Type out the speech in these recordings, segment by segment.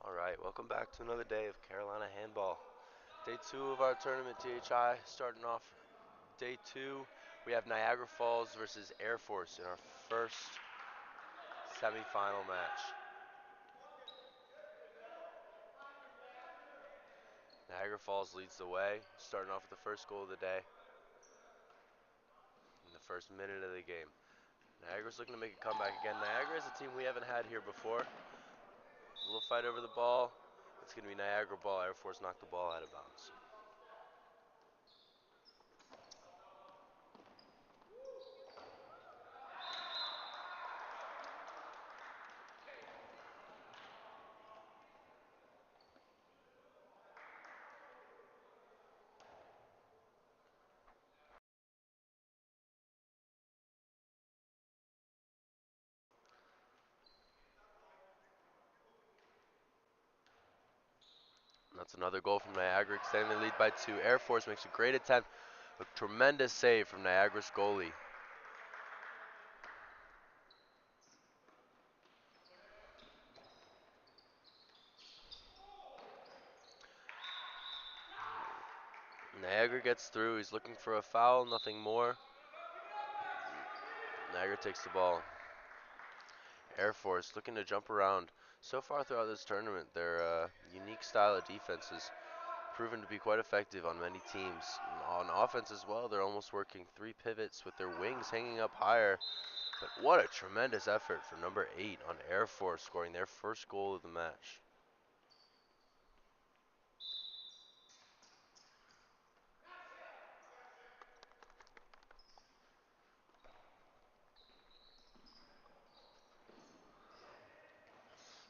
All right, welcome back to another day of Carolina handball. Day two of our tournament, THI. Starting off day two, we have Niagara Falls versus Air Force in our first semifinal match. Niagara Falls leads the way, starting off with the first goal of the day in the first minute of the game. Niagara's looking to make a comeback again. Niagara is a team we haven't had here before. A little fight over the ball. It's going to be Niagara ball. Air Force knocked the ball out of bounds. That's another goal from Niagara, extending the lead by two. Air Force makes a great attempt. A tremendous save from Niagara's goalie. Niagara gets through. He's looking for a foul, nothing more. Niagara takes the ball. Air Force looking to jump around. So far throughout this tournament, their unique style of defense has proven to be quite effective on many teams. On offense as well, they're almost working three pivots with their wings hanging up higher. But what a tremendous effort for number 8 on Air Force, scoring their first goal of the match.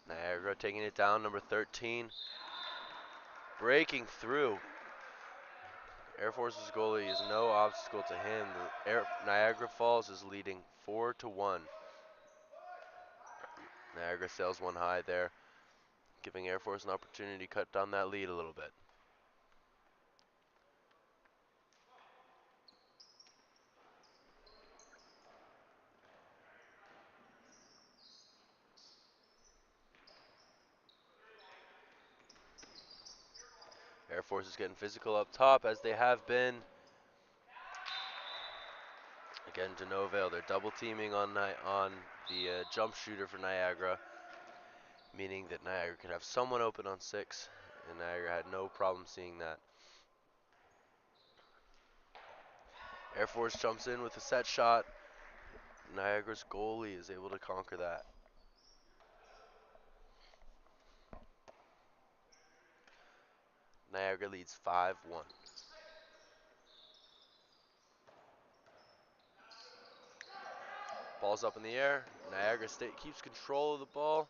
Niagara taking it down, number 13, breaking through. Air Force's goalie is no obstacle to him. Niagara Falls is leading 4-1. Niagara sails one high there, giving Air Force an opportunity to cut down that lead a little bit. Air Force is getting physical up top, as they have been. Again, to no avail. They're double teaming on the jump shooter for Niagara, meaning that Niagara could have someone open on 6, and Niagara had no problem seeing that. Air Force jumps in with a set shot. Niagara's goalie is able to conquer that. Niagara leads 5-1. Ball's up in the air. Niagara State keeps control of the ball.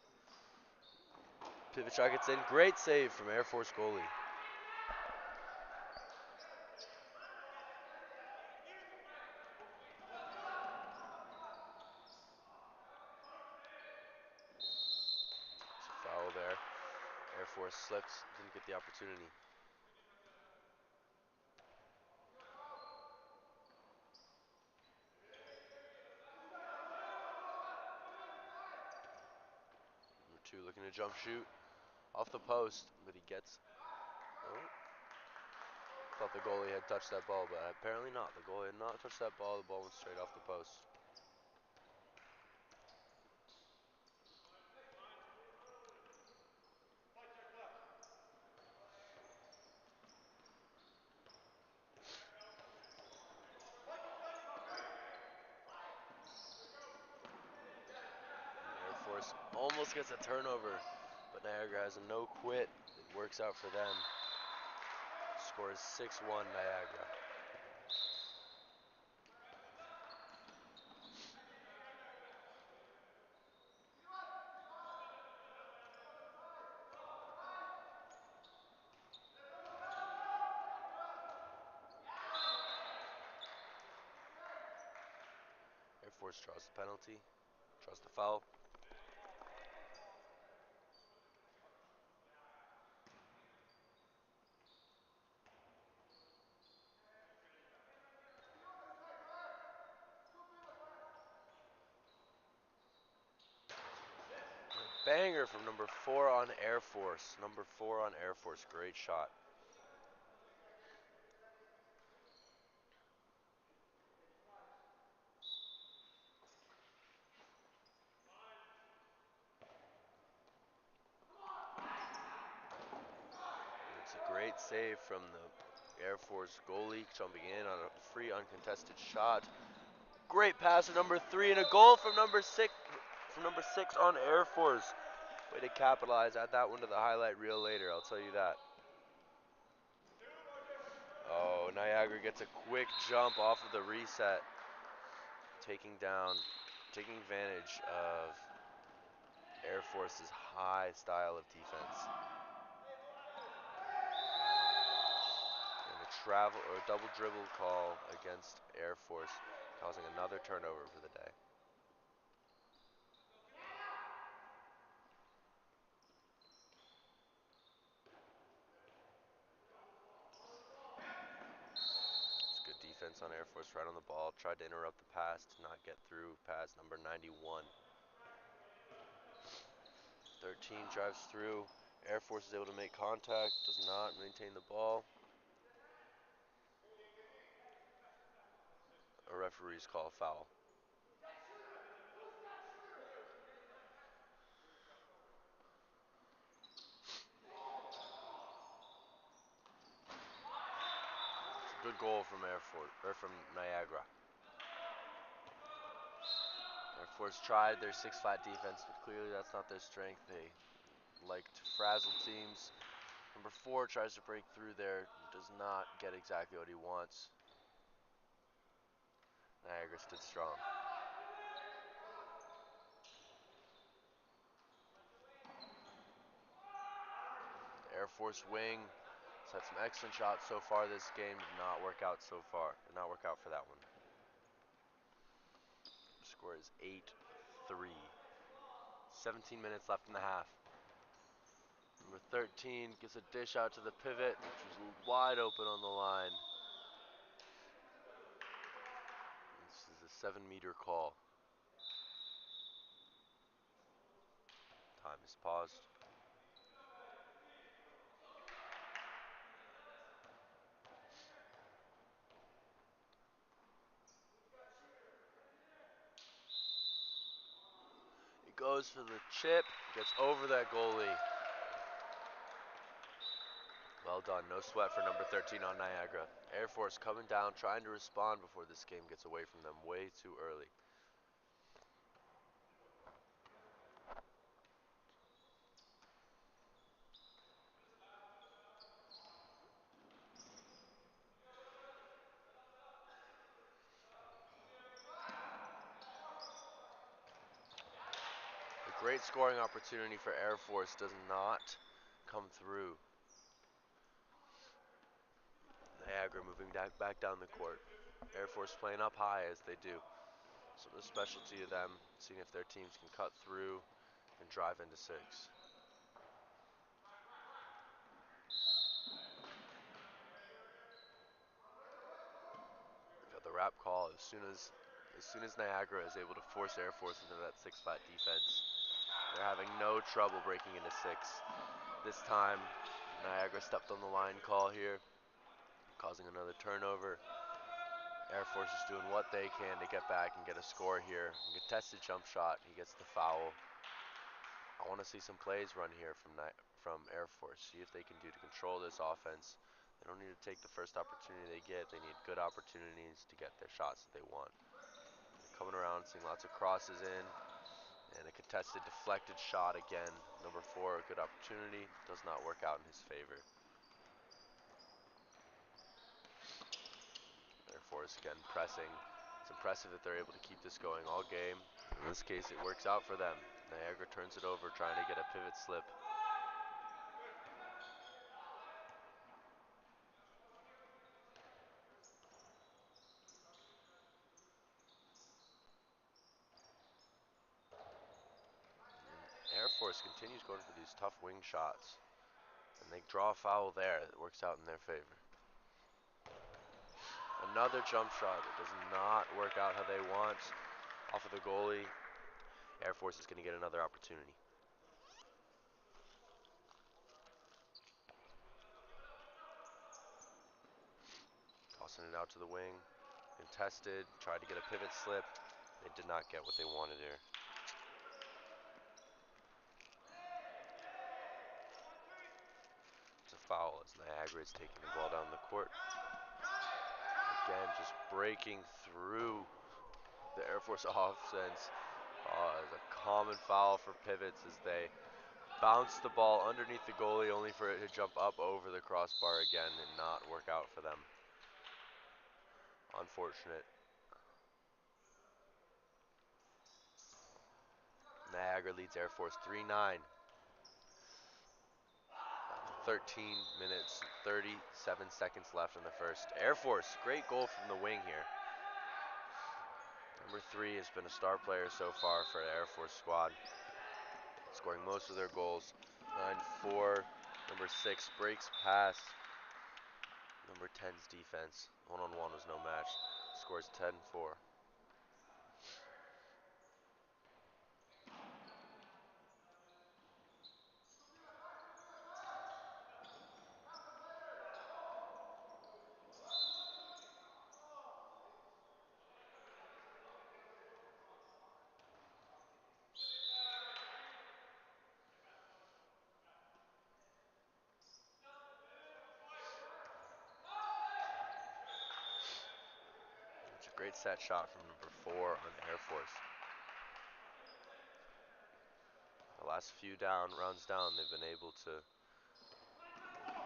Pivot shot gets in. Great save from Air Force goalie. It's a foul there. Air Force slipped, didn't get the opportunity. Number 2 looking to jump shoot off the post, but he gets. Oh, thought the goalie had touched that ball, but apparently not. The goalie had not touched that ball. The ball went straight off the post. Air Force almost gets a turnover, but Niagara has a no quit. It works out for them. Score is 6-1 Niagara. Air Force draws the penalty, draws the foul. Banger from number 4 on Air Force. Number 4 on Air Force. Great shot. It's a great save from the Air Force goalie, jumping in on a free uncontested shot. Great pass to number 3 and a goal from number 6. From number 6 on Air Force. Way to capitalize. Add that one to the highlight reel later, I'll tell you that. Oh, Niagara gets a quick jump off of the reset, taking advantage of Air Force's high style of defense. And a travel or a double dribble call against Air Force, causing another turnover for the day. It's good defense on Air Force, right on the ball. Tried to interrupt the pass, did not get through. Pass number 91. 13 drives through. Air Force is able to make contact, does not maintain the ball. A referee's call a foul. It's a good goal from Air Force, or from Niagara. Air Force tried their 6 flat defense, but clearly that's not their strength. They like to frazzle teams. Number 4 tries to break through there, does not get exactly what he wants. Niagara stood strong. The Air Force wing has had some excellent shots so far this game. Did not work out so far. Did not work out for that one. The score is 8-3. 17 minutes left in the half. Number 13 gets a dish out to the pivot, which was wide open on the line. This is a 7-meter call. Time is paused. He goes for the chip, gets over that goalie. Well done, no sweat for number 13 on Niagara. Air Force coming down, trying to respond before this game gets away from them way too early. A great scoring opportunity for Air Force does not come through. Niagara moving back down the court. Air Force playing up high as they do. So the specialty of them, seeing if their teams can cut through and drive into 6. Got the wrap call as soon as Niagara is able to force Air Force into that 6-flat defense. They're having no trouble breaking into 6. This time, Niagara stepped on the line call here, causing another turnover. Air Force is doing what they can to get back and get a score here. A contested jump shot, he gets the foul. I want to see some plays run here from Air Force. See if they can do to control this offense. They don't need to take the first opportunity they get. They need good opportunities to get their shots that they want. They're coming around, seeing lots of crosses in. And a contested deflected shot again. Number 4, a good opportunity. Does not work out in his favor. Air Force again pressing. It's impressive that they're able to keep this going all game. In this case, it works out for them. Niagara turns it over, trying to get a pivot slip. Air Force continues going for these tough wing shots. And they draw a foul there. It works out in their favor. Another jump shot that does not work out how they want. Off of the goalie. Air Force is going to get another opportunity. Tossing it out to the wing. Contested. Tried to get a pivot slip. They did not get what they wanted here. It's a foul as Niagara is taking the ball down the court. Again, just breaking through the Air Force offense. It's a common foul for pivots as they bounce the ball underneath the goalie only for it to jump up over the crossbar again and not work out for them. Unfortunate. Niagara leads Air Force 3-9. 13 minutes, 37 seconds left in the first. Air Force, great goal from the wing here. Number 3 has been a star player so far for the Air Force squad, scoring most of their goals. 9-4. Number 6 breaks past number 10's defense. One-on-one was no match. Scores 10-4. It's a great set shot from number 4 on Air Force. The last few rounds down, they've been able to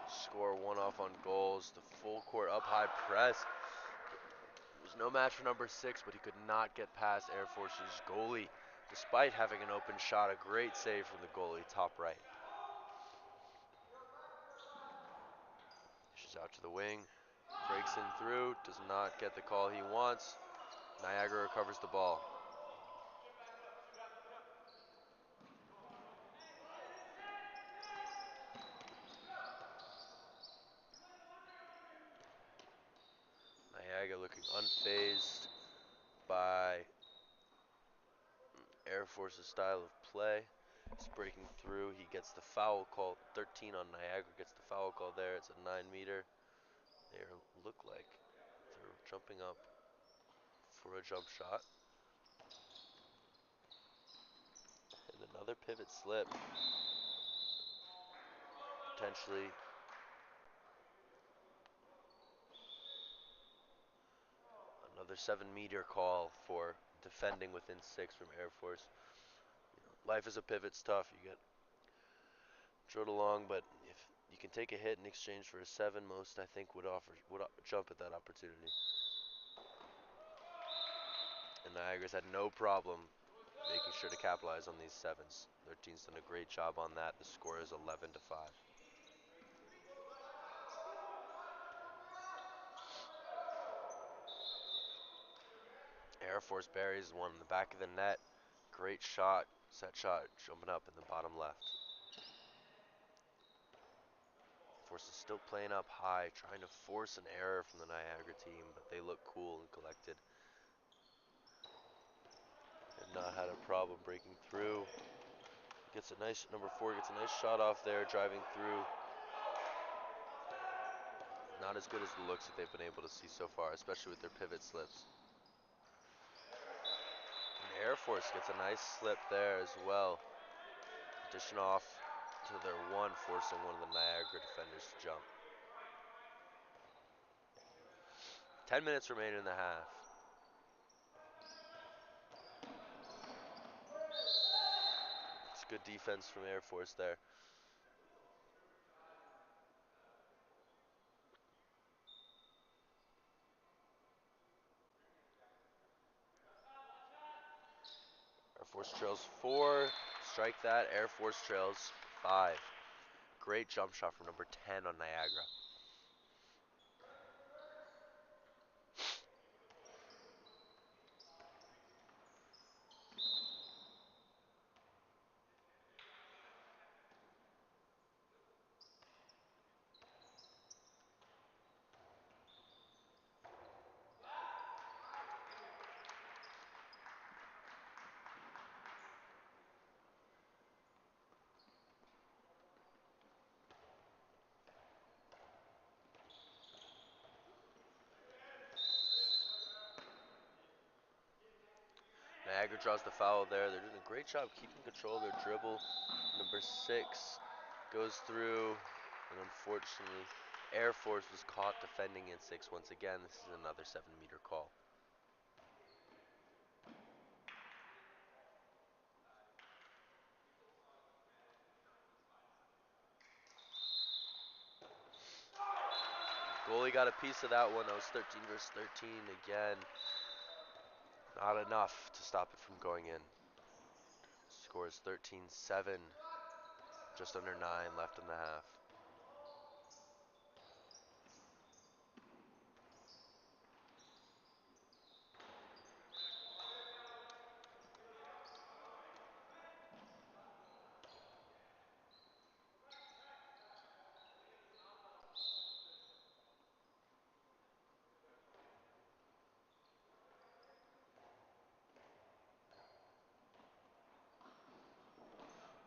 score one off on goals. The full court up high press. It was no match for number 6, but he could not get past Air Force's goalie, despite having an open shot. A great save from the goalie, top right. Dishes out to the wing. Breaks in through. Does not get the call he wants. Niagara recovers the ball. Niagara looking unfazed by Air Force's style of play. He's breaking through. He gets the foul call. 13 on Niagara gets the foul call there. It's a 9-meter. They look like they're jumping up for a jump shot. And another pivot slip. Potentially another 7-meter call for defending within 6 from Air Force. Life as a pivot's tough. You get drilled along, but if you can take a hit in exchange for a 7, most I think would jump at that opportunity. And Niagara's had no problem making sure to capitalize on these 7s. Their team's done a great job on that. The score is 11-5. Air Force buries one in the back of the net. Great shot, set shot, jumping up in the bottom left. Force is still playing up high, trying to force an error from the Niagara team, but they look cool and collected. Have not had a problem breaking through. Gets a nice, number 4 gets a nice shot off there, driving through. Not as good as the looks that they've been able to see so far, especially with their pivot slips. And Air Force gets a nice slip there as well. Dishing off to their 1, forcing one of the Niagara defenders to jump. 10 minutes remaining in the half. It's good defense from Air Force there. Air Force trails 4. Strike that. Air Force trails 5. Great jump shot from number 10 on Niagara. Niagara draws the foul there. They're doing a great job keeping control of their dribble. Number 6 goes through, and unfortunately, Air Force was caught defending in 6 once again. This is another 7-meter call. Goalie got a piece of that one. That was 13 versus 13 again. Not enough to stop it from going in. Score is 13-7. Just under 9 left in the half.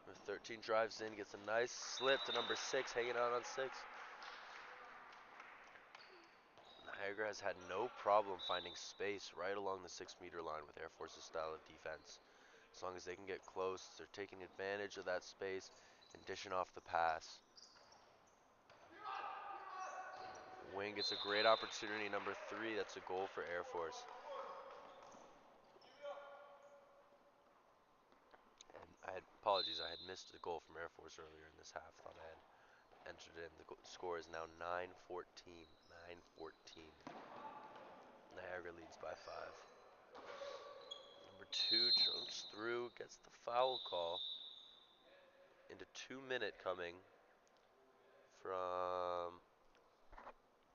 Number 13 drives in, gets a nice slip to number 6, hanging out on 6. Niagara has had no problem finding space right along the 6-meter line with Air Force's style of defense. As long as they can get close, they're taking advantage of that space and dishing off the pass. Wing gets a great opportunity, number 3, that's a goal for Air Force. And apologies, I had missed a goal from Air Force earlier in this half. Thought I had entered it in. The score is now 9-14. 9-14. Niagara leads by 5. Number 2 jumps through, gets the foul call. Into 2-minute coming from,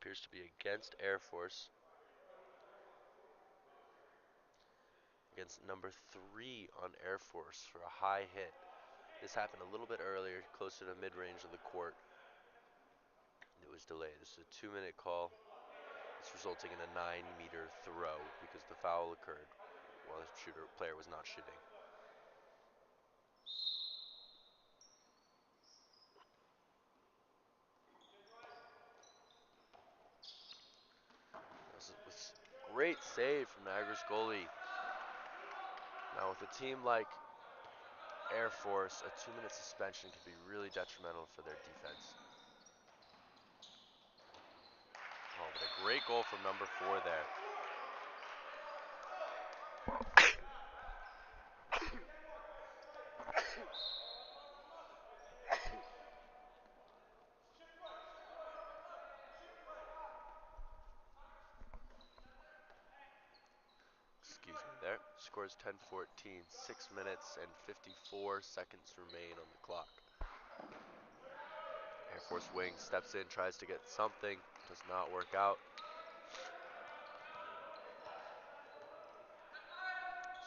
appears to be against Air Force. Against number 3 on Air Force for a high hit. This happened a little bit earlier, closer to mid-range of the court. It was delayed. This is a 2-minute call. It's resulting in a 9-meter throw because the foul occurred while the player was not shooting. This was great save from Niagara's goalie. Now with a team like Air Force, a 2-minute suspension could be really detrimental for their defense. Oh, but a great goal from number 4 there. Excuse me there. Score is 10-14. 6 minutes and 54 seconds remain on the clock. Air Force wing steps in, tries to get something. Does not work out.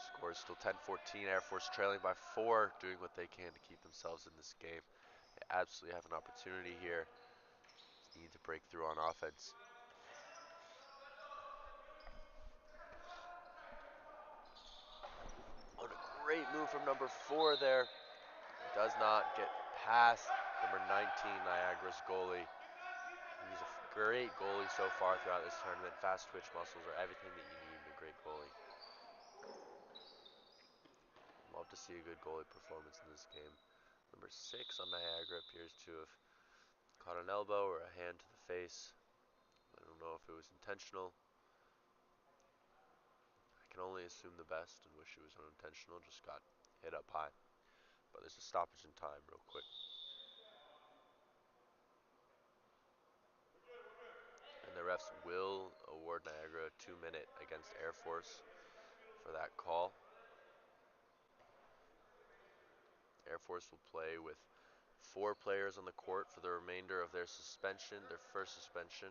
Score is still 10-14. Air Force trailing by 4, doing what they can to keep themselves in this game. They absolutely have an opportunity here. They need to break through on offense. What a great move from number 4 there. Does not get past number 19, Niagara's goalie. He's a great goalie so far throughout this tournament. Fast twitch muscles are everything that you need in a great goalie. Love to see a good goalie performance in this game. Number 6 on Niagara appears to have caught an elbow or a hand to the face. I don't know if it was intentional. I can only assume the best and wish it was unintentional. Just got hit up high. But there's a stoppage in time real quick. And the refs will award Niagara a 2-minute against Air Force for that call. Air Force will play with 4 players on the court for the remainder of their suspension, their first suspension.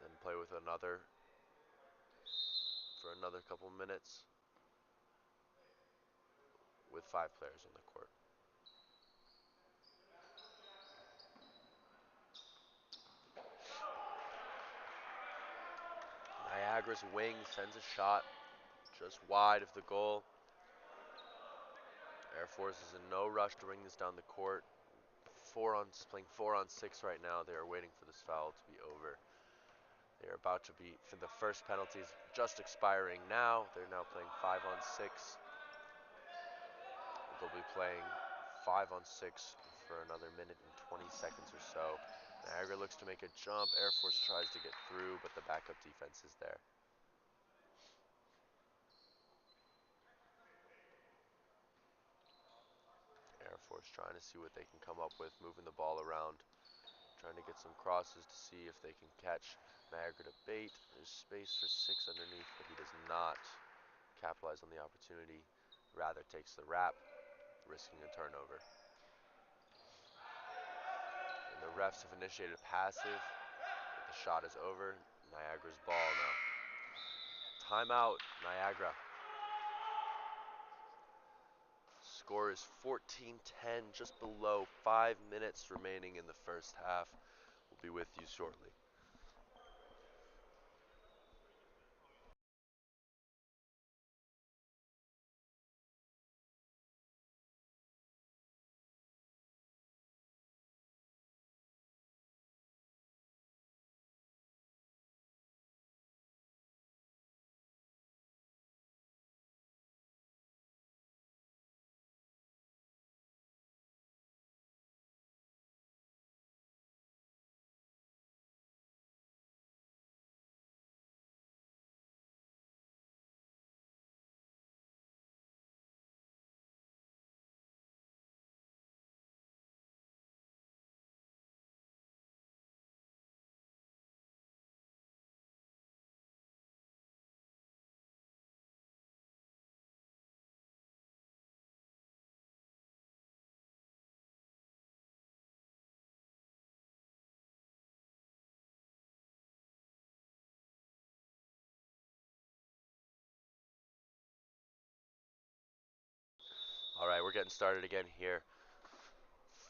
Then play with another for another couple minutes with 5 players on the court. Niagara's wing sends a shot just wide of the goal. Air Force is in no rush to bring this down the court. Playing 4 on 6 right now. They are waiting for this foul to be over. They're about to be, for the first penalties just expiring now. They're now playing 5-on-6. They'll be playing 5-on-6 for another minute and 20 seconds or so. Niagara looks to make a jump. Air Force tries to get through, but the backup defense is there. Air Force trying to see what they can come up with, moving the ball around, trying to get some crosses to see if they can catch Niagara to bait. There's space for Six underneath, but he does not capitalize on the opportunity. Rather takes the wrap, risking a turnover. And the refs have initiated a passive, but the shot is over. Niagara's ball now. Timeout, Niagara. Score is 14-10, just below 5 minutes remaining in the first half. We'll be with you shortly. All right, we're getting started again here.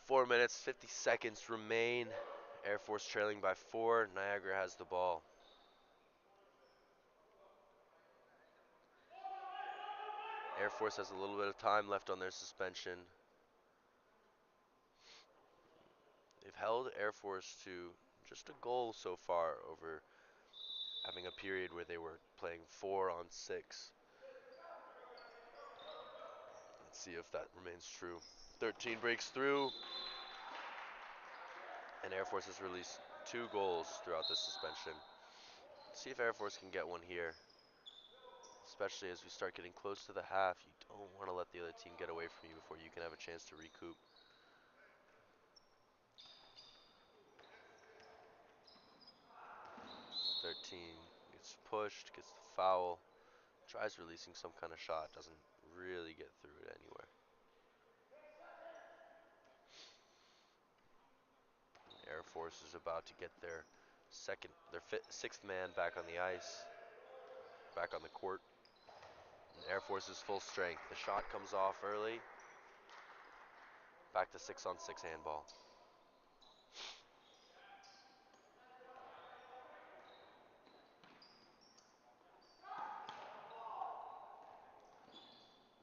4 minutes, 50 seconds remain. Air Force trailing by 4. Niagara has the ball. Air Force has a little bit of time left on their suspension. They've held Air Force to just a goal so far over having a period where they were playing 4-on-6. Let's see if that remains true. 13 breaks through, and Air Force has released 2 goals throughout this suspension. Let's see if Air Force can get one here, especially as we start getting close to the half. You don't want to let the other team get away from you before you can have a chance to recoup. 13 gets pushed, gets the foul, tries releasing some kind of shot, doesn't really get through it anywhere. Air Force is about to get their sixth man back on the ice, back on the court. And Air Force is full strength. The shot comes off early. Back to 6-on-6 handball.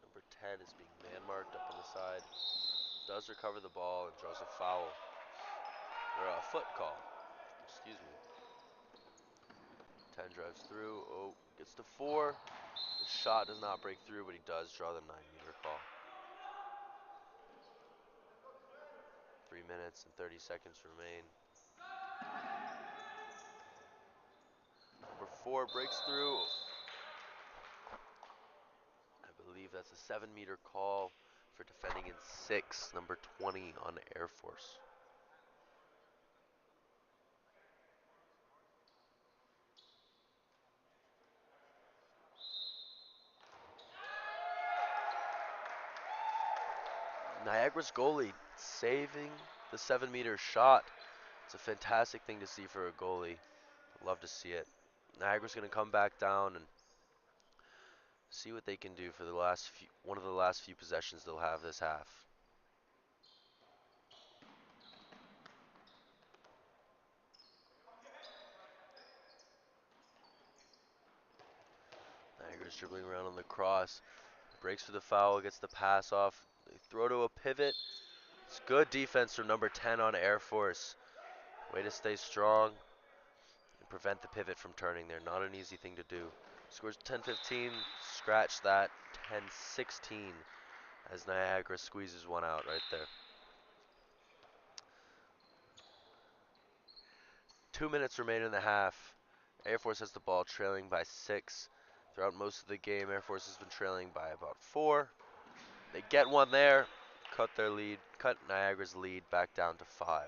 Number 10 is being man marked up on the side. Does recover the ball and draws a foul. Or a foot call. Excuse me. 10 drives through. Oh, gets to 4. The shot does not break through, but he does draw the 9-meter call. 3 minutes and 30 seconds remain. Number 4 breaks through. I believe that's a 7-meter call for defending in 6, number 20 on Air Force. Niagara's goalie saving the 7-meter shot. It's a fantastic thing to see for a goalie. Love to see it. Niagara's going to come back down and see what they can do for one of the last few possessions they'll have this half. Niagara's dribbling around on the cross. Breaks for the foul, gets the pass off. They throw to a pivot. It's good defense from number 10 on Air Force. Way to stay strong and prevent the pivot from turning there. Not an easy thing to do. Scores 10-15, scratch that, 10-16 as Niagara squeezes one out right there. 2 minutes remain in the half. Air Force has the ball, trailing by 6. Throughout most of the game, Air Force has been trailing by about 4. They get one there, cut Niagara's lead back down to 5.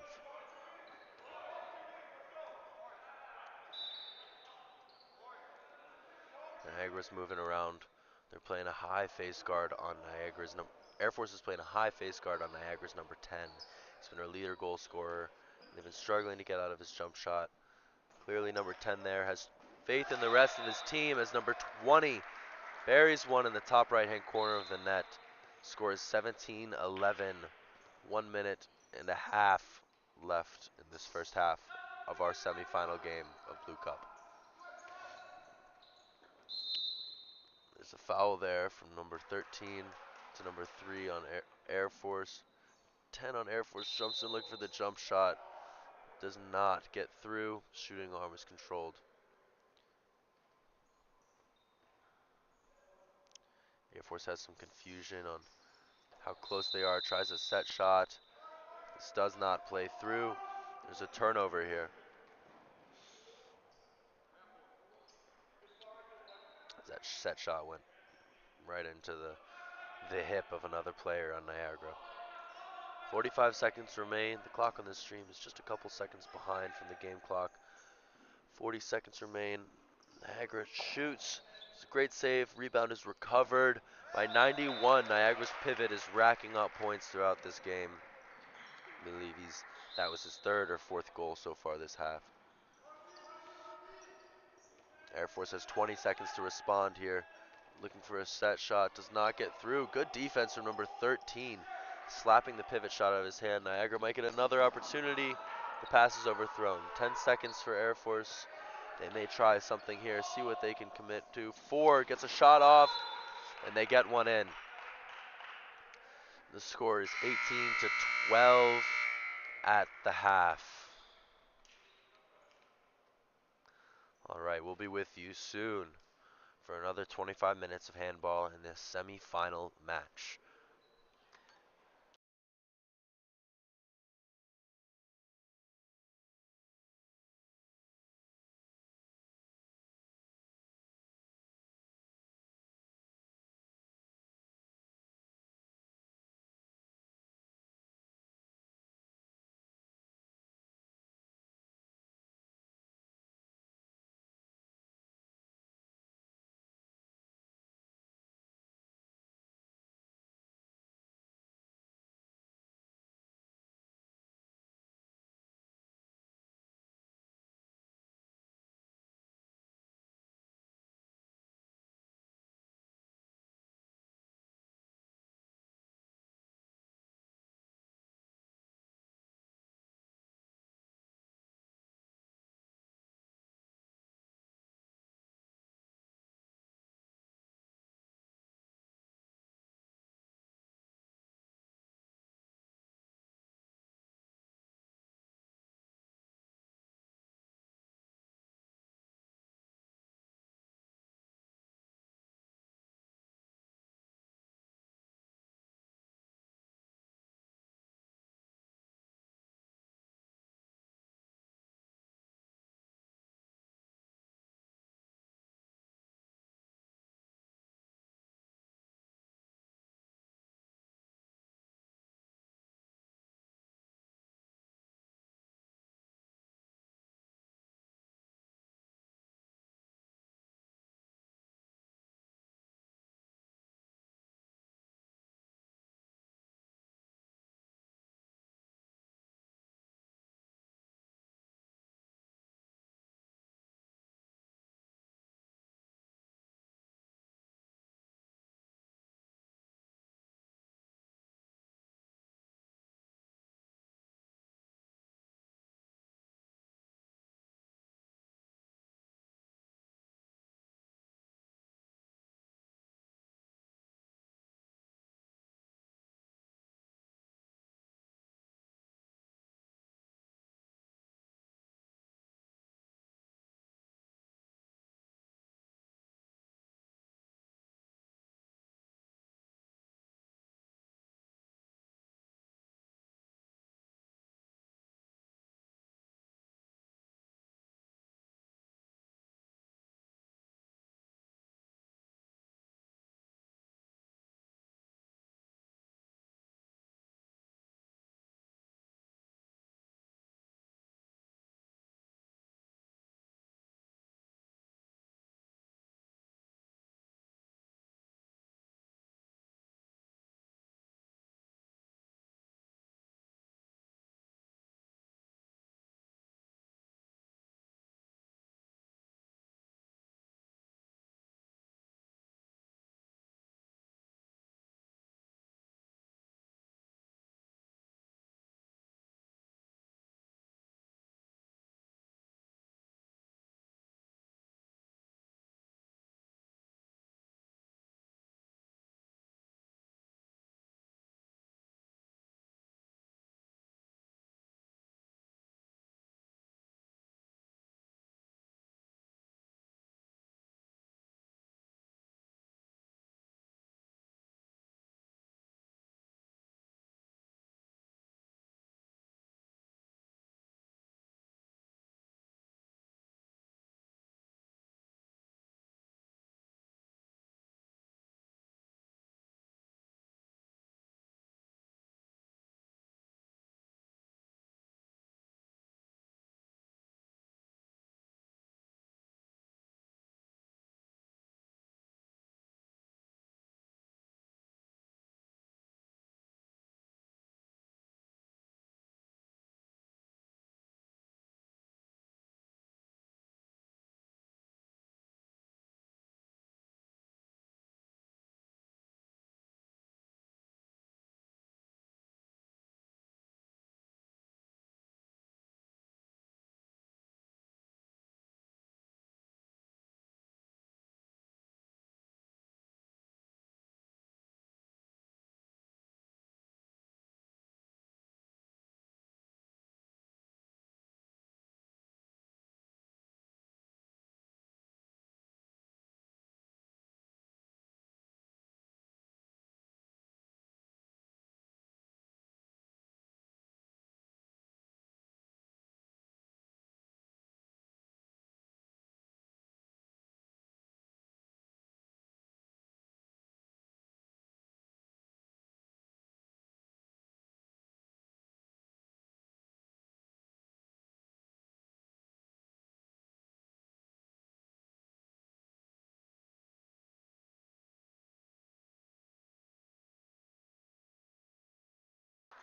Niagara's moving around. They're playing a high face guard on Niagara's number. Air Force is playing a high face guard on Niagara's number 10. He's been our leader goal scorer. They've been struggling to get out of his jump shot. Clearly number 10 there has faith in the rest of his team as number 20 buries one in the top right-hand corner of the net. Scores 17-11. 1 minute and a half left in this first half of our semifinal game of Blue Cup. There's a foul there from number 13 to number 3 on Air Force. 10 on Air Force jumps in looking for the jump shot. Does not get through. Shooting arm is controlled. Air Force has some confusion on how close they are. Tries a set shot. This does not play through. There's a turnover here. That set shot went right into the hip of another player on Niagara. 45 seconds remain. The clock on this stream is just a couple seconds behind from the game clock. 40 seconds remain. Niagara shoots. It's a great save. Rebound is recovered by 91. Niagara's pivot is racking up points throughout this game. I believe that was his 3rd or 4th goal so far this half. Air Force has 20 seconds to respond here. Looking for a set shot, does not get through. Good defense from number 13, slapping the pivot shot out of his hand. Niagara might get another opportunity. The pass is overthrown. 10 seconds for Air Force. They may try something here, see what they can commit to. 4 gets a shot off, and they get one in. The score is 18-12 at the half. All right, we'll be with you soon for another 25 minutes of handball in this semi-final match.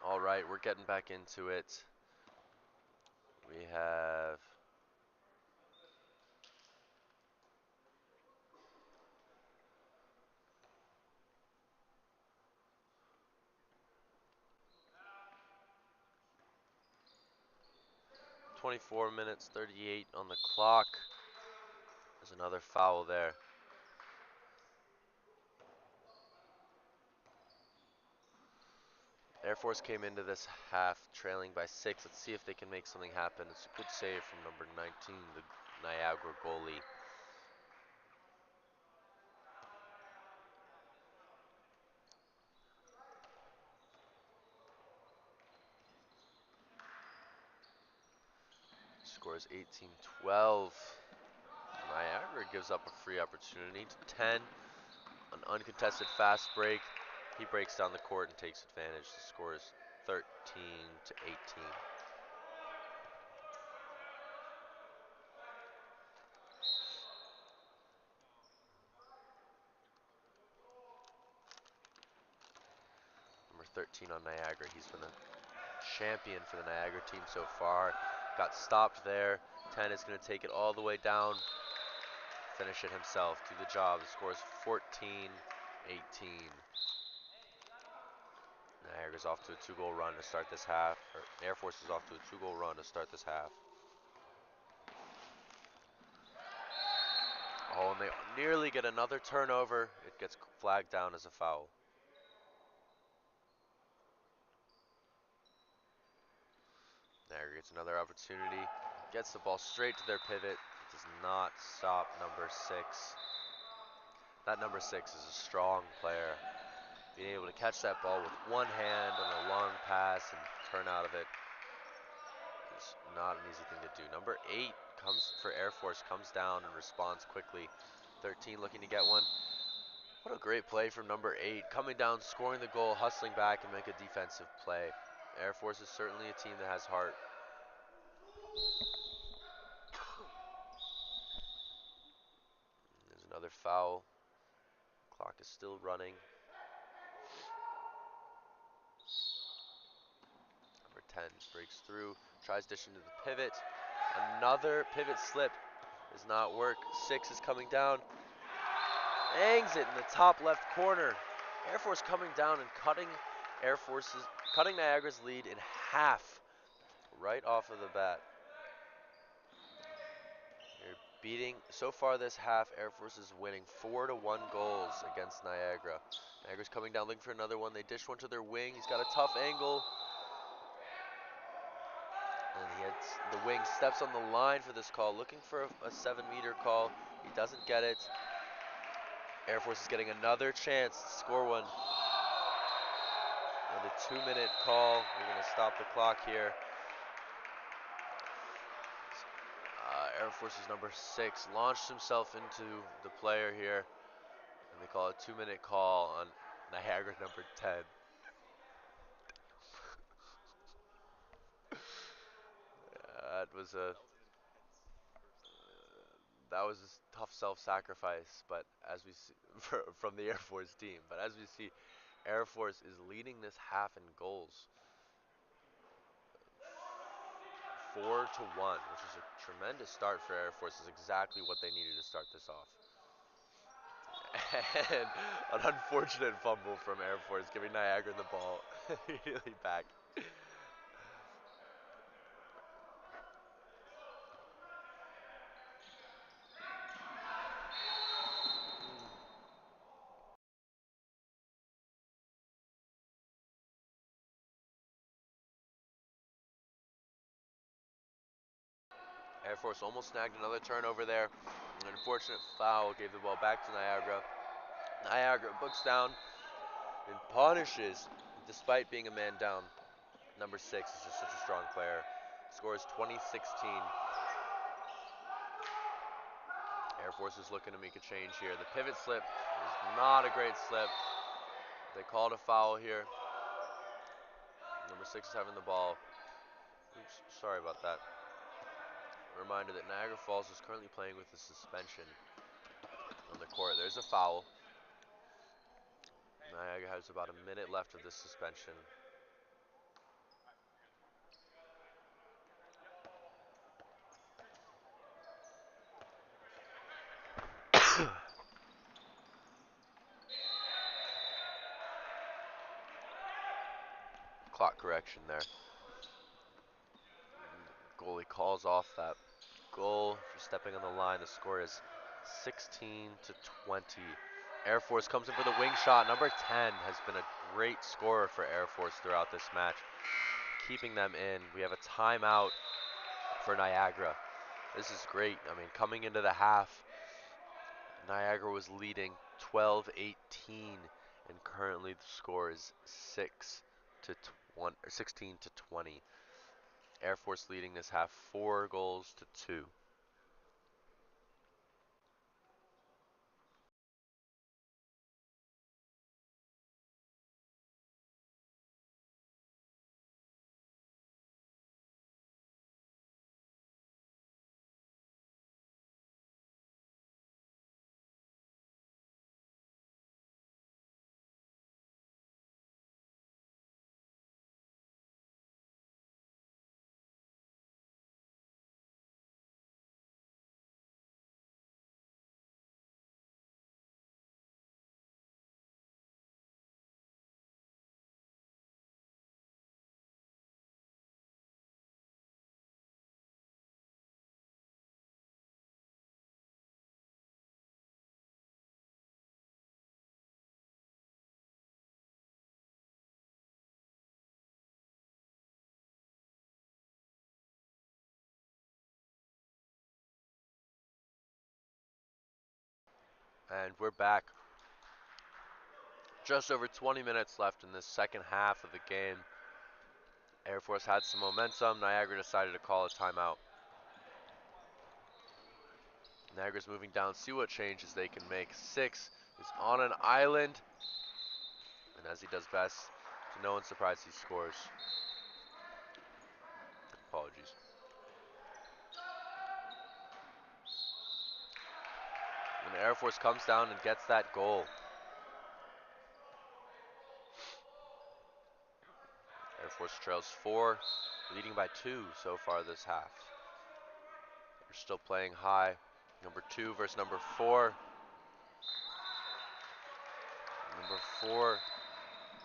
All right, we're getting back into it. We have 24 minutes 38 on the clock. There's another foul there. Air Force came into this half trailing by 6. Let's see if they can make something happen. It's a good save from number 19, the Niagara goalie. Scores 18-12. Niagara gives up a free opportunity to 10. An uncontested fast break. He breaks down the court and takes advantage. The score is 13-18. Number 13 on Niagara. He's been the champion for the Niagara team so far. Got stopped there. 10 is going to take it all the way down. Finish it himself. Do the job. The score is 14-18. Niagara's off to a 2-goal run to start this half. Air Force is off to a 2-goal run to start this half. Oh, and they nearly get another turnover. It gets flagged down as a foul. Niagara gets another opportunity. Gets the ball straight to their pivot. Does not stop number 6. That number 6 is a strong player. Being able to catch that ball with one hand on a long pass and turn out of it is not an easy thing to do. Number 8 comes for Air Force, comes down and responds quickly. 13 looking to get one. What a great play from number 8, coming down, scoring the goal, hustling back and make a defensive play. Air Force is certainly a team that has heart. There's another foul. Clock is still running. Number 10 breaks through, tries dishing to the pivot. Another pivot slip does not work. 6 is coming down. Bangs it in the top left corner. Air Force coming down and cutting Niagara's lead in half right off of the bat. They're beating, so far this half, Air Force is winning 4-1 goals against Niagara. Niagara's coming down looking for another one. They dish one to their wing. He's got a tough angle. And the wing steps on the line for this call, looking for a 7-meter call. He doesn't get it. Air Force is getting another chance to score one. And a 2-minute call. We're going to stop the clock here. Air Force's number 6 launched himself into the player here. And they call a 2-minute call on Niagara number 10. That was a tough self-sacrifice, but as we see from the Air Force team. But as we see, Air Force is leading this half in goals, 4-1, which is a tremendous start for Air Force. Is exactly what they needed to start this off. And an unfortunate fumble from Air Force, giving Niagara the ball immediately back. Air Force almost snagged another turnover there. An unfortunate foul gave the ball back to Niagara. Niagara books down and punishes, despite being a man down. Number 6 is just such a strong player. Score is 2016. Air Force is looking to make a change here. The pivot slip is not a great slip. They called a foul here. Number 6 is having the ball. Oops, sorry about that. A reminder that Niagara Falls is currently playing with a suspension on the court. There's a foul. Niagara has about a minute left of this suspension. clock correction there. Goalie calls off that goal for stepping on the line. The score is 16-20. Air Force comes in for the wing shot. Number 10 has been a great scorer for Air Force throughout this match, keeping them in. We have a timeout for Niagara. This is great. I mean, coming into the half, Niagara was leading 12-18, and currently the score is 16-20. Air Force leading this half 4-2. And we're back. Just over 20 minutes left in this second half of the game. Air Force had some momentum. Niagara decided to call a timeout. Niagara's moving down, see what changes they can make. Six is on an island, and as he does best, to no one's surprise, he scores. Apologies. When the Air Force comes down and gets that goal, Air Force trails 4, leading by 2 so far this half. They're still playing high. Number 2 versus number 4. Number 4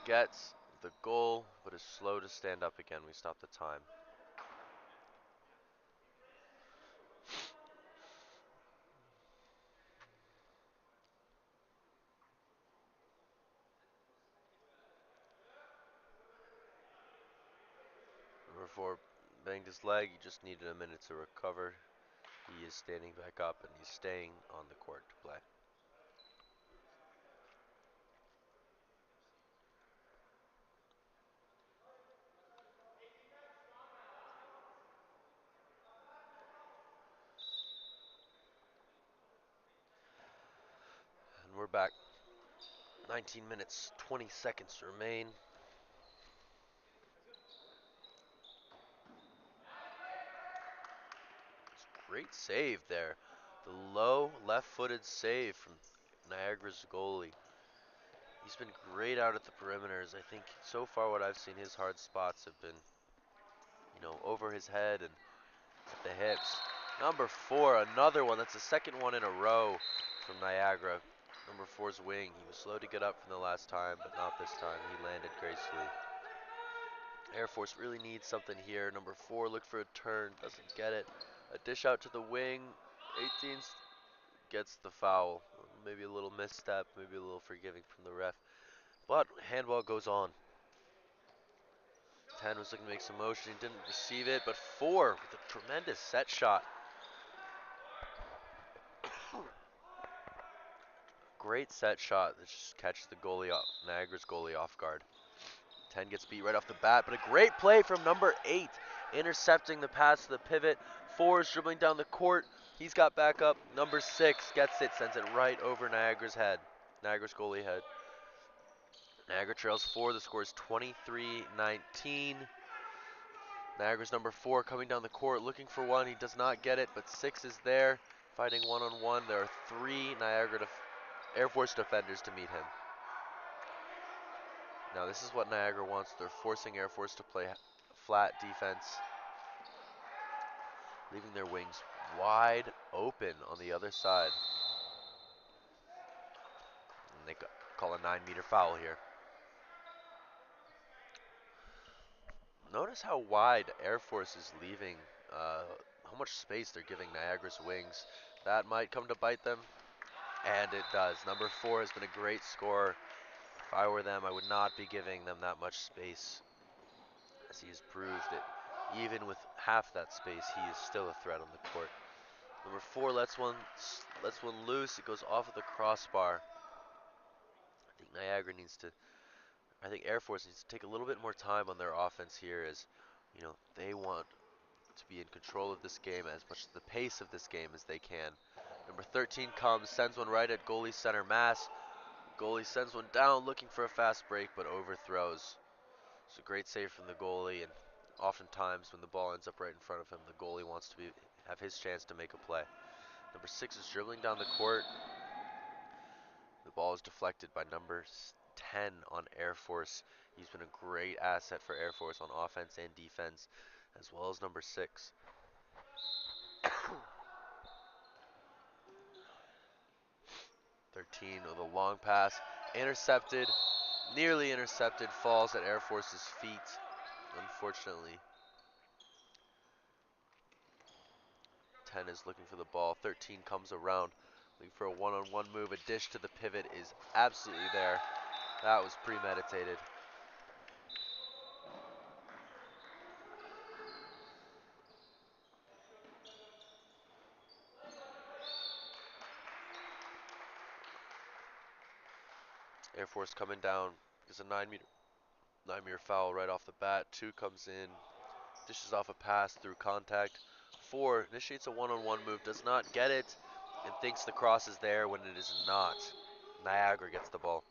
gets the goal, but is slow to stand up again. We stop the time. Number 4 banged his leg. He just needed a minute to recover. He is standing back up and he's staying on the court to play. And we're back. 19 minutes, 20 seconds remain. Great save there. The low left-footed save from Niagara's goalie. He's been great out at the perimeters. I think so far what I've seen, his hard spots have been, over his head and at the hips. Number 4, another one. That's the second one in a row from Niagara. Number 4's wing. He was slow to get up from the last time, but not this time. He landed gracefully. Air Force really needs something here. Number 4 looked for a turn, doesn't get it. A dish out to the wing. 18 gets the foul. Maybe a little misstep, maybe a little forgiving from the ref. But handball goes on. 10 was looking to make some motion, he didn't receive it, but 4 with a tremendous set shot. Great set shot that just catches the goalie off, Niagara's goalie off guard. 10 gets beat right off the bat, but a great play from number 8, intercepting the pass to the pivot. 4 is dribbling down the court. He's got back up. Number 6 gets it, sends it right over Niagara's head. Niagara's goalie head. Niagara trails 4. The score is 23-19. Niagara's number 4 coming down the court, looking for one. He does not get it, but 6 is there, fighting one-on-one. There are 3 Niagara Air Force defenders to meet him. Now this is what Niagara wants. They're forcing Air Force to play flat defense, leaving their wings wide open on the other side. And they call a 9-meter foul here. Notice how wide Air Force is leaving, uh, how much space they're giving Niagara's wings. That might come to bite them, and it does. Number 4 has been a great scorer. If I were them, I would not be giving them that much space, as he has proved that even with half that space, he is still a threat on the court. Number 4 lets one loose. It goes off of the crossbar. I think Air Force needs to take a little bit more time on their offense here, as they want to be in control of this game, as much the pace of this game as they can. Number 13 comes, sends one right at goalie center mass. Goalie sends one down, looking for a fast break, but overthrows. It's a great save from the goalie, and oftentimes when the ball ends up right in front of him, the goalie wants to have his chance to make a play. Number 6 is dribbling down the court. The ball is deflected by number 10 on Air Force. He's been a great asset for Air Force on offense and defense, as well as number 6. 13 with a long pass, intercepted, nearly intercepted, falls at Air Force's feet, unfortunately. 10 is looking for the ball, 13 comes around, looking for a one-on-one move. A dish to the pivot is absolutely there. That was premeditated. Air Force coming down is a 9-meter foul right off the bat. 2 comes in, dishes off a pass through contact. 4 initiates a one-on-one move, does not get it, and thinks the cross is there when it is not. Niagara gets the ball.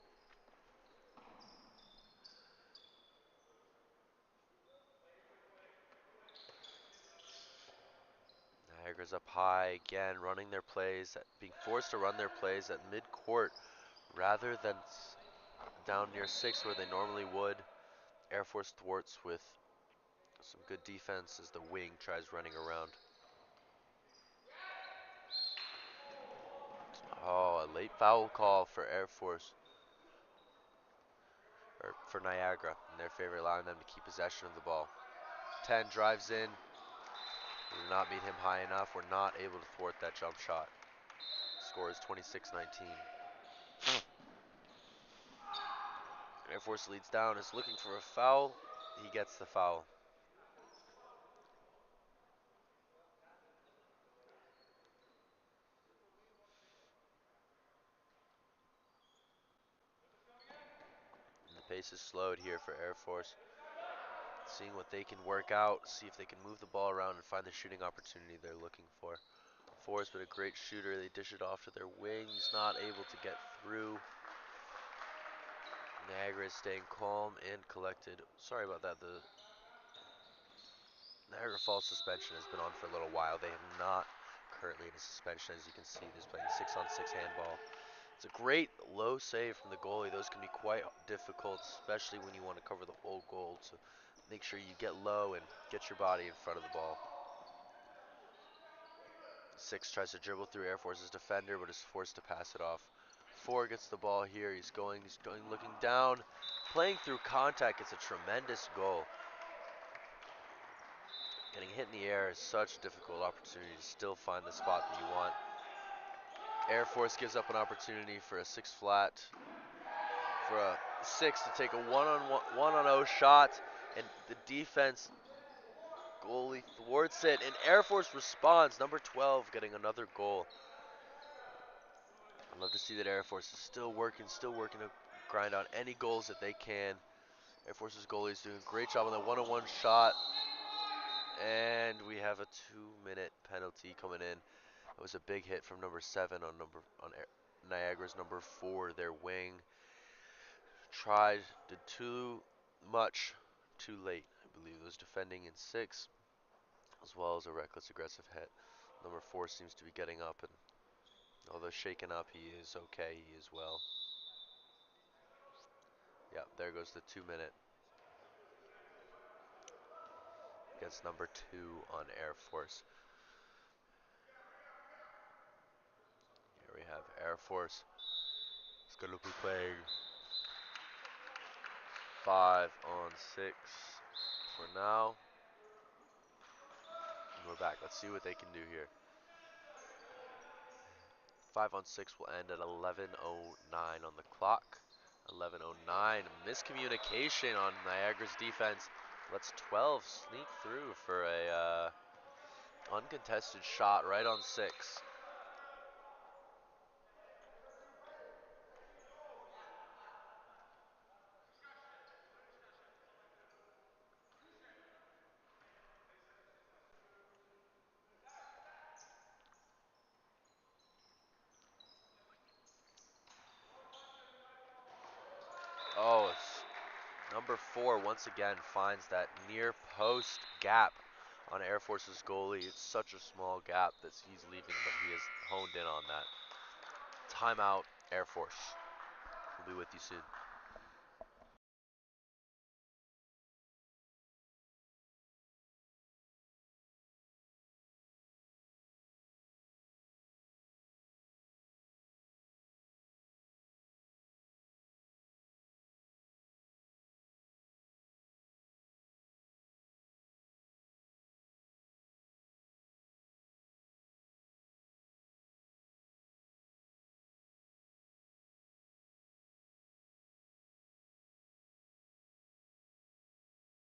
Niagara's up high again, running their plays, being forced to run their plays at mid-court rather than down near 6 where they normally would. Air Force thwarts with some good defense as the wing tries running around. Oh, a late foul call for Air Force, or for Niagara in their favor, allowing them to keep possession of the ball. 10 drives in. We did not meet him high enough. We're not able to thwart that jump shot. Score is 26-19. Air Force leads down, is looking for a foul. He gets the foul. And the pace is slowed here for Air Force. Seeing what they can work out, see if they can move the ball around and find the shooting opportunity they're looking for. 4 has been a great shooter. They dish it off to their wings, not able to get through. Niagara is staying calm and collected. Sorry about that. The Niagara Falls suspension has been on for a little while. They have not currently in a suspension. As you can see, they're playing 6-on-6 handball. It's a great low save from the goalie. Those can be quite difficult, especially when you want to cover the whole goal. So make sure you get low and get your body in front of the ball. 6 tries to dribble through Air Force's defender, but is forced to pass it off. 4 gets the ball here. He's going, looking down. Playing through contact, it's a tremendous goal. Getting hit in the air is such a difficult opportunity to still find the spot that you want. Air Force gives up an opportunity for a 6 flat, for a 6 to take a one-on-0 shot, and the defense goalie thwarts it, and Air Force responds. Number 12 getting another goal. I'd love to see that Air Force is still working to grind out any goals that they can. Air Force's goalie is doing a great job on the one-on-one shot, and we have a 2-minute penalty coming in. It was a big hit from number 7 on Niagara's number 4. Their wing did too much, too late. I believe it was defending in 6, as well as a reckless aggressive hit. Number 4 seems to be getting up, and although shaken up, he is okay. He is well. Yeah, there goes the 2-minute. Against number 2 on Air Force. Here we have Air Force. It's going to be playing 5-on-6. for now. We're back. Let's see what they can do here. 5-on-6 will end at 11:09 on the clock. 11:09. Miscommunication on Niagara's defense. Let's 12 sneak through for a uncontested shot right on 6. Oh, it's number 4 once again finds that near post gap on Air Force's goalie. It's such a small gap that he's leaving, but he has honed in on that. Timeout, Air Force. We'll be with you soon.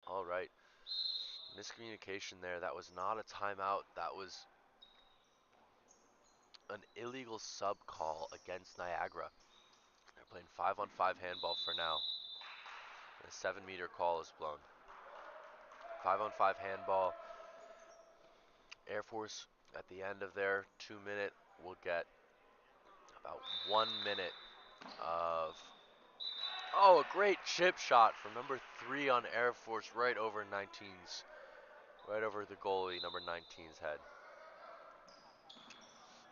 All right. Miscommunication there. That was not a timeout. That was an illegal sub call against Niagara. They're playing 5-on-5 handball for now. A 7-meter call is blown. 5-on-5 handball. Air Force at the end of their 2-minute will get about 1 minute of. Oh, a great chip shot from number 3 on Air Force right over 19's. Right over the goalie, number 19's head.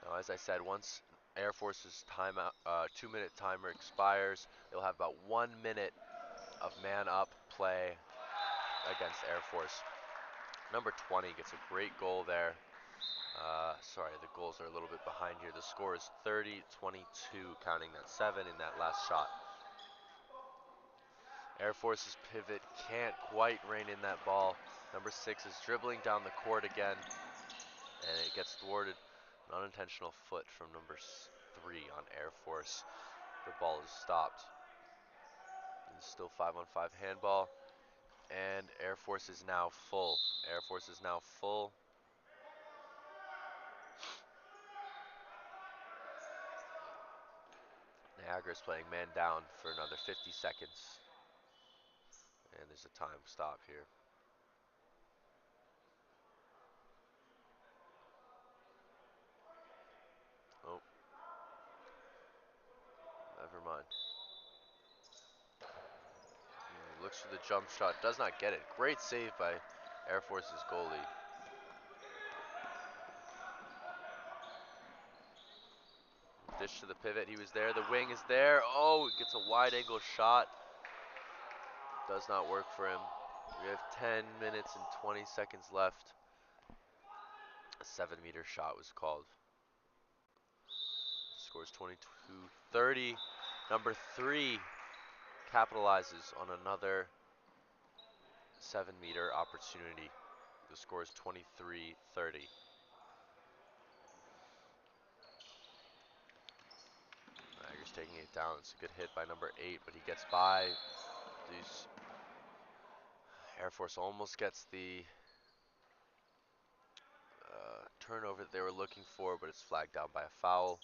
Now, as I said, once Air Force's 2-minute timer expires, they'll have about 1 minute of man-up play against Air Force. Number 20 gets a great goal there. Sorry, the goals are a little bit behind here. The score is 30-22, counting that 7 in that last shot. Air Force's pivot can't quite rein in that ball. Number 6 is dribbling down the court again, and it gets thwarted. An unintentional foot from number 3 on Air Force. The ball is stopped. It's still 5-on-5 handball, and Air Force is now full. Air Force is now full. Niagara's playing man down for another 50 seconds. And there's a time stop here. Oh. Never mind. Looks for the jump shot. Does not get it. Great save by Air Force's goalie. Dish to the pivot. He was there. The wing is there. Oh, gets a wide angle shot. Does not work for him. We have 10 minutes and 20 seconds left. A 7-meter shot was called. Scores 22-30. Number 3 capitalizes on another 7-meter opportunity. The score is 23-30. Niagara's taking it down. It's a good hit by number 8, but he gets by. These Air Force almost gets the turnover that they were looking for, but it's flagged down by a foul.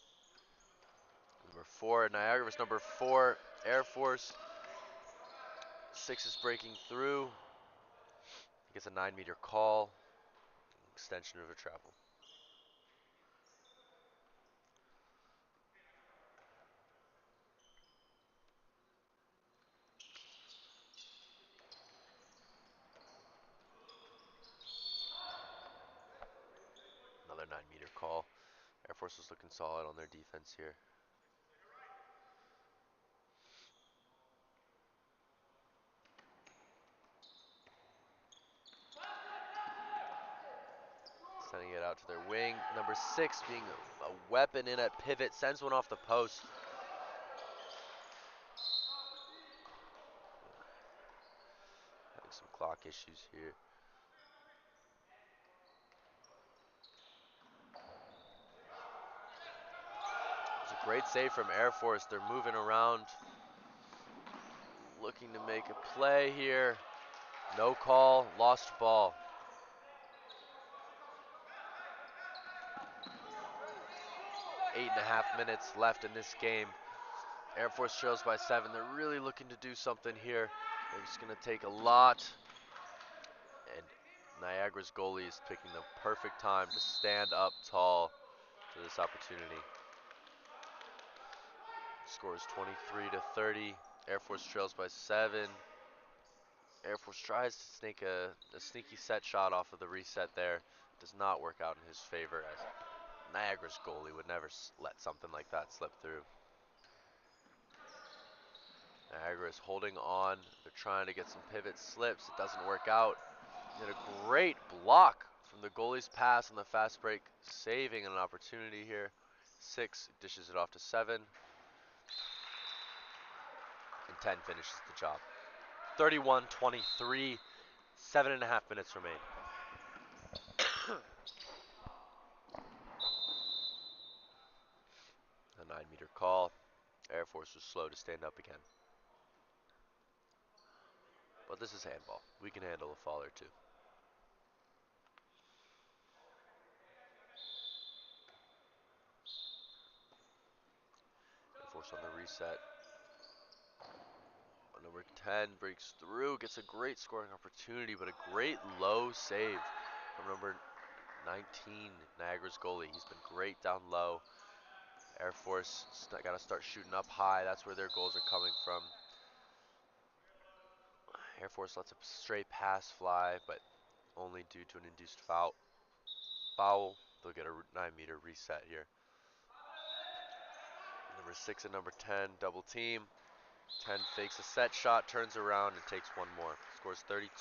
Number 4, Niagara versus number 4, Air Force. 6 is breaking through. He gets a 9-meter call. Extension of a travel. Another 9-meter call. Air Force is looking solid on their defense here. Sending it out to their wing. Number 6 being a weapon in at pivot. Sends one off the post. Having some clock block issues here. It's a great save from Air Force. They're moving around, looking to make a play here. No call, lost ball. 8.5 minutes left in this game. Air Force trails by 7. They're really looking to do something here. It's going to take a lot. And Niagara's goalie is picking the perfect time to stand up tall to this opportunity. Score is 23-30. Air Force trails by 7. Air Force tries to snake a sneaky set shot off of the reset there. Does not work out in his favor, as Niagara's goalie would never let something like that slip through. Niagara is holding on. They're trying to get some pivot slips. It doesn't work out. And a great block from the goalie's pass on the fast break, saving an opportunity here. 6 dishes it off to 7. And 10 finishes the job. 31-23, 7.5 minutes remain. A 9-meter call. Air Force was slow to stand up again. But this is handball. We can handle a fall or two. Air Force on the reset. Number 10 breaks through, gets a great scoring opportunity, but a great low save from number 19, Niagara's goalie. He's been great down low. Air Force got to start shooting up high. That's where their goals are coming from. Air Force lets a straight pass fly, but only due to an induced foul. They'll get a 9-meter reset here. Number 6 and number 10 double team. 10 fakes a set shot, turns around, and takes one more. Scores 32-23.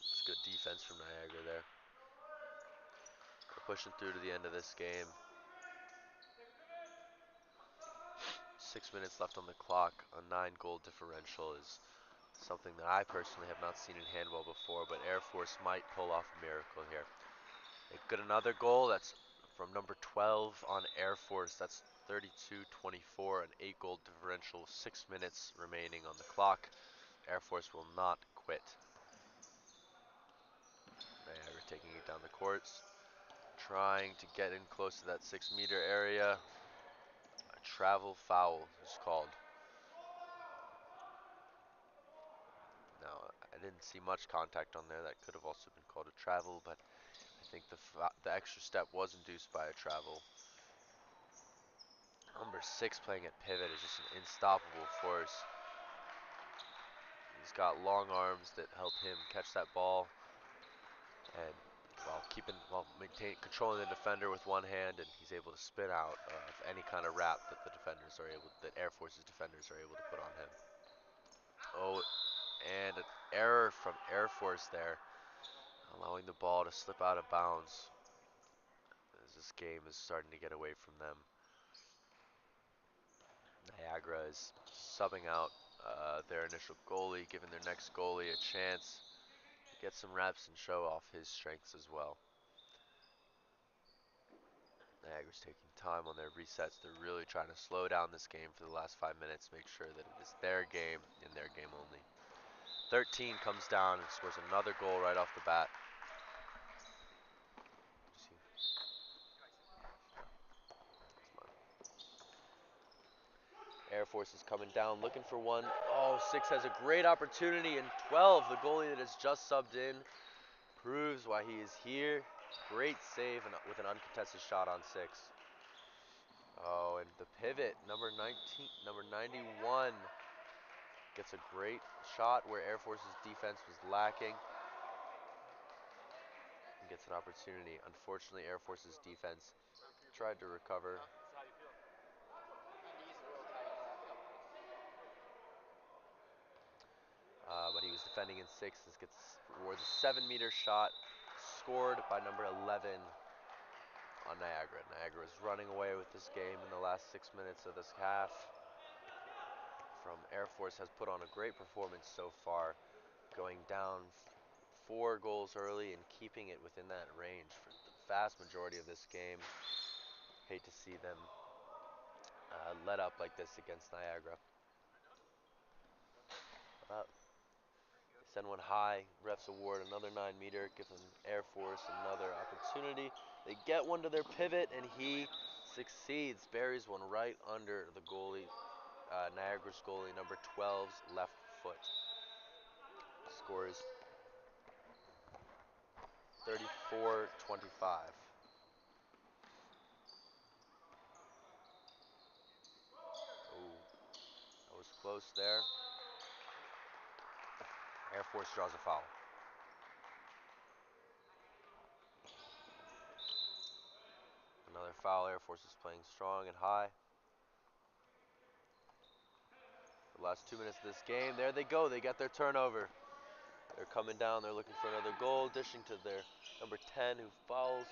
It's good defense from Niagara there. We're pushing through to the end of this game. 6 minutes left on the clock. A 9-goal differential is something that I personally have not seen in handball before, but Air Force might pull off a miracle here. They get another goal. That's from number 12 on Air Force. That's 32-24, an 8-goal differential, 6 minutes remaining on the clock. Air Force will not quit. Niagara taking it down the courts, trying to get in close to that 6-meter area. A travel foul is called. Now, I didn't see much contact on there. That could have also been called a travel, but I think the extra step was induced by a travel. Number 6 playing at pivot is just an unstoppable force. He's got long arms that help him catch that ball, and while controlling the defender with one hand, and he's able to spin out of any kind of wrap that that Air Force's defenders are able to put on him. Oh, and an error from Air Force there, allowing the ball to slip out of bounds as this game is starting to get away from them. Niagara is subbing out their initial goalie, giving their next goalie a chance to get some reps and show off his strengths as well. Niagara's taking time on their resets. They're really trying to slow down this game for the last 5 minutes, make sure that it is their game and their game only. 13 comes down and scores another goal right off the bat. Air Force is coming down, looking for one. Oh, 6 has a great opportunity, and 12, the goalie that has just subbed in, proves why he is here. Great save and with an uncontested shot on 6. Oh, and the pivot, number 91, gets a great shot where Air Force's defense was lacking. And gets an opportunity. Unfortunately, Air Force's defense tried to recover. But he was defending in 6. This gets towards a 7-meter shot. scored by number 11 on Niagara. Niagara is running away with this game in the last 6 minutes of this half. From Air Force has put on a great performance so far, going down 4 goals early and keeping it within that range for the vast majority of this game. Hate to see them let up like this against Niagara. Send one high. Refs award another 9-meter, giving Air Force another opportunity. They get one to their pivot, and he succeeds. Buries one right under the goalie, Niagara's goalie, number 12's left foot. Scores 34-25. Oh, that was close there. Air Force draws a foul. Another foul. Air Force is playing strong and high. The last 2 minutes of this game. There they go. They got their turnover. They're coming down. They're looking for another goal. Dishing to their number 10 who fouls.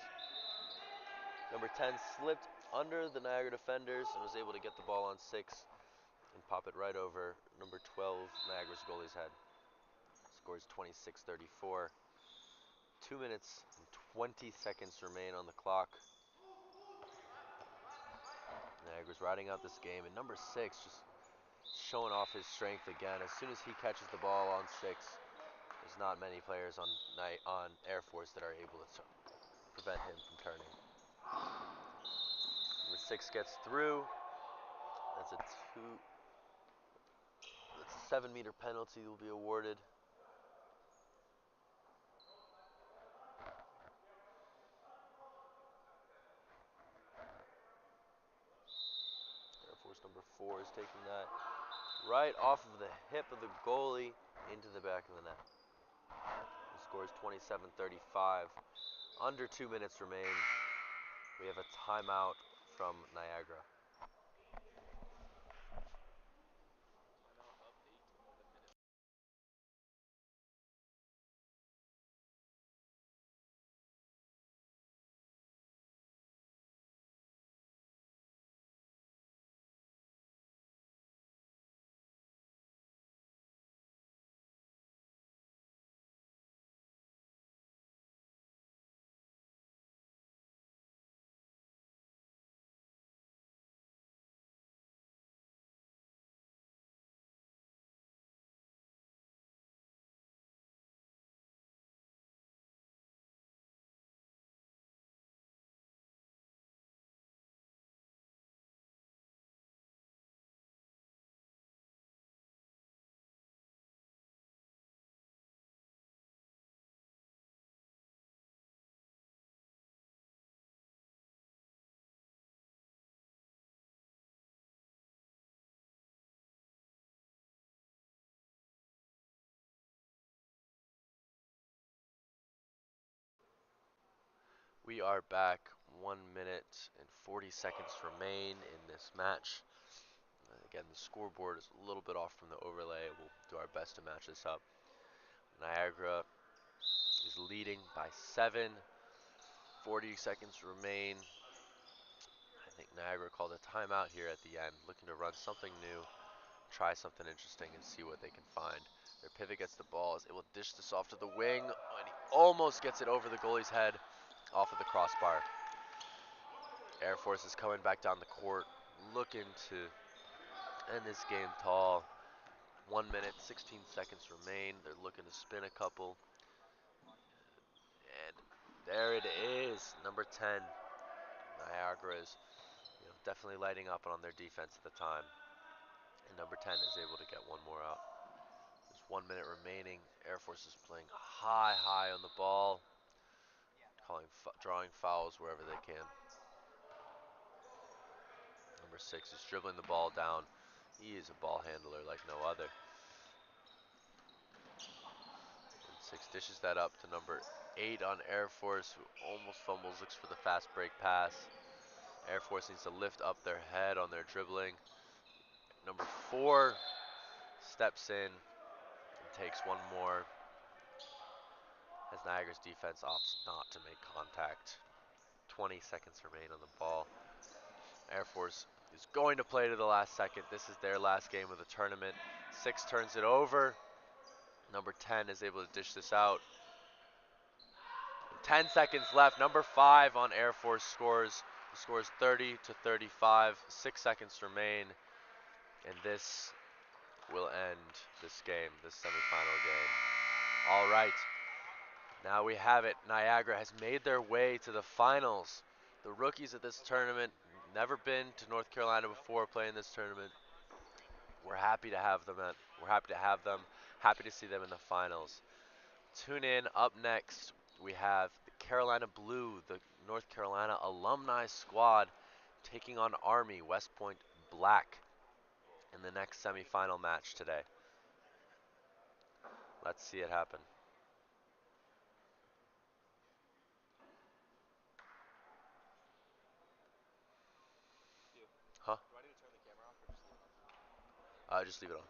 Number 10 slipped under the Niagara defenders and was able to get the ball on 6 and pop it right over number 12 Niagara's goalie's head. Scores 26-34. 2 minutes and 20 seconds remain on the clock. Niagara's riding out this game, and number 6 just showing off his strength again. As soon as he catches the ball on 6, there's not many players on Air Force that are able to prevent him from turning. Number 6 gets through. That's a 7-meter penalty will be awarded. Air Force number 4 is taking that right off of the hip of the goalie into the back of the net. The score is 27-35. Under 2 minutes remain. We have a timeout from Niagara. We are back. 1 minute and 40 seconds remain in this match. Again, the scoreboard is a little bit off from the overlay. We'll do our best to match this up. Niagara is leading by 7. 40 seconds remain. I think Niagara called a timeout here at the end, looking to run something new, try something interesting, and see what they can find. Their pivot gets the ball, is able to dish this off to the wing, and he almost gets it over the goalie's head, off of the crossbar. Air Force is coming back down the court, looking to end this game tall. 1 minute, 16 seconds remain. They're looking to spin a couple. And there it is, number 10. Niagara is definitely lighting up on their defense at the time. And number 10 is able to get one more out. There's 1 minute remaining. Air Force is playing high on the ball, drawing fouls wherever they can. Number 6 is dribbling the ball down. He is a ball handler like no other. And 6 dishes that up to number 8 on Air Force, who almost fumbles, looks for the fast break pass. Air Force needs to lift up their head on their dribbling. Number 4 steps in and takes one more. as Niagara's defense opts not to make contact. 20 seconds remain on the ball. Air Force is going to play to the last second. This is their last game of the tournament. 6 turns it over. Number 10 is able to dish this out. 10 seconds left. Number 5 on Air Force scores 30 to 35. 6 seconds remain, and this will end this game, this semifinal game. All right, now we have it. Niagara has made their way to the finals. The rookies at this tournament, never been to North Carolina before playing this tournament. We're happy to have them. Happy to see them in the finals. Tune in. Up next, we have the Carolina Blue, the North Carolina alumni squad, taking on Army West Point Black in the next semifinal match today. Let's see it happen. Huh? Just leave it on.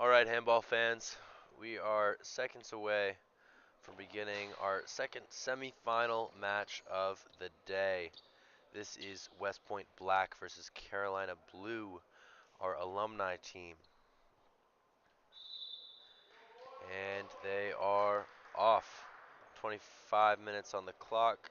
All right, handball fans, we are seconds away from beginning our second semifinal match of the day. This is West Point Black versus Carolina Blue, our alumni team. And they are off. 25 minutes on the clock.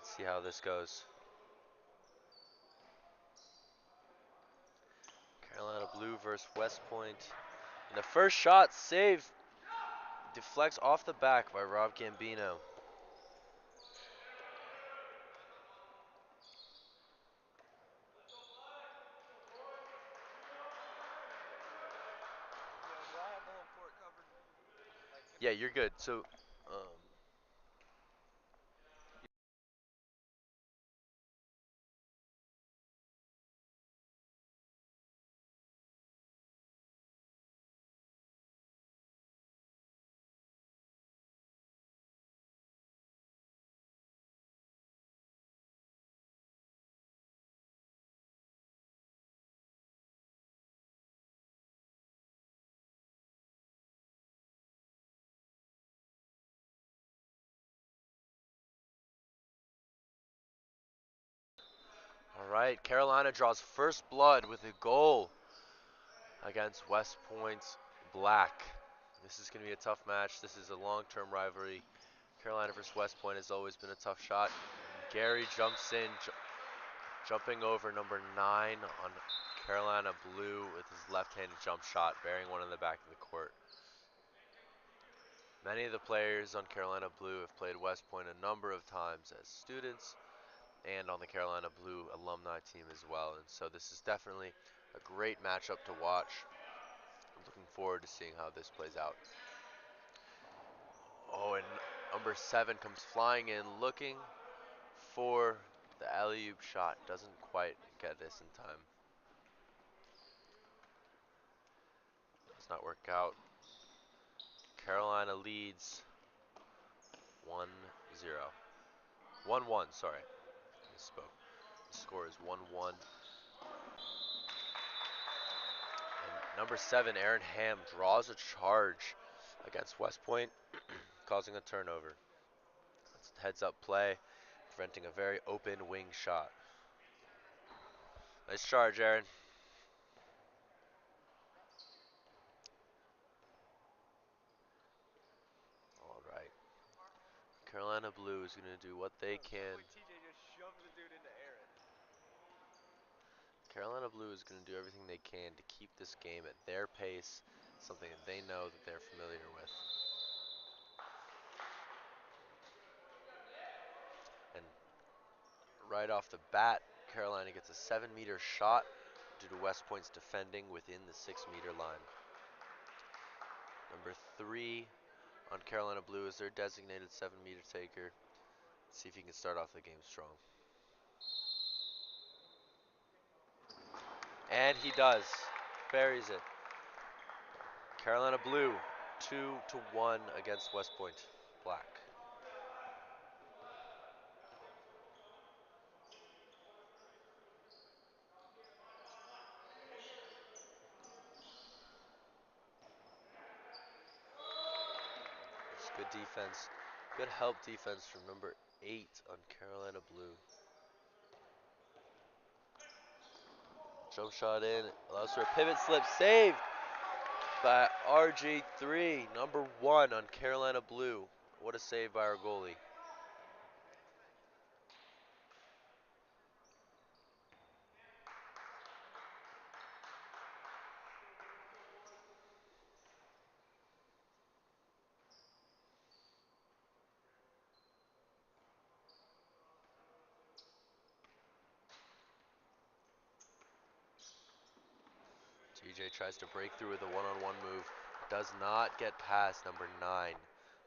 Let's see how this goes. Carolina Blue versus West Point. And the first shot, save, deflects off the back by Rob Gambino. Yeah, you're good. So, um, all right, Carolina draws first blood with a goal against West Point's Black. This is going to be a tough match. This is a long-term rivalry. Carolina versus West Point has always been a tough shot. Gary jumps in, jumping over number 9 on Carolina Blue with his left-handed jump shot, bearing one in the back of the court. Many of the players on Carolina Blue have played West Point a number of times as students and on the Carolina Blue alumni team as well. And so this is definitely a great matchup to watch. I'm looking forward to seeing how this plays out. Oh, and number 7 comes flying in looking for the alley-oop shot. Doesn't quite get this in time. Does not work out. Carolina leads 1-0. 1-1, sorry. Misspoke. The score is 1-1. And number 7, Aaron Ham, draws a charge against West Point, causing a turnover. It's a heads-up play, preventing a very open wing shot. Nice charge, Aaron. All right. Carolina Blue is going to do what they can. Carolina Blue is going to do everything they can to keep this game at their pace, something that they know that they're familiar with. And right off the bat, Carolina gets a 7-meter shot due to West Point's defending within the 6-meter line. Number 3 on Carolina Blue is their designated 7-meter taker. Let's see if he can start off the game strong. And he does. Buries it. Carolina Blue, 2-1 against West Point Black. It's good defense. Good help defense from number 8 on Carolina Blue. Jump shot in, allows for a pivot slip, saved by RG3, number 1 on Carolina Blue. What a save by our goalie. TJ tries to break through with a one-on-one move. Does not get past number 9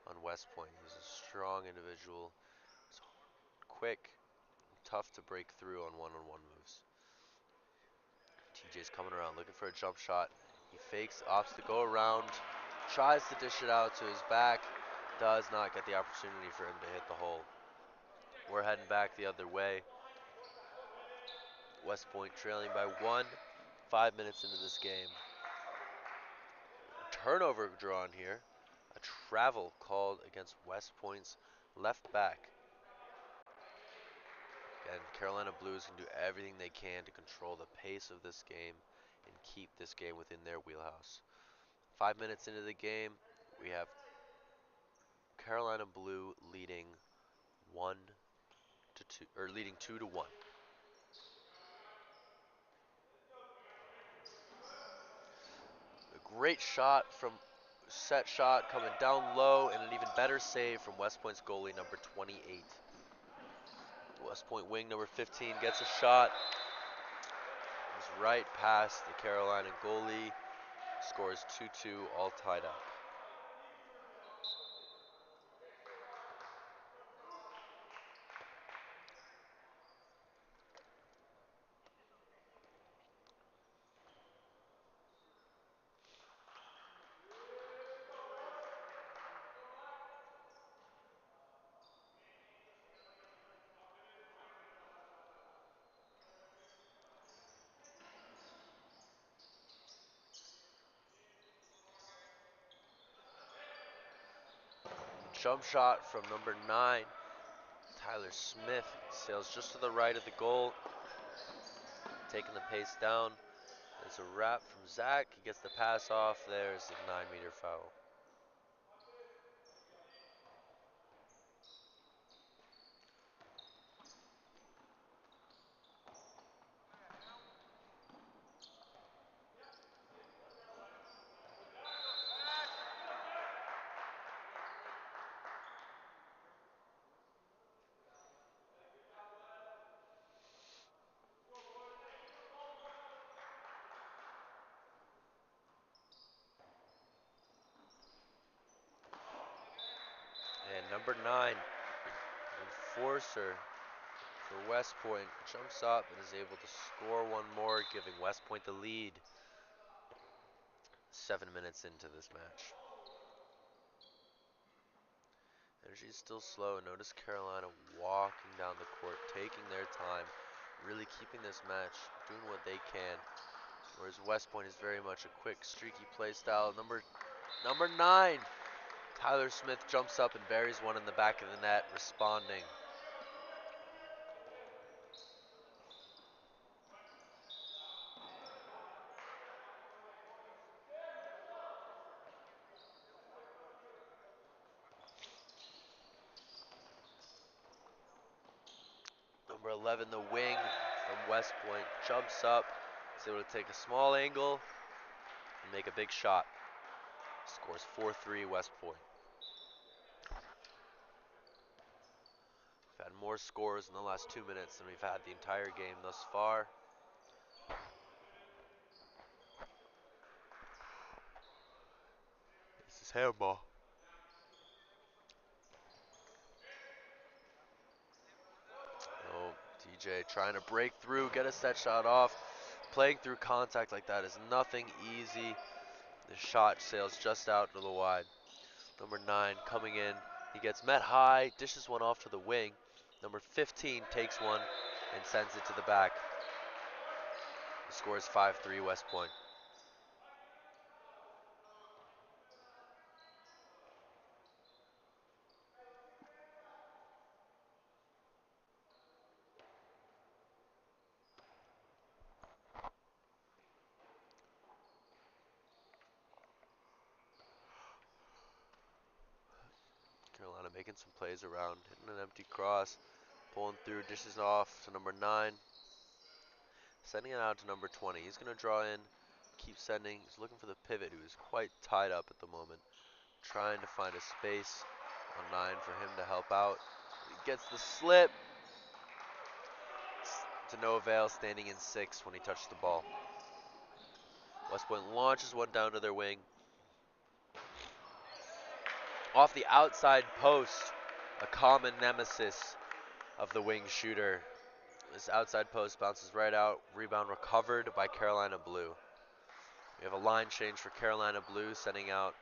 on West Point. He's a strong individual. He's quick, tough to break through on one-on-one moves. TJ's coming around looking for a jump shot. He fakes, opts to go around, tries to dish it out to his back. Does not get the opportunity for him to hit the hole. We're heading back the other way. West Point trailing by 1, 5 minutes into this game. Turnover drawn here. A travel called against West Point's left back. And Carolina Blues can do everything they can to control the pace of this game and keep this game within their wheelhouse. 5 minutes into the game, we have Carolina Blue leading 1-2, or leading 2-1. A great shot from set shot coming down low, and an even better save from West Point's goalie number 28. West Point wing number 15 gets a shot. It's right past the Carolina goalie. Scores 2-2, all tied up. Jump shot from number 9. Tyler Smith sails just to the right of the goal, taking the pace down. It's a wrap from Zach. He gets the pass off. There's the 9-meter foul. And number 9, enforcer for West Point, jumps up and is able to score one more, giving West Point the lead 7 minutes into this match. Energy is still slow. Notice Carolina walking down the court, taking their time, really keeping this match, doing what they can. Whereas West Point is very much a quick, streaky play style. Number 9, Tyler Smith jumps up and buries one in the back of the net, responding. Number 11, the wing from West Point, jumps up, is able to take a small angle and make a big shot. Scores 4-3 West Point. We've had more scores in the last 2 minutes than we've had the entire game thus far. This is handball. Oh, DJ trying to break through, get a set shot off. Playing through contact like that is nothing easy. The shot sails just out to the wide. Number 9 coming in. He gets met high, dishes one off to the wing. Number 15 takes one and sends it to the back. He scores 5-3 West Point. Carolina making some plays around, hitting an empty cross, pulling through, dishes off to number 9. Sending it out to number 20. He's going to draw in, keep sending. He's looking for the pivot, who is quite tied up at the moment. Trying to find a space on 9 for him to help out. He gets the slip. To no avail, standing in 6 when he touched the ball. West Point launches one down to their wing. Off the outside post, a common nemesis of the wing shooter. This outside post bounces right out. Rebound recovered by Carolina Blue. We have a line change for Carolina Blue, sending out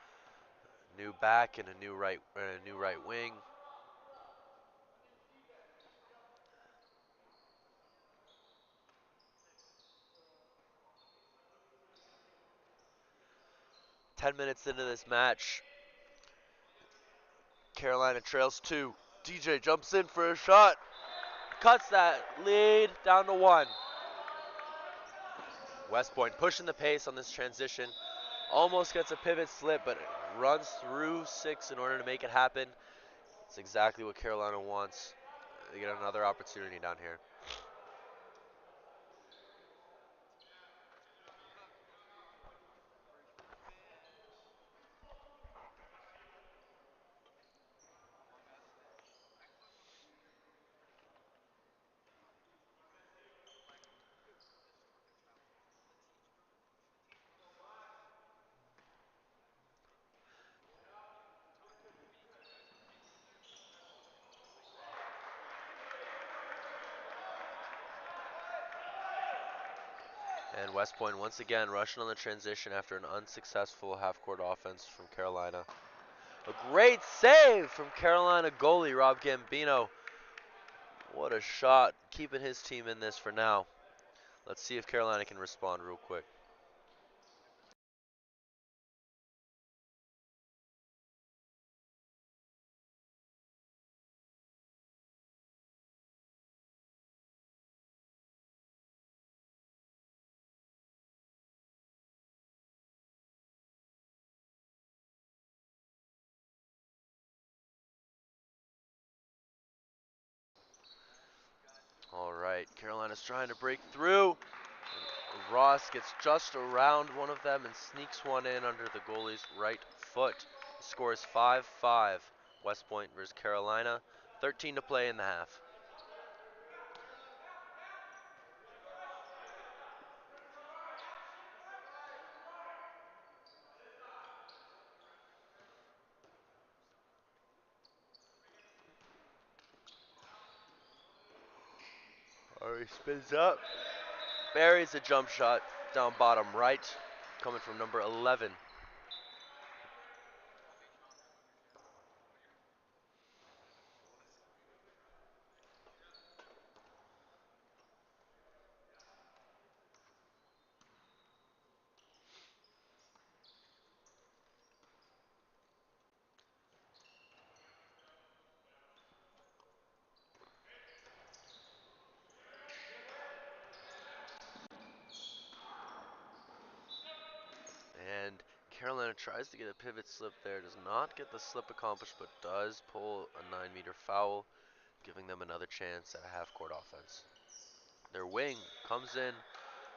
New back and a new right wing. 10 minutes into this match, Carolina trails 2. DJ jumps in for a shot, cuts that lead down to 1. West Point pushing the pace on this transition. Almost gets a pivot slip, but runs through 6 in order to make it happen. It's exactly what Carolina wants. They get another opportunity down here. And West Point once again rushing on the transition after an unsuccessful half-court offense from Carolina. A great save from Carolina goalie Rob Gambino. What a shot, keeping his team in this for now. Let's see if Carolina can respond real quick. All right, Carolina's trying to break through. Ross gets just around one of them and sneaks one in under the goalie's right foot. The score is 5-5. West Point versus Carolina. 13 to play in the half. Ari spins up. Buries a jump shot down bottom right, coming from number 11. And Carolina tries to get a pivot slip there, does not get the slip accomplished, but does pull a 9-meter foul, giving them another chance at a half-court offense. Their wing comes in,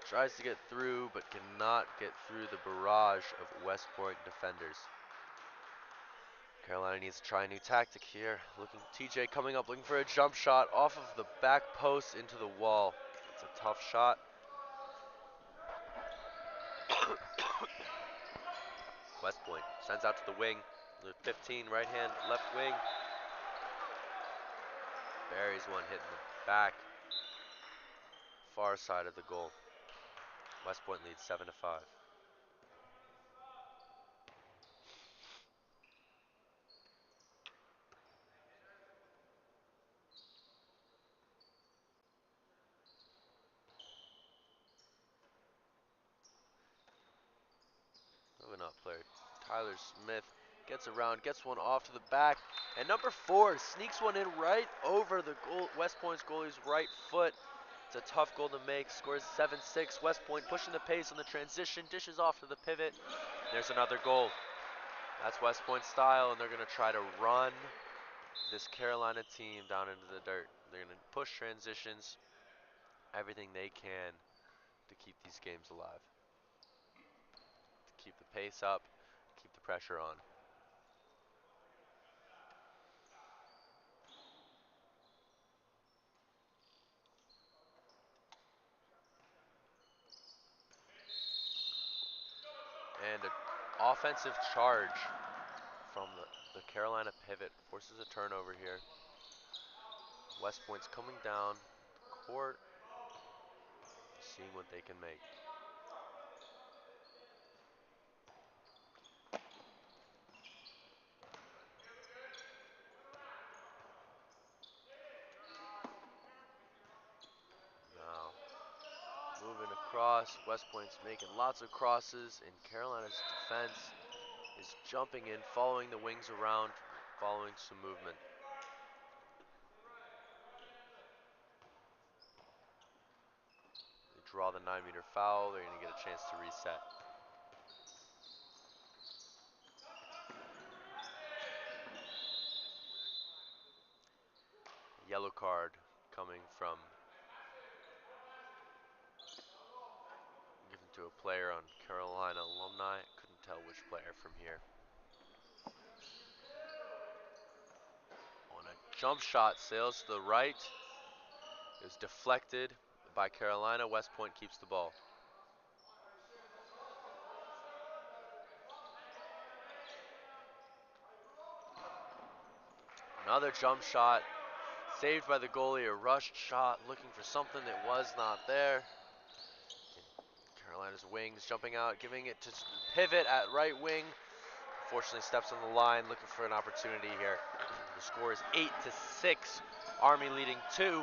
tries to get through, but cannot get through the barrage of West Point defenders. Carolina needs to try a new tactic here. TJ coming up, looking for a jump shot off of the back post into the wall. It's a tough shot. West Point sends out to the wing. The 15, right hand, left wing. Buries one hitting the back, far side of the goal. West Point leads 7-5. Moving up player. Tyler Smith gets around, gets one off to the back, and number 4 sneaks one in right over the goal, West Point's goalie's right foot. It's a tough goal to make. Scores 7-6. West Point pushing the pace on the transition, dishes off to the pivot. There's another goal. That's West Point style, and they're going to try to run this Carolina team down into the dirt. They're going to push transitions, everything they can to keep these games alive, to keep the pace up, keep the pressure on. And an offensive charge from the Carolina pivot forces a turnover here. West Point's coming down the court, seeing what they can make. cross. West Point's making lots of crosses, and Carolina's defense is jumping in, following the wings around, following some movement. They draw the 9-meter foul. They're going to get a chance to reset. Yellow card coming from given to a player on Carolina alumni. Couldn't tell which player from here. On a jump shot, sails to the right. It was deflected by Carolina. West Point keeps the ball. Another jump shot, saved by the goalie. A rushed shot, looking for something that was not there. Carolina's wings jumping out, giving it to pivot at right wing. Fortunately, steps on the line, looking for an opportunity here. The score is 8-6. Army leading 2.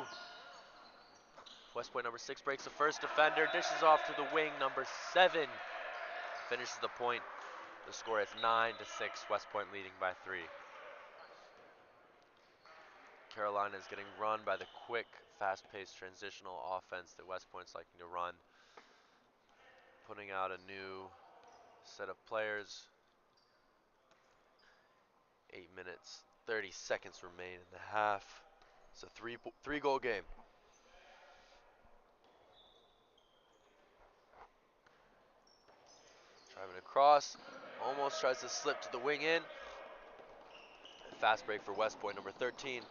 West Point number 6 breaks the first defender, dishes off to the wing. Number 7 finishes the point. The score is 9-6. West Point leading by 3. Carolina is getting run by the quick, fast-paced transitional offense that West Point's liking to run. Putting out a new set of players. 8 minutes, 30 seconds remain in the half. It's a three-goal game. Driving across, almost tries to slip to the wing in. Fast break for West Point, number 13.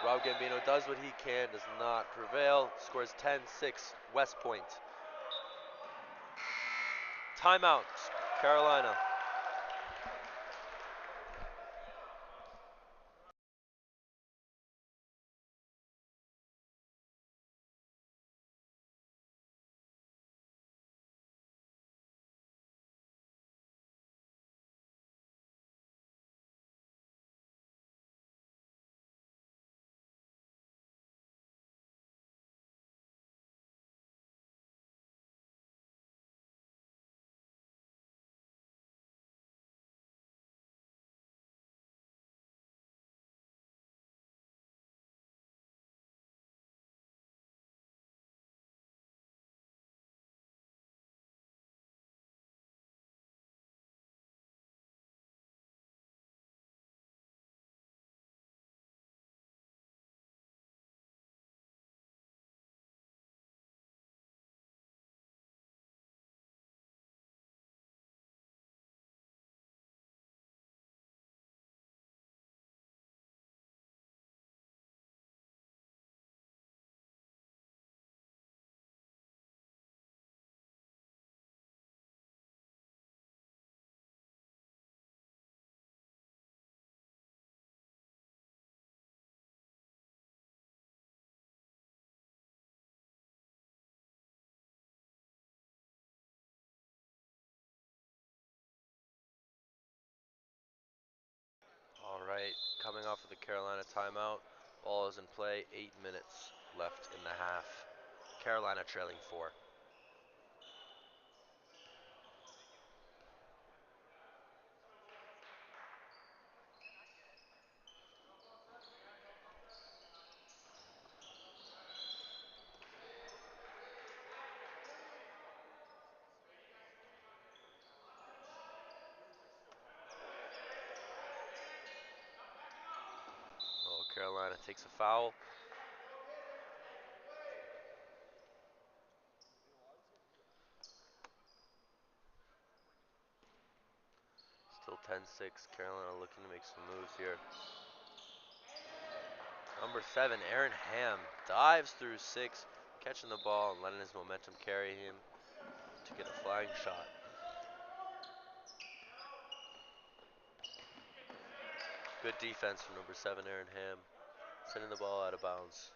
Rob Gambino does what he can, does not prevail. Scores 10-6, West Point. Timeout, Carolina. All right, coming off of the Carolina timeout, ball is in play, 8 minutes left in the half. Carolina trailing 4. Oh, Carolina takes a foul. Still 10-6. Carolina looking to make some moves here. Number 7, Aaron Ham, dives through 6, catching the ball and letting his momentum carry him to get a flying shot. Good defense from number 7, Aaron Ham, sending the ball out of bounds.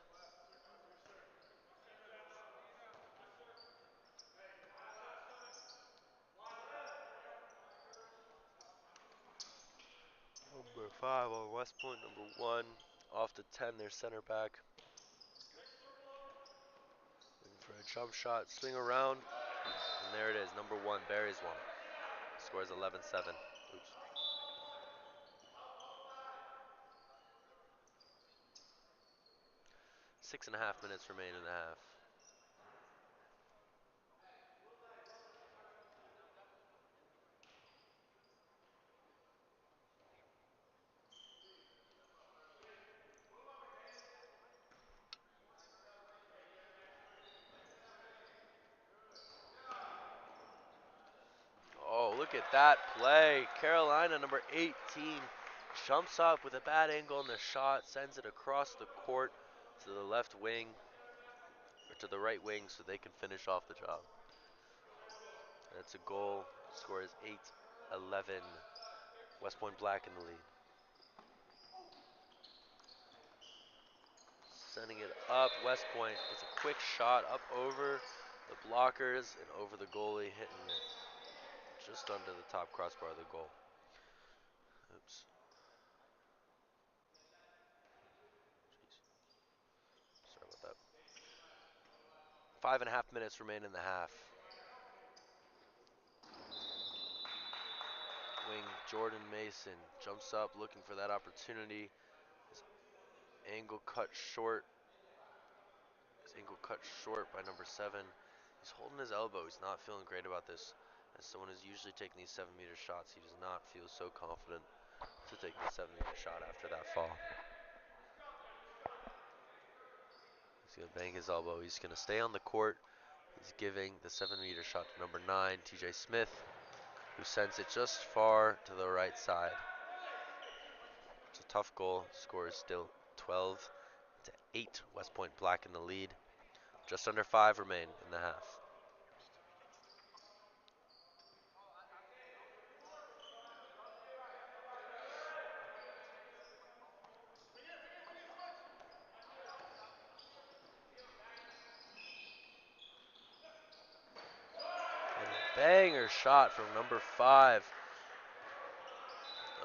Number 5 on West Point, number 1, off to 10, their center back. Looking for a jump shot, swing around. And there it is, number 1, Barry's one. Score is 11-7. Oops. 6.5 minutes remain in the half. Oh, look at that play. Carolina, number 18, jumps up with a bad angle on the shot, sends it across the court to the left wing, or to the right wing, so they can finish off the job. That's a goal. Score is 8-11. West Point Black in the lead. Sending it up. West Point gets a quick shot up over the blockers and over the goalie, hitting it just under the top crossbar of the goal. Oops. Jeez. Sorry about that. 5.5 minutes remain in the half. Wing Jordan Mason jumps up looking for that opportunity. His angle cut short. His ankle cut short by number 7. He's holding his elbow. He's not feeling great about this. As someone who's usually taking these 7-meter shots, he does not feel so confident to take the 7-meter shot after that fall. He's going to bang his elbow. He's going to stay on the court. He's giving the 7-meter shot to number 9, TJ Smith, who sends it just far to the right side. It's a tough goal. Score is still 12-8. West Point Black in the lead. Just under 5 remain in the half. Banger shot from number 5.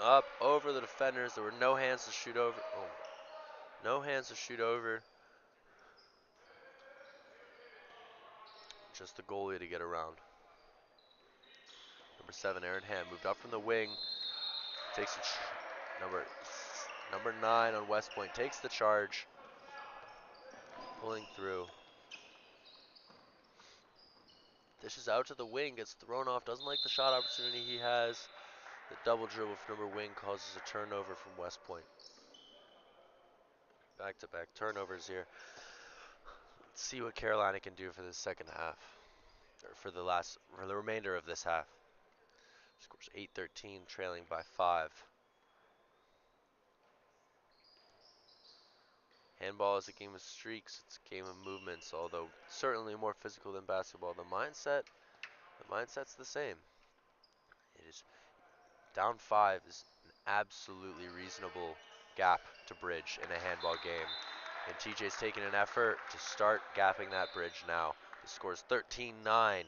Up over the defenders. There were no hands to shoot over. Oh, no hands to shoot over. Just the goalie to get around. Number 7, Aaron Ham, moved up from the wing. Takes number 9 on West Point. Takes the charge. Pulling through. Dishes out to the wing. Gets thrown off. Doesn't like the shot opportunity he has. The double dribble from number wing causes a turnover from West Point. Back-to-back turnovers here. Let's see what Carolina can do for the second half. Or for the remainder of this half. Scores 8-13, trailing by 5. Handball is a game of streaks. It's a game of movements, although certainly more physical than basketball. The mindset's the same. It is down 5 is an absolutely reasonable gap to bridge in a handball game. And TJ's taking an effort to start gapping that bridge now. The score is 13-9.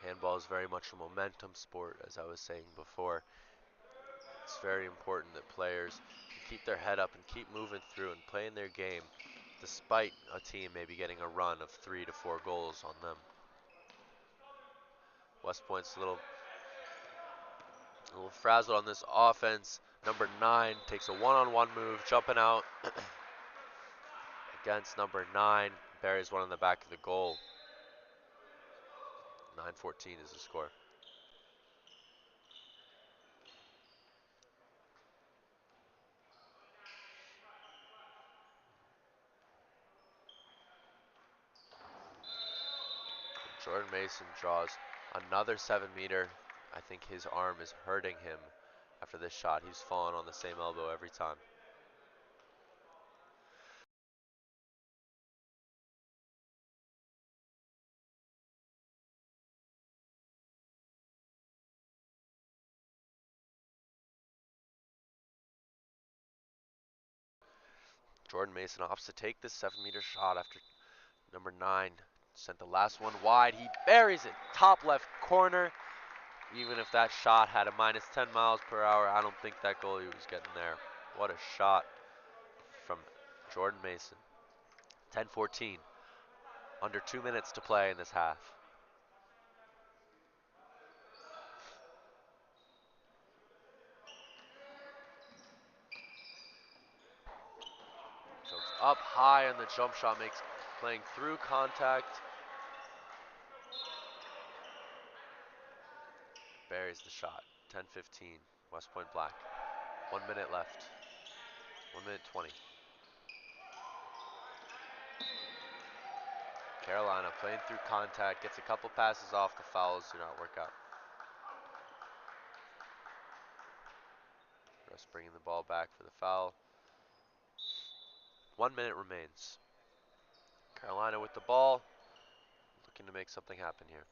Handball is very much a momentum sport, as I was saying before. It's very important that players keep their head up and keep moving through and playing their game, despite a team maybe getting a run of 3 to 4 goals on them. West Point's a little frazzled on this offense. Number 9 takes a one-on-one move, jumping out against number 9. Buries one in the back of the goal. 9-14 is the score. Jordan Mason draws another 7-meter. I think his arm is hurting him after this shot. He's fallen on the same elbow every time. Jordan Mason opts to take this 7-meter shot after number 9 sent the last one wide. He buries it top left corner. Even if that shot had a minus 10 miles per hour, I don't think that goalie was getting there. What a shot from Jordan Mason. 10-14. Under 2 minutes to play in this half. Jumps up high on the jump shot, makes playing through contact. Buries the shot. 10-15. West Point Black. 1 minute left. 1 minute 20. Carolina playing through contact, gets a couple passes off, the fouls do not work out. Russ bringing the ball back for the foul. 1 minute remains. Carolina with the ball, looking to make something happen here.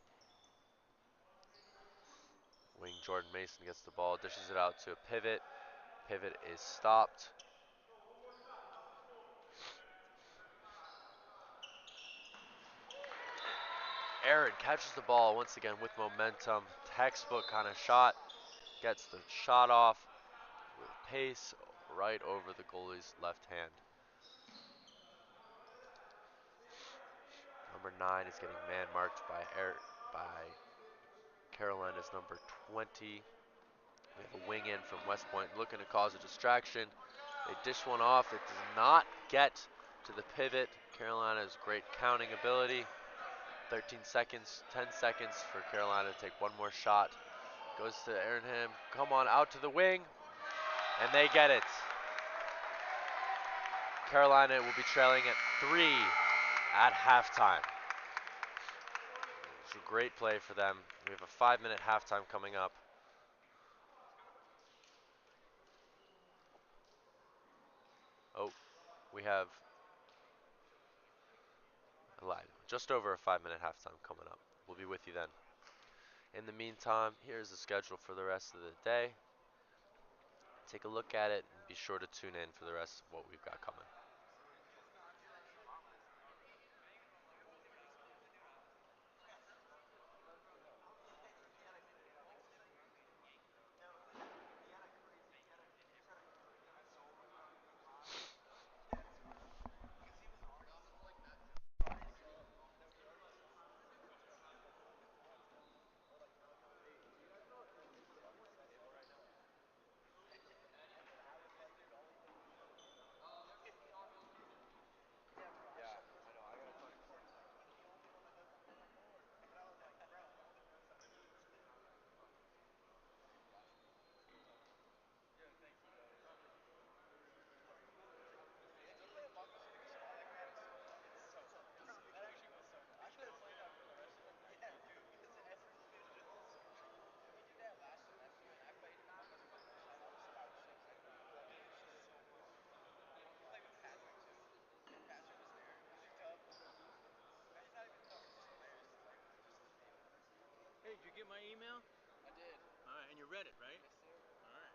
Wing Jordan Mason gets the ball, dishes it out to a pivot. Pivot is stopped. Aaron catches the ball once again with momentum. Textbook kind of shot. Gets the shot off with pace right over the goalie's left hand. Number 9 is getting man marked by Carolina's number 20. We have a wing in from West Point looking to cause a distraction. They dish one off. It does not get to the pivot. Carolina's great counting ability. 13 seconds, 10 seconds for Carolina to take one more shot. Goes to Aaronham. Come on, out to the wing. And they get it. Carolina will be trailing at 3 at halftime. It's a great play for them. We have a 5-minute halftime coming up. Oh, we have just over a 5-minute halftime coming up. We'll be with you then. In the meantime, here's the schedule for the rest of the day. Take a look at it and be sure to tune in for the rest of what we've got coming. Hey, did you get my email? I did. All right, and you read it, right? Yes, sir. All right.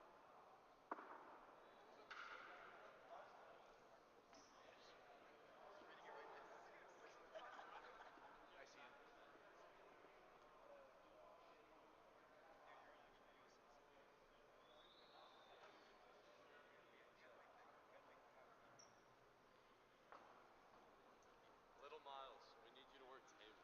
Little Miles, we need you to work table.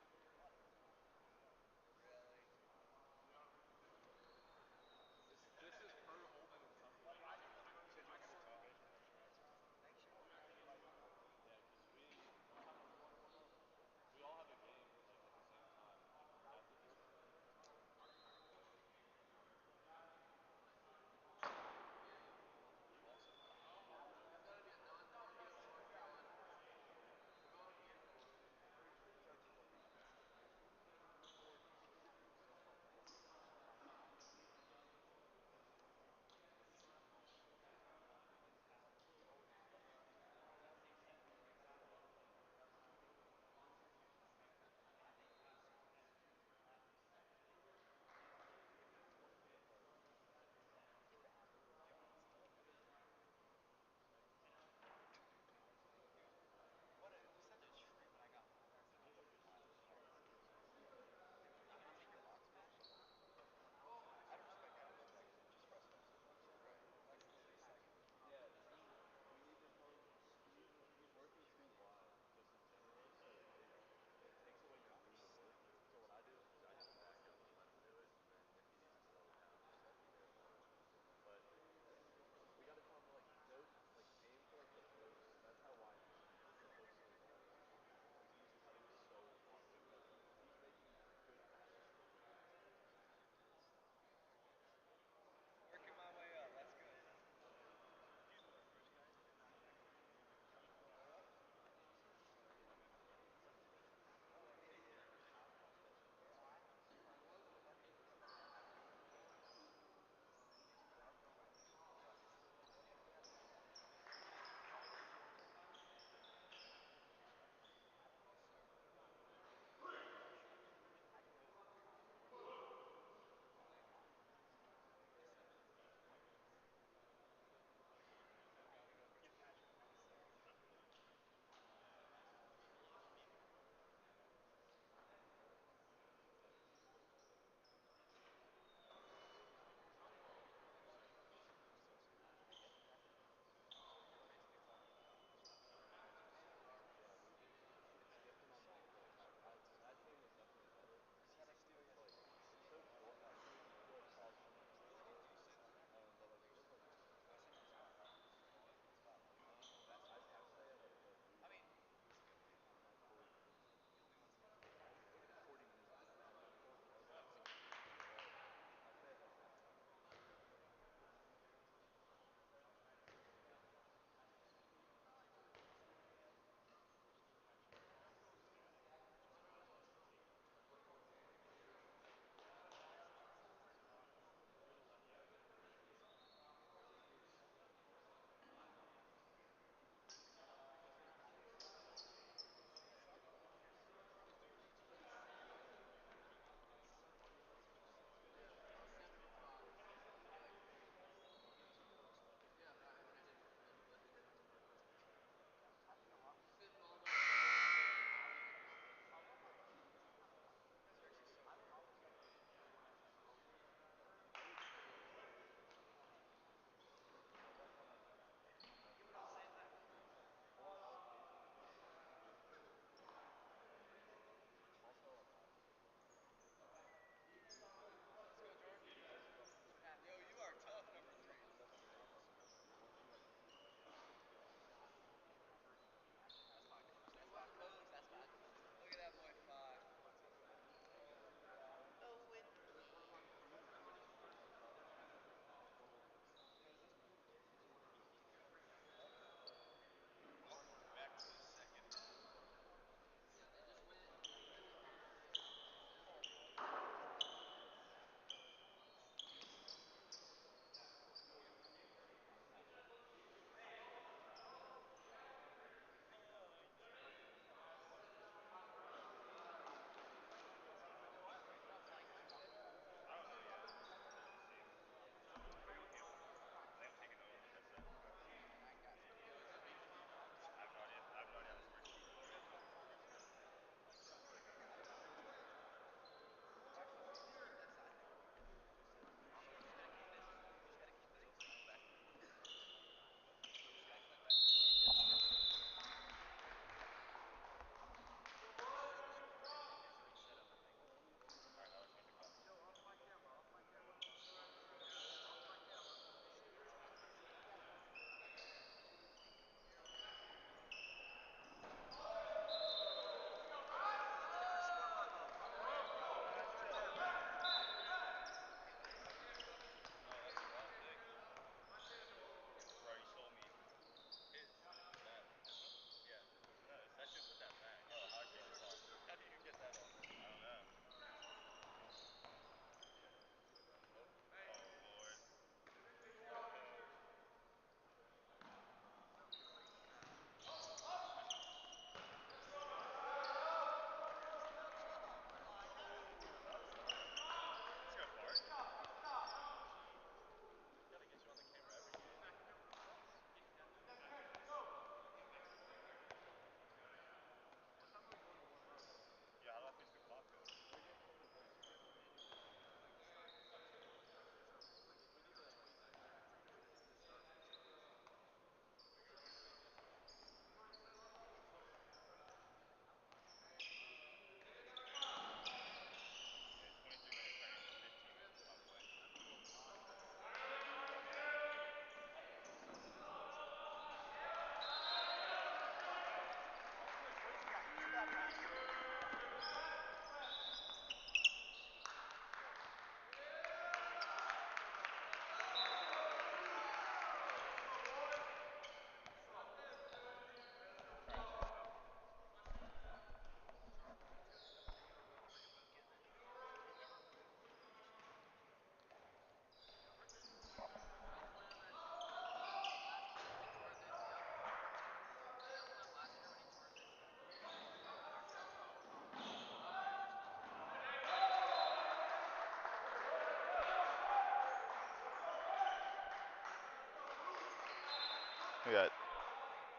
We got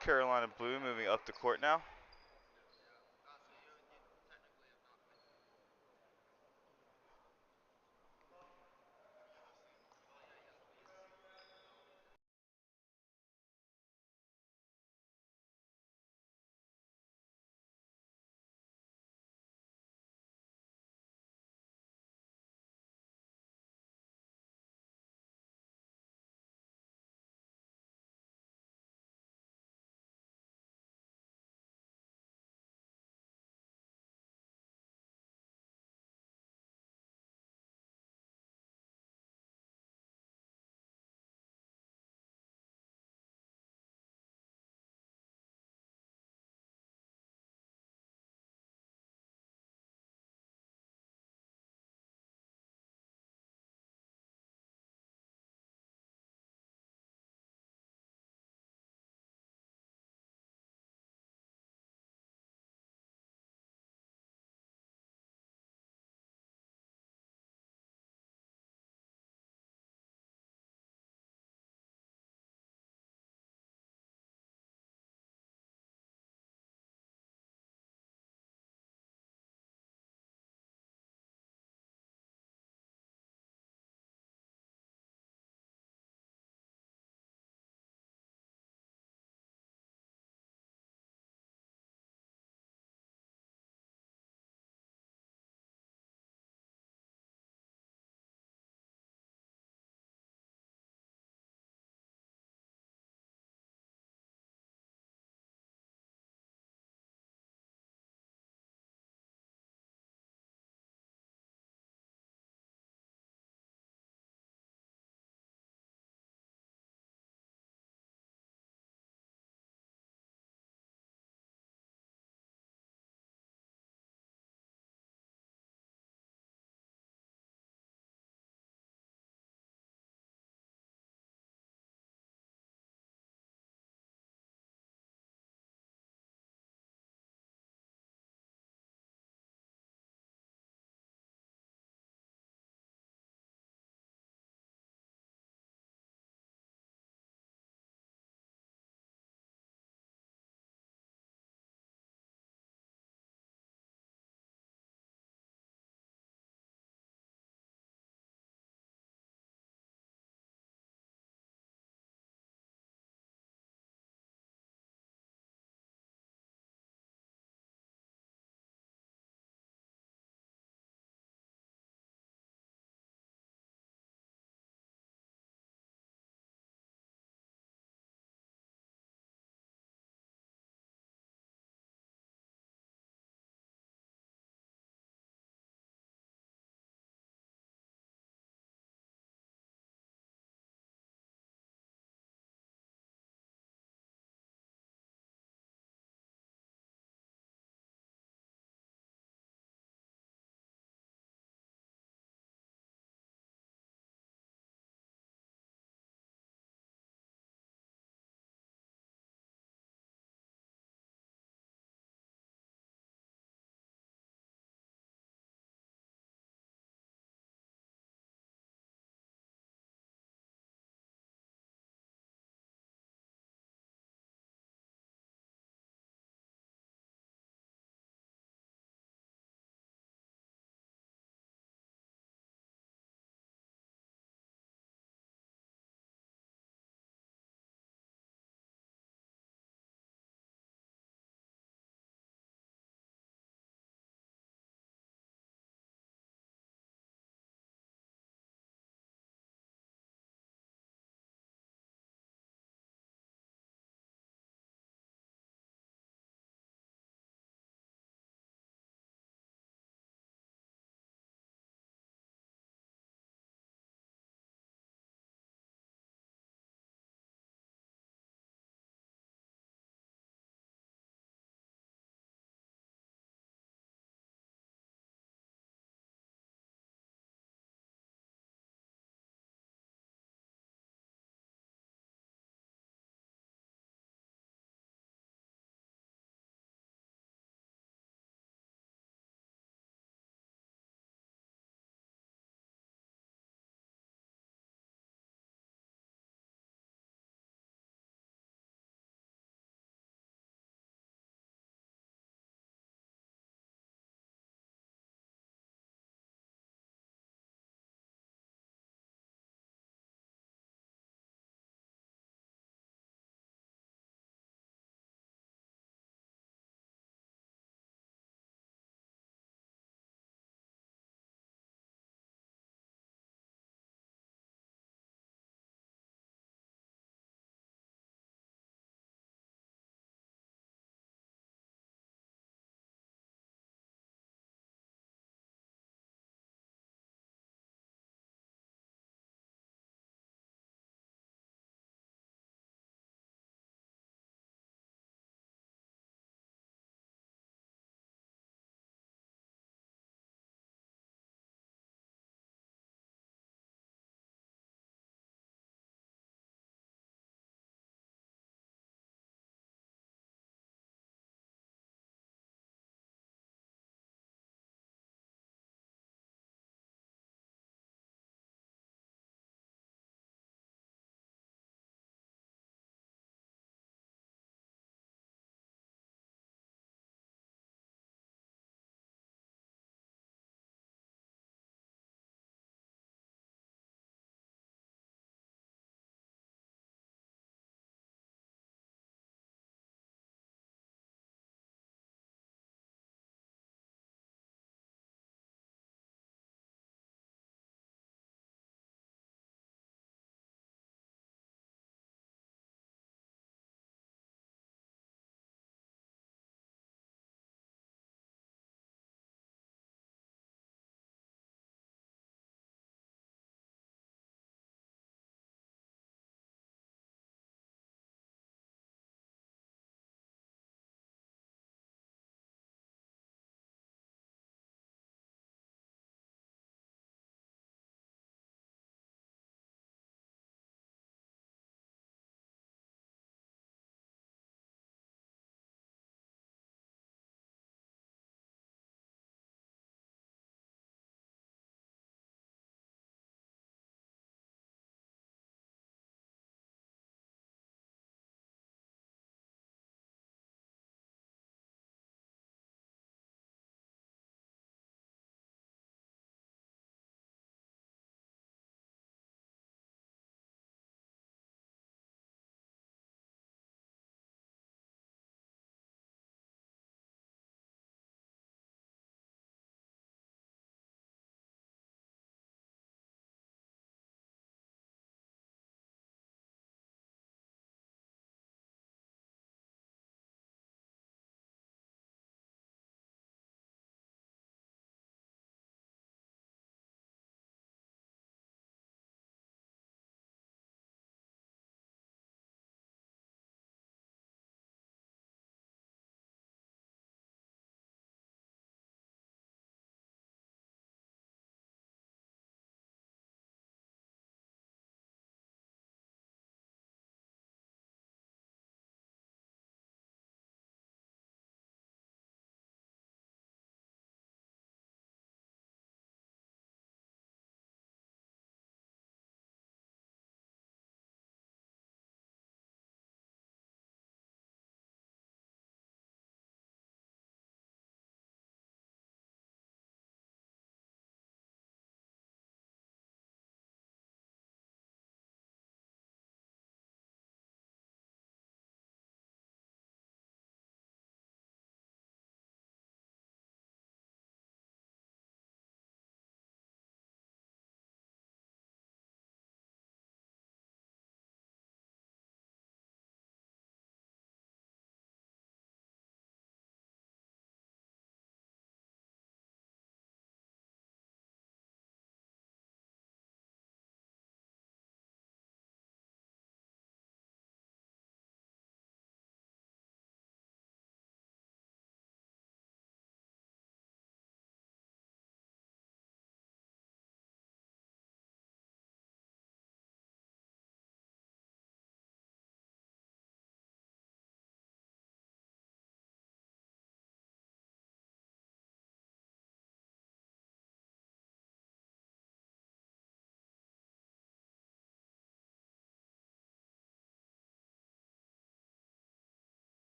Carolina Blue moving up the court now.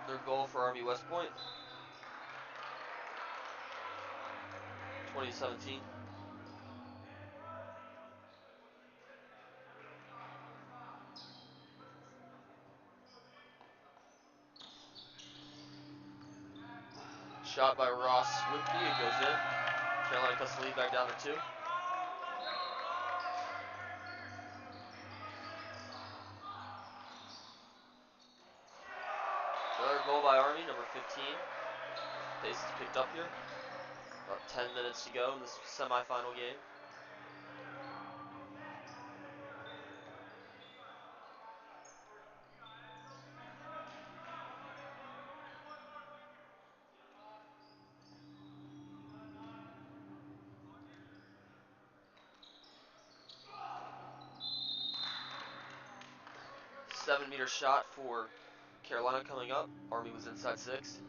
Third goal for Army West Point. 2017. Shot by Ross Whitby, it goes in. Carolina cuts the lead back down to 2. Another goal by Army, number 15. Pace is picked up here. About 10 minutes to go in this semifinal game. Seven-meter shot for Carolina coming up. Army was inside 6.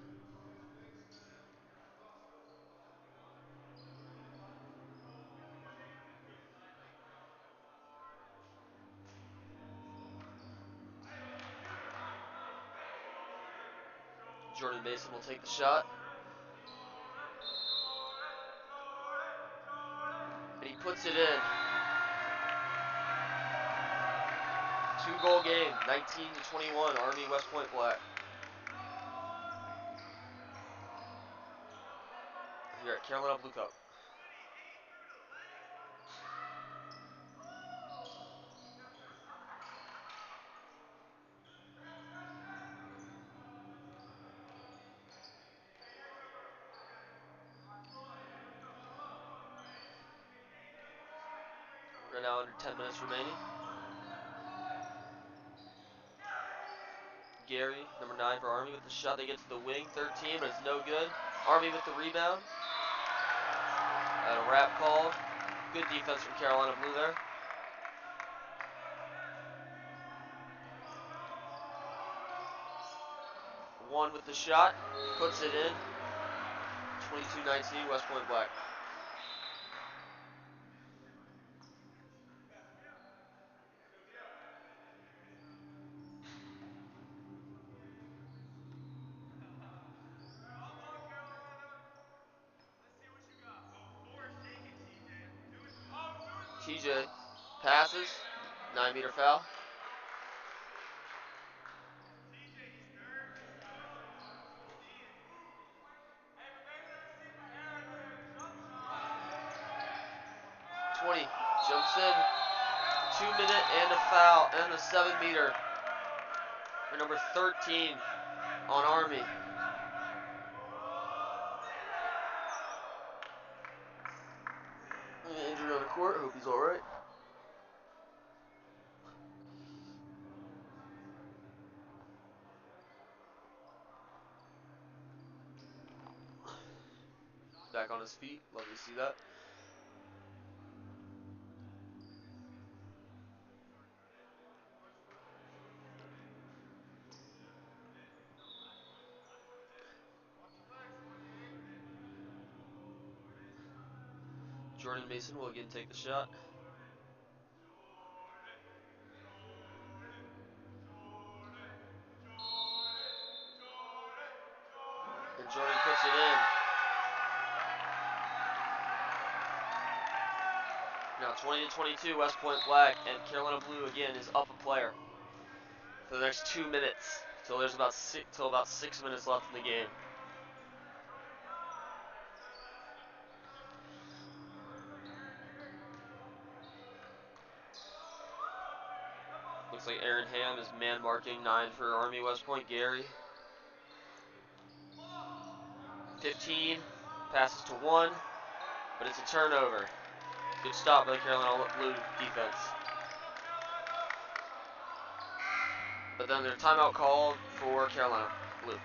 Jordan Mason will take the shot. And he puts it in. 2-goal game, 19-21, Army West Point Black. Here at Carolina Blue Cup. Right now under 10 minutes remaining. Gary, number 9 for Army with the shot. They get to the wing, 13, but it's no good. Army with the rebound. And a wrap call. Good defense from Carolina Blue there. One with the shot, puts it in. 22-19, West Point Black. TJ passes, 9-meter foul. Jumps in, 2-minute and a foul, and a 7-meter for number 13 on Army. Injury on the court, hope he's alright. Back on his feet, love to see that. Jordan Mason will again take the shot. And Jordan puts it in. Now 20-22, West Point Black, and Carolina Blue again is up a player for the next 2 minutes till there's about 6 minutes left in the game. Looks like Aaron Ham is man marking 9 for Army West Point. Gary. 15 passes to 1, but it's a turnover. Good stop by the Carolina Blue defense. But then there's timeout called for Carolina Blue.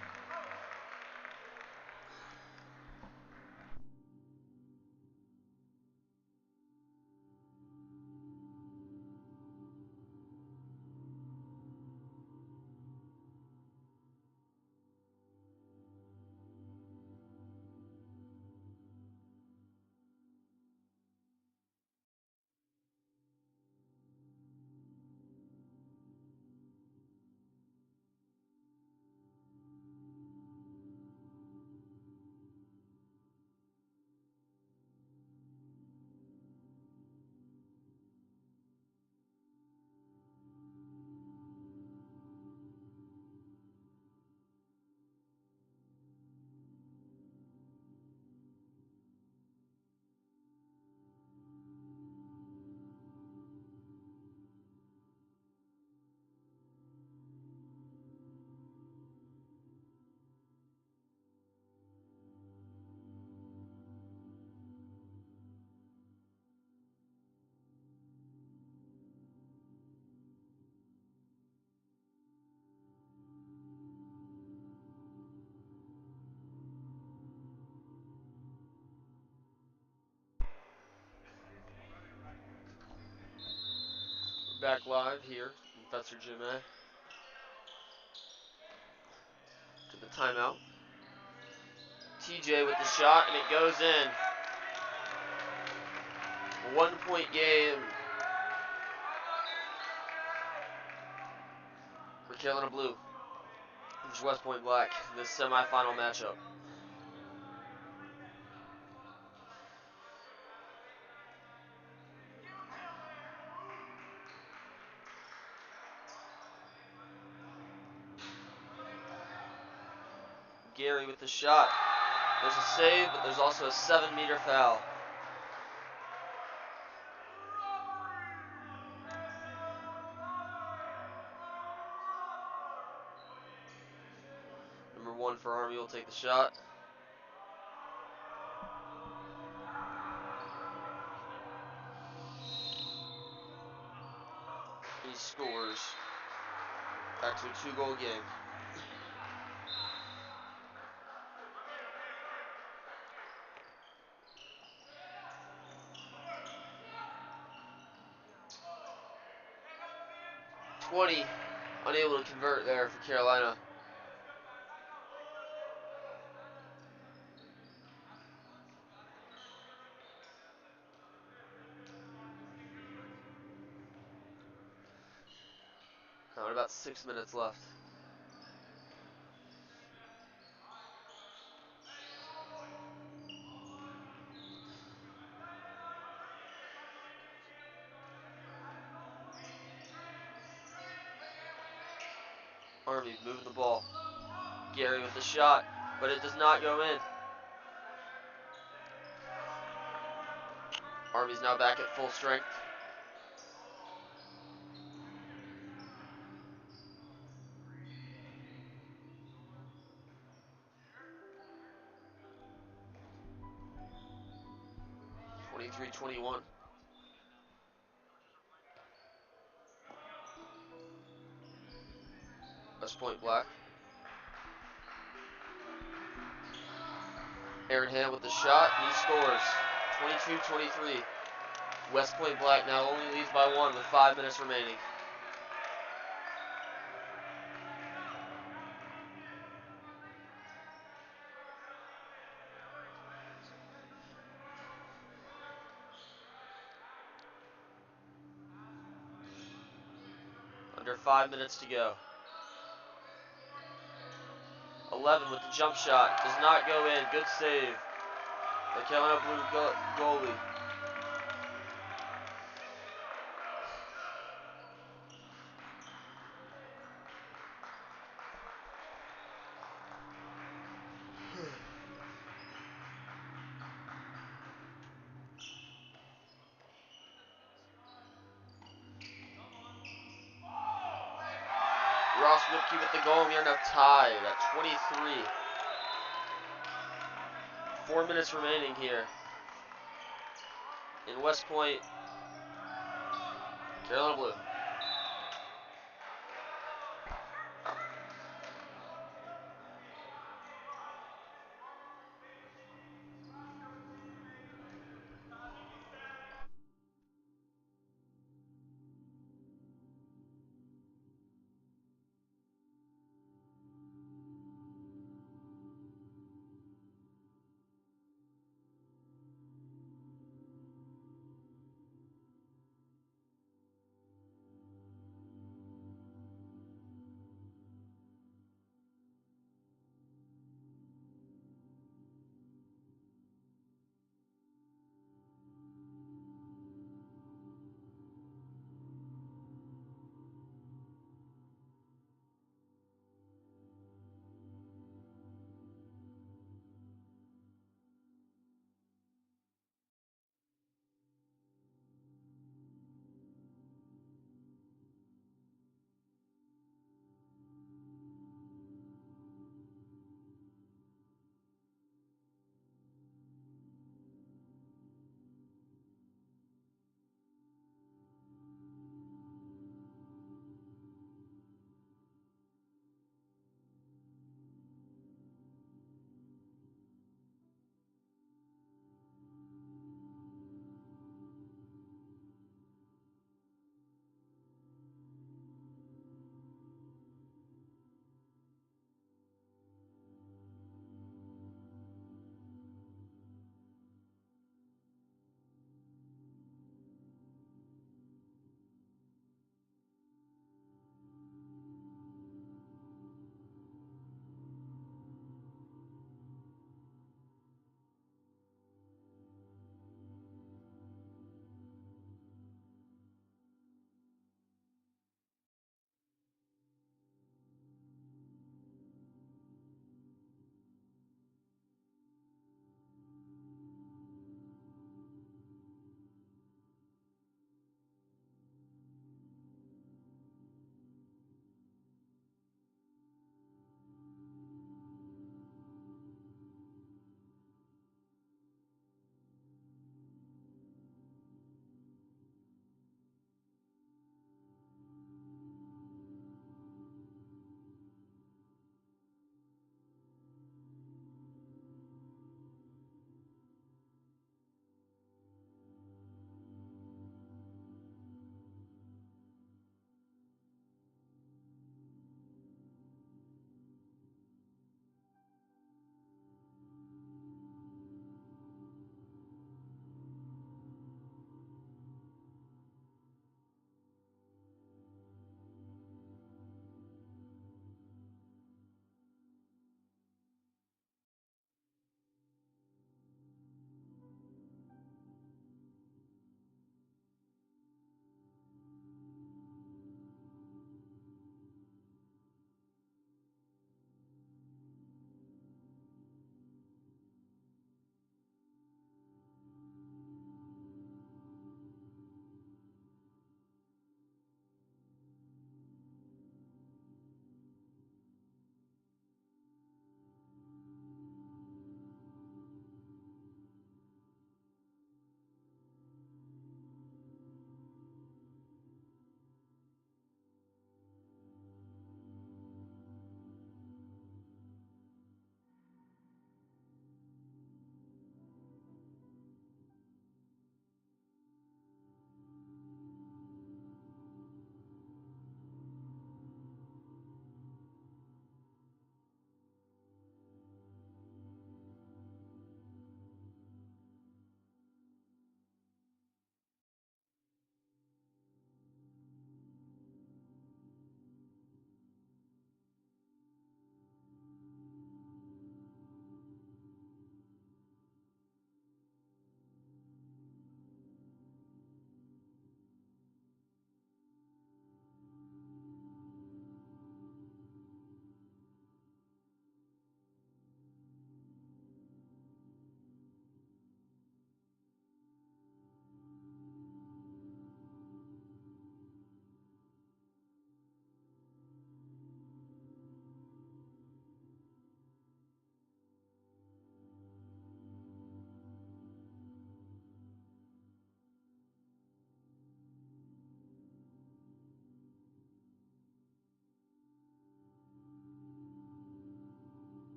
back live here in Fetzer Gym A. To the timeout. TJ with the shot, and it goes in. 1-point game for Carolina Blue versus West Point Black in this semifinal matchup. Gary with the shot. There's a save, but there's also a 7-meter foul. Number 1 for Army will take the shot. He scores. Back to a 2-goal game. Unable to convert there for Carolina. With about 6 minutes left. Army moving the ball. Gary with the shot, but it does not go in. Army's now back at full strength. (23-21). West Point Black. Aaron Ham with the shot, and he scores. 22-23. West Point Black now only leads by 1 with 5 minutes remaining. Under 5 minutes to go. 11 with the jump shot. Does not go in. Good save. The Carolina Blue goalie. Ross Whipke with the goal. We are now tied at 23. 4 minutes remaining here. In West Point, Carolina Blue.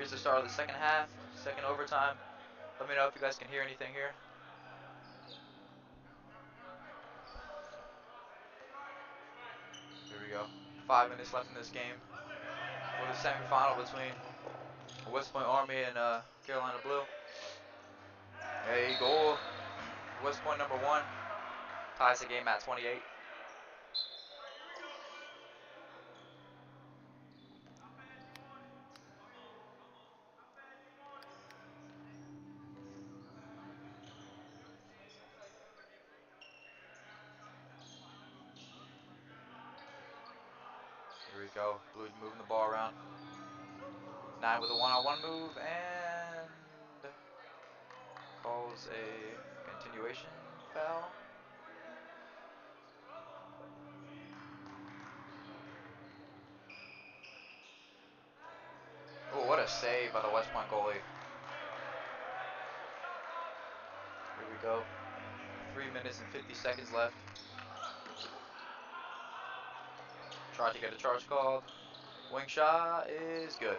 Here's the start of the second half, second overtime. Let me know if you guys can hear anything here. Here we go. 5 minutes left in this game for the semifinal between West Point Army and Carolina Blue. There you go. West Point number 1 ties the game at 28. Here we go. Blue moving the ball around. 9 with a one-on-one move and calls a continuation foul. Oh, what a save by the West Point goalie. Here we go. 3 minutes and 50 seconds left. Tried to get a charge called. Wing shot is good.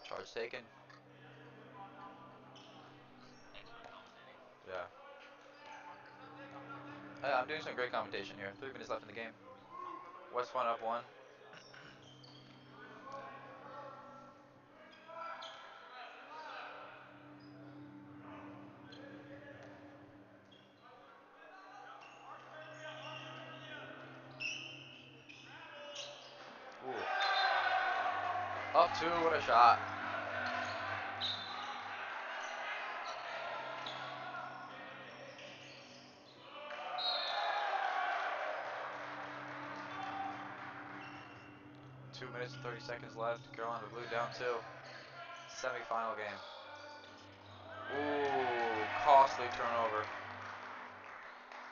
Charge taken. Yeah. I'm doing some great commentation here. 3 minutes left in the game. West Point up 1. Ooh. Up 2, what a shot. Two minutes and 30 seconds left. Carolina Blue down 2. Semi-final game. Ooh, costly turnover.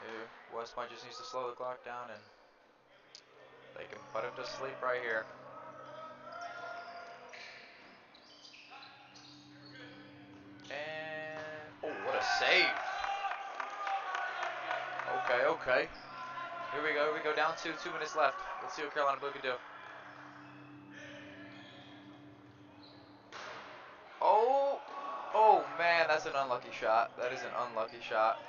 Here, West Point just needs to slow the clock down and they can put him to sleep right here. And, oh, what a save. Okay, okay. Here we go, down 2, 2 minutes left. Let's see what Carolina Blue can do. Oh, oh man, that's an unlucky shot. That is an unlucky shot.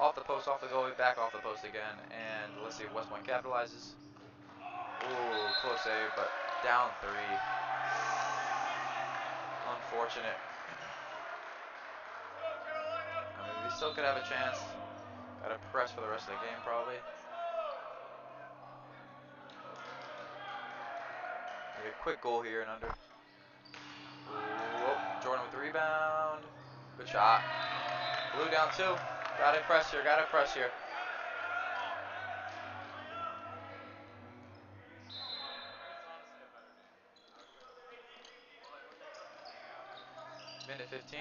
Off the post, off the goalie, back off the post again. And let's see if West Point capitalizes. Ooh, close save, but down 3. Unfortunate. I mean, we still could have a chance. Gotta press for the rest of the game, probably. Maybe a quick goal here and under. Ooh, oh, Jordan with the rebound. Good shot. Blue down 2. Gotta press here, gotta press here. Minute 15.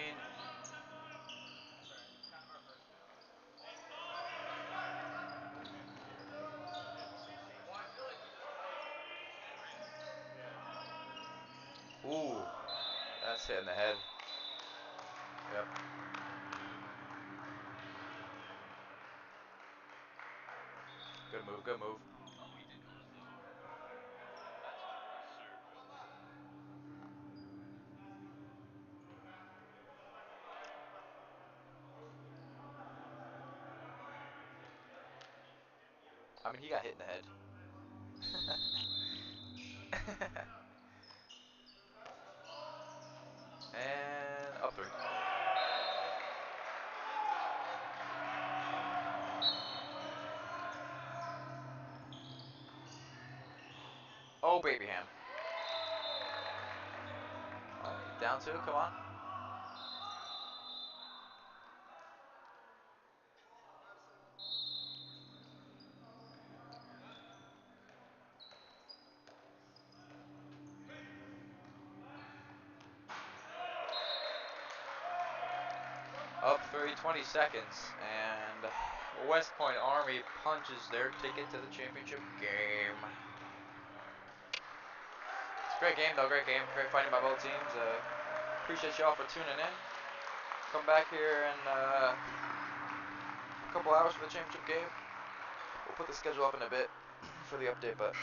Ooh, that's hitting the head. Yep. Good move, good move. I mean, he got hit in the head. And up 3. Oh, baby hand. Down 2, come on. 20 seconds, and West Point Army punches their ticket to the championship game. It's a great game, though. Great game. Great fighting by both teams. Appreciate y'all for tuning in. Come back here in a couple hours for the championship game. We'll put the schedule up in a bit for the update, but.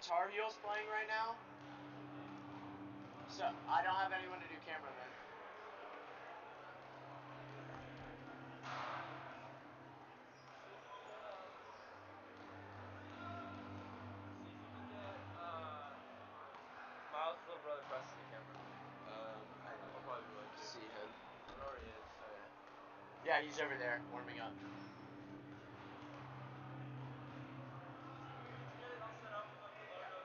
Tar Heels playing right now. So I don't have anyone to do cameraman. Miles' little brother Preston the camera. I I'll probably be willing to. see him. It already is. Okay. Yeah, he's over there warming up. Get it all set up with like the logo.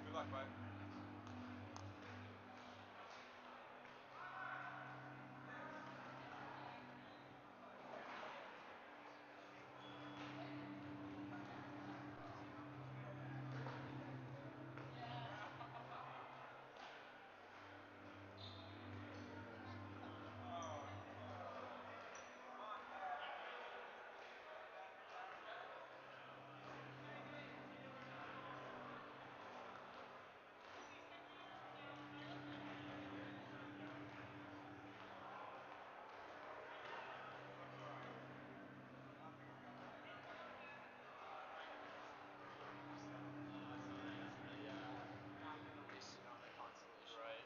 Good luck, bud. Right.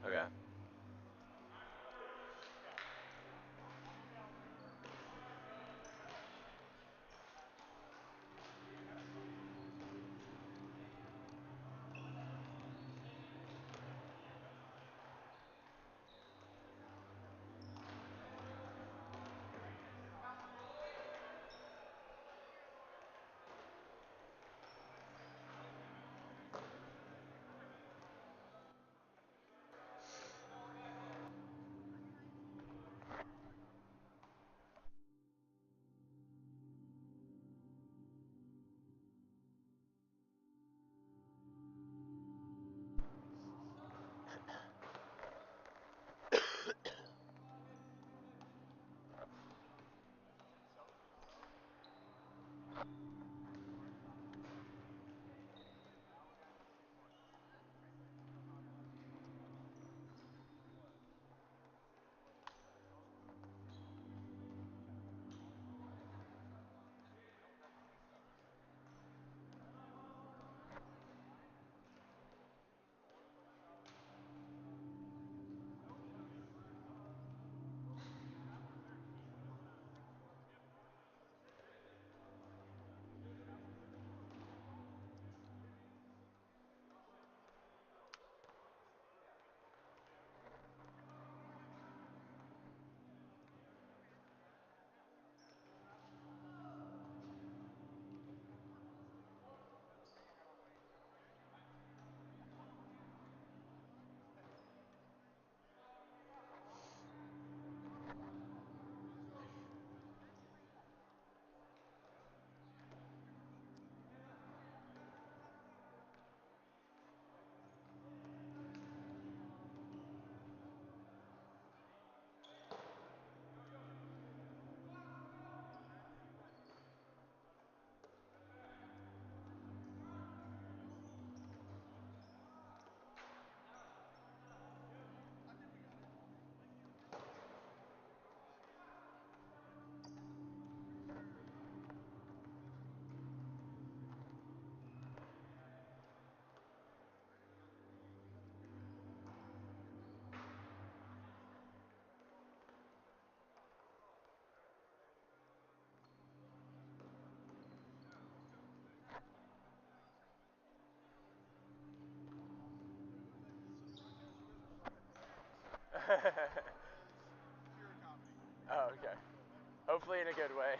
Okay. in a good way.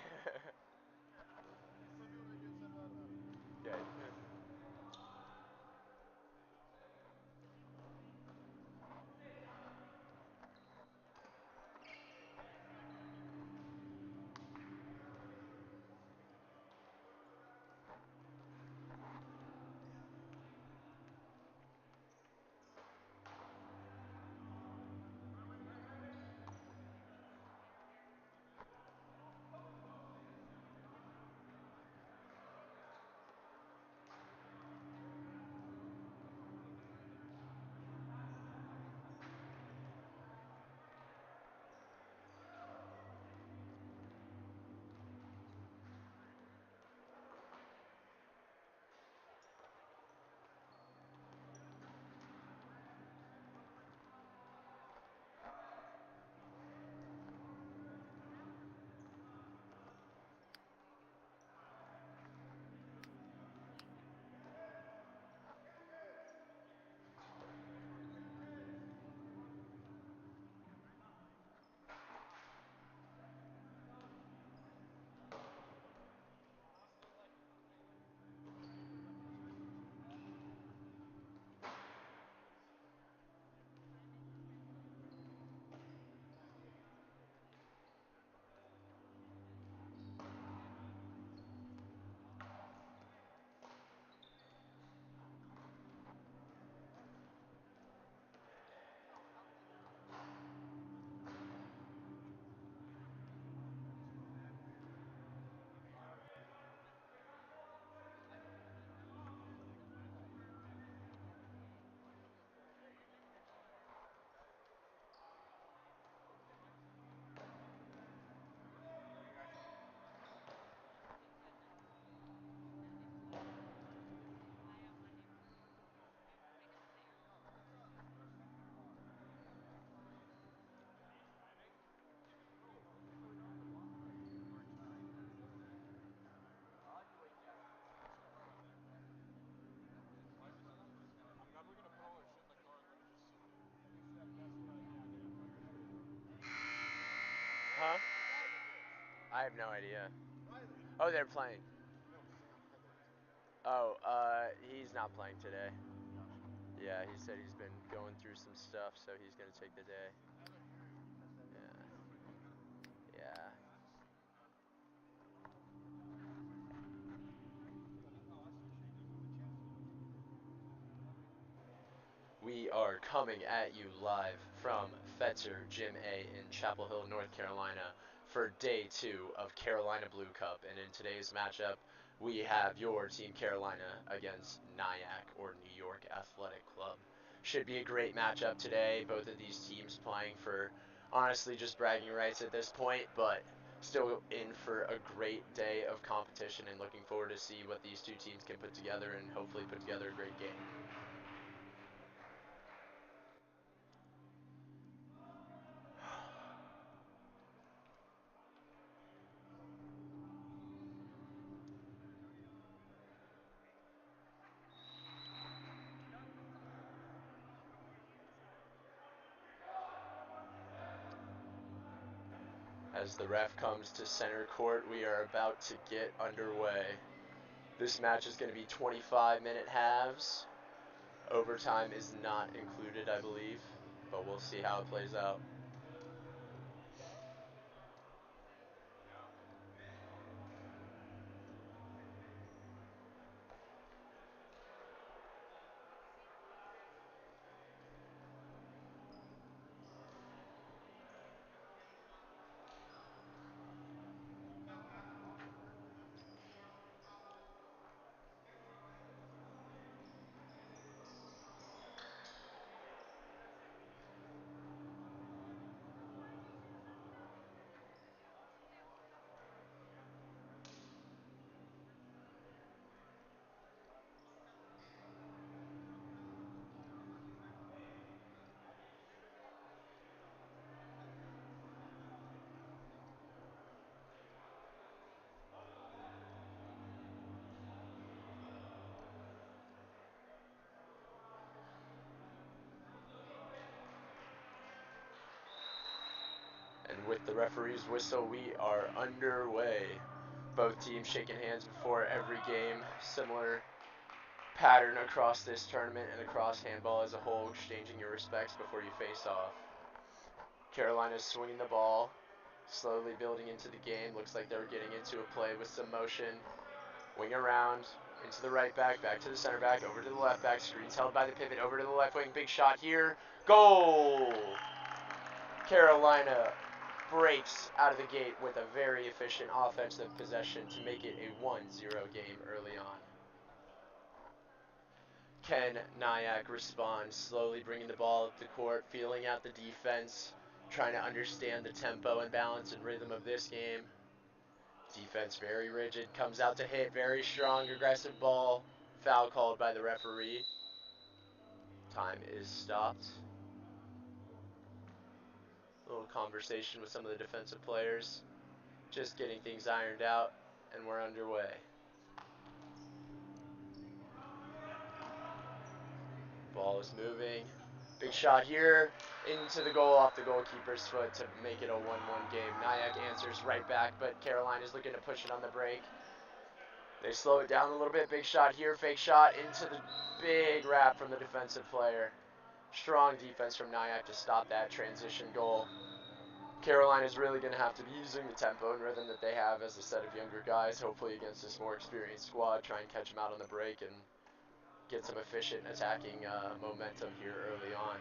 Good. Huh? I have no idea. Oh, they're playing. Oh, he's not playing today. Yeah, he said he's been going through some stuff, so he's gonna take the day. Yeah. Yeah. We are coming at you live from Fetzer Gym A in Chapel Hill, North Carolina for day 2 of Carolina Blue Cup. And in today's matchup, we have your Team Carolina against Nyack or New York Athletic Club. Should be a great matchup today. Both of these teams playing for honestly just bragging rights at this point, but still in for a great day of competition and looking forward to see what these two teams can put together and hopefully put together a great game. As the ref comes to center court, we are about to get underway. This match is going to be 25-minute halves. Overtime is not included, I believe, but we'll see how it plays out. with the referee's whistle, we are underway. Both teams shaking hands before every game. Similar pattern across this tournament and across handball as a whole, exchanging your respects before you face off. Carolina's swinging the ball, slowly building into the game. Looks like they're getting into a play with some motion. Wing around, into the right back, back to the center back, over to the left back. Screens held by the pivot, over to the left wing. Big shot here. Goal! Carolina breaks out of the gate with a very efficient offensive possession to make it a 1-0 game early on. Can Nyack responds, slowly bringing the ball up the court, feeling out the defense, trying to understand the tempo and balance and rhythm of this game. Defense very rigid, comes out to hit, very strong, aggressive ball. Foul called by the referee. Time is stopped. A little conversation with some of the defensive players. Just getting things ironed out, and we're underway. Ball is moving. Big shot here, into the goal, off the goalkeeper's foot to make it a 1-1 game. Nyack answers right back, but Carolina's looking to push it on the break. They slow it down a little bit. Big shot here, fake shot into the big wrap from the defensive player. Strong defense from Nyack to stop that transition goal. Carolina's really going to have to be using the tempo and rhythm that they have as a set of younger guys, hopefully against this more experienced squad, try and catch them out on the break and get some efficient attacking momentum here early on.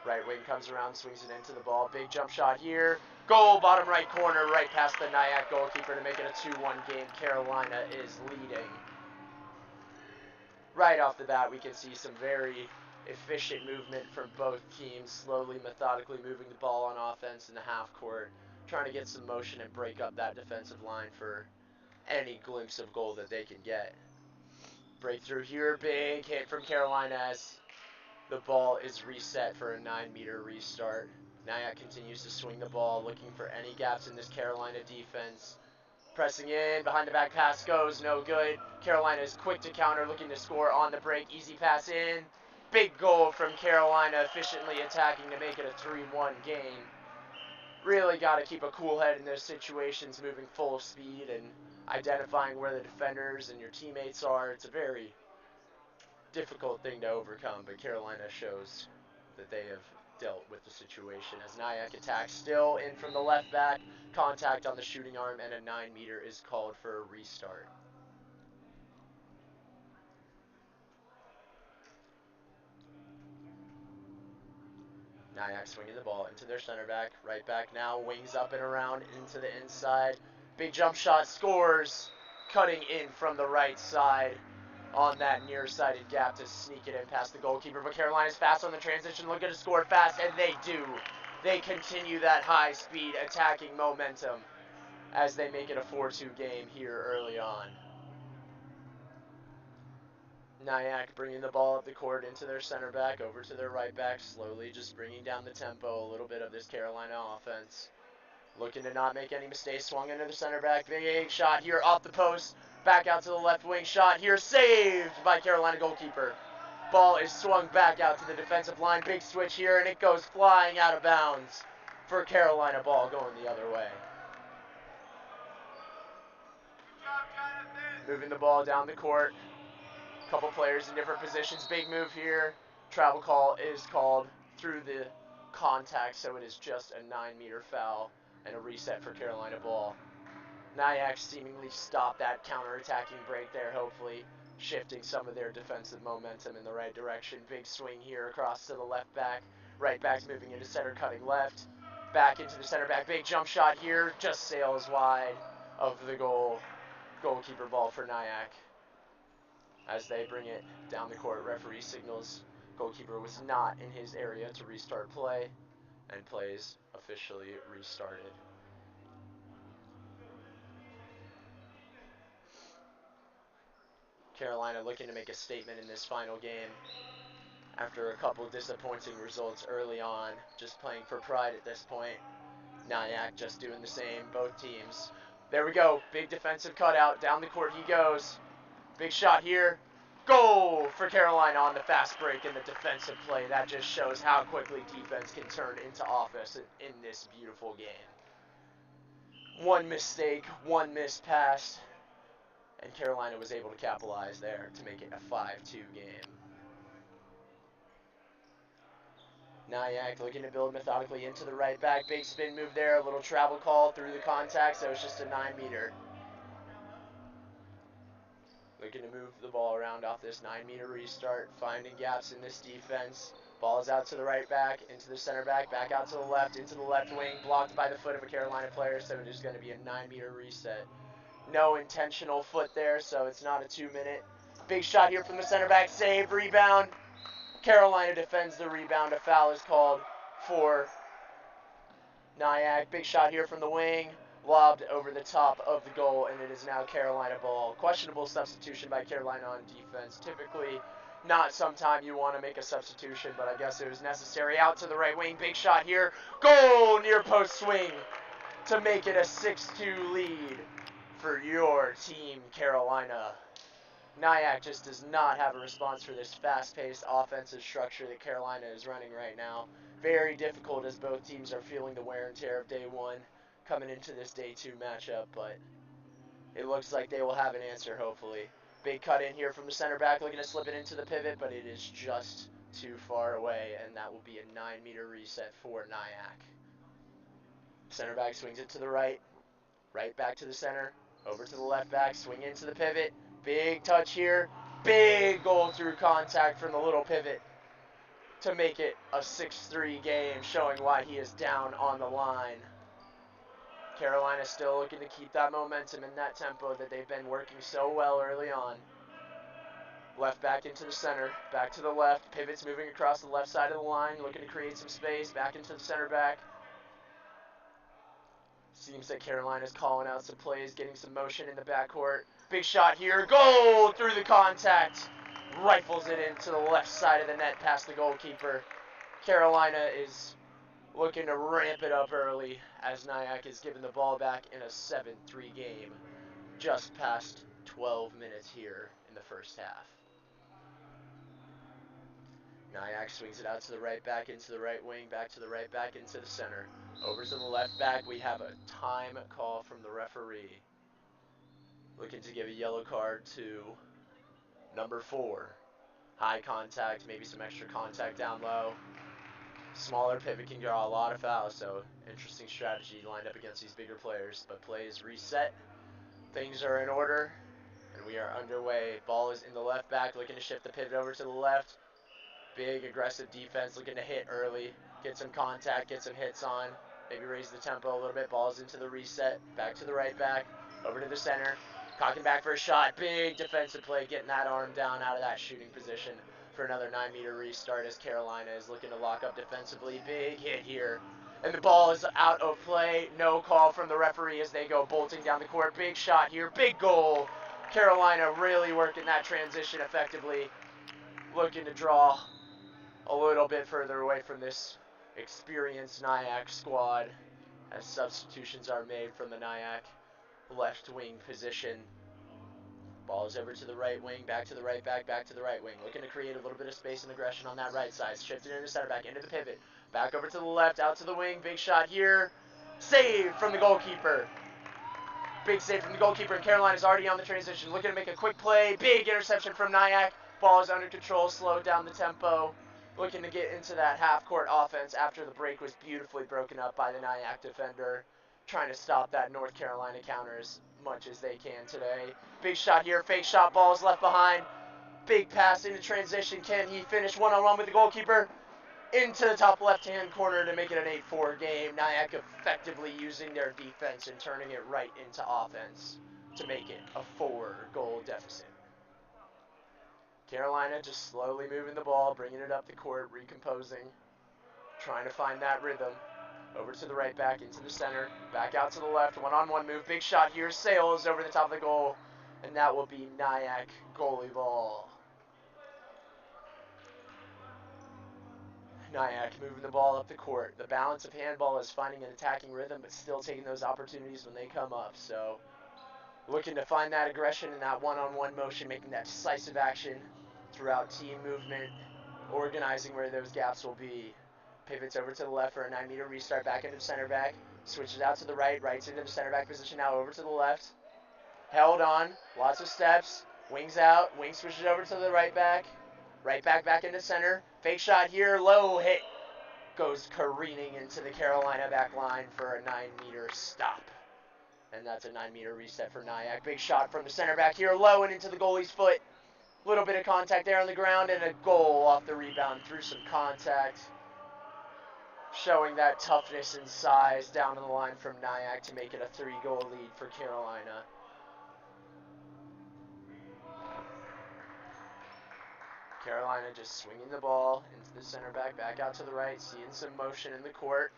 Right wing comes around, swings it into the ball. Big jump shot here. Goal, bottom right corner, right past the Nyack goalkeeper to make it a 2-1 game. Carolina is leading. Right off the bat, we can see some very efficient movement from both teams, slowly, methodically moving the ball on offense in the half court, trying to get some motion and break up that defensive line for any glimpse of goal that they can get. Breakthrough here, big hit from Carolina as the ball is reset for a 9-meter restart. Nyack continues to swing the ball, looking for any gaps in this Carolina defense. Pressing in, behind the back pass goes, no good. Carolina is quick to counter, looking to score on the break. Easy pass in. Big goal from Carolina, efficiently attacking to make it a 3-1 game. Really got to keep a cool head in those situations, moving full speed and identifying where the defenders and your teammates are. It's a very difficult thing to overcome, but Carolina shows that they have dealt with the situation as Nyack attacks, still in from the left back, contact on the shooting arm, and a 9-meter is called for a restart. Nyack swinging the ball into their center back, right back now, wings up and around into the inside. Big jump shot, scores, cutting in from the right side on that nearsighted gap to sneak it in past the goalkeeper. But Carolina's fast on the transition, looking to score fast, and they do. They continue that high-speed attacking momentum as they make it a 4-2 game here early on. Nyack bringing the ball up the court into their center back, over to their right back, slowly just bringing down the tempo a little bit of this Carolina offense. Looking to not make any mistakes, swung into the center back, big shot here off the post, back out to the left wing, shot here, saved by Carolina goalkeeper. Ball is swung back out to the defensive line, big switch here, and it goes flying out of bounds for Carolina, ball going the other way. Moving the ball down the court. Couple players in different positions. Big move here. Travel call is called through the contact, so it is just a 9-meter foul and a reset for Carolina ball. Nyack seemingly stopped that counter-attacking break there, hopefully shifting some of their defensive momentum in the right direction. Big swing here across to the left back. Right back's moving into center, cutting left. Back into the center back. Big jump shot here. Just sails wide of the goal. Goalkeeper ball for Nyack. As they bring it down the court, referee signals goalkeeper was not in his area to restart play, and plays officially restarted. Carolina looking to make a statement in this final game after a couple disappointing results early on, just playing for pride at this point. Nyack just doing the same, both teams. There we go, big defensive cutout, down the court he goes. Big shot here, Goal for Carolina on the fast break and the defensive play. That just shows how quickly defense can turn into offense in this beautiful game. One mistake, one missed pass, and Carolina was able to capitalize there to make it a 5-2 game. Nyack looking to build methodically into the right back. Big spin move there, a little travel call through the contact, so it's just a 9-meter. Looking to move the ball around off this 9-meter restart, finding gaps in this defense. Ball is out to the right back, into the center back out to the left, into the left wing, blocked by the foot of a Carolina player, so it is going to be a 9-meter reset. No intentional foot there, so it's not a 2-minute. Big shot here from the center back, save, rebound. Carolina defends the rebound. A foul is called for Nyack. Big shot here from the wing, lobbed over the top of the goal, and it is now Carolina ball. Questionable substitution by Carolina on defense. Typically not sometime you want to make a substitution, but I guess it was necessary. Out to the right wing, big shot here. Goal, near post swing to make it a 6-2 lead for your team, Carolina. Nyack just does not have a response for this fast-paced offensive structure that Carolina is running right now. Very difficult as both teams are feeling the wear and tear of day one coming into this day two matchup, but it looks like they will have an answer, hopefully. Big cut in here from the center back, looking to slip it into the pivot, but it is just too far away, and that will be a 9-meter reset for Nyack. Center back swings it to the right back to the center, over to the left back, swing into the pivot. Big touch here. Big goal through contact from the little pivot to make it a 6-3 game, showing why he is down on the line. Carolina still looking to keep that momentum and that tempo that they've been working so well early on. Left back into the center, back to the left. Pivots moving across the left side of the line, looking to create some space. Back into the center back. Seems that Carolina's calling out some plays, getting some motion in the backcourt. Big shot here. Goal through the contact. Rifles it into the left side of the net past the goalkeeper. Carolina is looking to ramp it up early as Nyack is given the ball back in a 7-3 game. Just past 12 minutes here in the first half. Nyack swings it out to the right back, into the right wing, back to the right back, into the center. Over to the left back, we have a time call from the referee. Looking to give a yellow card to number 4. High contact, maybe some extra contact down low. Smaller pivot can draw a lot of fouls, so interesting strategy lined up against these bigger players. But play is reset. Things are in order, and we are underway. Ball is in the left back, looking to shift the pivot over to the left. Big aggressive defense, looking to hit early, get some contact, get some hits on, maybe raise the tempo a little bit. Ball's into the reset, back to the right back, over to the center, cocking back for a shot. Big defensive play, getting that arm down out of that shooting position for another 9-meter restart as Carolina is looking to lock up defensively. Big hit here, and the ball is out of play. No call from the referee as they go bolting down the court. Big shot here, big goal. Carolina really working that transition effectively, looking to draw a little bit further away from this experienced Nyack squad as substitutions are made from the Nyack left wing position. Ball is over to the right wing, back to the right back, back to the right wing. Looking to create a little bit of space and aggression on that right side. Shifted into center back, into the pivot. Back over to the left, out to the wing. Big shot here. Save from the goalkeeper. Big save from the goalkeeper, and Carolina's already on the transition. Looking to make a quick play. Big interception from Nyack. Ball is under control, slowed down the tempo. Looking to get into that half-court offense after the break was beautifully broken up by the Nyack defender. Trying to stop that North Carolina counter as much as they can today. Big shot here, fake shot, ball is left behind. Big pass into transition. Can he finish one-on-one with the goalkeeper? Into the top left-hand corner to make it an 8-4 game. Nyack effectively using their defense and turning it right into offense to make it a 4-goal deficit. Carolina just slowly moving the ball, bringing it up the court, recomposing, trying to find that rhythm. Over to the right back, into the center, back out to the left, one-on-one move, big shot here, sails over the top of the goal, and that will be Nyack goalie ball. Nyack moving the ball up the court. The balance of handball is finding an attacking rhythm, but still taking those opportunities when they come up. So looking to find that aggression and that one-on-one motion, making that decisive action throughout team movement, organizing where those gaps will be. Pivots over to the left for a 9-meter restart, back into the center back. Switches out to the right, rights into the center back position now, over to the left. Held on, lots of steps, wings out, wing switches over to the right back back into center. Fake shot here, low hit, goes careening into the Carolina back line for a 9-meter stop. And that's a 9-meter reset for Nyack. Big shot from the center back here, low and into the goalie's foot. Little bit of contact there on the ground and a goal off the rebound through some contact. Showing that toughness and size down the line from Nyack to make it a 3-goal lead for Carolina. Carolina just swinging the ball into the center back out to the right, seeing some motion in the court.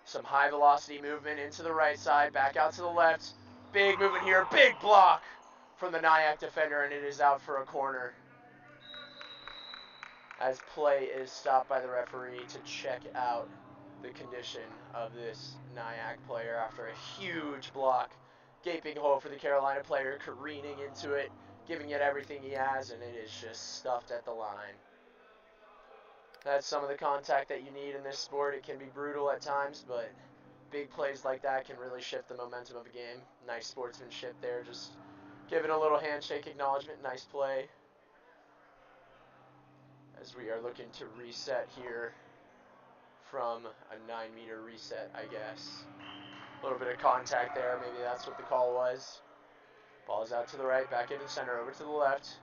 Some high velocity movement into the right side, back out to the left. Big movement here, big block from the Nyack defender, and it is out for a corner. As play is stopped by the referee to check out the condition of this Nyack player after a huge block. Gaping hole for the Carolina player, careening into it, giving it everything he has, and it is just stuffed at the line. That's some of the contact that you need in this sport. It can be brutal at times, but big plays like that can really shift the momentum of a game. Nice sportsmanship there, just giving a little handshake acknowledgement, nice play. As we are looking to reset here from a 9-meter reset, I guess. A little bit of contact there, maybe that's what the call was. Ball's out to the right, back into the center, over to the left.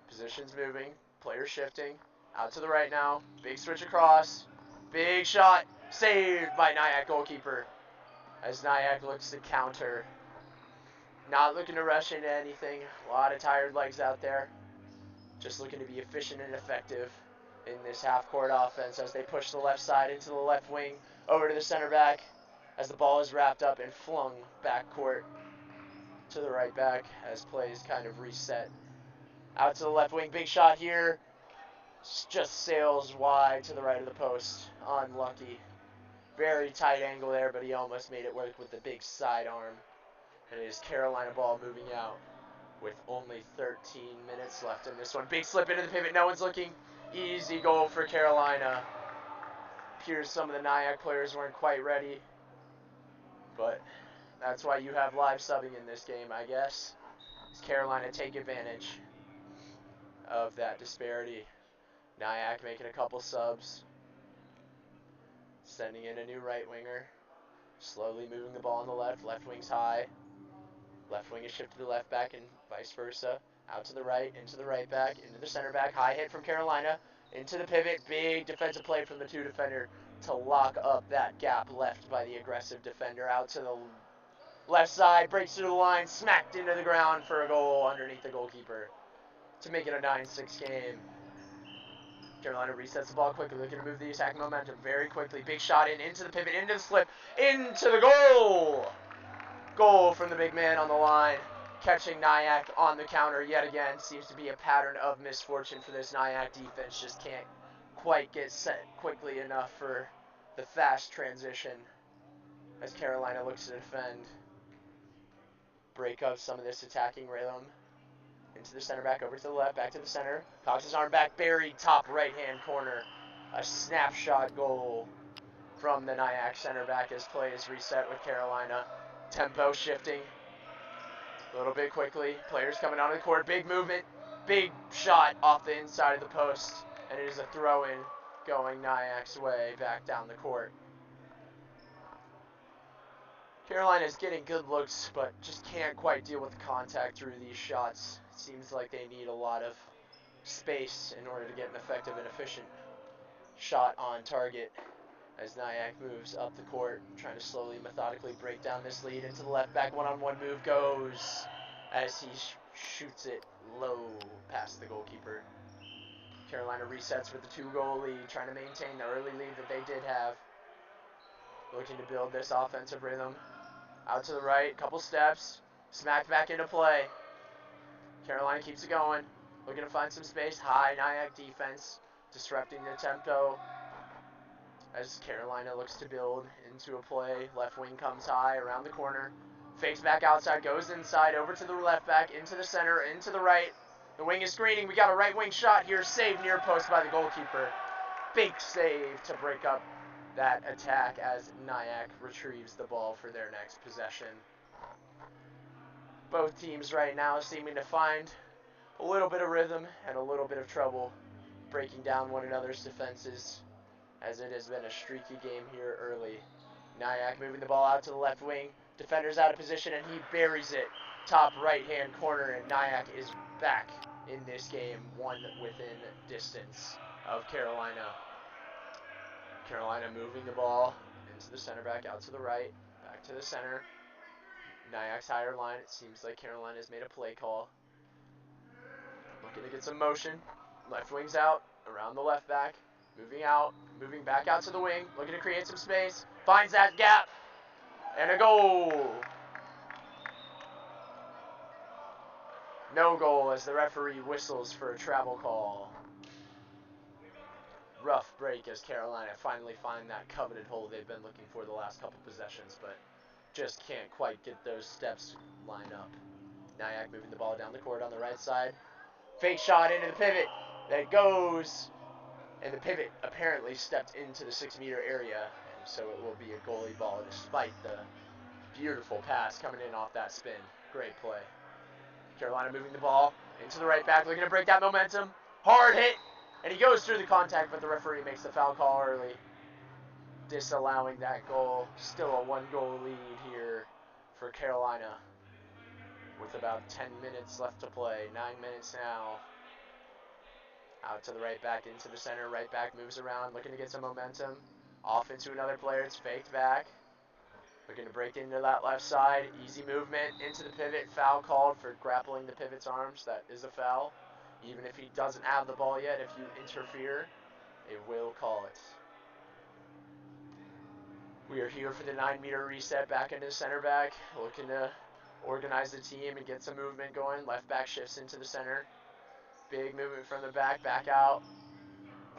Positions moving, players shifting. Out to the right now, big switch across. Big shot, saved by Nyack goalkeeper. As Nyack looks to counter. Not looking to rush into anything. A lot of tired legs out there. Just looking to be efficient and effective in this half-court offense as they push the left side into the left wing, over to the center back as the ball is wrapped up and flung back court to the right back as plays kind of reset. Out to the left wing, big shot here. Just sails wide to the right of the post. Unlucky. Very tight angle there, but he almost made it work with the big sidearm. And it is Carolina ball moving out with only 13 minutes left in this one. Big slip into the pivot. No one's looking. Easy goal for Carolina. Appears some of the Nyack players weren't quite ready. But that's why you have live subbing in this game, I guess. As Carolina take advantage of that disparity. Nyack making a couple subs. Sending in a new right winger. Slowly moving the ball on the left. Left wing's high. Left wing is shifted to the left back and vice versa. Out to the right, into the right back, into the center back. High hit from Carolina. Into the pivot. Big defensive play from the 2 defender to lock up that gap left by the aggressive defender. Out to the left side. Breaks through the line. Smacked into the ground for a goal underneath the goalkeeper to make it a 9-6 game. Carolina resets the ball quickly, looking to move the attack momentum very quickly. Big shot into the pivot, into the slip, into the goal! Goal from the big man on the line. Catching Nyack on the counter yet again. Seems to be a pattern of misfortune for this Nyack defense. Just can't quite get set quickly enough for the fast transition as Carolina looks to defend. Break up some of this attacking rhythm. Into the center back, over to the left, back to the center. Cocks his arm back, buried top right-hand corner. A snapshot goal from the Nyack center back as play is reset with Carolina. Tempo shifting a little bit quickly. Players coming onto the court. Big movement. Big shot off the inside of the post. And it is a throw-in going Nyack's way back down the court. Carolina is getting good looks, but just can't quite deal with the contact through these shots. It seems like they need a lot of space in order to get an effective and efficient shot on target as Nyack moves up the court, trying to slowly, methodically break down this lead. Into the left back, one-on-one move goes as he shoots it low past the goalkeeper. Carolina resets with the 2-goal lead, trying to maintain the early lead that they did have. Looking to build this offensive rhythm. Out to the right, couple steps, smacked back into play. Carolina keeps it going, looking to find some space. High Nyack defense, disrupting the tempo as Carolina looks to build into a play. Left wing comes high around the corner. Fakes back outside, goes inside, over to the left back, into the center, into the right. The wing is screening. We got a right wing shot here. Saved near post by the goalkeeper. Big save to break up that attack as Nyack retrieves the ball for their next possession. Both teams right now seeming to find a little bit of rhythm and a little bit of trouble breaking down one another's defenses, as it has been a streaky game here early. Nyack moving the ball out to the left wing. Defender's out of position, and he buries it. Top right-hand corner, and Nyack is back in this game, one within distance of Carolina. Carolina moving the ball into the center back, out to the right, back to the center. Nyack's higher line. It seems like Carolina's made a play call. Looking to get some motion. Left wing's out, around the left back. Moving out, moving back out to the wing. Looking to create some space. Finds that gap. And a goal. No goal as the referee whistles for a travel call. Rough break as Carolina finally find that coveted hole they've been looking for the last couple possessions, but just can't quite get those steps lined up. Nyack moving the ball down the court on the right side. Fake shot into the pivot that goes, and the pivot apparently stepped into the 6-meter area, and so it will be a goalie ball despite the beautiful pass coming in off that spin. Great play. Carolina moving the ball into the right back, looking to break that momentum. Hard hit, and he goes through the contact, but the referee makes the foul call early, disallowing that goal. Still a 1-goal lead here for Carolina with about 10 minutes left to play. 9 minutes now. Out to the right back, into the center. Right back moves around, looking to get some momentum. Off into another player. It's faked back. Looking to break into that left side. Easy movement into the pivot. Foul called for grappling the pivot's arms. That is a foul. Even if he doesn't have the ball yet, if you interfere, it will call it. We are here for the 9-meter reset back into the center back. Looking to organize the team and get some movement going. Left back shifts into the center. Big movement from the back, back out.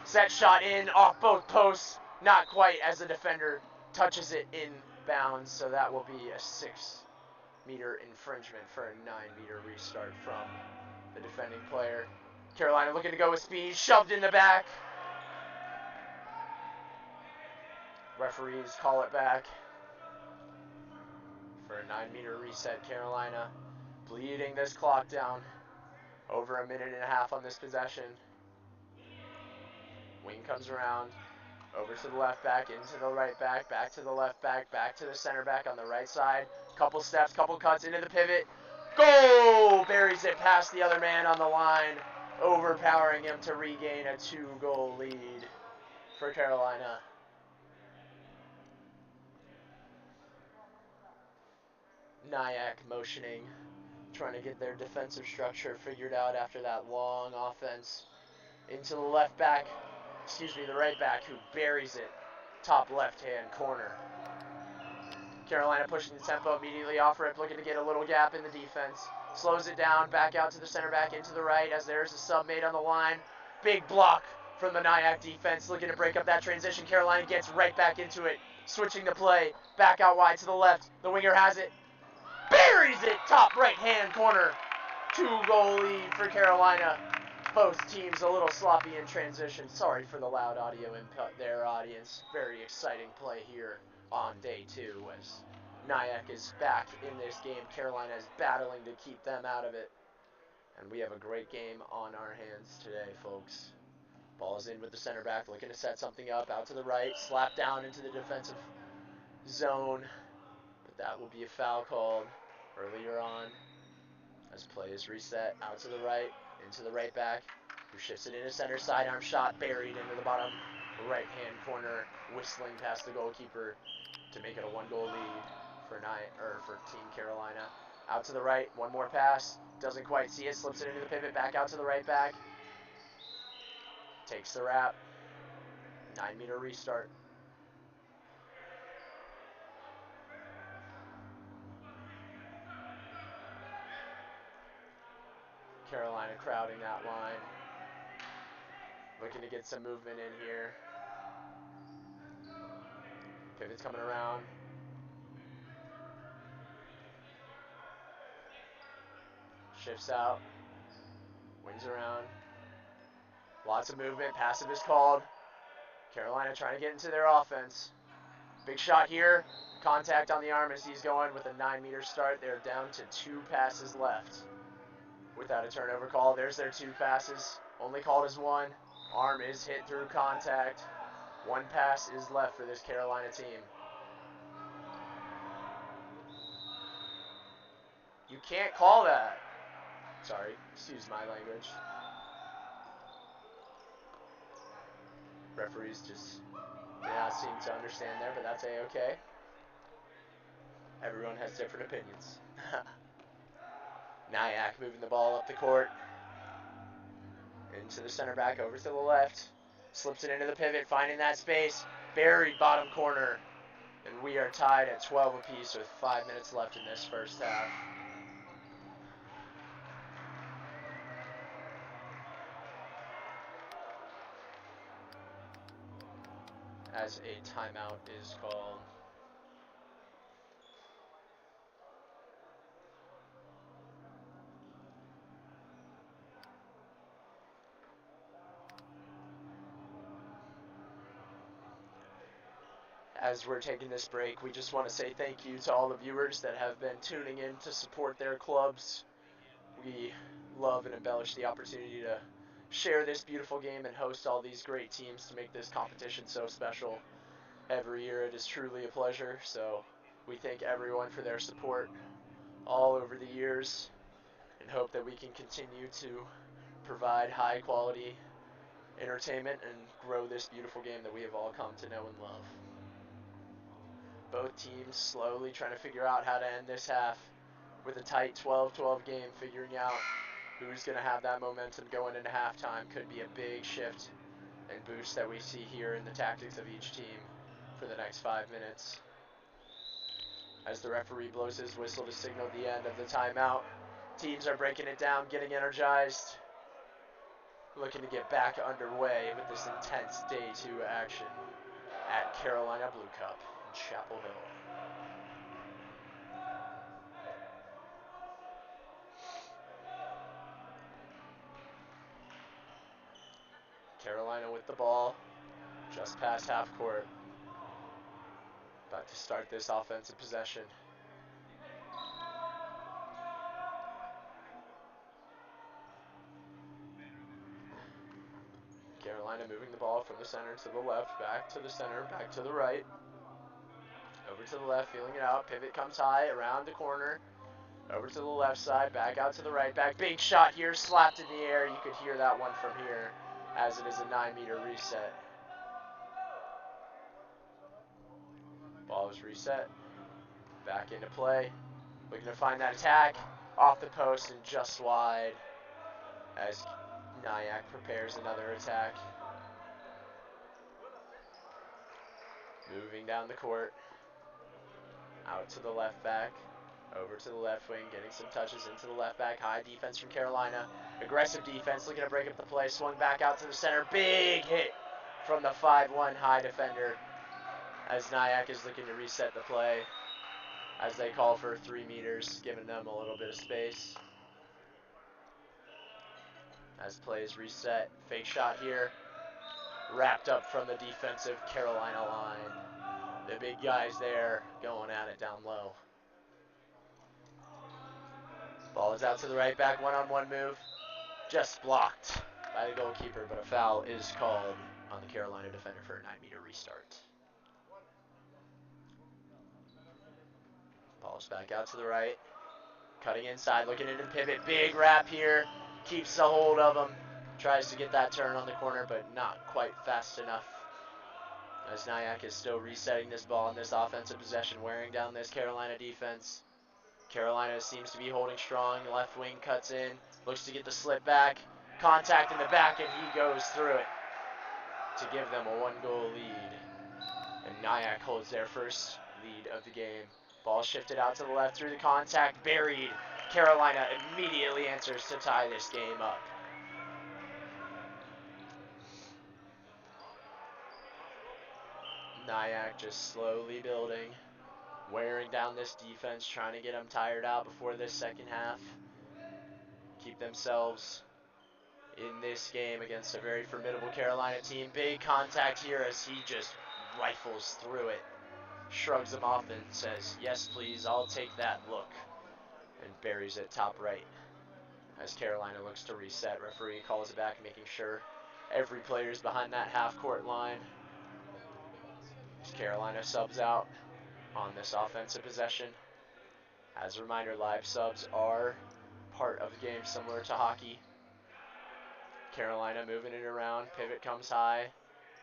Set shot in, off both posts. Not quite as the defender touches it in bounds, so that will be a 6-meter infringement for a 9-meter restart from the defending player. Carolina looking to go with speed, shoved in the back. Referees call it back for a 9-meter reset. Carolina bleeding this clock down. Over a minute and a half on this possession. Wing comes around. Over to the left back, into the right back, back to the left back, back to the center back on the right side. Couple steps, couple cuts into the pivot. Goal! Buries it past the other man on the line, overpowering him to regain a 2-goal lead for Carolina. Nyack motioning, trying to get their defensive structure figured out after that long offense. Into the left back, the right back, who buries it top left-hand corner. Carolina pushing the tempo immediately off rip, looking to get a little gap in the defense. Slows it down, back out to the center back, into the right, as there's a sub made on the line. Big block from the Nyack defense, looking to break up that transition. Carolina gets right back into it, switching the play, back out wide to the left. The winger has it, buries it top right-hand corner. 2-goal lead for Carolina. Both teams a little sloppy in transition. Sorry for the loud audio input there, audience. Very exciting play here on day 2 as Nyack is back in this game. Carolina is battling to keep them out of it. And we have a great game on our hands today, folks. Ball's in with the center back, looking to set something up. Out to the right, slap down into the defensive zone. But that will be a foul called earlier on as play is reset. Out to the right, into the right back, who shifts it into center. Sidearm shot buried into the bottom right-hand corner, whistling past the goalkeeper to make it a 1-goal lead for Team Carolina. Out to the right, one more pass, doesn't quite see it, slips it into the pivot, back out to the right back. Takes the wrap. 9-meter restart. Carolina crowding that line. Looking to get some movement in here. Pivot's coming around. Shifts out. Wings around. Lots of movement. Passive is called. Carolina trying to get into their offense. Big shot here. Contact on the arm as he's going with a 9-meter start. They're down to 2 passes left. Without a turnover call, there's their 2 passes. Only called as 1. Arm is hit through contact. 1 pass is left for this Carolina team. You can't call that. Sorry, excuse my language. Referees just do not seem to understand there, but that's a-okay. Everyone has different opinions. Nyack moving the ball up the court. Into the center back, over to the left. Slips it into the pivot, finding that space. Buried bottom corner. And we are tied at 12 apiece with 5 minutes left in this first half. As a timeout is called. As we're taking this break, we just want to say thank you to all the viewers that have been tuning in to support their clubs. We love and embellish the opportunity to share this beautiful game and host all these great teams to make this competition so special. Every year it is truly a pleasure, so we thank everyone for their support all over the years and hope that we can continue to provide high quality entertainment and grow this beautiful game that we have all come to know and love. Both teams slowly trying to figure out how to end this half with a tight 12-12 game, figuring out who's going to have that momentum going into halftime. Could be a big shift and boost that we see here in the tactics of each team for the next 5 minutes. As the referee blows his whistle to signal the end of the timeout, teams are breaking it down, getting energized, looking to get back underway with this intense Day 2 action at Carolina Blue Cup in Chapel Hill. Carolina with the ball, just past half court. About to start this offensive possession. Carolina moving the ball from the center to the left, back to the center, back to the right. Over to the left, feeling it out. Pivot comes high, around the corner. Over to the left side, back out to the right back. Big shot here, slapped in the air. You could hear that one from here, as it is a 9-meter reset. Ball is reset. Back into play. Looking to find that attack. Off the post and just wide, as Nyack prepares another attack. Moving down the court. Out to the left back. Over to the left wing, getting some touches into the left back. High defense from Carolina. Aggressive defense, looking to break up the play. Swung back out to the center. Big hit from the 5'1" high defender, as Nyack is looking to reset the play, as they call for 3 meters, giving them a little bit of space. As play is reset, fake shot here. Wrapped up from the defensive Carolina line. The big guys there going at it down low. Ball is out to the right back, one-on-one move. Just blocked by the goalkeeper, but a foul is called on the Carolina defender for a 9-meter restart. Ball's back out to the right. Cutting inside, looking into the pivot. Big wrap here. Keeps a hold of him. Tries to get that turn on the corner, but not quite fast enough. As Nyack is still resetting this ball in this offensive possession, wearing down this Carolina defense. Carolina seems to be holding strong. Left wing cuts in. Looks to get the slip back. Contact in the back, and he goes through it to give them a 1-goal lead. And Nyack holds their first lead of the game. Ball shifted out to the left through the contact. Buried. Carolina immediately answers to tie this game up. Nyack just slowly building. Wearing down this defense, trying to get them tired out before this second half. keep themselves in this game against a very formidable Carolina team. Big contact here as he just rifles through it, shrugs them off and says, yes please, I'll take that look, and buries it top right. As Carolina looks to reset, referee calls it back, making sure every player is behind that half-court line. As Carolina subs out on this offensive possession. As a reminder, live subs are part of the game similar to hockey. Carolina moving it around, pivot comes high,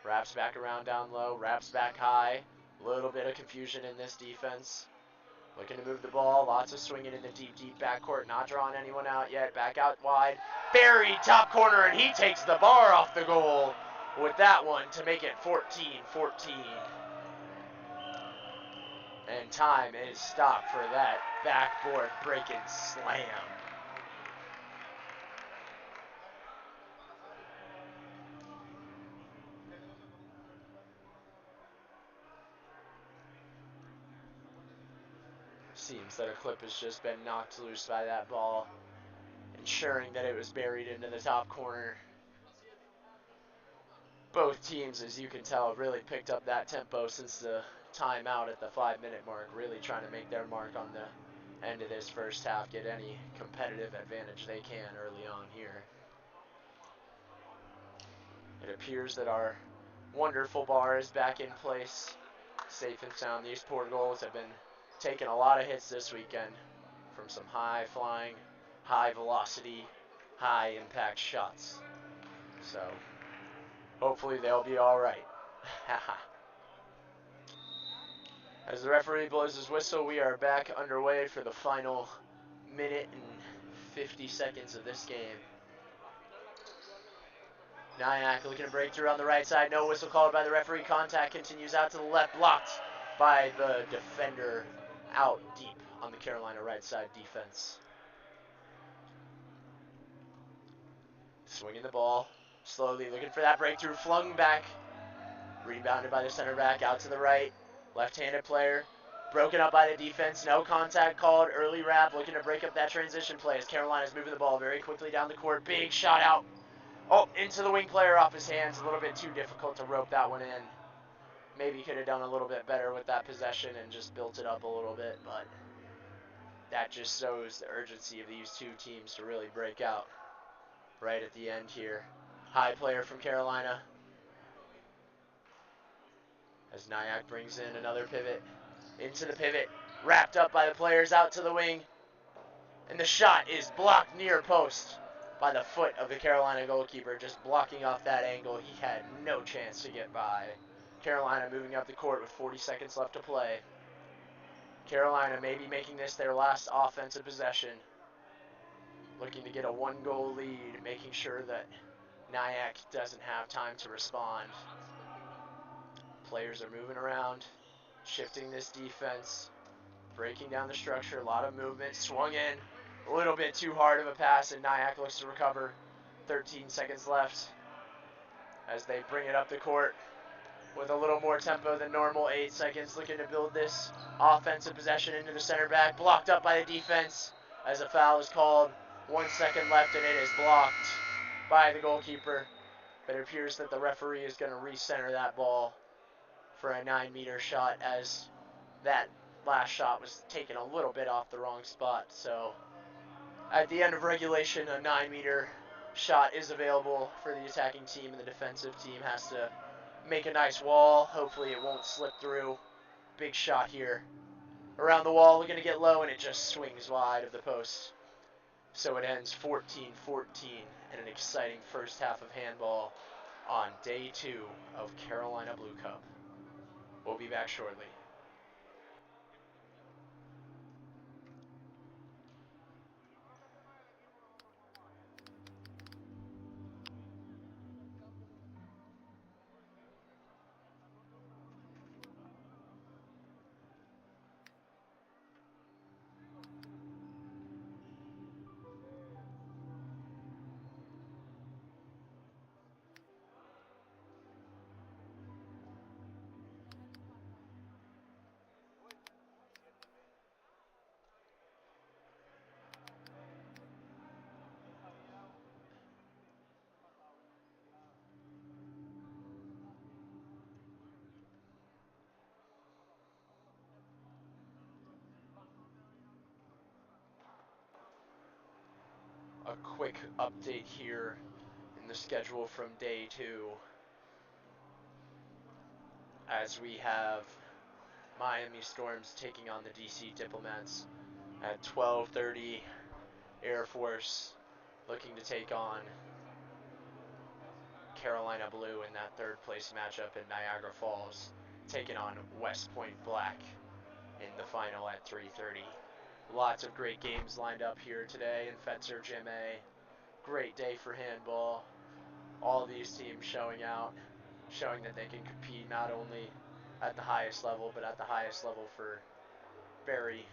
wraps back around down low, wraps back high. Little bit of confusion in this defense. Looking to move the ball, lots of swinging in the deep backcourt, not drawing anyone out yet. Back out wide, buried top corner, and he takes the bar off the goal with that one to make it 14-14. And time is stopped for that backboard breaking slam. Seems that a clip has just been knocked loose by that ball, ensuring that it was buried into the top corner. Both teams, as you can tell, really picked up that tempo since the timeout at the 5-minute mark, really trying to make their mark on the end of this first half, get any competitive advantage they can early on here. It appears that our wonderful bar is back in place, safe and sound. These poor goals have been taking a lot of hits this weekend from some high-flying, high-velocity, high-impact shots. So hopefully they'll be all right. As the referee blows his whistle, we are back underway for the final minute and 50 seconds of this game. Nyack looking to break through on the right side. No whistle called by the referee. Contact continues out to the left, blocked by the defender out deep on the Carolina right side defense. Swinging the ball, slowly looking for that breakthrough, flung back. Rebounded by the center back, out to the right. Left-handed player, broken up by the defense. No contact called. Early wrap, looking to break up that transition play as Carolina's moving the ball very quickly down the court. Big shot out. Oh, into the wing player off his hands. A little bit too difficult to rope that one in. Maybe could have done a little bit better with that possession and just built it up a little bit, but that just shows the urgency of these two teams to really break out right at the end here. High player from Carolina. As Nyack brings in another pivot. Into the pivot. Wrapped up by the players out to the wing. And the shot is blocked near post by the foot of the Carolina goalkeeper. Just blocking off that angle. He had no chance to get by. Carolina moving up the court with 40 seconds left to play. Carolina maybe making this their last offensive possession. Looking to get a 1-goal lead. Making sure that Nyack doesn't have time to respond. Players are moving around, shifting this defense, breaking down the structure, a lot of movement, swung in, a little bit too hard of a pass, and Nyack looks to recover. 13 seconds left as they bring it up the court with a little more tempo than normal. 8 seconds, looking to build this offensive possession into the center back, blocked up by the defense as a foul is called. 1 second left, and it is blocked by the goalkeeper. But it appears that the referee is going to recenter that ball for a 9-meter shot, as that last shot was taken a little bit off the wrong spot. So at the end of regulation, a 9-meter shot is available for the attacking team, and the defensive team has to make a nice wall. Hopefully it won't slip through. Big shot here. Around the wall, looking to get low, and it just swings wide of the post. So it ends 14-14 in an exciting first half of handball on day 2 of Carolina Blue Cup. We'll be back shortly. quick update here in the schedule from day 2, as we have Miami Storms taking on the DC Diplomats at 12:30. Air Force looking to take on Carolina Blue in that third place matchup, in Niagara Falls taking on West Point Black in the final at 3:30. Lots of great games lined up here today in Fetzer Gym A. Great day for handball. All these teams showing out, showing that they can compete not only at the highest level, but at the highest level for very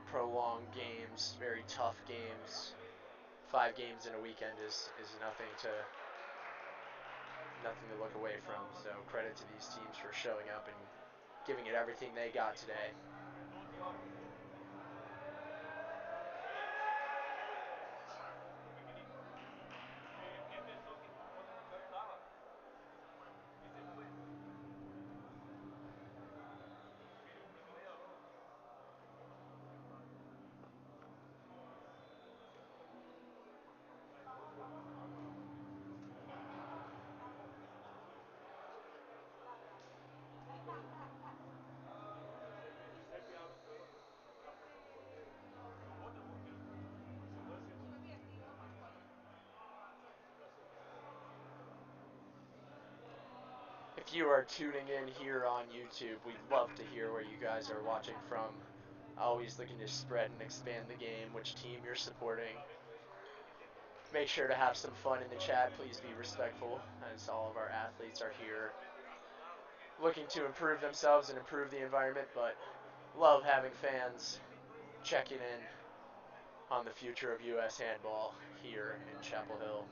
prolonged games, very tough games. 5 games in a weekend is nothing to look away from. So credit to these teams for showing up and giving it everything they got today. If you are tuning in here on YouTube, we'd love to hear where you guys are watching from. Always looking to spread and expand the game, which team you're supporting. Make sure to have some fun in the chat. Please be respectful, as all of our athletes are here looking to improve themselves and improve the environment, but love having fans checking in on the future of U.S. handball here in Chapel Hill.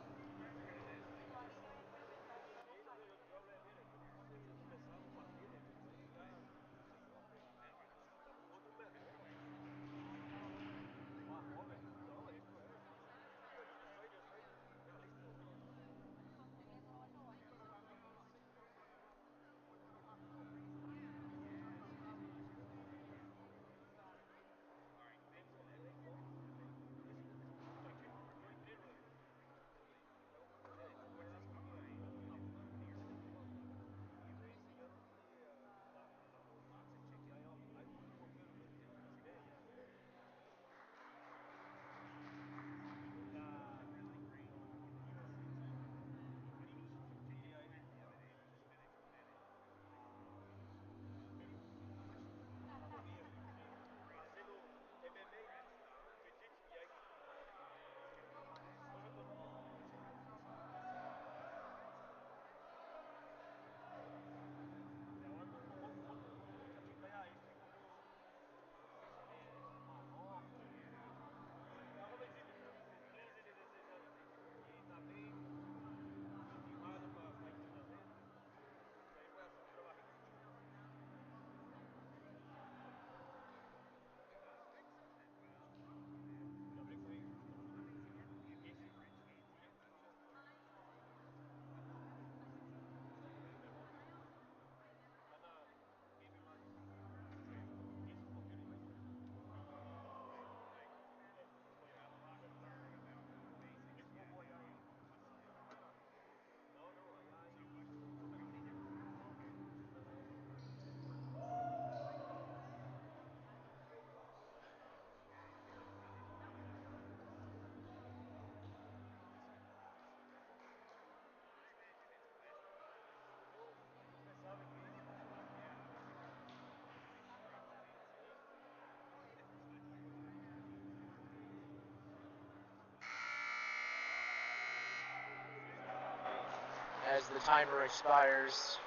As the timer expires,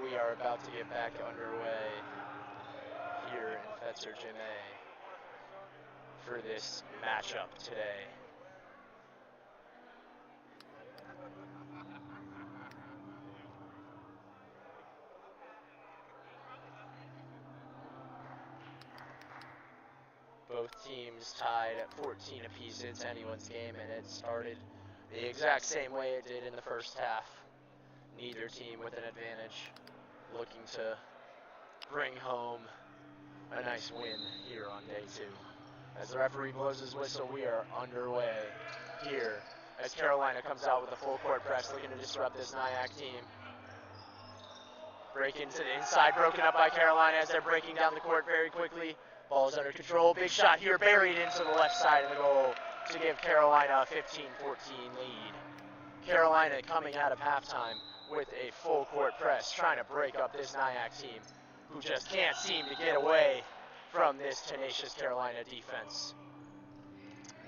we are about to get back underway here in Fetzer Gym A for this matchup today. Both teams tied at 14 apiece. It's anyone's game, and it started the exact same way it did in the first half. Neither team with an advantage, looking to bring home a nice win here on day 2. As the referee blows his whistle, we are underway here as Carolina comes out with a full court press looking to disrupt this Nyack team. Break into the inside, broken up by Carolina as they're breaking down the court very quickly. Ball is under control. Big shot here, buried into the left side of the goal to give Carolina a 15-14 lead. Carolina coming out of halftime with a full court press, trying to break up this Nyack team, who just can't seem to get away from this tenacious Carolina defense.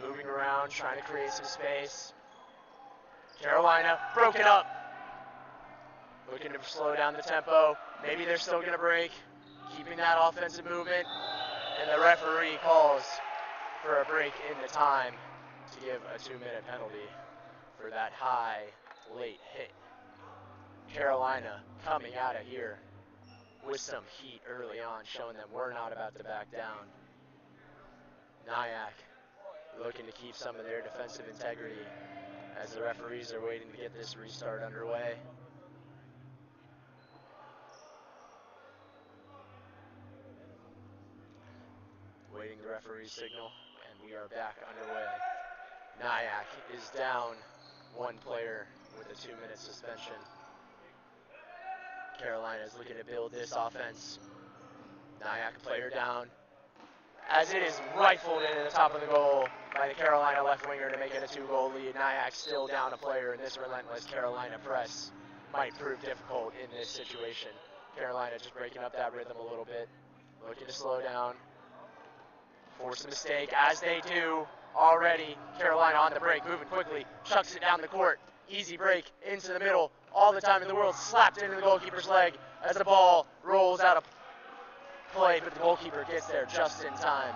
Moving around, trying to create some space. Carolina broken up. Looking to slow down the tempo. Maybe they're still going to break. Keeping that offensive movement. And the referee calls for a break in the time to give a 2-minute penalty for that high, late hit. Carolina coming out of here with some heat early on, showing them we're not about to back down. Nyack looking to keep some of their defensive integrity as the referees are waiting to get this restart underway. Waiting the referee's signal, and we are back underway. Nyack is down one player with a 2-minute suspension. Carolina is looking to build this offense. Nyack player down, as it is rifled into the top of the goal by the Carolina left winger to make it a 2-goal lead. Nyack still down a player, and this relentless Carolina press might prove difficult in this situation. Carolina just breaking up that rhythm a little bit, looking to slow down, force a mistake, as they do already. Carolina on the break, moving quickly, chucks it down the court. Easy break into the middle, all the time in the world, slapped into the goalkeeper's leg as the ball rolls out of play, but the goalkeeper gets there just in time.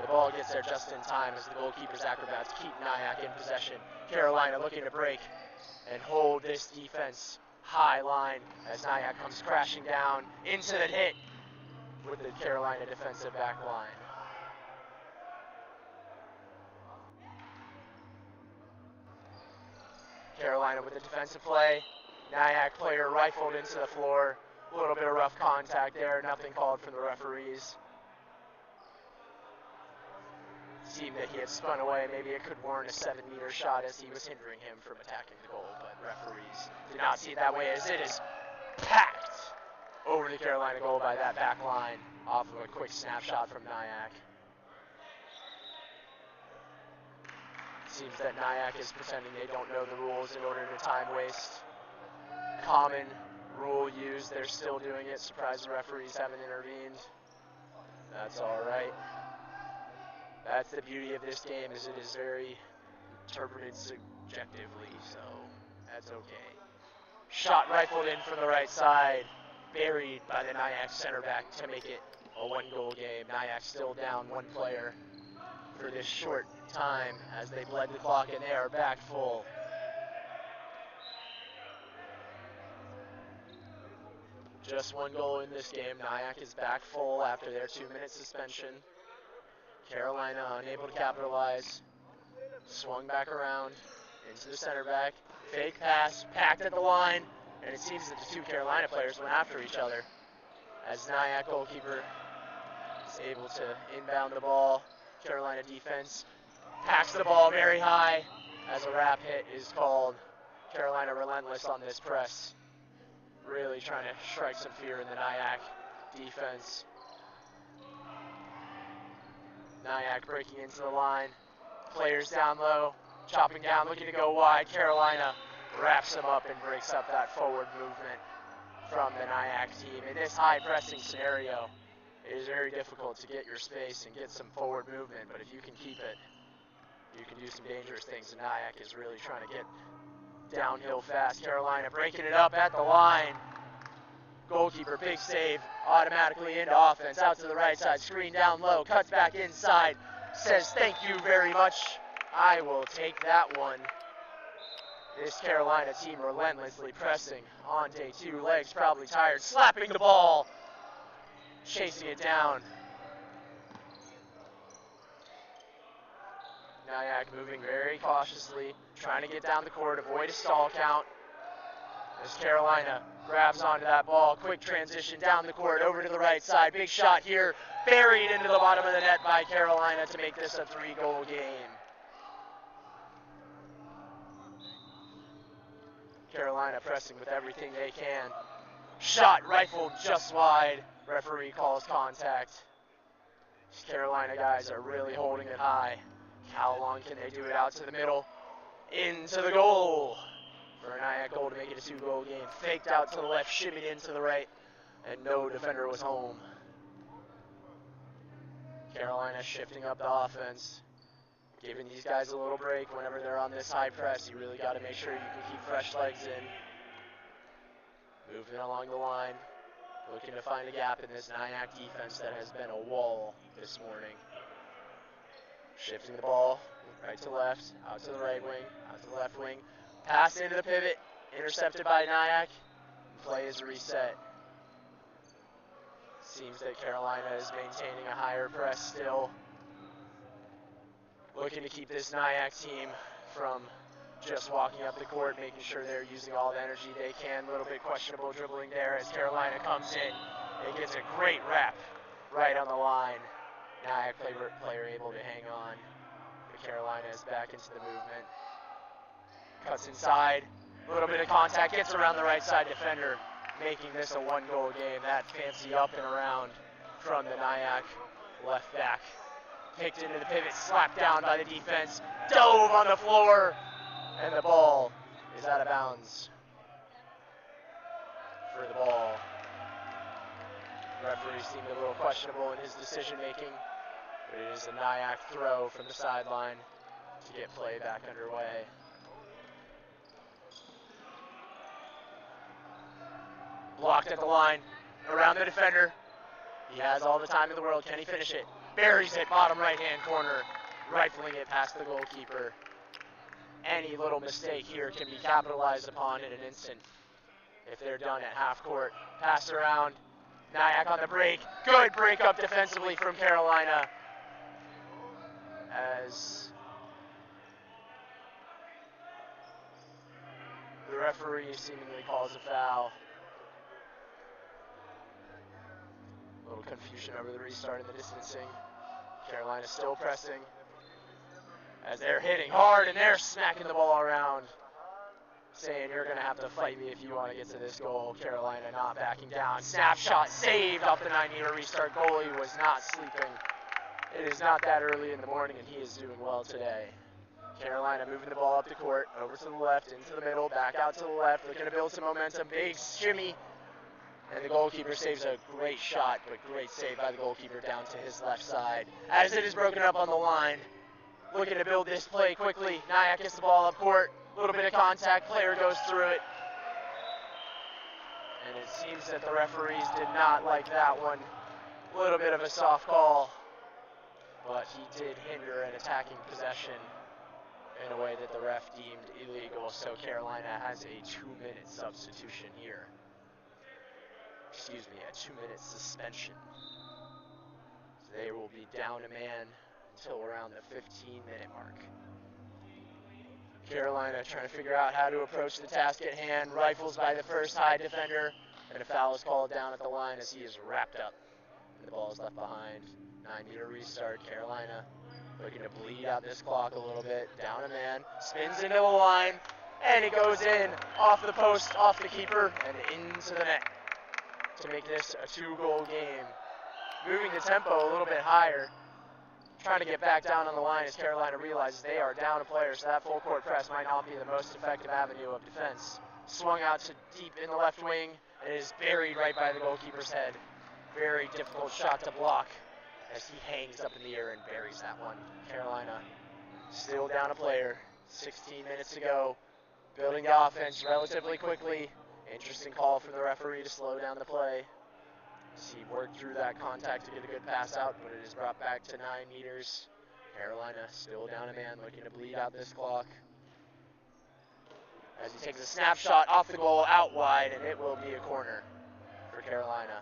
The ball gets there just in time as the goalkeeper's acrobats keep Nyack in possession. Carolina looking to break and hold this defense high line as Nyack comes crashing down into the hit with the Carolina defensive back line. Carolina with the defensive play. Nyack player rifled into the floor. A little bit of rough contact there. Nothing called from the referees. Seemed that he had spun away. Maybe it could warrant a 7-meter shot as he was hindering him from attacking the goal. But referees did not see it that way as it is packed over the Carolina goal by that back line off of a quick snapshot from Nyack. Seems that Nyack is pretending they don't know the rules in order to time waste. Common rule used, they're still doing it. Surprised the referees haven't intervened. That's alright. That's the beauty of this game, is it is very interpreted subjectively, so that's okay. Shot rifled in from the right side, buried by the Nyack center back to make it a 1-goal game. Nyack still down one player for this short time as they bled the clock, and they are back full. Just 1 goal in this game. Nyack is back full after their 2-minute suspension. Carolina unable to capitalize. Swung back around into the center back. Fake pass, packed at the line, and it seems that the 2 Carolina players went after each other as Nyack goalkeeper is able to inbound the ball. Carolina defense packs the ball very high as a wrap hit is called. Carolina relentless on this press, really trying to strike some fear in the Nyack defense. Nyack breaking into the line, players down low, chopping down, looking to go wide. Carolina wraps them up and breaks up that forward movement from the Nyack team. In this high pressing scenario, it is very difficult to get your space and get some forward movement, but if you can keep it, you can do some dangerous things. And Nyack is really trying to get downhill fast. Carolina breaking it up at the line. Goalkeeper, big save, automatically into offense, out to the right side, screen down low, cuts back inside, says thank you very much, I will take that one. This Carolina team relentlessly pressing on day 2, legs probably tired, slapping the ball, chasing it down. Nyack moving very cautiously, trying to get down the court, avoid a stall count. as Carolina grabs onto that ball. Quick transition down the court, over to the right side. Big shot here, buried into the bottom of the net by Carolina to make this a 3-goal game. Carolina pressing with everything they can. Shot rifled just wide. Referee calls contact. These Carolina guys are really holding it high. How long can they do it out to the middle? Into the goal. For a Nyack goal to make it a 2-goal game. Faked out to the left, shimmied into the right, and no defender was home. Carolina shifting up the offense, giving these guys a little break whenever they're on this high press. You really got to make sure you can keep fresh legs in. Moving along the line, looking to find a gap in this Nyack defense that has been a wall this morning. Shifting the ball right to left, out to the right wing, out to the left wing. Pass into the pivot, intercepted by Nyack. Play is reset. Seems that Carolina is maintaining a higher press still. Looking to keep this Nyack team from just walking up the court, making sure they're using all the energy they can. A little bit questionable dribbling there as Carolina comes in. It gets a great wrap right on the line. Nyack player able to hang on. But Carolina is back into the movement. Cuts inside. A little bit of contact. Gets around the right side defender, making this a 1-goal game. That fancy up and around from the Nyack left back. Picked into the pivot, slapped down by the defense. Dove on the floor. And the ball is out of bounds for the ball. Referee seemed a little questionable in his decision making, but it is a Nyack throw from the sideline to get play back underway. Blocked at the line, around the defender. He has all the time in the world. Can he finish it? Buries it, bottom right-hand corner, rifling it past the goalkeeper. Any little mistake here can be capitalized upon in an instant if they're done at half court. Pass around, Nyack on the break. Good break up defensively from Carolina as the referee seemingly calls a foul. A little confusion over the restart and the distancing. Carolina still pressing as they're hitting hard and they're smacking the ball around, saying you're going to have to fight me if you want to get to this goal. Carolina not backing down. Snapshot saved off the 9-meter restart. Goalie was not sleeping. It is not that early in the morning and he is doing well today. Carolina moving the ball up the court, over to the left, into the middle, back out to the left, looking to build some momentum. Big shimmy. And the goalkeeper saves a great shot, but great save by the goalkeeper down to his left side. As it is broken up on the line, looking to build this play quickly. Nyack gets the ball up court. A little bit of contact. Player goes through it. And it seems that the referees did not like that one. A little bit of a soft call. But he did hinder an attacking possession in a way that the ref deemed illegal. So Carolina has a 2-minute substitution here. Excuse me, a 2-minute suspension. So they will be down a man until around the 15-minute mark. Carolina trying to figure out how to approach the task at hand. Rifles by the first high defender, and a foul is called down at the line as he is wrapped up. And the ball is left behind. 9-meter restart. Carolina looking to bleed out this clock a little bit. Down a man, spins into the line, and it goes in off the post, off the keeper, and into the net to make this a 2-goal game. Moving the tempo a little bit higher, trying to get back down on the line as Carolina realizes they are down a player, so that full court press might not be the most effective avenue of defense. Swung out to deep in the left wing, and it is buried right by the goalkeeper's head. Very difficult shot to block as he hangs up in the air and buries that one. Carolina still down a player, 16 minutes to go, building the offense relatively quickly. Interesting call from the referee to slow down the play. He worked through that contact to get a good pass out, but it is brought back to 9 meters. Carolina still down a man, looking to bleed out this clock. As he takes a snapshot off the goal out wide, and it will be a corner for Carolina.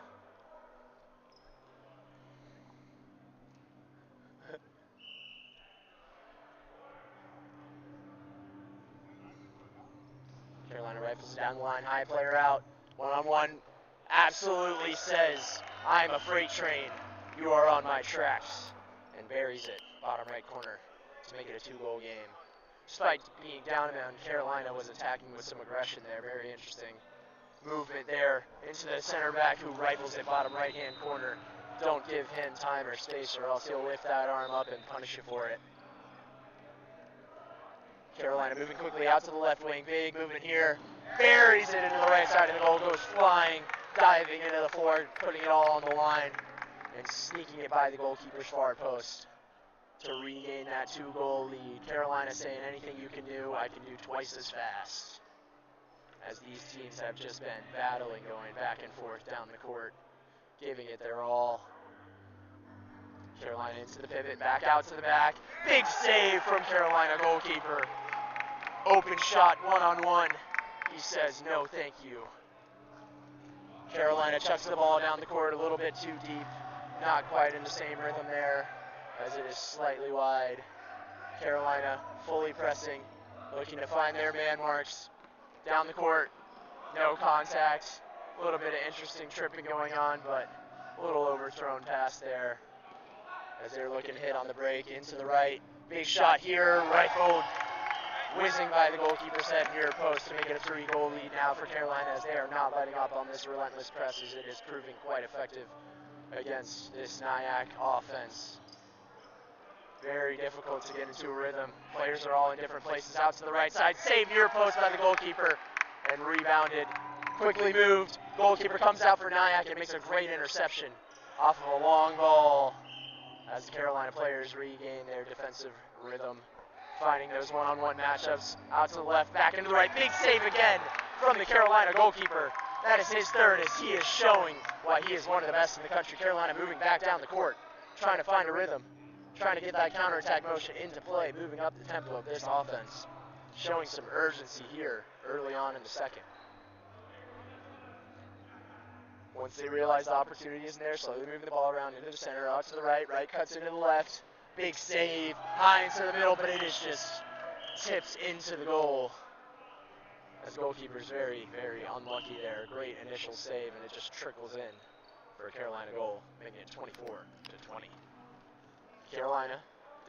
Carolina rifles it down the line, high player out, one-on-one, absolutely says, I'm a freight train, you are on my tracks, and buries it, bottom right corner, to make it a 2-goal game. Despite being down and down, Carolina was attacking with some aggression there, very interesting movement there into the center back who rifles it bottom right-hand corner. Don't give him time or space or else he'll lift that arm up and punish you for it. Carolina moving quickly out to the left wing. Big movement here. Buries it into the right side of the goal. Goes flying, diving into the floor, putting it all on the line, and sneaking it by the goalkeeper's far post to regain that 2-goal lead. Carolina saying anything you can do, I can do twice as fast. As these teams have just been battling, going back and forth down the court, giving it their all. Carolina into the pivot, back out to the back. Big save from Carolina goalkeeper. Open shot, one-on-one. He says, no, thank you. Carolina chucks the ball down the court a little bit too deep. Not quite in the same rhythm there, as it is slightly wide. Carolina fully pressing, looking to find their man marks. Down the court, no contact. A little bit of interesting tripping going on, but a little overthrown pass there. As they're looking to hit on the break, into the right. Big shot here, rifled, whizzing by the goalkeeper's head near post to make it a 3-goal lead now for Carolina, as they are not letting up on this relentless press, as it is proving quite effective against this Nyack offense. Very difficult to get into a rhythm. Players are all in different places. Out to the right side, saved near post by the goalkeeper, and rebounded. Quickly moved. Goalkeeper comes out for Nyack and makes a great interception off of a long ball, as the Carolina players regain their defensive rhythm, finding those one-on-one matchups. Out to the left, back into the right. Big save again from the Carolina goalkeeper. That is his third, as he is showing why he is one of the best in the country. Carolina moving back down the court, trying to find a rhythm, trying to get that counterattack motion into play, moving up the tempo of this offense, showing some urgency here early on in the second. Once they realize the opportunity isn't there, slowly moving the ball around into the center, out to the right, right cuts into the left. Big save, high into the middle, but it is just tipped into the goal. As goalkeeper's very, very unlucky there. Great initial save, and it just trickles in for a Carolina goal, making it 24-20. Carolina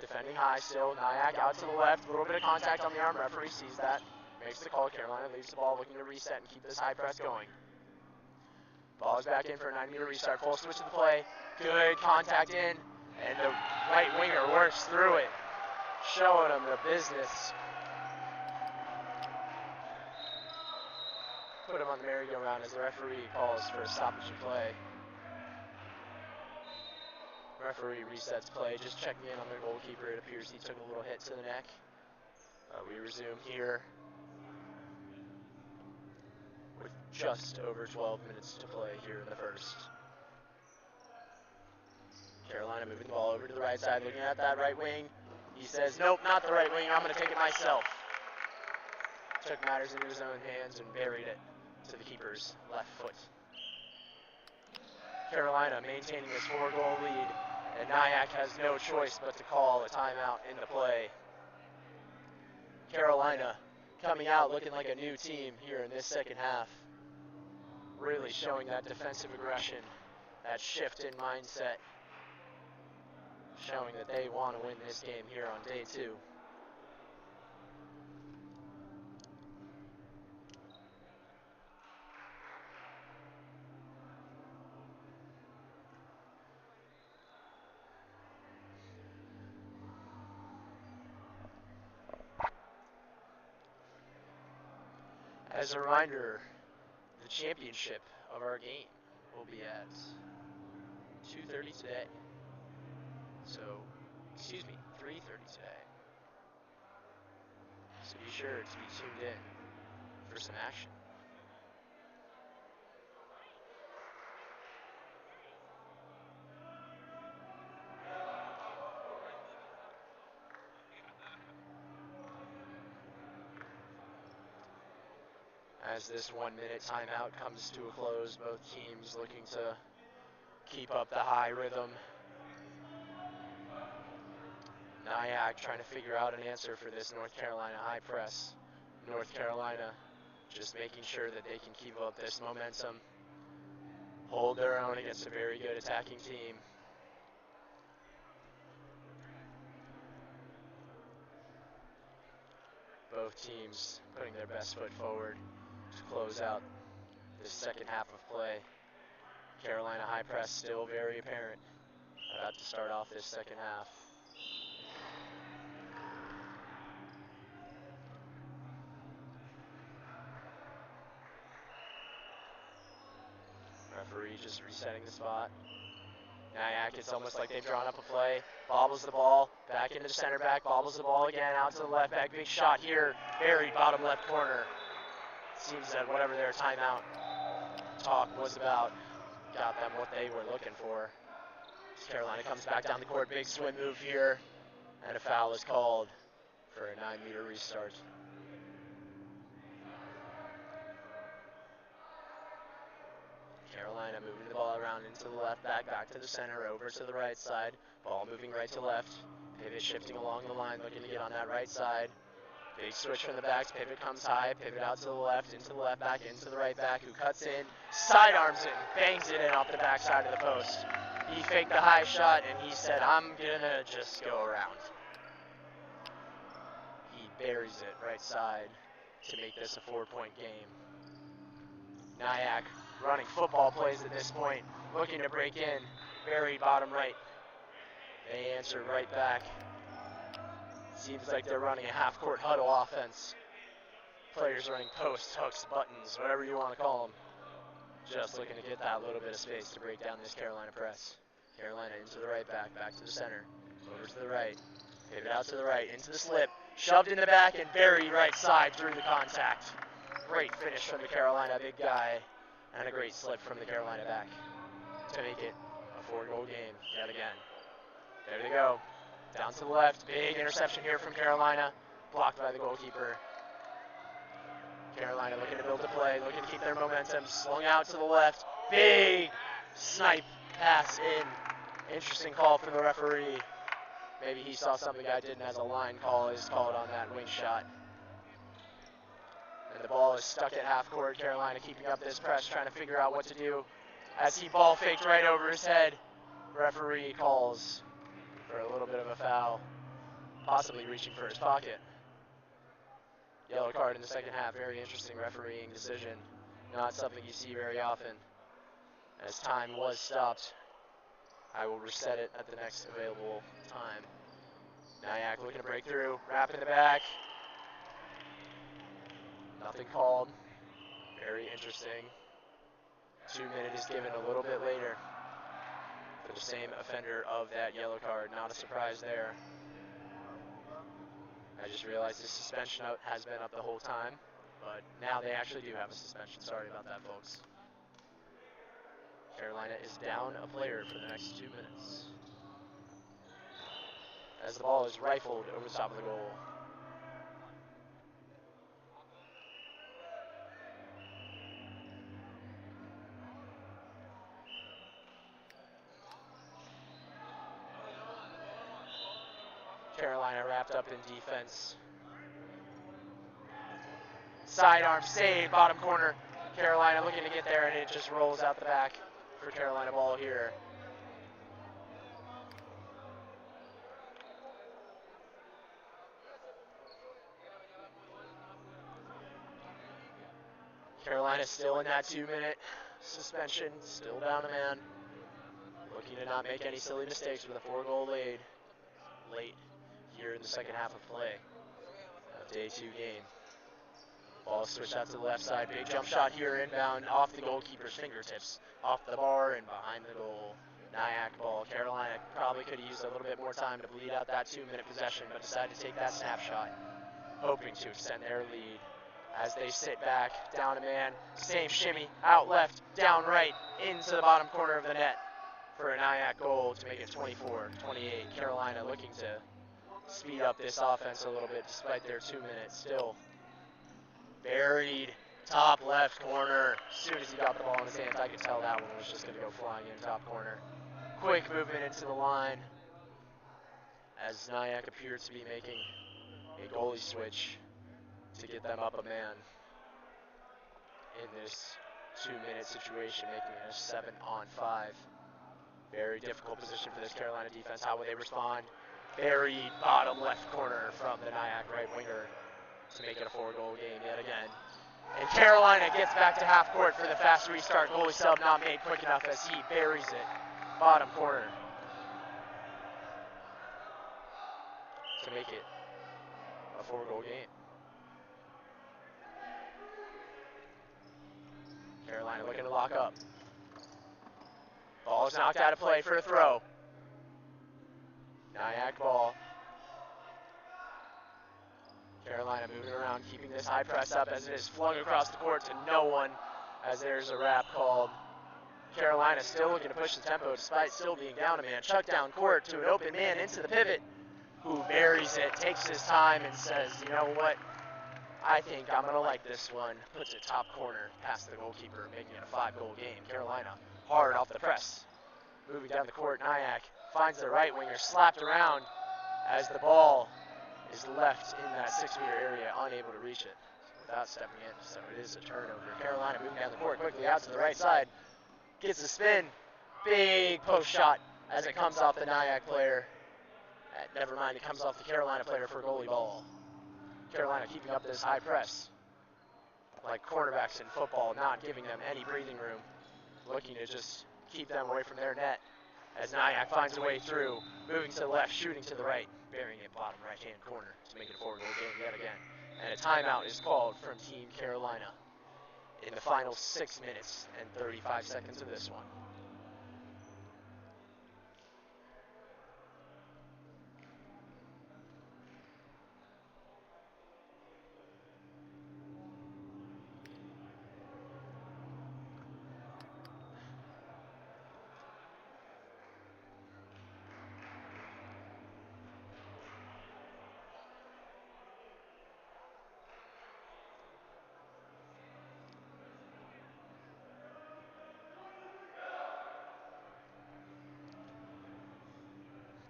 defending high still. Nyack out to the left, a little bit of contact on the arm. Referee sees that, makes the call. Carolina leaves the ball, looking to reset and keep this high press going. Ball is back in for a 9-meter restart. Full switch of the play. Good contact in, and the right winger works through it, showing him the business. Put him on the merry-go-round as the referee calls for a stoppage of play. Referee resets play, just checking in on the goalkeeper. It appears he took a little hit to the neck. We resume here with just over 12 minutes to play here in the first. Carolina moving the ball over to the right side, looking at that right wing. He says, nope, not the right wing, I'm going to take it myself. Took matters into his own hands and buried it to the keeper's left foot. Carolina maintaining this 4-goal lead, and Nyack has no choice but to call a timeout in the play. Carolina coming out looking like a new team here in this second half. Really showing that defensive aggression, that shift in mindset, showing that they want to win this game here on day 2. As a reminder, the championship of our game will be at 2:30 today. So, excuse me, 3:30 today. So be sure to be tuned in for some action. As this 1-minute timeout comes to a close, both teams looking to keep up the high rhythm. Nyack trying to figure out an answer for this North Carolina high press. North Carolina just making sure that they can keep up this momentum, hold their own against a very good attacking team. Both teams putting their best foot forward to close out this second half of play. Carolina high press still very apparent. About to start off this second half. Referee just resetting the spot. Nyack, it's almost like they've drawn up a play. Bobbles the ball, back into the center back, bobbles the ball again, out to the left back. Big shot here, buried bottom left corner. Seems that whatever their timeout talk was about got them what they were looking for. Carolina comes back down the court, big swim move here, and a foul is called for a 9-meter restart. Carolina moving the ball around into the left back to the center, over to the right side. Ball moving right to left. Pivot shifting along the line, looking to get on that right side. Big switch from the backs, pivot comes high, pivot out to the left, into the left back, into the right back, who cuts in, sidearms it, bangs it in off the back side of the post. He faked the high shot, and he said, I'm gonna just go around. He buries it right side to make this a 4-point game. Nyack running football plays at this point, looking to break in, buried bottom right. They answer right back. Seems like they're running a half-court huddle offense. Players running posts, hooks, buttons, whatever you want to call them. Just looking to get that little bit of space to break down this Carolina press. Carolina into the right back to the center, over to the right, pivot out to the right, into the slip, shoved in the back and buried right side through the contact. Great finish from the Carolina big guy, and a great slip from the Carolina back to make it a 4-goal game yet again. There they go. Down to the left. Big interception here from Carolina. Blocked by the goalkeeper. Carolina looking to build a play, looking to keep their momentum. Slung out to the left. Big snipe pass in. Interesting call from the referee. Maybe he saw something I didn't, as a line call is called on that wing shot. And the ball is stuck at half court. Carolina keeping up this press, trying to figure out what to do. As he ball faked right over his head, referee calls for a little bit of a foul, possibly reaching for his pocket. Yellow card in the second half, very interesting refereeing decision. Not something you see very often. As time was stopped, I will reset it at the next available time. Nyack looking to break through, wrap in the back. Nothing called. Very interesting. 2 minute is given a little bit later for the same offender of that yellow card. Not a surprise there. I just realized this suspension has been up the whole time, but now they actually do have a suspension. Sorry about that, folks. Carolina is down a player for the next 2 minutes, as the ball is rifled over the top of the goal. Carolina wrapped up in defense. Sidearm save, bottom corner. Carolina looking to get there, and it just rolls out the back for Carolina ball here. Carolina still in that 2 minute suspension, still down a man. Looking to not make any silly mistakes with a 4-goal lead late here in the second half of play of day 2 game. Ball switched out to the left side. Big jump shot here inbound off the goalkeeper's fingertips, off the bar and behind the goal. Nyack ball. Carolina probably could have used a little bit more time to bleed out that 2 minute possession, but decided to take that snapshot, hoping to extend their lead. As they sit back, down a man, same shimmy, out left, down right, into the bottom corner of the net for a Nyack goal to make it 24-28. Carolina looking to speed up this offense a little bit despite their 2 minutes still. Buried, top left corner. As soon as he got the ball in his hands, I could tell that one was just going to go flying in top corner. Quick movement into the line as Nyack appeared to be making a goalie switch to get them up a man. in this 2-minute situation, making it a 7-on-5. Very difficult position for this Carolina defense. How will they respond? Very bottom left corner from the Nyack right winger to make it a 4-goal game yet again. And Carolina gets back to half court for the fast restart. Goalie sub not made quick enough as he buries it. Bottom corner to make it a 4-goal game. Carolina looking to lock up. Ball is knocked out of play for a throw. Nyack ball. Carolina moving around, keeping this high press up as it is flung across the court to no one as there's a wrap called. Carolina still looking to push the tempo despite still being down a man. Chuck down court to an open man into the pivot who buries it, takes his time and says, you know what, I think I'm going to like this one. Puts it top corner past the goalkeeper, making it a 5-goal game. Carolina hard off the press. Moving down the court, Nyack finds the right winger, slapped around as the ball is left in that 6-meter area, unable to reach it without stepping in. So it is a turnover. Carolina moving down the court quickly out to the right side. Gets a spin. Big post shot as it comes off the Nyack player. Never mind, it comes off the Carolina player for a goalie ball. Carolina keeping up this high press. Like cornerbacks in football, not giving them any breathing room. Looking to just keep them away from their net. As Nyack finds a way through, moving to the left, shooting to the right, burying it bottom right-hand corner to make it a 4-goal game yet again. And a timeout is called from Team Carolina in the final 6 minutes and 35 seconds of this one.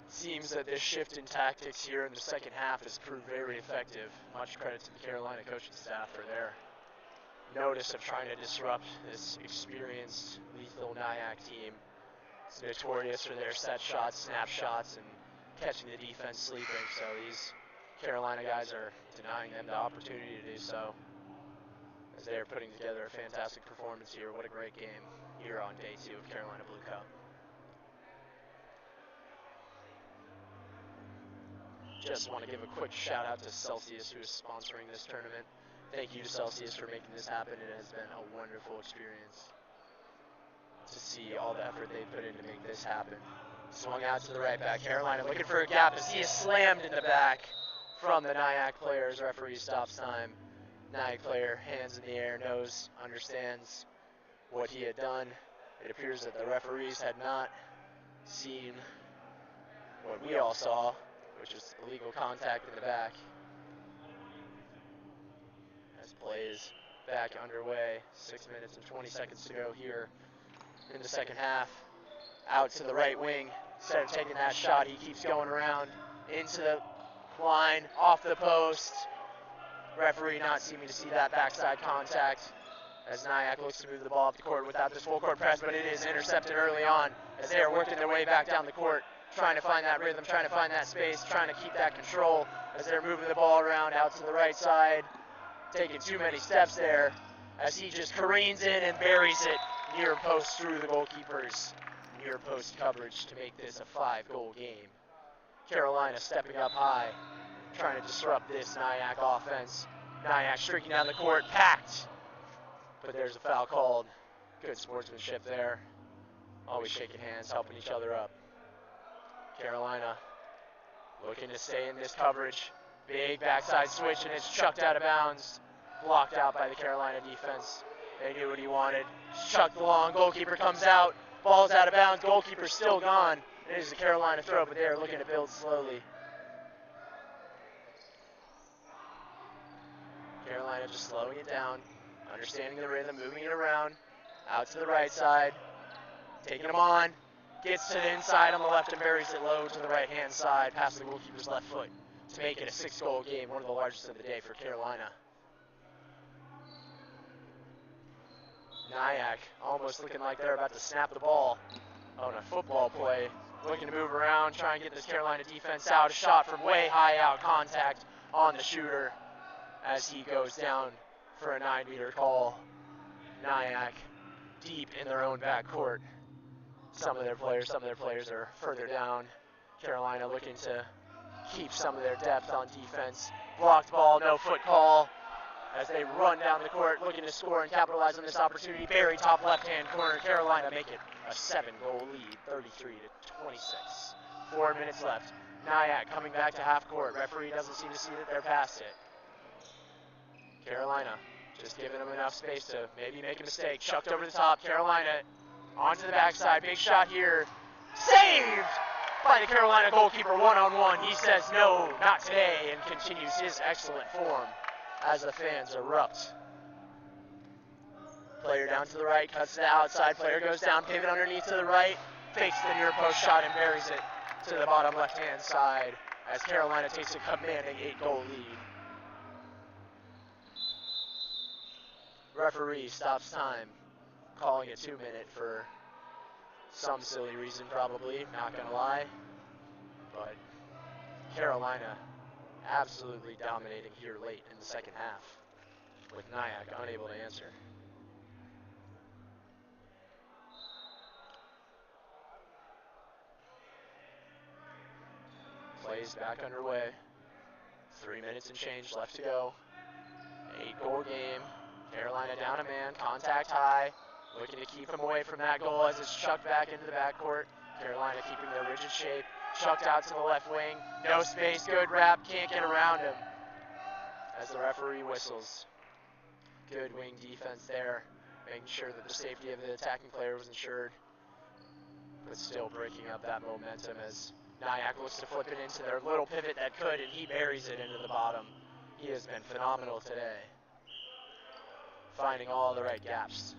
Seems that this shift in tactics here in the second half has proved very effective. Much credit to the Carolina coaching staff for their notice of trying to disrupt this experienced, lethal Nyack team. It's notorious for their set shots, snap shots, and catching the defense sleeping. So these Carolina guys are denying them the opportunity to do so as they are putting together a fantastic performance here. What a great game here on day 2 of Carolina Blue Cup. Just want to give a quick shout out to Celsius, who is sponsoring this tournament. Thank you to Celsius for making this happen. It has been a wonderful experience to see all the effort they put in to make this happen. Swung out to the right back. Carolina looking for a gap as he is slammed in the back from the Nyack player as referee stops time. Nyack player, hands in the air, knows, understands what he had done. It appears that the referees had not seen what we all saw, which is illegal contact in the back. As play is back underway, 6 minutes and 20 seconds to go here in the second half. Out to the right wing, instead of taking that shot, he keeps going around into the line, off the post. Referee not seeming to see that backside contact as Nyack looks to move the ball up the court without this full court press, but it is intercepted early on as they are working their way back down the court, trying to find that rhythm, trying to find that space, trying to keep that control as they're moving the ball around out to the right side, taking too many steps there as he just careens in and buries it near post through the goalkeeper's near post coverage to make this a 5-goal game. Carolina stepping up high, trying to disrupt this Nyack offense. Nyack streaking down the court, packed, but there's a foul called. Good sportsmanship there. Always shaking hands, helping each other up. Carolina looking to stay in this coverage. Big backside switch, and it's chucked out of bounds. Blocked out by the Carolina defense. They knew what he wanted. Chucked long, goalkeeper comes out. Ball's out of bounds, goalkeeper's still gone. It is a Carolina throw, but they are looking to build slowly. Carolina just slowing it down, understanding the rhythm, moving it around. Out to the right side, taking him on. Gets to the inside on the left and buries it low to the right-hand side, past the goalkeeper's left foot to make it a 6-goal game, one of the largest of the day for Carolina. Nyack almost looking like they're about to snap the ball on a football play. Looking to move around, try and get this Carolina defense out. A shot from way high out, contact on the shooter as he goes down for a 9-meter call. Nyack deep in their own backcourt. Some of their players are further down. Carolina looking to keep some of their depth on defense. Blocked ball, no foot call as they run down the court looking to score and capitalize on this opportunity. Barry top left-hand corner. Carolina make it a 7-goal lead, 33-26. 4 minutes left. Nyack coming back to half court. Referee doesn't seem to see that they're past it. Carolina just giving them enough space to maybe make a mistake. Chucked over the top. Carolina onto the backside. Big shot here. Saved by the Carolina goalkeeper one-on-one. He says no, not today, and continues his excellent form as the fans erupt. Player down to the right, cuts to the outside. Player goes down, pivot underneath to the right. Fakes the near post shot and buries it to the bottom left-hand side as Carolina takes a commanding 8-goal lead. Referee stops time, calling a 2-minute for some silly reason probably, not gonna lie. But Carolina absolutely dominating here late in the second half, with Nyack unable to answer. Plays back underway. 3 minutes and change left to go. 8-goal game. Carolina down a man, contact high, looking to keep him away from that goal as it's chucked back into the backcourt. Carolina keeping their rigid shape. Chucked out to the left wing. No space, good wrap, can't get around him as the referee whistles. Good wing defense there, making sure that the safety of the attacking player was ensured, but still breaking up that momentum as Nyack looks to flip it into their little pivot that could, and he buries it into the bottom. He has been phenomenal today, finding all the right gaps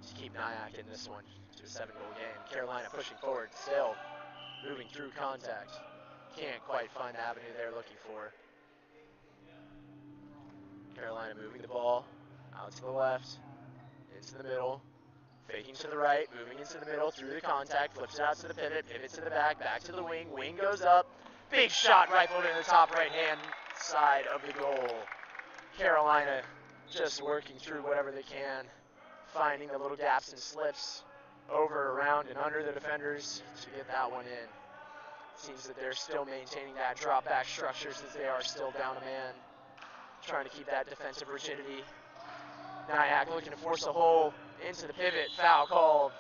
to keep Nyack in this one to a 7-goal game. Carolina pushing forward still, moving through contact. Can't quite find the avenue they're looking for. Carolina moving the ball out to the left, into the middle, faking to the right, moving into the middle, through the contact, flips it out to the pivot, pivot to the back to the wing, wing goes up, big shot rifled in the top right-hand side of the goal. Carolina just working through whatever they can, finding the little gaps and slips over, around, and under the defenders to get that one in. Seems that they're still maintaining that drop-back structure since they are still down a man, trying to keep that defensive rigidity. Nyack looking to force a hole into the pivot, foul called.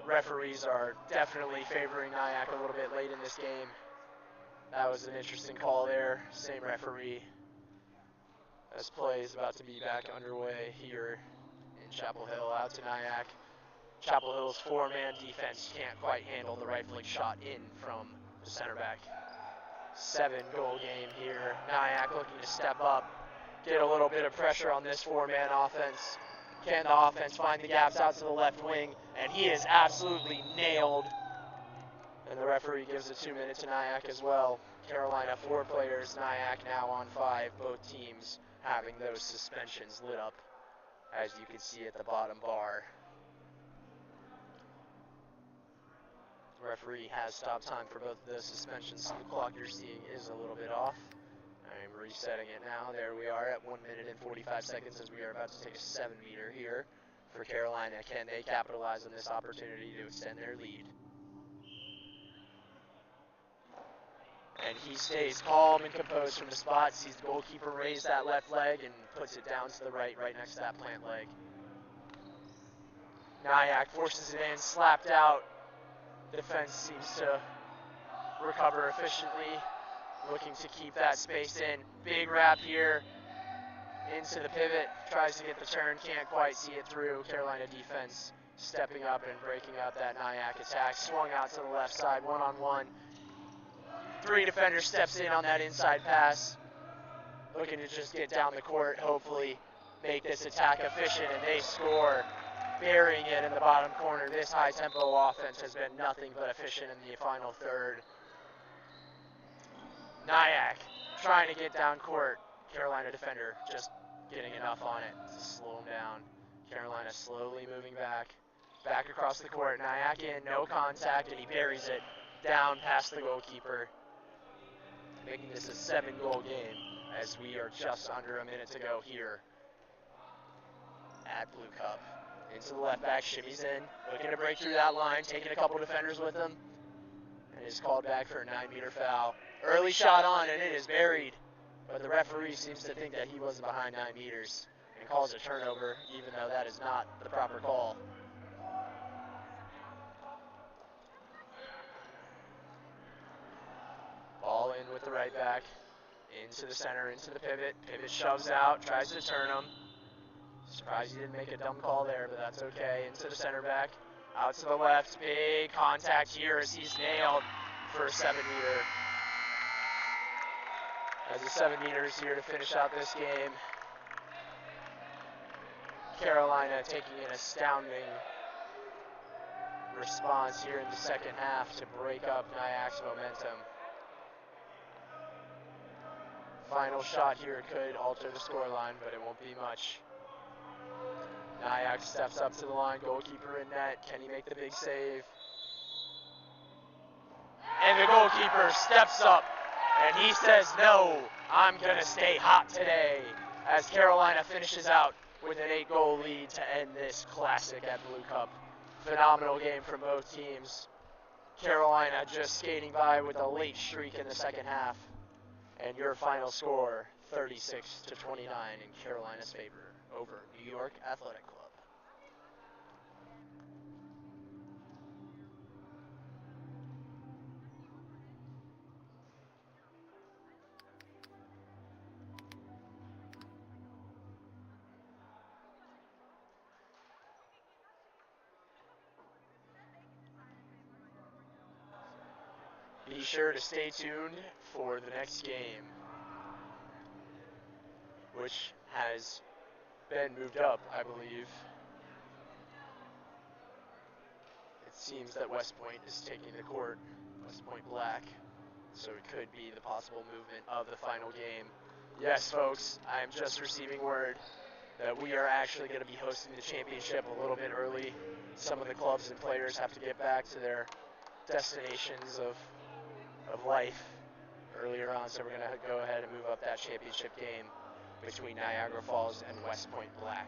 Referees are definitely favoring Nyack a little bit late in this game. That was an interesting call there. Same referee as play is about to be back underway here in Chapel Hill. Out to Nyack. Chapel Hill's 4-man defense can't quite handle the right flick shot in from the center back. 7-goal game here. Nyack looking to step up, get a little bit of pressure on this 4-man offense. Can the offense find the gaps out to the left wing? And he is absolutely nailed. And the referee gives a 2-minute to Nyack as well. Carolina 4 players, Nyack now on 5. Both teams having those suspensions lit up, as you can see at the bottom bar. The referee has stopped time for both of those suspensions, so the clock you're seeing is a little bit off. I'm resetting it now. There we are at 1 minute and 45 seconds as we are about to take a 7-meter here for Carolina. Can they capitalize on this opportunity to extend their lead? And he stays calm and composed from the spot, sees the goalkeeper raise that left leg and puts it down to the right next to that plant leg. Nyack forces it in, slapped out. Defense seems to recover efficiently, looking to keep that space in. Big wrap here into the pivot, tries to get the turn, can't quite see it through. Carolina defense stepping up and breaking up that Nyack attack. Swung out to the left side, one-on-one. 3 defenders steps in on that inside pass, looking to just get down the court, hopefully make this attack efficient, and they score, burying it in the bottom corner. This high-tempo offense has been nothing but efficient in the final third. Nyack trying to get down court. Carolina defender just getting enough on it to slow him down. Carolina slowly moving back. Back across the court. Nyakin, no contact, and he buries it down past the goalkeeper, making this a 7-goal game as we are just under a minute to go here at Blue Cup. Into the left back, shimmies in, looking to break through that line, taking a couple defenders with him, and is called back for a 9-meter foul. Early shot on, and it is buried, but the referee seems to think that he wasn't behind 9 meters and calls a turnover, even though that is not the proper call. Ball in with the right back, into the center, into the pivot. Pivot shoves out, tries to turn him. Surprised he didn't make a dumb call there, but that's okay. Into the center back, out to the left. Big contact here as he's nailed for a 7-meter. As the 7 meters here to finish out this game. Carolina taking an astounding response here in the second half to break up Nyack's momentum. Final shot here could alter the scoreline, but it won't be much. Nyack steps up to the line, goalkeeper in net. Can he make the big save? And the goalkeeper steps up, and he says, no, I'm going to stay hot today, as Carolina finishes out with an 8-goal lead to end this classic at Blue Cup. Phenomenal game from both teams. Carolina just skating by with a late streak in the second half. And your final score, 36-29 in Carolina's favor over New York Athletic Club. Be sure to stay tuned for the next game, which has been moved up, I believe. It seems that West Point is taking the court, West Point Black, so it could be the possible movement of the final game. Yes, folks, I am just receiving word that we are actually going to be hosting the championship a little bit early. Some of the clubs and players have to get back to their destinations of life earlier on, so we're going to go ahead and move up that championship game between Niagara Falls and West Point Black.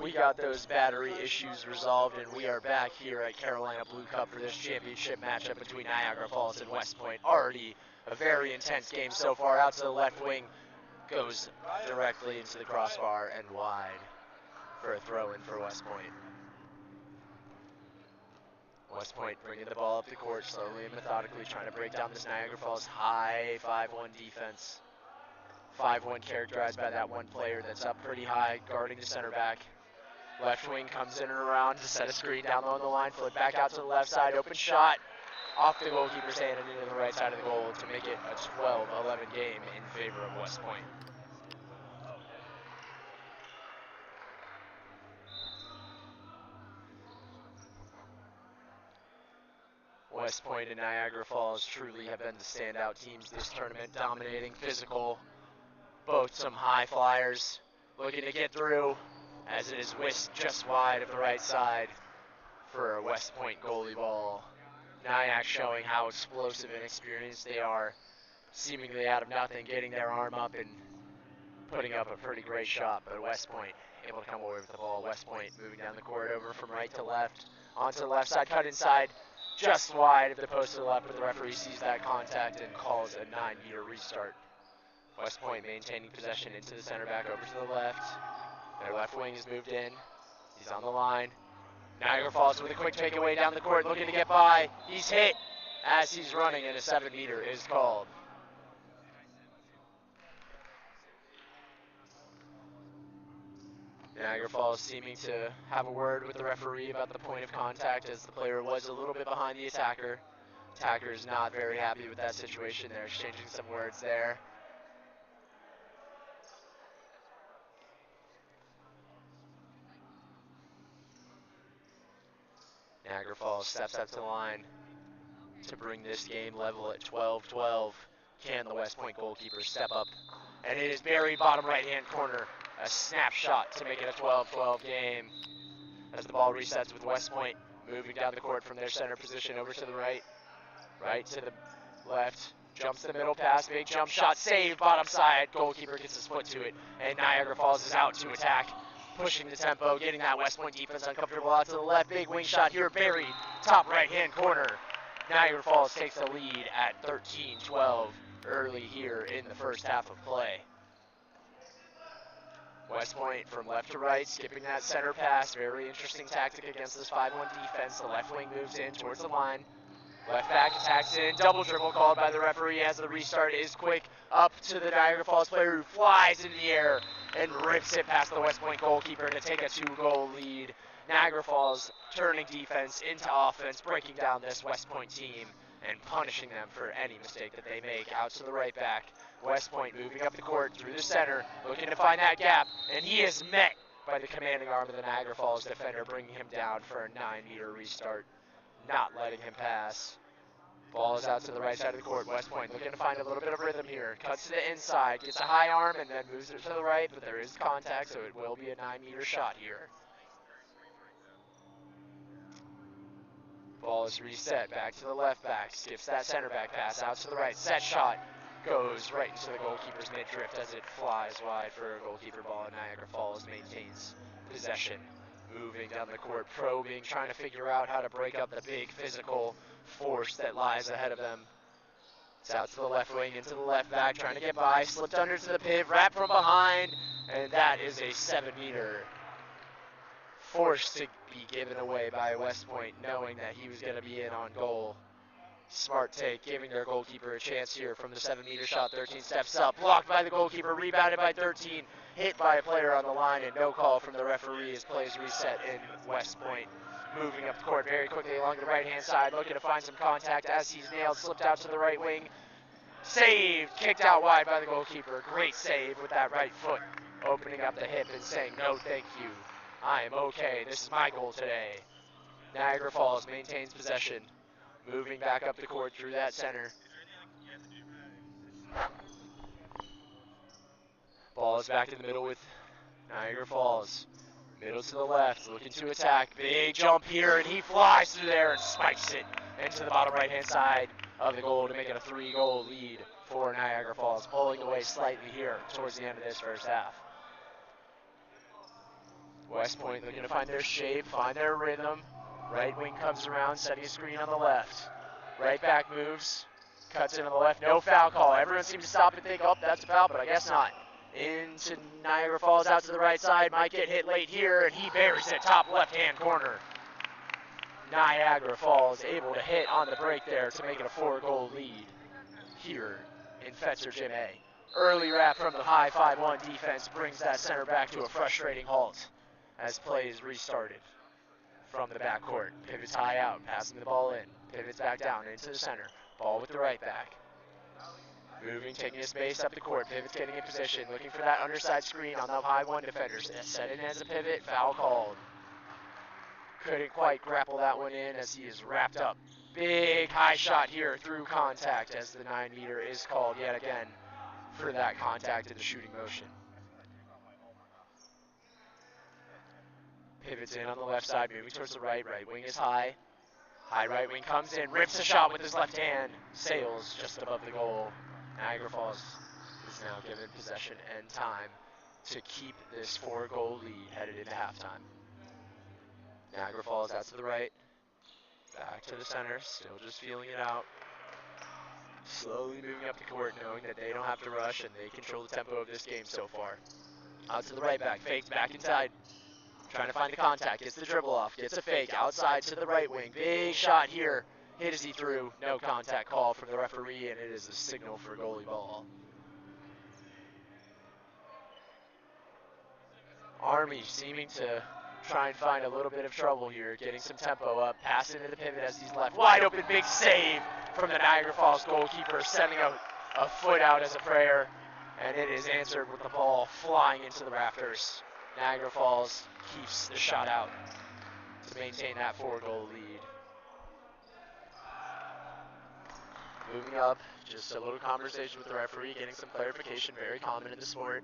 we got those battery issues resolved, and we are back here at Carolina Blue Cup for this championship matchup between Niagara Falls and West Point. Already a very intense game so far. Out to the left wing, goes directly into the crossbar and wide for a throw-in for West Point. West Point bringing the ball up the court slowly and methodically, trying to break down this Niagara Falls high 5-1 defense. 5-1 characterized by that one player that's up pretty high, guarding the center back. Left wing comes in and around to set a screen down low on the line, flip back out to the left side, open shot off the goalkeeper's hand and into the right side of the goal to make it a 12-11 game in favor of West Point. West Point and Niagara Falls truly have been the standout teams this tournament, dominating, physical, both some high flyers, looking to get through, as it is whisked just wide of the right side for a West Point goalie ball. Nyack showing how explosive and experienced they are, seemingly out of nothing, getting their arm up and putting up a pretty great shot, but West Point able to come away with the ball. West Point moving down the court over from right to left, onto the left side, cut inside, just wide of the post to the left, but the referee sees that contact and calls a 9-meter restart. West Point maintaining possession into the center back over to the left. Their left wing is moved in. He's on the line. Niagara Falls with a quick takeaway down the court, looking to get by. He's hit as he's running, and a 7-meter is called. Niagara Falls seeming to have a word with the referee about the point of contact, as the player was a little bit behind the attacker. Attacker is not very happy with that situation. They're exchanging some words there. Niagara Falls steps up to the line to bring this game level at 12-12. Can the West Point goalkeeper step up? And it is buried bottom right-hand corner. A snapshot to make it a 12-12 game. As the ball resets with West Point moving down the court from their center position over to the right. Right to the left. Jumps the middle pass. Big jump shot. Saved bottom side. Goalkeeper gets his foot to it. And Niagara Falls is out to attack. Pushing the tempo. Getting that West Point defense uncomfortable out to the left. Big wing shot here. Buried. Top right-hand corner. Niagara Falls takes the lead at 13-12 early here in the first half of play. West Point from left to right, skipping that center pass. Very interesting tactic against this 5-1 defense. The left wing moves in towards the line. Left back attacks in. Double dribble called by the referee as the restart is quick. Up to the Niagara Falls player who flies into the air and rips it past the West Point goalkeeper to take a 2-goal lead. Niagara Falls turning defense into offense, breaking down this West Point team and punishing them for any mistake that they make. Out to the right back. West Point moving up the court through the center, looking to find that gap, and he is met by the commanding arm of the Niagara Falls defender, bringing him down for a 9-meter restart, not letting him pass. Ball is out to the right side of the court. West Point looking to find a little bit of rhythm here. Cuts to the inside, gets a high arm, and then moves it to the right, but there is contact, so it will be a 9-meter shot here. Ball is reset, back to the left back, skips that center back pass, out to the right, set shot, goes right into the goalkeeper's mid-drift as it flies wide for a goalkeeper ball, and Niagara Falls maintains possession. Moving down the court, probing, trying to figure out how to break up the big physical force that lies ahead of them. It's out to the left wing, into the left back, trying to get by, slipped under to the pit, wrapped from behind, and that is a 7-meter. Forced to be given away by West Point, knowing that he was going to be in on goal. Smart take, giving their goalkeeper a chance here from the 7-meter shot. 13 steps up, blocked by the goalkeeper, rebounded by 13, hit by a player on the line, and no call from the referee as plays reset in West Point. Moving up the court very quickly along the right-hand side, looking to find some contact as he's nailed, slipped out to the right wing. Saved, kicked out wide by the goalkeeper. Great save with that right foot, opening up the hip and saying, no thank you. I am okay. This is my goal today. Niagara Falls maintains possession. Moving back up the court through that center. Ball is back in the middle with Niagara Falls. Middle to the left, looking to attack. Big jump here, and he flies through there and spikes it into the bottom right-hand side of the goal to make it a 3-goal lead for Niagara Falls, pulling away slightly here towards the end of this first half. West Point looking to find their shape, find their rhythm. Right wing comes around, setting a screen on the left. Right back moves, cuts in on the left. No foul call. Everyone seems to stop and think, oh, that's a foul, but I guess not. Into Niagara Falls, out to the right side. Might get hit late here, and he buries it top left-hand corner. Niagara Falls able to hit on the break there to make it a 4-goal lead here in Fetzer Gym A. Early wrap from the high 5-1 defense brings that center back to a frustrating halt as play is restarted from the backcourt. Pivots high out, passing the ball in. Pivots back down into the center. Ball with the right back. Moving, taking his space up the court. Pivots getting in position, looking for that underside screen on the high 1 defenders. Set in as a pivot, foul called. Couldn't quite grapple that one in as he is wrapped up. Big high shot here through contact as the 9-meter is called yet again for that contact in the shooting motion. Pivots in on the left side, moving towards the right. Right wing is high. High right wing comes in, rips a shot with his left hand, sails just above the goal. Niagara Falls is now given possession and time to keep this 4-goal lead headed into halftime. Niagara Falls out to the right, back to the center, still just feeling it out. Slowly moving up the court, knowing that they don't have to rush and they control the tempo of this game so far. Out to the right back, fakes back inside. Trying to find the contact, gets the dribble off, gets a fake, outside to the right wing. Big shot here, hit as he threw. No contact call from the referee, and it is a signal for goalie ball. Army seeming to try and find a little bit of trouble here, getting some tempo up, pass into the pivot as he's left. Wide open, big save from the Niagara Falls goalkeeper, sending a foot out as a prayer, and it is answered with the ball flying into the rafters. Niagara Falls keeps the shot out to maintain that 4-goal lead. Moving up, just a little conversation with the referee, getting some clarification, very common in the sport.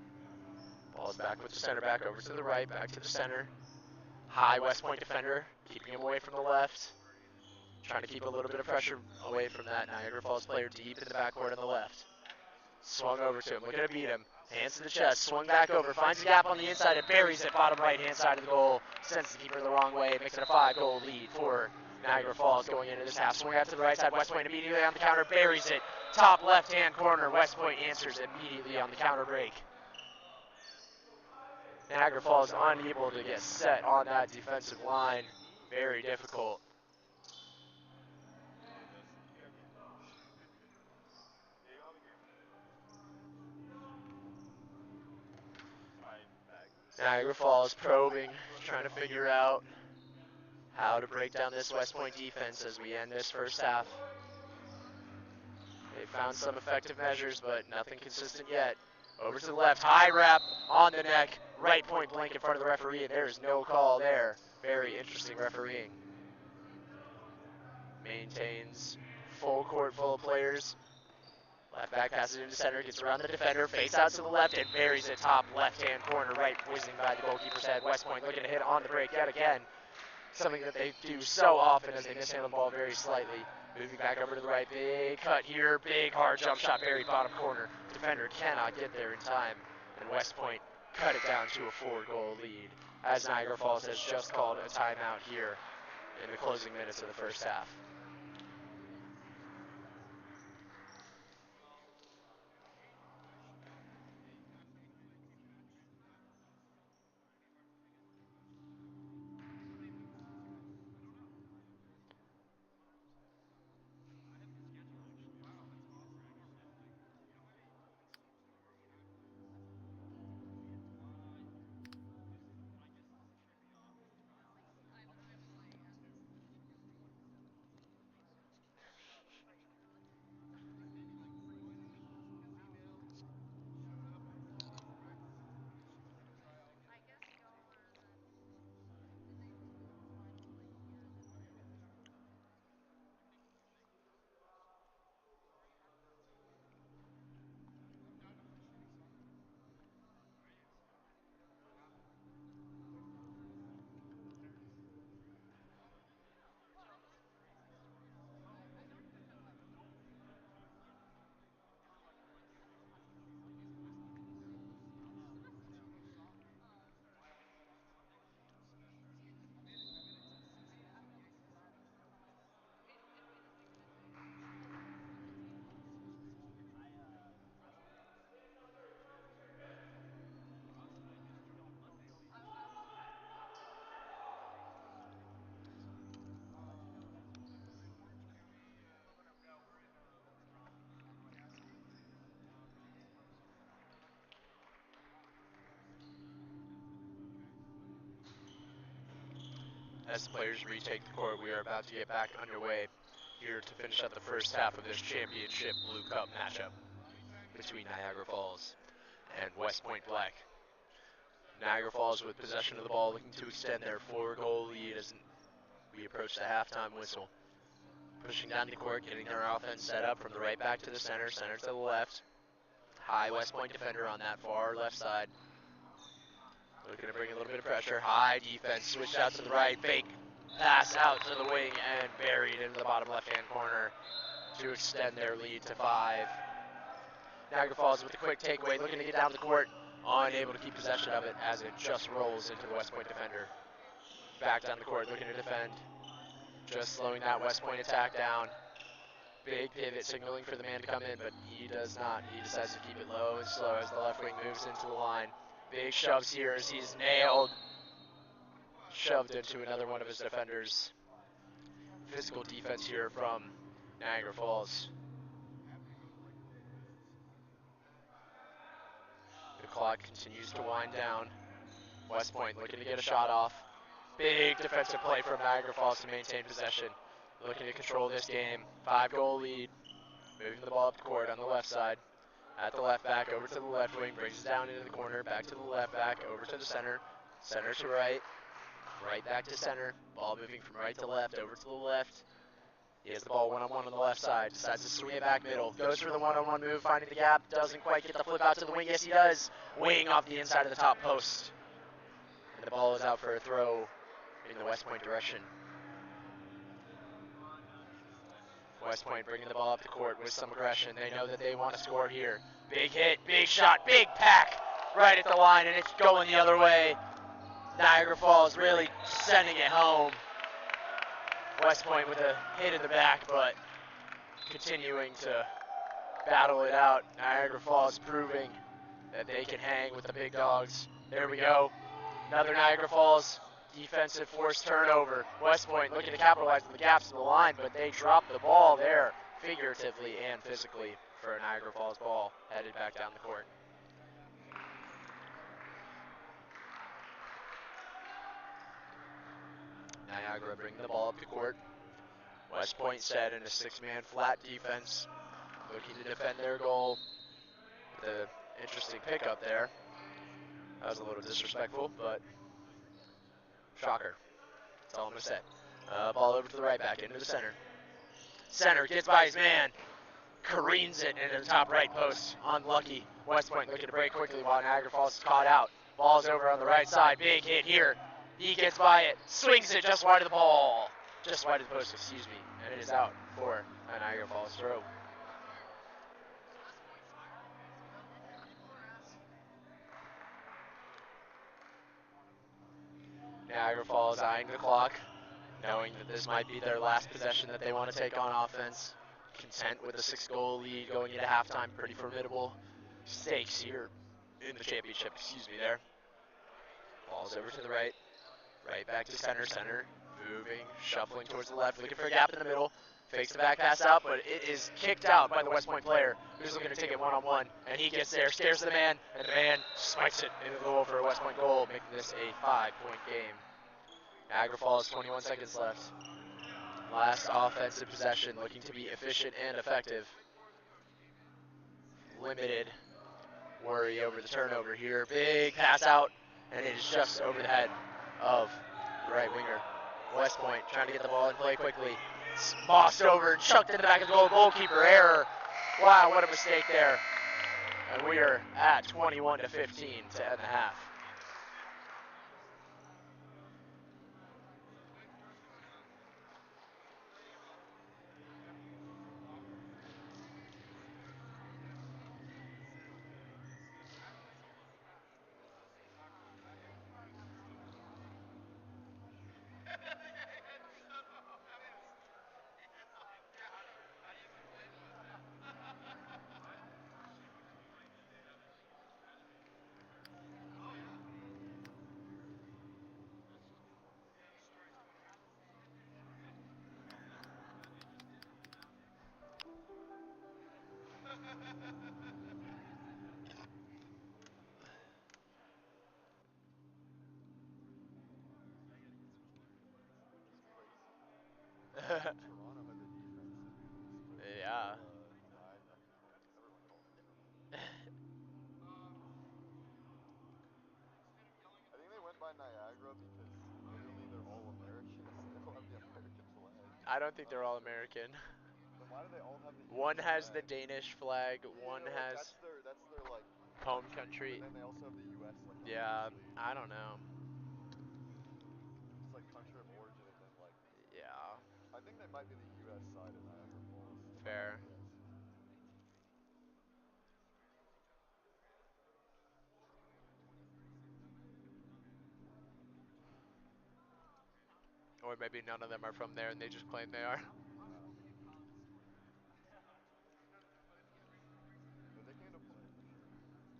Ball's back with the center back, over to the right, back to the center. High West Point defender, keeping him away from the left. Trying to keep a little bit of pressure away from that Niagara Falls player deep in the backcourt on the left. Swung over to him, looking to beat him. Hands to the chest, swung back over, finds a gap on the inside and buries it bottom right-hand side of the goal. Sends the keeper the wrong way, makes it a 5-goal lead for Niagara Falls going into this half. Swing out to the right side, West Point immediately on the counter, buries it. Top left-hand corner, West Point answers immediately on the counter break. Niagara Falls unable to get set on that defensive line. Very difficult. Niagara Falls probing, trying to figure out how to break down this West Point defense as we end this first half. They found some effective measures, but nothing consistent yet. Over to the left, high wrap on the neck, right point blank in front of the referee, and there's no call there. Very interesting refereeing. Maintains full court full of players. Left back passes into center, gets around the defender, face out to the left, and buries it top left-hand corner, right whizzing by the goalkeeper's head. West Point looking to hit on the break yet again. Something that they do so often as they mishandle the ball very slightly. Moving back over to the right, big cut here, big hard jump shot, buried bottom corner. Defender cannot get there in time, and West Point cut it down to a 4-goal lead, as Niagara Falls has just called a timeout here in the closing minutes of the first half. as the players retake the court, we are about to get back underway here to finish up the first half of this championship Blue Cup matchup between Niagara Falls and West Point Black. Niagara Falls with possession of the ball, looking to extend their 4-goal lead as we approach the halftime whistle. Pushing down the court, getting their offense set up from the right back to the center, center to the left. High West Point defender on that far left side. Looking to bring a little bit of pressure. High defense, switched out to the right, fake pass out to the wing and buried into the bottom left-hand corner to extend their lead to 5. Niagara Falls with a quick takeaway, looking to get down the court, unable to keep possession of it as it just rolls into the West Point defender. Back down the court, looking to defend, just slowing that West Point attack down. Big pivot, signaling for the man to come in, but he does not. He decides to keep it low and slow as the left wing moves into the line. Big shoves here as he's nailed. Shoved into another one of his defenders. Physical defense here from Niagara Falls. The clock continues to wind down. West Point looking to get a shot off. Big defensive play from Niagara Falls to maintain possession. Looking to control this game. 5-goal lead. Moving the ball up the court on the left side. At the left back, over to the left wing. Brings it down into the corner. Back to the left back, over to the center. Center to right. Right back to center. Ball moving from right to left, over to the left. He has the ball one-on-one on the left side. Decides to swing it back middle. Goes for the one-on-one move, finding the gap. Doesn't quite get the flip out to the wing. Yes, he does. Wing off the inside of the top post. And the ball is out for a throw in the West Point direction. West Point bringing the ball up the court with some aggression. They know that they want to score here. Big hit, big shot, big pack right at the line, and it's going the other way. Niagara Falls really sending it home. West Point with a hit in the back, but continuing to battle it out. Niagara Falls proving that they can hang with the big dogs. There we go. Another Niagara Falls defensive force turnover. West Point looking to capitalize on the gaps in the line, but they drop the ball there, figuratively and physically, for a Niagara Falls ball headed back down the court. Niagara bringing the ball up the court. West Point set in a 6-man flat defense, looking to defend their goal. The interesting pickup there. That was a little disrespectful, but shocker. That's all I'm going to say. Ball over to the right back, into the center. Center gets by his man. Careens it into the top right post. Unlucky. West Point looking to break quickly while Niagara Falls is caught out. Ball's over on the right side. Big hit here. He gets by it. Swings it just wide of the ball. Just wide of the post, excuse me. And it is out for a Niagara Falls throw. Niagara Falls eyeing the clock, knowing that this might be their last possession that they want to take on offense. Content with a 6-goal lead going into halftime. Pretty formidable stakes here in the championship, excuse me there. Ball's over to the right. Right back to center, center. Moving, shuffling towards the left, looking for a gap in the middle. Fakes the back pass out, but it is kicked out by the West Point player, who's looking to take it one-on-one. And he gets there, scares the man, and the man spikes it into the goal for a West Point goal, making this a 5-point game. Niagara Falls, 21 seconds left. Last offensive possession, looking to be efficient and effective. Limited worry over the turnover here. Big pass out, and it is just over the head of the right winger. West Point trying to get the ball in play quickly. Mossed over and chucked in the back of the goal. Goalkeeper error. Wow, what a mistake there. And we are at 21-15 to end the half. Toronto had the defense in Yeah. Niagara. Everyone calls it Toronto. I think they went by Niagara because literally they're all American, so they all have the American flag. I don't think I'm they're not all sure. American. Then why do they all have the One U.S. has the flag? Danish flag, You one know, like has that's their like home but country. then they also have the U.S. like on their Yeah, sleeve. I don't know. It's like country of origin and then like Yeah, I think they might be the U.S. side of Niagara Falls if I had to fair. guess. Or maybe none of them are from there and they just claim they are. Uh, but they came to play for sure.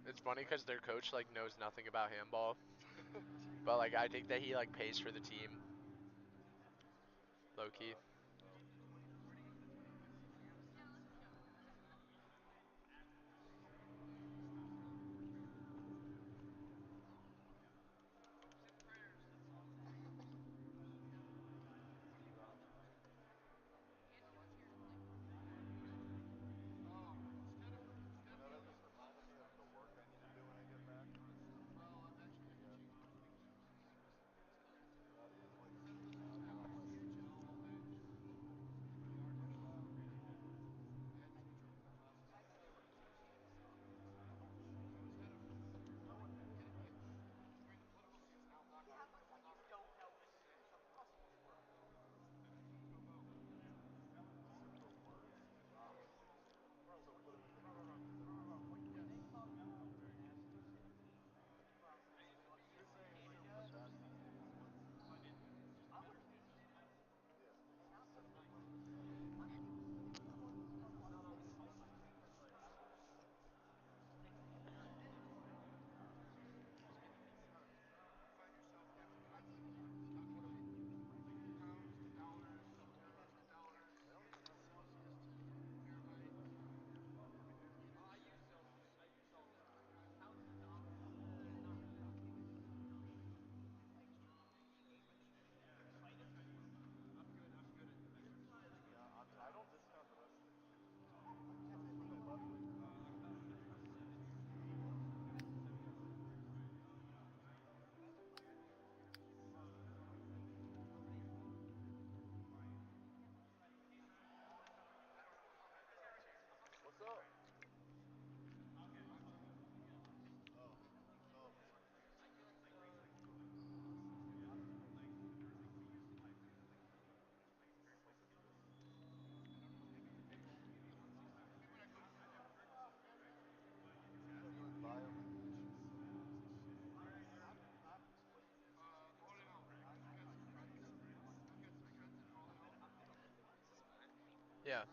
It's funny because their coach like knows nothing about handball, Dude. but like I think that he like pays for the team, low key. Well, you know, that just reminded me of the work I need to do when I get back. Yeah. That is like super casual on my sleeve. No one is, right? Super words. So put it. You're saying super fast and furious words? Yeah. Super words. They don't even have Celsius too. Yeah, I don't discount the rest of the team. Who they left with? What's up? Oh. Oh, sorry. So doing biomechanics. Yeah.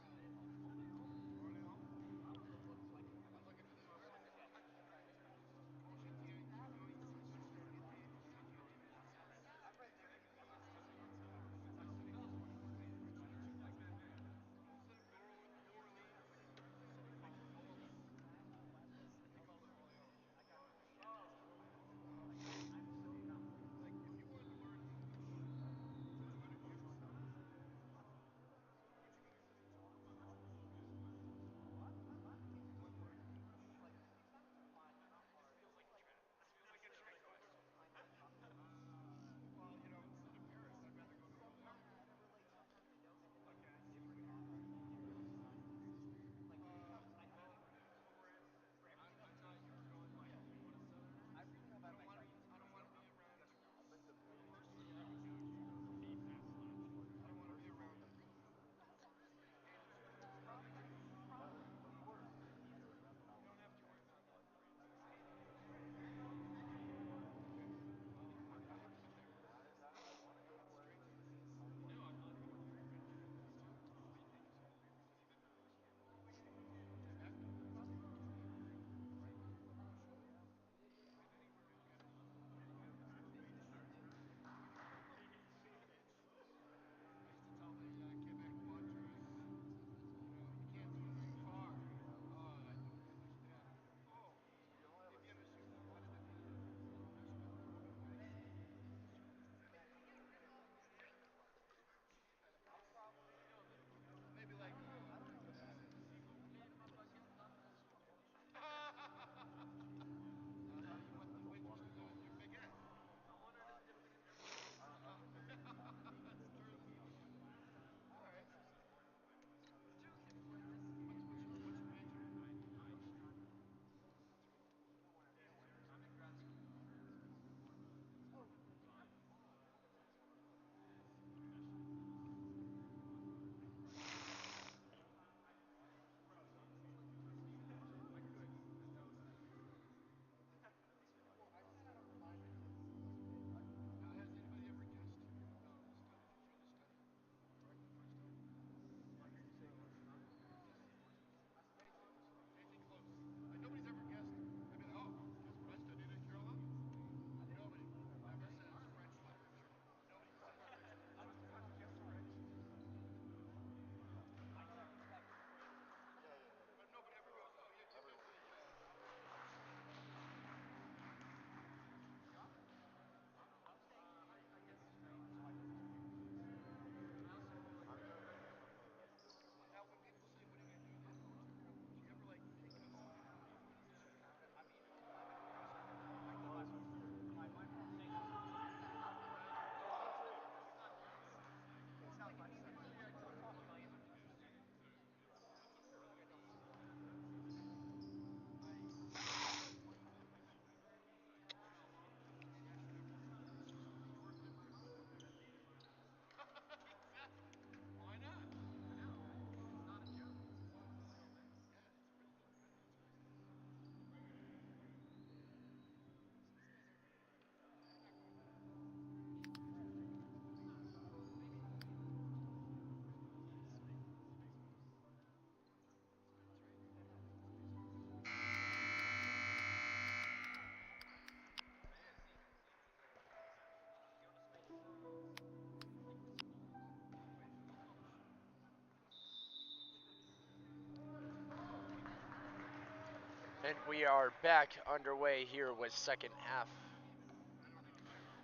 And we are back underway here with second half.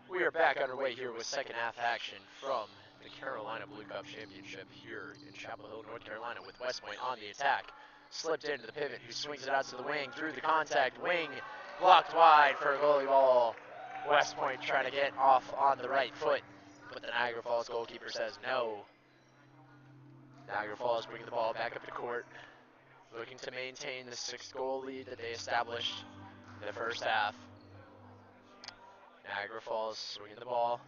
We are back underway here with second half action from the Carolina Blue Cup Championship here in Chapel Hill, North Carolina, with West Point on the attack. Slipped into the pivot, who swings it out to the wing, through the contact, wing, blocked wide for a goalie ball. West Point trying to get off on the right foot, but the Niagara Falls goalkeeper says no. Niagara Falls bringing the ball back up to court, looking to maintain the 6-goal lead that they established in the first half. Niagara Falls swinging the ball.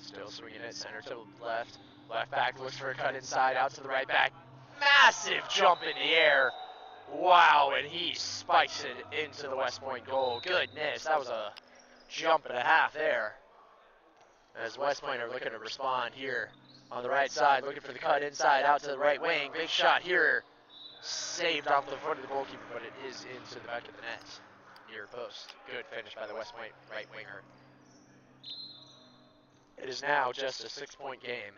Still swinging it center to left. Left back looks for a cut inside, out to the right back. Massive jump in the air. Wow, and he spikes it into the West Point goal. Goodness, that was a jump and a half there. As West Point are looking to respond here on the right side, looking for the cut inside, out to the right wing. Big shot here. Saved off the foot of the goalkeeper, but it is into the back of the net. Near post. Good finish by the West Point right winger. It is now just a 6-point game.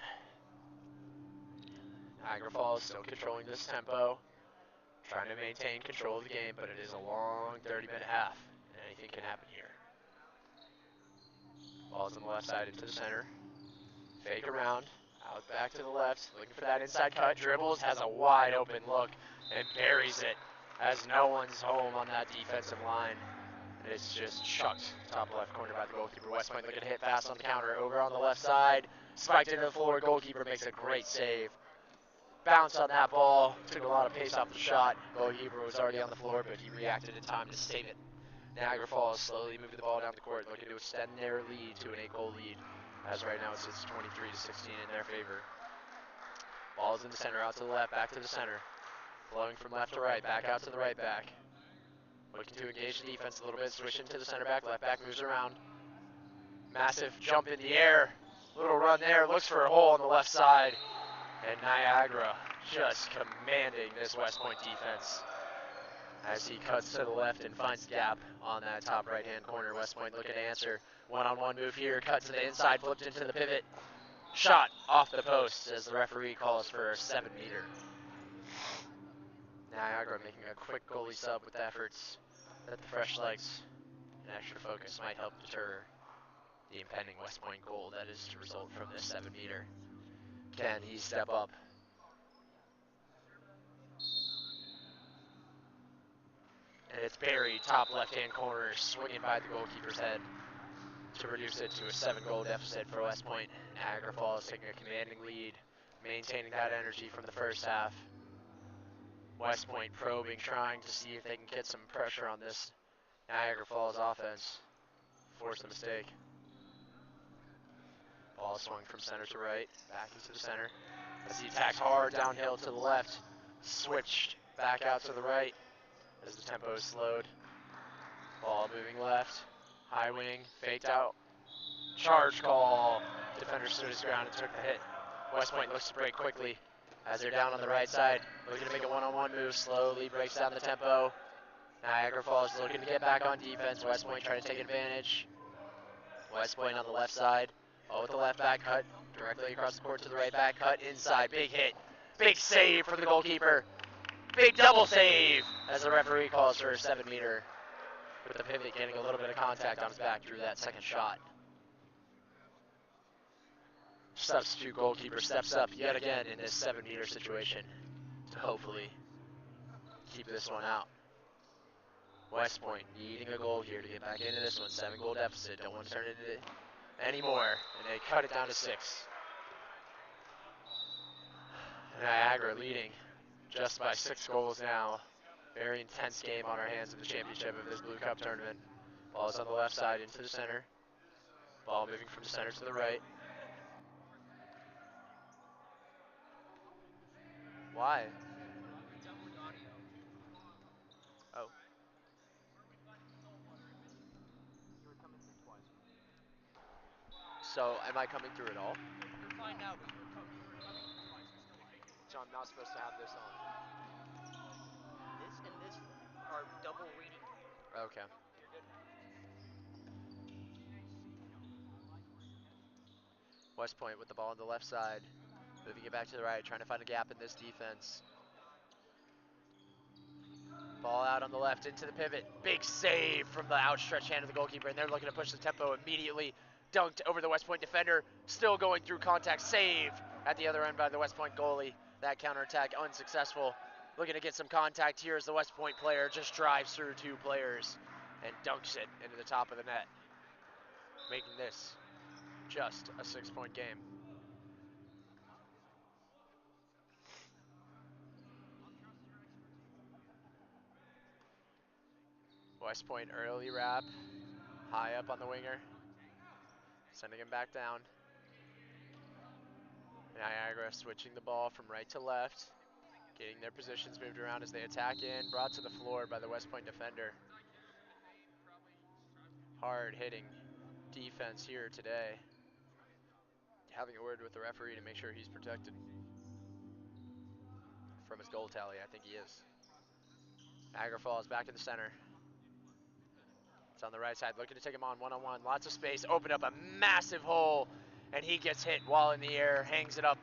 Niagara Falls still controlling this tempo, trying to maintain control of the game, but it is a long 30-minute half, and anything can happen here. Ball's on the left side into the center. Fake around, out back to the left, looking for that inside cut, dribbles, has a wide open look, and buries it as no one's home on that defensive line. And it's just chucked top left corner by the goalkeeper. West Point looking to hit fast on the counter, over on the left side, spiked into the floor, goalkeeper makes a great save. Bounce on that ball, took a lot of pace off the shot. Goalkeeper was already on the floor, but he reacted in time to save it. Niagara Falls slowly moving the ball down the court, looking to extend their lead to an 8-goal lead, as right now it sits 23-16 in their favor. Ball's in the center, out to the left, back to the center. Flowing from left to right, back out to the right back. Looking to engage the defense a little bit, switching to the center back, left back moves around. Massive jump in the air, little run there, looks for a hole on the left side. And Niagara just commanding this West Point defense as he cuts to the left and finds the gap on that top right-hand corner. West Point looking to answer. One-on-one move here, cut to the inside, flipped into the pivot. Shot off the post as the referee calls for a 7-meter. Niagara making a quick goalie sub with efforts that the fresh legs and extra focus might help deter the impending West Point goal that is to result from this 7-meter. Can he step up? And it's buried top left-hand corner, swinging by the goalkeeper's head to reduce it to a 7-goal deficit for West Point. Niagara Falls taking a commanding lead, maintaining that energy from the first half. West Point probing, trying to see if they can get some pressure on this Niagara Falls offense, force a mistake. Ball swung from center to right, back into the center. As he attacks hard downhill to the left, switched back out to the right as the tempo is slowed. Ball moving left, high wing, faked out, charge call. Defender stood his ground and took the hit. West Point looks to break quickly as they're down on the right side, looking to make a one-on-one move, slowly breaks down the tempo. Niagara Falls looking to get back on defense. West Point trying to take advantage. West Point on the left side, ball with the left back cut, directly across the court to the right back cut, inside, big hit, big save from the goalkeeper. Big double save as the referee calls for a 7-meter. With the pivot getting a little bit of contact on his back through that second shot. Substitute goalkeeper steps up yet again in this 7-meter situation to hopefully keep this one out. West Point needing a goal here to get back into this one. 7-goal deficit, don't want to turn it into any more, and they cut it down to 6. Niagara leading just by 6 goals now. Very intense game on our hands in the championship of this Blue Cup tournament. Ball's on the left side into the center. Ball moving from the center to the right. Why? Oh. So, am I coming through at all? You're fine now, but you were coming through twice. There's no way. So I'm not supposed to have this on. This and this are double reading. Okay. You're good now. West Point with the ball on the left side. Moving it back to the right, trying to find a gap in this defense. Ball out on the left into the pivot. Big save from the outstretched hand of the goalkeeper, and they're looking to push the tempo immediately. Dunked over the West Point defender. Still going through contact. Saved at the other end by the West Point goalie. That counterattack unsuccessful. Looking to get some contact here as the West Point player just drives through two players and dunks it into the top of the net, making this just a 6-point game. West Point early wrap, high up on the winger, sending him back down. Niagara switching the ball from right to left, getting their positions moved around as they attack in, brought to the floor by the West Point defender. Hard hitting defense here today. Having a word with the referee to make sure he's protected from his goal tally. I think he is. Niagara Falls back in the center. It's on the right side, looking to take him on one-on-one. Lots of space, open up a massive hole, and he gets hit while in the air, hangs it up,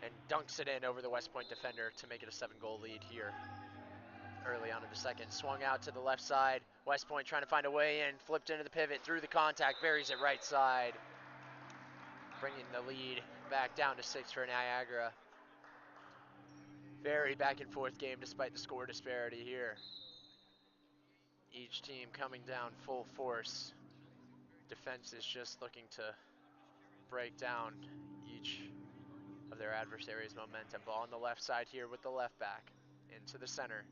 and dunks it in over the West Point defender to make it a 7-goal lead here early on in the second. Swung out to the left side. West Point trying to find a way in, flipped into the pivot, through the contact, buries it right side, bringing the lead back down to 6 for Niagara. Very back and forth game despite the score disparity here. Each team coming down full force. Defense is just looking to break down each of their adversaries' momentum. Ball on the left side here with the left back. Into the center.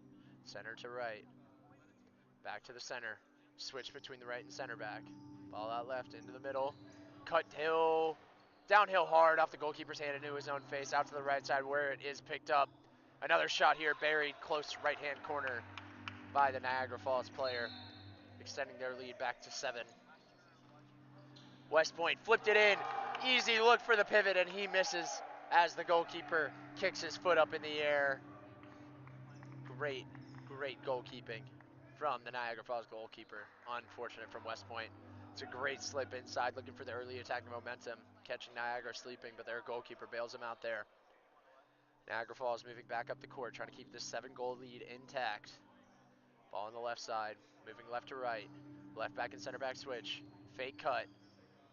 Center to right. Back to the center. Switch between the right and center back. Ball out left into the middle. Cut hill. Downhill hard off the goalkeeper's hand into his own face. Out to the right side where it is picked up. Another shot here buried close right-hand corner by the Niagara Falls player, extending their lead back to 7. West Point flipped it in. Easy look for the pivot, and he misses as the goalkeeper kicks his foot up in the air. Great, great goalkeeping from the Niagara Falls goalkeeper. Unfortunate from West Point. It's a great slip inside, looking for the early attacking momentum, catching Niagara sleeping, but their goalkeeper bails him out there. Niagara Falls moving back up the court, trying to keep this 7-goal lead intact. Ball on the left side, moving left to right. Left back and center back switch. Fake cut.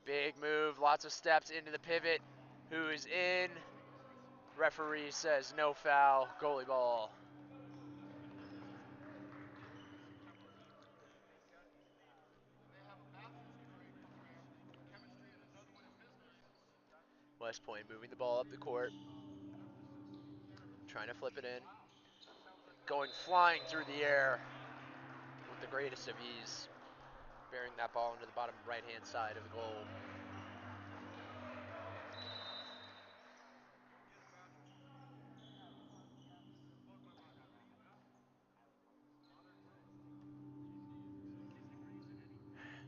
Big move, lots of steps into the pivot. Who is in? Referee says no foul, goalie ball. West Point moving the ball up the court. Trying to flip it in. Going flying through the air with the greatest of ease. Bearing that ball into the bottom right-hand side of the goal.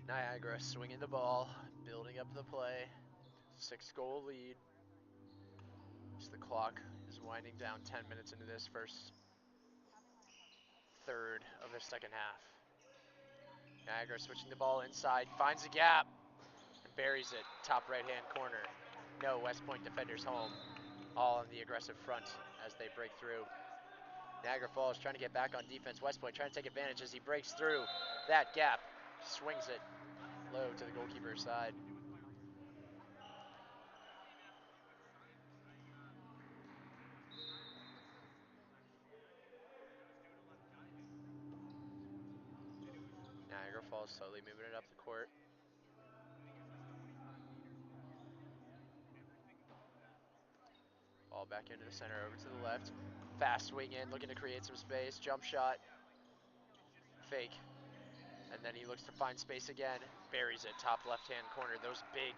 Niagara swinging the ball, building up the play. 6-goal lead. As the clock is winding down 10 minutes into this first third of the second half. Niagara switching the ball inside, finds a gap, and buries it top right-hand corner. No West Point defenders home, all on the aggressive front as they break through. Niagara Falls trying to get back on defense. West Point trying to take advantage as he breaks through that gap, swings it low to the goalkeeper's side. Niagara Falls slowly moving it up the court. Ball back into the center, over to the left. Fast swing in, looking to create some space. Jump shot. Fake. And then he looks to find space again. Buries it, top left-hand corner. Those big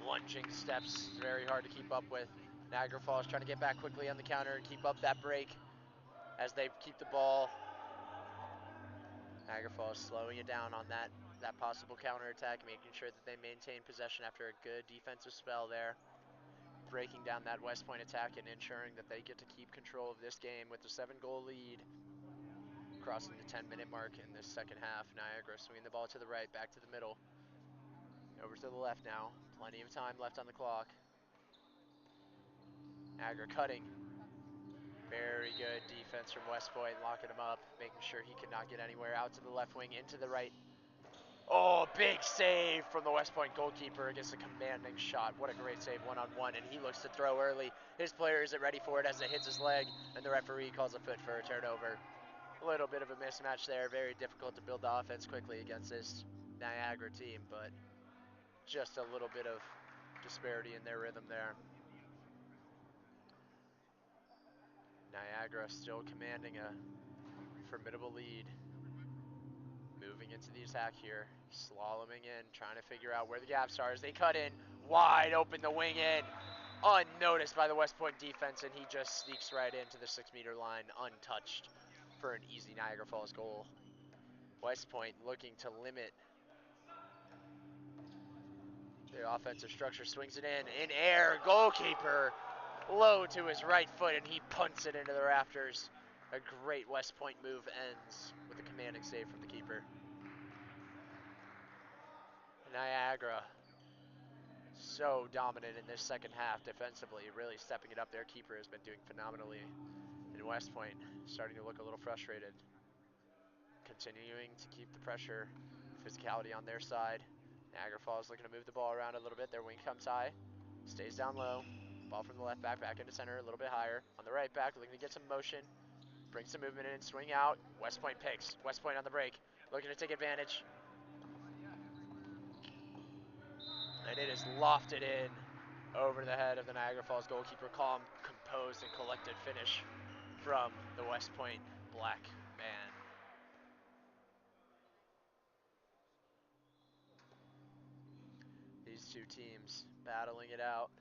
lunging steps, very hard to keep up with. Niagara Falls trying to get back quickly on the counter and keep up that break as they keep the ball. Niagara Falls slowing it down on that possible counterattack, making sure that they maintain possession after a good defensive spell there. Breaking down that West Point attack and ensuring that they get to keep control of this game with the 7-goal lead. Crossing the 10-minute mark in this second half. Niagara swinging the ball to the right, back to the middle. Over to the left now. Plenty of time left on the clock. Niagara cutting. Very good defense from West Point, locking him up, making sure he could not get anywhere. Out to the left wing, into the right. Oh, big save from the West Point goalkeeper against a commanding shot. What a great save, one-on-one, and he looks to throw early. His player isn't ready for it as it hits his leg, and the referee calls a foot for a turnover. A little bit of a mismatch there. Very difficult to build the offense quickly against this Niagara team, but just a little bit of disparity in their rhythm there. Niagara still commanding a formidable lead. Moving into the attack here, slaloming in, trying to figure out where the gaps are as they cut in, wide open the wing in, unnoticed by the West Point defense, and he just sneaks right into the 6-meter line untouched for an easy Niagara Falls goal. West Point looking to limit the offensive structure, swings it in air, goalkeeper low to his right foot, and he punts it into the rafters. A great West Point move ends with a commanding save from the keeper. Niagara so dominant in this second half defensively, really stepping it up. Their keeper has been doing phenomenally. And West Point starting to look a little frustrated. Continuing to keep the pressure, physicality on their side. Niagara Falls looking to move the ball around a little bit. Their wing comes high, stays down low. Ball from the left back, back into center, a little bit higher. On the right back, looking to get some motion. Bring some movement in, swing out. West Point picks. West Point on the break, looking to take advantage. And it is lofted in over the head of the Niagara Falls goalkeeper. Calm, composed, and collected finish from the West Point black man. These two teams battling it out.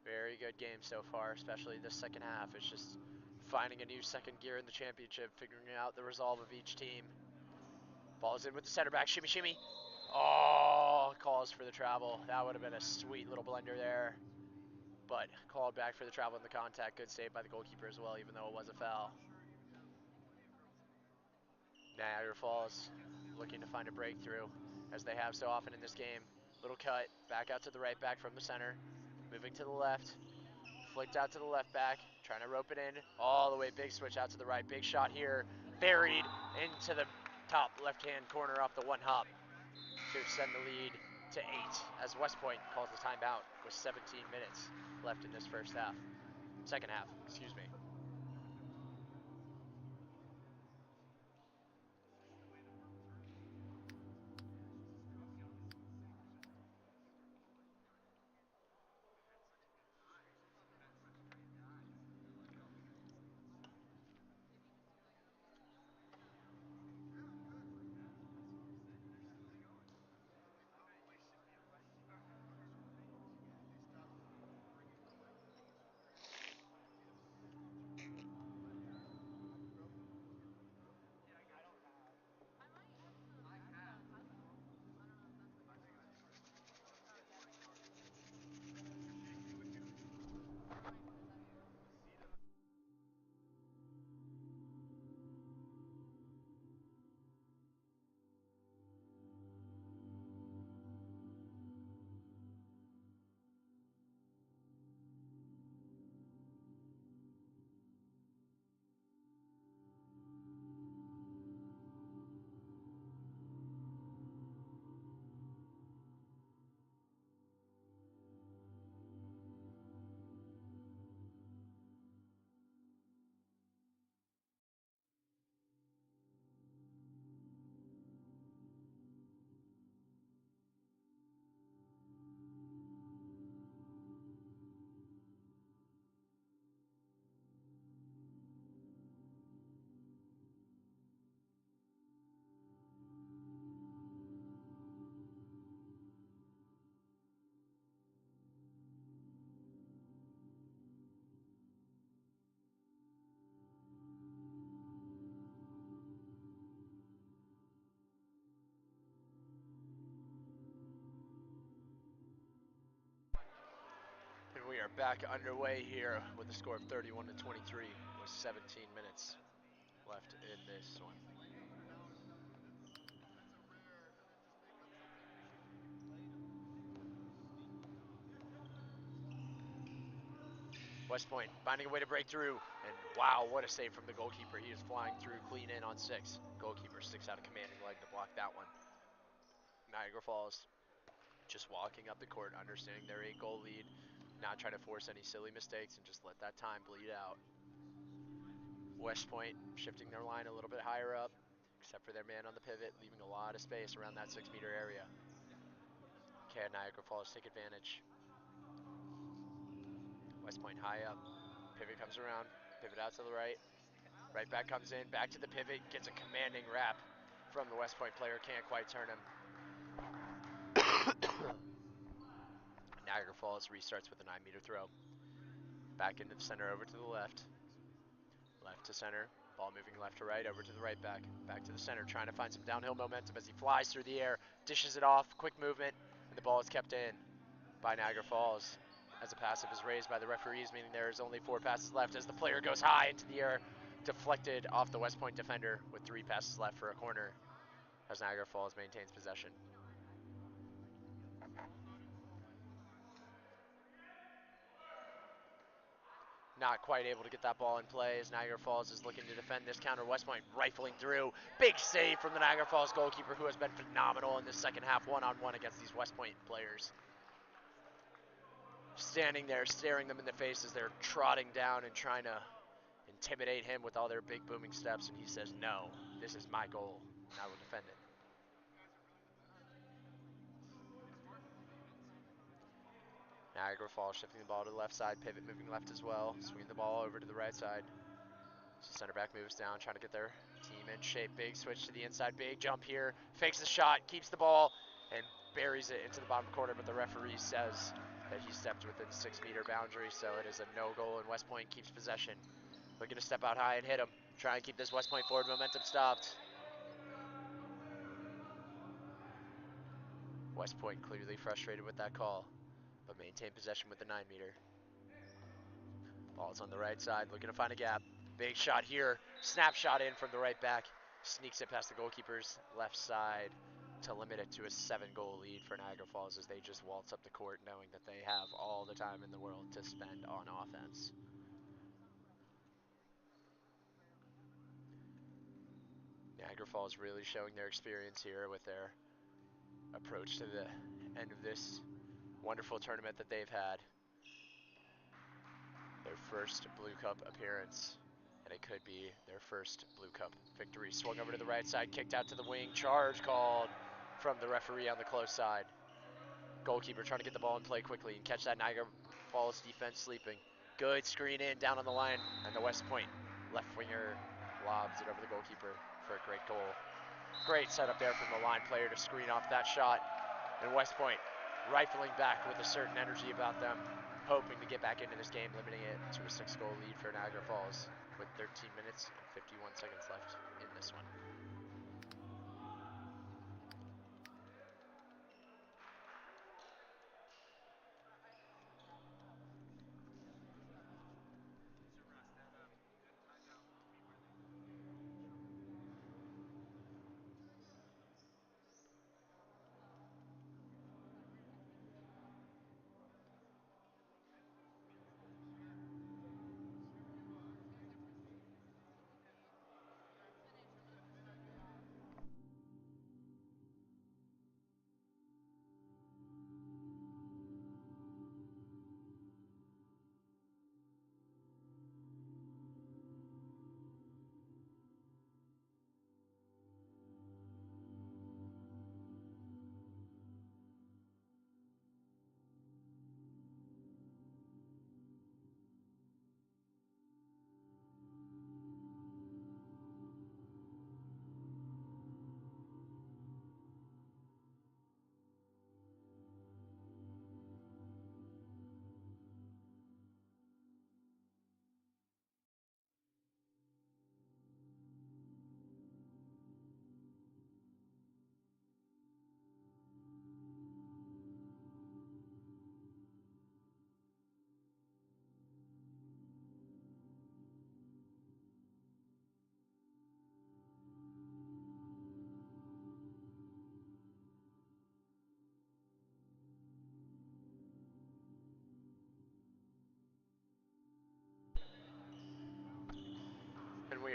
Very good game so far, especially this second half. It's just finding a new second gear in the championship, figuring out the resolve of each team. Ball's in with the center back, shimmy, shimmy. Oh, calls for the travel. That would have been a sweet little blender there. But called back for the travel and the contact. Good save by the goalkeeper as well, even though it was a foul. Niagara Falls looking to find a breakthrough, as they have so often in this game. Little cut, back out to the right back from the center. Moving to the left, flicked out to the left back, trying to rope it in. All the way, big switch out to the right. Big shot here, buried into the top left-hand corner off the one hop to extend the lead to 8, as West Point calls the timeout with 17 minutes left in this first half. Second half, excuse me. And we are back underway here with a score of 31 to 23 with 17 minutes left in this one. West Point finding a way to break through, and wow, what a save from the goalkeeper. He is flying through clean in on 6. Goalkeeper sticks out a commanding leg to block that one. Niagara Falls just walking up the court, understanding their 8-goal lead, not trying to force any silly mistakes, and just let that time bleed out. West Point shifting their line a little bit higher up, except for their man on the pivot, leaving a lot of space around that 6-meter area. Can Niagara Falls take advantage? West Point high up, pivot comes around, pivot out to the right. Right back comes in, back to the pivot, gets a commanding wrap from the West Point player, can't quite turn him. Niagara Falls restarts with a 9-meter throw. Back into the center, over to the left. Left to center, ball moving left to right, over to the right back. Back to the center, trying to find some downhill momentum as he flies through the air, dishes it off, quick movement, and the ball is kept in by Niagara Falls. As the passive is raised by the referees, meaning there is only 4 passes left as the player goes high into the air, deflected off the West Point defender with 3 passes left for a corner as Niagara Falls maintains possession. Not quite able to get that ball in play as Niagara Falls is looking to defend this counter. West Point rifling through. Big save from the Niagara Falls goalkeeper, who has been phenomenal in this second half one-on-one against these West Point players. Standing there, staring them in the face as they're trotting down and trying to intimidate him with all their big booming steps, and he says, no, this is my goal, and I will defend it. Niagara Falls shifting the ball to the left side, pivot moving left as well, swinging the ball over to the right side. So center back moves down, trying to get their team in shape. Big switch to the inside, big jump here, fakes the shot, keeps the ball, and buries it into the bottom corner, but the referee says that he stepped within 6-meter boundary, so it is a no goal, and West Point keeps possession. Looking to step out high and hit him, try and keep this West Point forward momentum stopped. West Point clearly frustrated with that call, but maintain possession with the 9-meter. Ball's on the right side, looking to find a gap. Big shot here, snapshot in from the right back. Sneaks it past the goalkeeper's left side to limit it to a 7-goal lead for Niagara Falls as they just waltz up the court knowing that they have all the time in the world to spend on offense. Niagara Falls really showing their experience here with their approach to the end of this wonderful tournament that they've had. Their first Blue Cup appearance, and it could be their first Blue Cup victory. Swung over to the right side, kicked out to the wing, charge called from the referee on the close side. Goalkeeper trying to get the ball in play quickly and catch that Niagara Falls defense sleeping. Good screen in down on the line, and the West Point left winger lobs it over the goalkeeper for a great goal. Great setup there from the line player to screen off that shot, and West Point rifling back with a certain energy about them, hoping to get back into this game, limiting it to a 6-goal lead for Niagara Falls with 13 minutes and 51 seconds left in this one.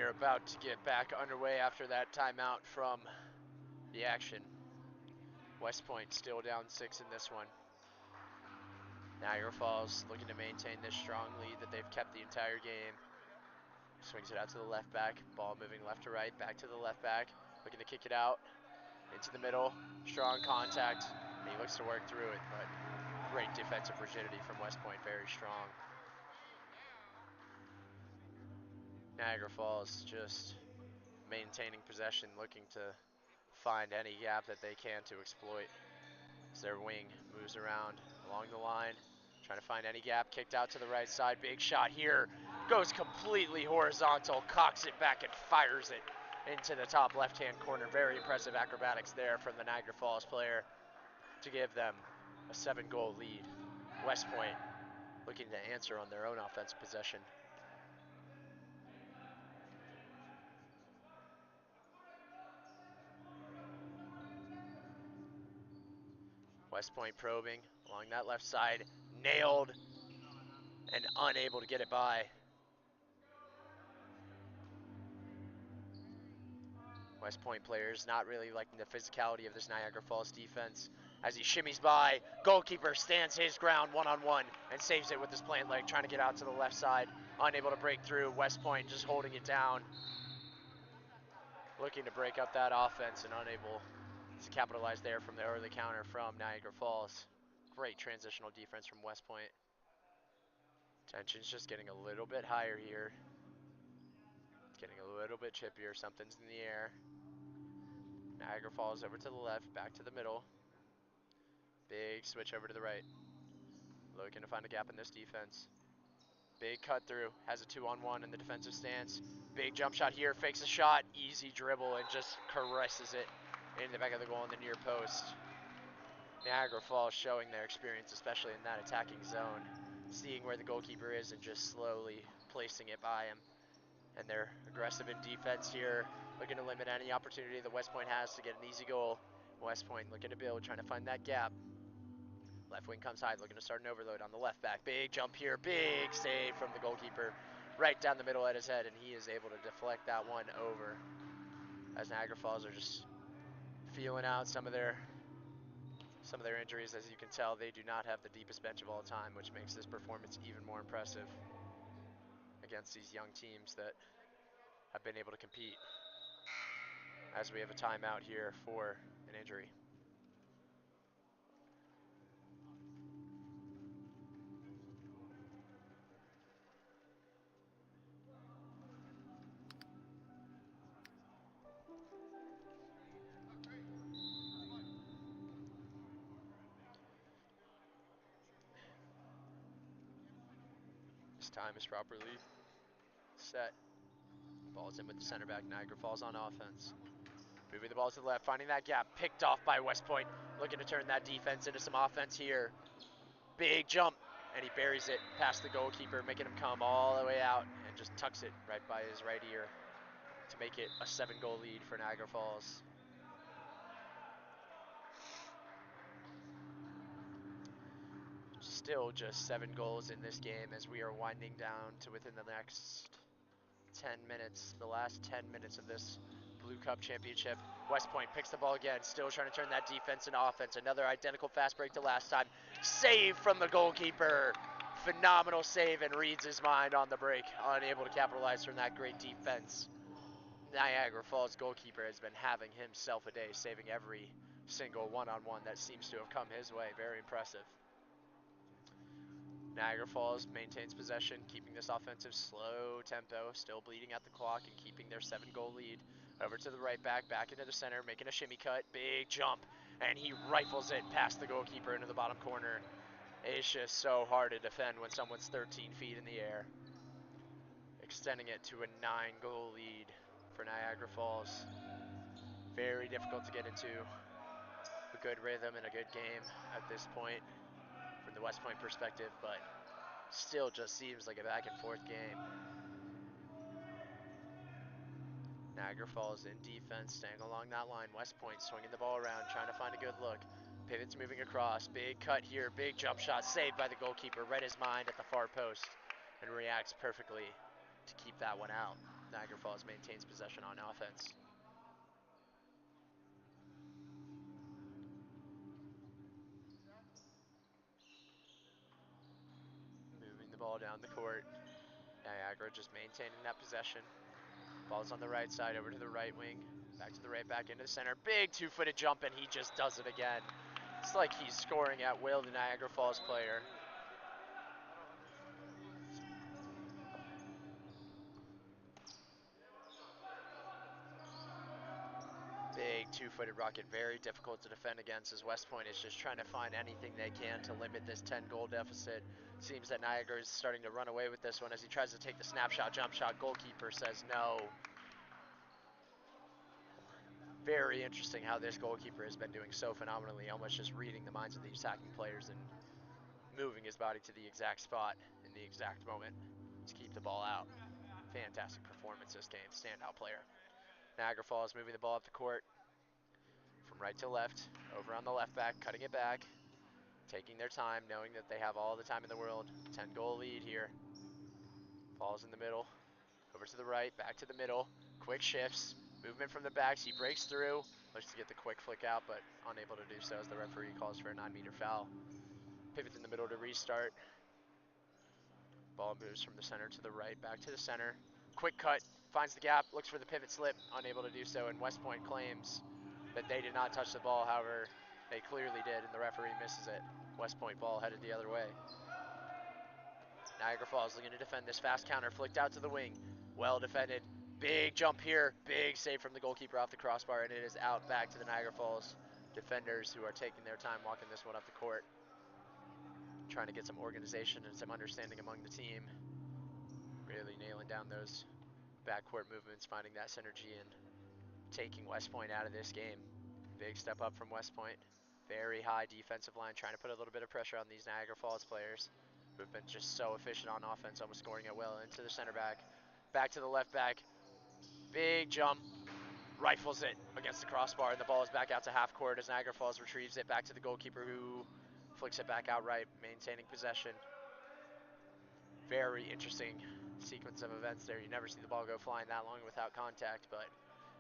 are about to get back underway after that timeout from the action. West Point still down 6 in this one. Niagara Falls looking to maintain this strong lead that they've kept the entire game. Swings it out to the left back. Ball moving left to right. Back to the left back. Looking to kick it out. Into the middle. Strong contact. And he looks to work through it, but great defensive rigidity from West Point. Very strong. Niagara Falls just maintaining possession, looking to find any gap that they can to exploit. As their wing moves around along the line, trying to find any gap, kicked out to the right side. Big shot here, goes completely horizontal, cocks it back and fires it into the top left-hand corner. Very impressive acrobatics there from the Niagara Falls player to give them a 7-goal lead. West Point looking to answer on their own offensive possession. West Point probing along that left side, nailed and unable to get it by. West Point players not really liking the physicality of this Niagara Falls defense. As he shimmies by, goalkeeper stands his ground one-on-one and saves it with his plant leg, trying to get out to the left side. Unable to break through. West Point just holding it down. Looking to break up that offense and unable to capitalize there from the early counter from Niagara Falls. Great transitional defense from West Point. Tension's just getting a little bit higher here. It's getting a little bit chippier. Something's in the air. Niagara Falls over to the left, back to the middle. Big switch over to the right. Looking to find a gap in this defense. Big cut through, has a 2-on-1 in the defensive stance. Big jump shot here, fakes a shot, easy dribble, and just caresses it in the back of the goal in the near post. Niagara Falls showing their experience, especially in that attacking zone. Seeing where the goalkeeper is and just slowly placing it by him. And they're aggressive in defense here, looking to limit any opportunity that West Point has to get an easy goal. West Point looking to build, trying to find that gap. Left wing comes high, looking to start an overload on the left back. Big jump here, big save from the goalkeeper. Right down the middle at his head, and he is able to deflect that one over. As Niagara Falls are just feeling out some of their injuries. As you can tell, they do not have the deepest bench of all time, which makes this performance even more impressive against these young teams that have been able to compete. As we have a timeout here for an injury. This time is properly set. Ball's in with the center back. Niagara Falls on offense. Moving the ball to the left, finding that gap. Picked off by West Point. Looking to turn that defense into some offense here. Big jump, and he buries it past the goalkeeper, making him come all the way out and just tucks it right by his right ear to make it a 7-goal lead for Niagara Falls. Still just 7 goals in this game as we are winding down to within the next 10 minutes, the last 10 minutes of this Blue Cup Championship. West Point picks the ball again, still trying to turn that defense into offense. Another identical fast break to last time. Save from the goalkeeper. Phenomenal save, and reads his mind on the break. Unable to capitalize from that great defense. Niagara Falls goalkeeper has been having himself a day, saving every single one-on-one that seems to have come his way. Very impressive. Niagara Falls maintains possession, keeping this offensive slow tempo, still bleeding at the clock and keeping their 7-goal lead. Over to the right back, back into the center, making a shimmy cut, big jump, and he rifles it past the goalkeeper into the bottom corner. It's just so hard to defend when someone's 13 feet in the air. Extending it to a 9-goal lead for Niagara Falls. Very difficult to get into a good rhythm and a good game at this point from the West Point perspective, but still just seems like a back and forth game. Niagara Falls in defense, staying along that line. West Point swinging the ball around, trying to find a good look. Pivots moving across. Big cut here, big jump shot, saved by the goalkeeper. Read his mind at the far post and reacts perfectly to keep that one out. Niagara Falls maintains possession on offense. Moving the ball down the court. Niagara just maintaining that possession. Ball's on the right side, over to the right wing. Back to the right, back into the center. Big two-footed jump, and he just does it again. It's like he's scoring at will, the Niagara Falls player. Big two-footed rocket, very difficult to defend against, as West Point is just trying to find anything they can to limit this 10-goal deficit. Seems that Niagara is starting to run away with this one as he tries to take the snapshot, jump shot. Goalkeeper says no. Very interesting how this goalkeeper has been doing so phenomenally, almost just reading the minds of the attacking players and moving his body to the exact spot in the exact moment to keep the ball out. Fantastic performance this game, standout player. Niagara Falls moving the ball up the court from right to left, over on the left back, cutting it back, taking their time, knowing that they have all the time in the world. 10-goal lead here. Falls in the middle, over to the right, back to the middle, quick shifts, movement from the backs, he breaks through, looks to get the quick flick out, but unable to do so as the referee calls for a 9-meter foul. Pivot in the middle to restart. Ball moves from the center to the right, back to the center. Quick cut, finds the gap, looks for the pivot slip, unable to do so, and West Point claims that they did not touch the ball. However, they clearly did, and the referee misses it. West Point ball headed the other way. Niagara Falls looking to defend this fast counter, flicked out to the wing. Well defended. Big jump here, big save from the goalkeeper off the crossbar, and it is out back to the Niagara Falls defenders who are taking their time walking this one up the court. Trying to get some organization and some understanding among the team. Really nailing down those backcourt movements, finding that synergy and taking West Point out of this game. Big step up from West Point. Very high defensive line, trying to put a little bit of pressure on these Niagara Falls players who have been just so efficient on offense, almost scoring at will. Into the center back, back to the left back. Big jump, rifles it against the crossbar, and the ball is back out to half court as Niagara Falls retrieves it back to the goalkeeper who flicks it back outright, maintaining possession. Very interesting sequence of events there. You never see the ball go flying that long without contact, but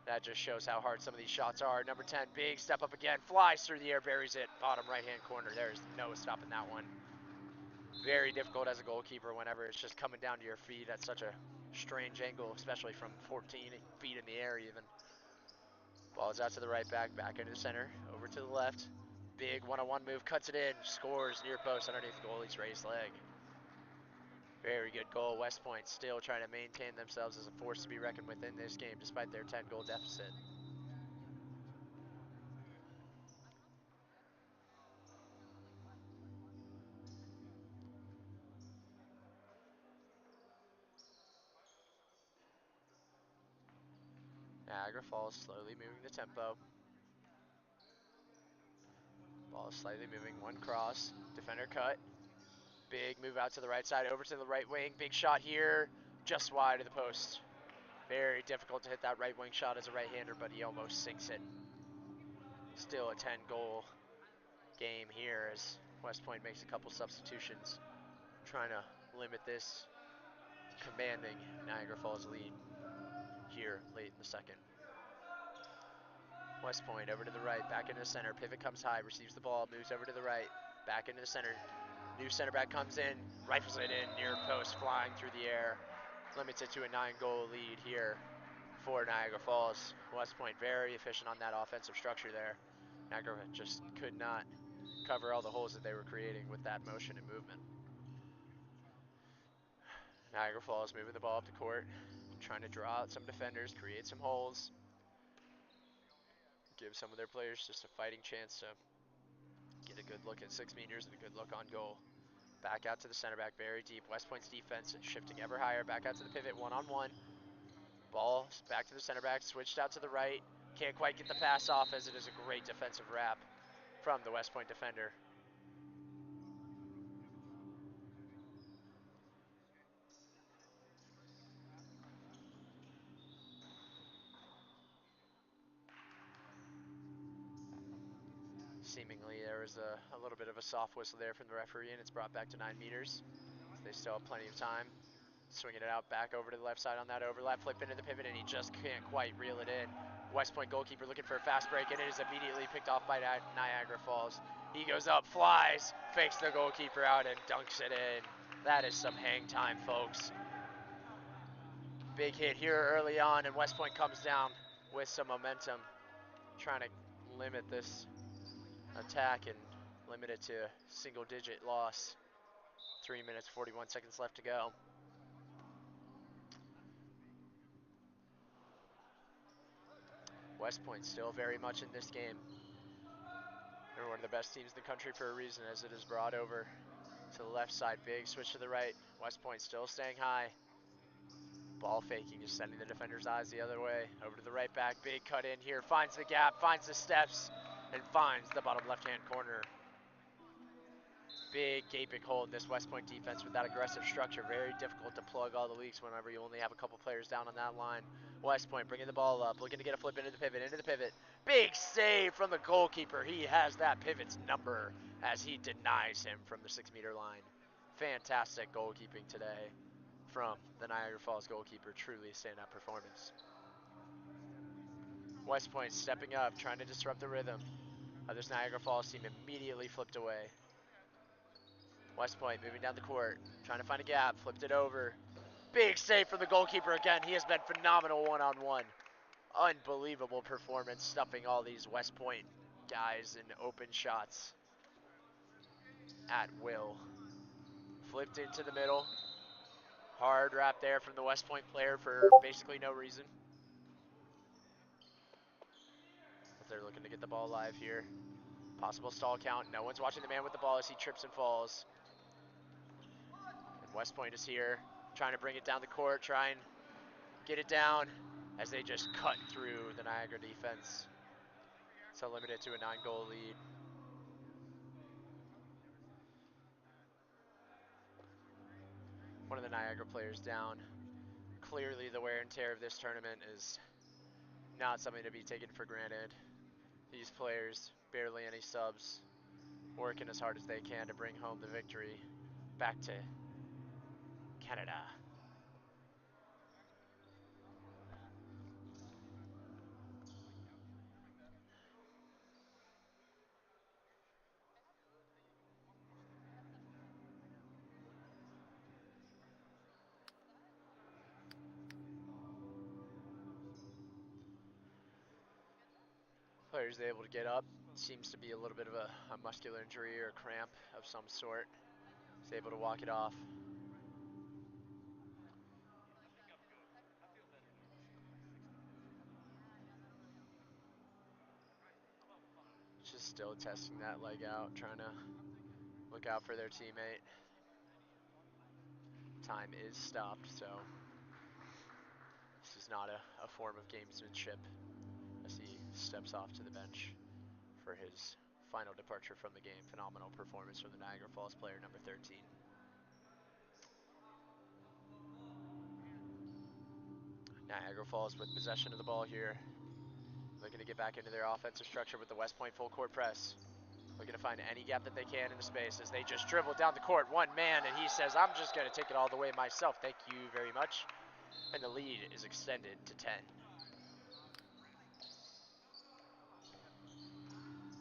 that just shows how hard some of these shots are. Number 10, big step up again, flies through the air, buries it, bottom right-hand corner. There's no stopping that one. Very difficult as a goalkeeper whenever it's just coming down to your feet at such a strange angle, especially from 14 feet in the air even. Ball's out to the right back, back into the center, over to the left. Big one-on-one move, cuts it in, scores near post underneath the goalie's raised leg. Very good goal. West Point still trying to maintain themselves as a force to be reckoned with in this game despite their 10-goal deficit. Niagara Falls slowly moving the tempo. Ball is slightly moving, one cross, defender cut. Big move out to the right side, over to the right wing. Big shot here, just wide of the post. Very difficult to hit that right wing shot as a right-hander, but he almost sinks it. Still a 10-goal game here as West Point makes a couple substitutions, trying to limit this commanding Niagara Falls lead here late in the second. West Point over to the right, back into the center. Pivot comes high, receives the ball, moves over to the right, back into the center. New center back comes in, rifles it in, near post, flying through the air. Limits it to a 9-goal lead here for Niagara Falls. West Point very efficient on that offensive structure there. Niagara just could not cover all the holes that they were creating with that motion and movement. Niagara Falls moving the ball up the court, trying to draw out some defenders, create some holes, give some of their players just a fighting chance to get a good look at 6 meters and a good look on goal. Back out to the center back, very deep. West Point's defense shifting ever higher. Back out to the pivot, one-on-one. Ball back to the center back, switched out to the right. Can't quite get the pass off as it is a great defensive wrap from the West Point defender. Seemingly there was a little bit of a soft whistle there from the referee, and it's brought back to 9 meters. They still have plenty of time Swinging it out back over to the left side on that overlap. Flip into the pivot, and he just can't quite reel it in. West Point goalkeeper looking for a fast break, and it is immediately picked off by Niagara Falls. He goes up, flies, fakes the goalkeeper out, and dunks it in. That is some hang time, folks. Big hit here early on, and West Point comes down with some momentum, trying to limit this attack and limit it to a single-digit loss. 3 minutes, 41 seconds left to go. West Point still very much in this game. They're one of the best teams in the country for a reason, as it is brought over to the left side. Big switch to the right. West Point still staying high. Ball faking, just sending the defender's eyes the other way. Over to the right back. Big cut in here. Finds the gap, finds the steps, and finds the bottom left-hand corner. Big gaping hole in this West Point defense with that aggressive structure. Very difficult to plug all the leaks whenever you only have a couple players down on that line. West Point bringing the ball up, looking to get a flip into the pivot. Big save from the goalkeeper. He has that pivot's number as he denies him from the 6-meter line. Fantastic goalkeeping today from the Niagara Falls goalkeeper. Truly a standout performance. West Point stepping up, trying to disrupt the rhythm of this Niagara Falls team. Immediately flipped away. West Point moving down the court, trying to find a gap, flipped it over. Big save from the goalkeeper again. He has been phenomenal one-on-one. Unbelievable performance, stuffing all these West Point guys in open shots at will. Flipped into the middle. Hard wrap there from the West Point player for basically no reason. But they're looking to get the ball live here. Possible stall count. No one's watching the man with the ball as he trips and falls. And West Point is here, trying to bring it down the court, try and get it down as they just cut through the Niagara defense to limit it to a 9-goal lead. One of the Niagara players down. Clearly the wear and tear of this tournament is not something to be taken for granted. These players, barely any subs, working as hard as they can to bring home the victory back to Canada. Player's able to get up. Seems to be a little bit of a muscular injury or a cramp of some sort. He's able to walk it off. Just still testing that leg out, trying to look out for their teammate. Time is stopped, so this is not a form of gamesmanship as he steps off to the bench for his final departure from the game. Phenomenal performance from the Niagara Falls player, number 13. Niagara Falls with possession of the ball here. Looking to get back into their offensive structure with the West Point full court press. Looking to find any gap that they can in the space as they just dribble down the court. One man, and he says, I'm just going to take it all the way myself. Thank you very much. And the lead is extended to 10.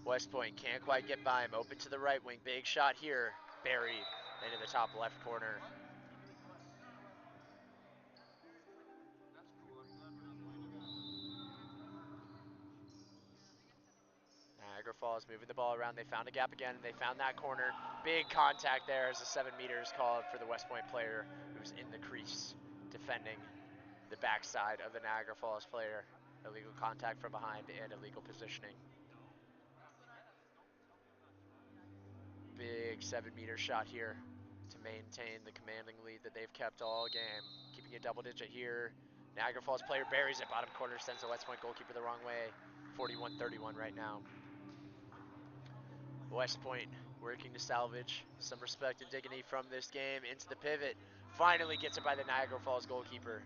West Point can't quite get by him. Open to the right wing. Big shot here. Buried into the top left corner. Niagara Falls moving the ball around. They found a gap again. They found that corner. Big contact there as the 7 meters called for the West Point player who's in the crease defending the backside of the Niagara Falls player. Illegal contact from behind and illegal positioning. Big 7-meter shot here to maintain the commanding lead that they've kept all game. Keeping it double digit here. Niagara Falls player buries it. Bottom corner sends the West Point goalkeeper the wrong way. 41-31 right now. West Point working to salvage some respect and dignity from this game into the pivot. Finally gets it by the Niagara Falls goalkeeper,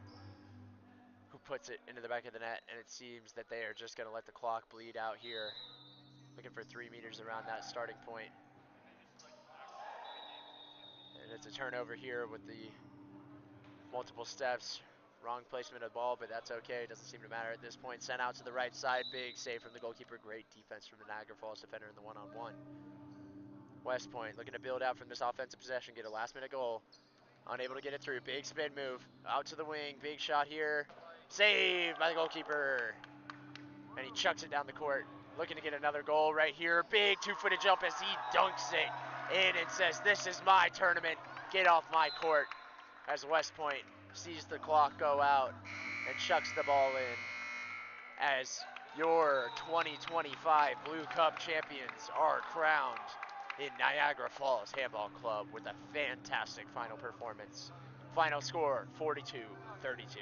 who puts it into the back of the net, and it seems that they are just going to let the clock bleed out here. Looking for 3 meters around that starting point. And it's a turnover here with the multiple steps. Wrong placement of the ball, but that's okay. It doesn't seem to matter at this point. Sent out to the right side. Big save from the goalkeeper. Great defense from the Niagara Falls defender in the one-on-one. West Point looking to build out from this offensive possession. Get a last-minute goal. Unable to get it through. Big spin move. Out to the wing. Big shot here. Saved by the goalkeeper. And he chucks it down the court. Looking to get another goal right here. Big two-footed jump as he dunks it in and says, "This is my tournament. Get off my court." As West Point sees the clock go out and chucks the ball in. As your 2025 Blue Cup champions are crowned in Niagara Falls Handball Club with a fantastic final performance. Final score, 42-32.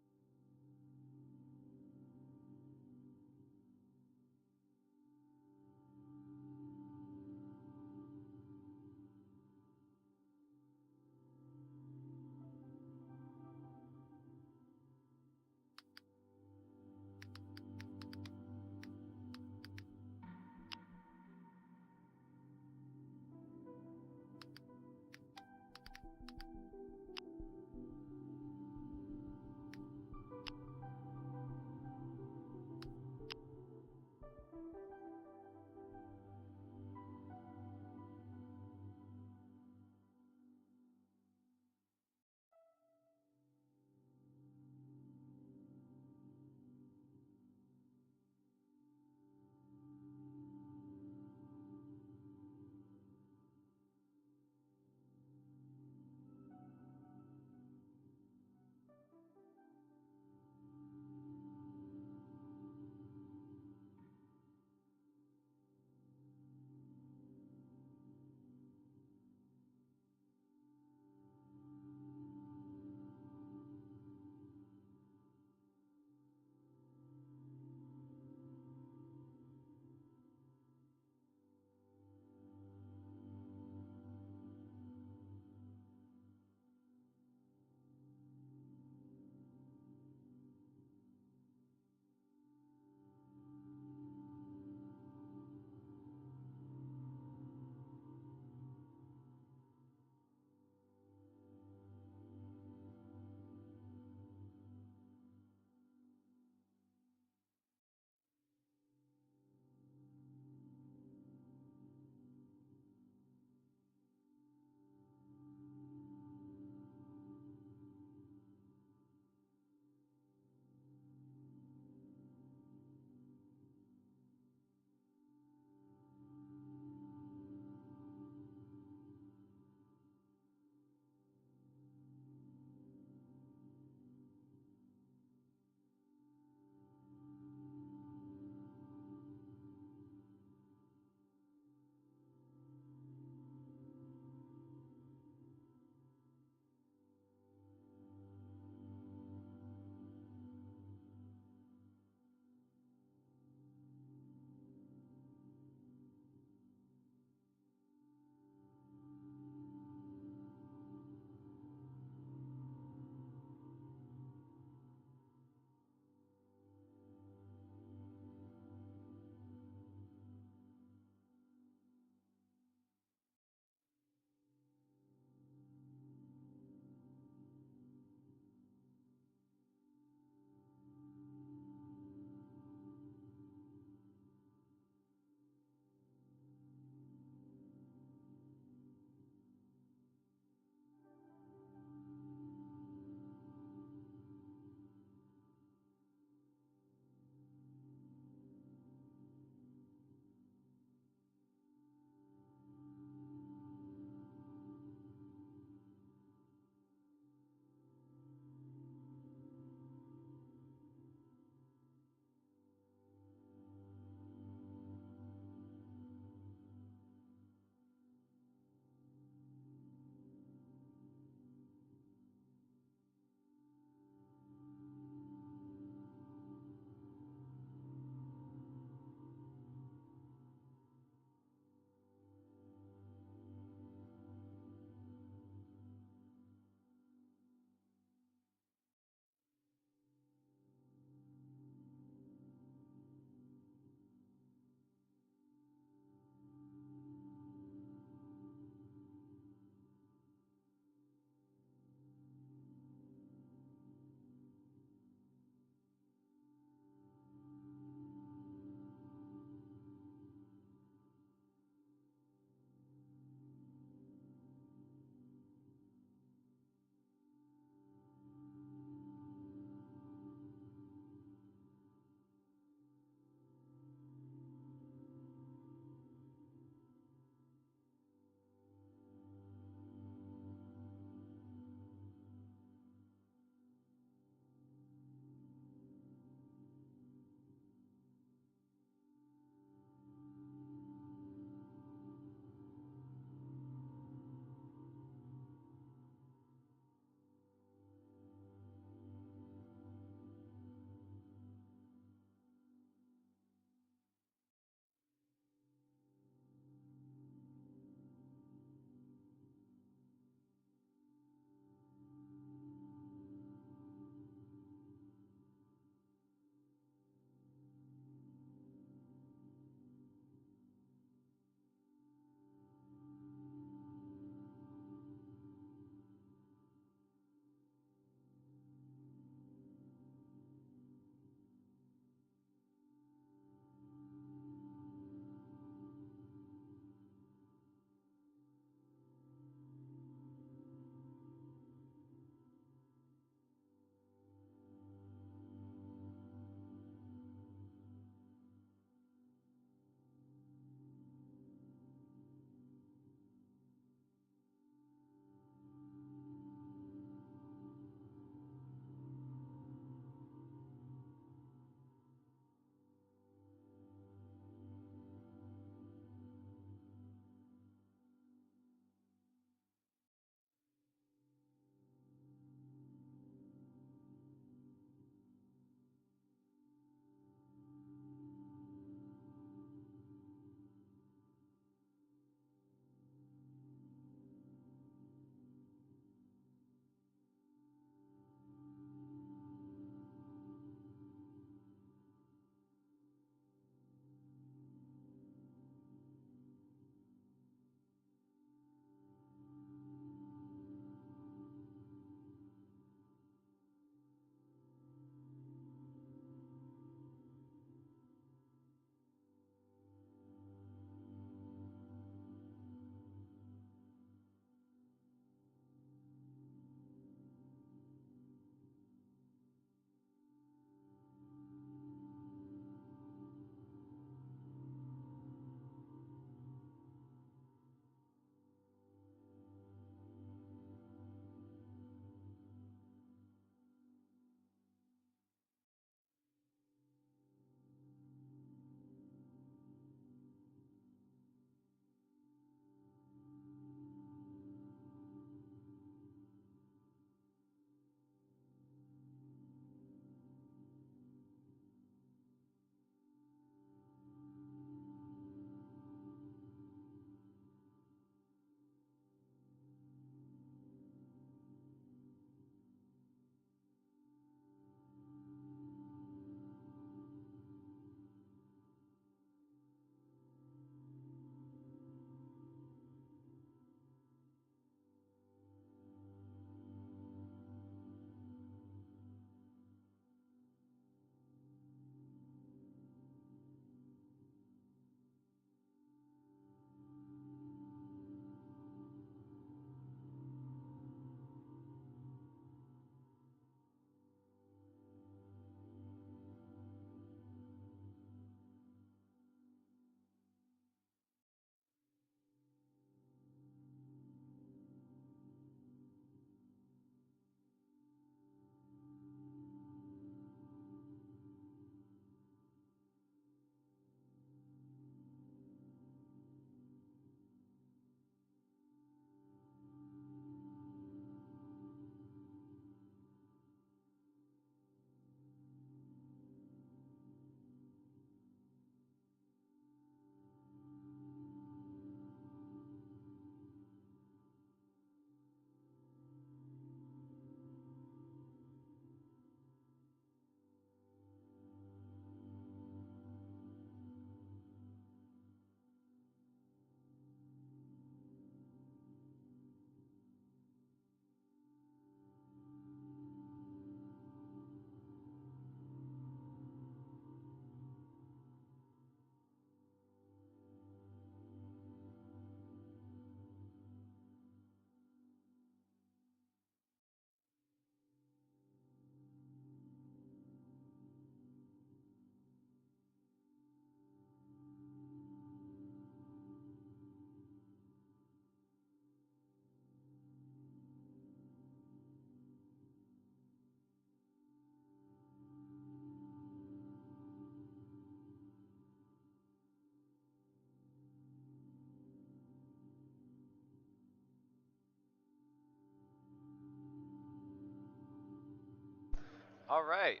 All right.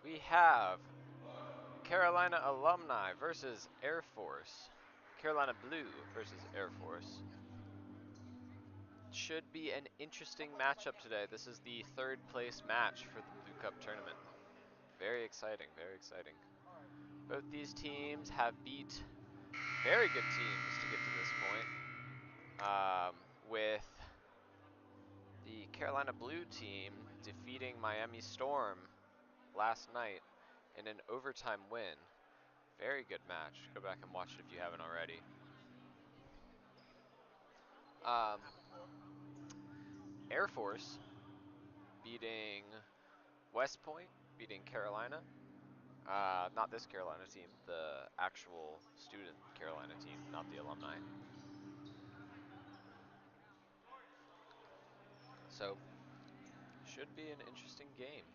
We have Carolina Alumni versus Air Force. Carolina Blue versus Air Force. Should be an interesting matchup today. This is the third place match for the Blue Cup tournament. Very exciting, very exciting. Both these teams have beat very good teams to get to this point. With the Carolina Blue team defeating Miami Storm last night in an overtime win. Very good match. Go back and watch it if you haven't already. Air Force beating West Point, beating Carolina. Not this Carolina team, the actual student Carolina team, not the alumni. So, should be an interesting game.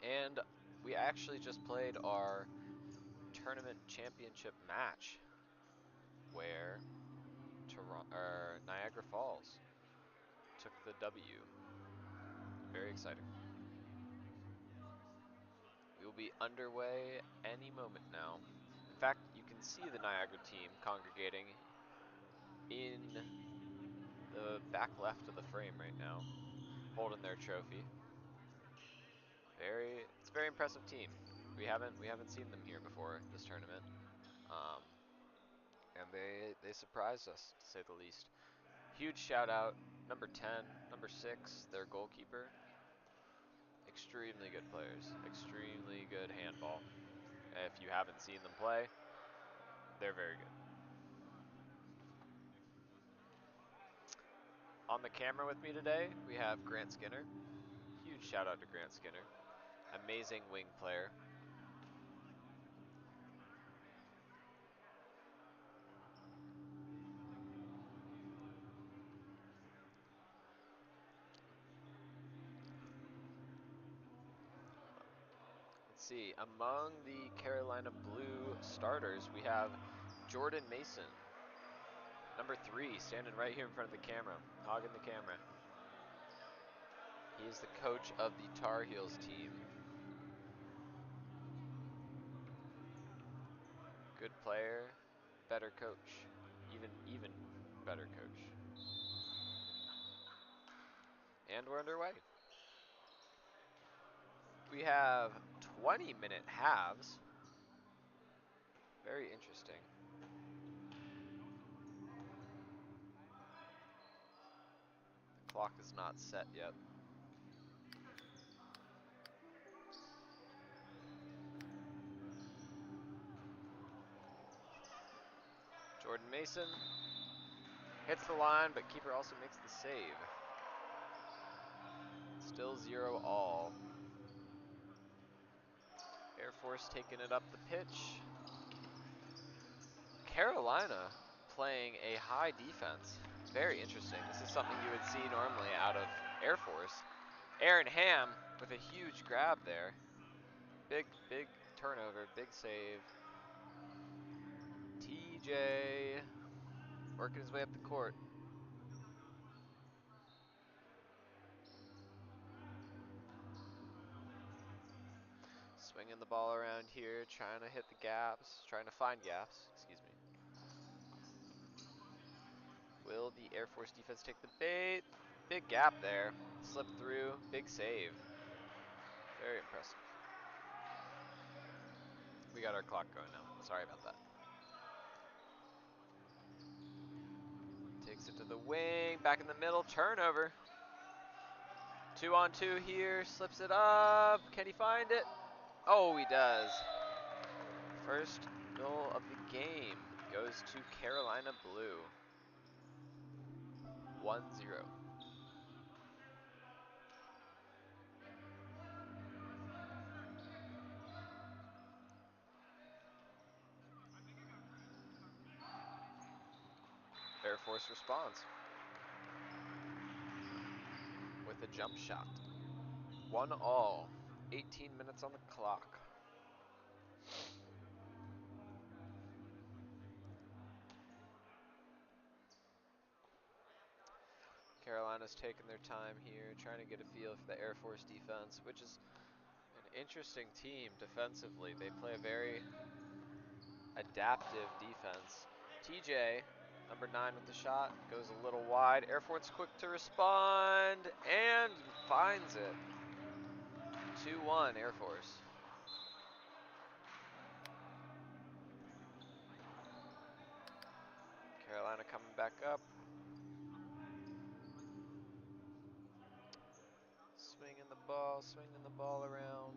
And we actually just played our tournament championship match where Niagara Falls took the W. Very exciting. We will be underway any moment now. In fact, you can see the Niagara team congregating in the back left of the frame right now, holding their trophy. It's a very impressive team. We haven't seen them here before this tournament, and they surprised us to say the least. Huge shout out, number 10, number 6, their goalkeeper. Extremely good players, extremely good handball. If you haven't seen them play, they're very good. On the camera with me today, we have Grant Skinner. Huge shout out to Grant Skinner. Amazing wing player. Let's see, among the Carolina Blue starters, we have Jordan Mason, number 3, standing right here in front of the camera, hogging the camera. He is the coach of the Tar Heels team. Good player, better coach, even better coach. And we're underway. We have 20-minute halves. Very interesting. The clock is not set yet. Jordan Mason hits the line, but keeper also makes the save. Still 0-all. Air Force taking it up the pitch. Carolina playing a high defense. Very interesting. This is something you would see normally out of Air Force. Aaron Ham with a huge grab there. Big turnover, big save. TJ working his way up the court. Swinging the ball around here, trying to hit the gaps, trying to find gaps, excuse me. Will the Air Force defense take the bait? Big gap there. Slip through, big save. Very impressive. We got our clock going now. Sorry about that. Takes it to the wing, back in the middle, turnover. 2-on-2 here, slips it up. Can he find it? Oh, he does. First goal of the game goes to Carolina Blue. 1-0. Air Force responds with a jump shot. 1-all. 18 minutes on the clock. Carolina's taking their time here, trying to get a feel for the Air Force defense, which is an interesting team defensively. They play a very adaptive defense. TJ, number 9 with the shot, goes a little wide. Air Force quick to respond and finds it. 2-1 Air Force. Carolina coming back up. Swinging the ball around.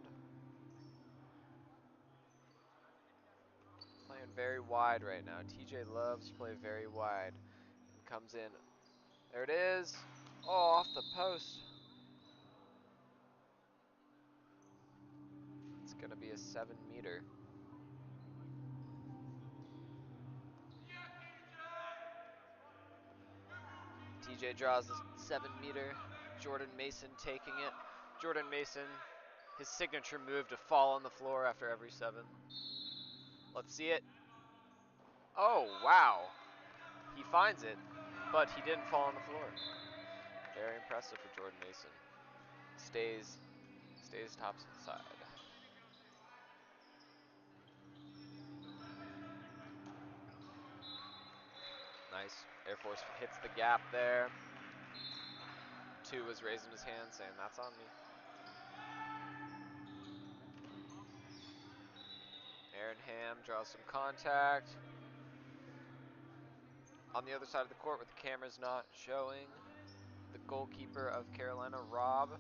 Playing very wide right now. TJ loves to play very wide. And comes in. There it is. Oh, off the post. It's going to be a 7-meter. TJ draws the 7-meter. Jordan Mason taking it. Jordan Mason, his signature move to fall on the floor after every 7. Let's see it. Oh, wow. He finds it, but he didn't fall on the floor. Very impressive for Jordan Mason. Stays tops side. Nice. Air Force hits the gap there. 2 was raising his hand saying, that's on me. Aaron Ham draws some contact. On the other side of the court where the camera's not showing, the goalkeeper of Carolina, Rob,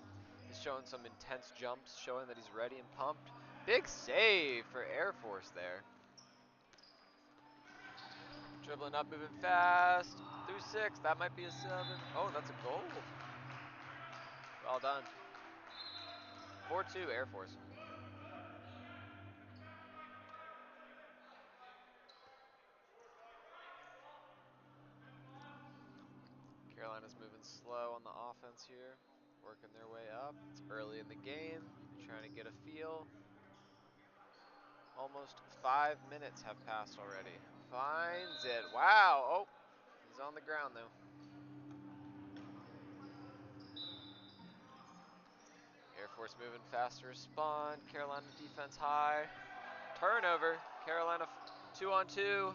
is showing some intense jumps, showing that he's ready and pumped. Big save for Air Force there. Dribbling up, moving fast. Through 6, that might be a 7. Oh, that's a goal. Well done. 4-2 Air Force. Carolina's moving slow on the offense here, working their way up. It's early in the game, trying to get a feel. Almost 5 minutes have passed already. Finds it. Wow. Oh, he's on the ground though. Air Force moving fast to respond. Carolina defense high. Turnover. Carolina 2-on-2.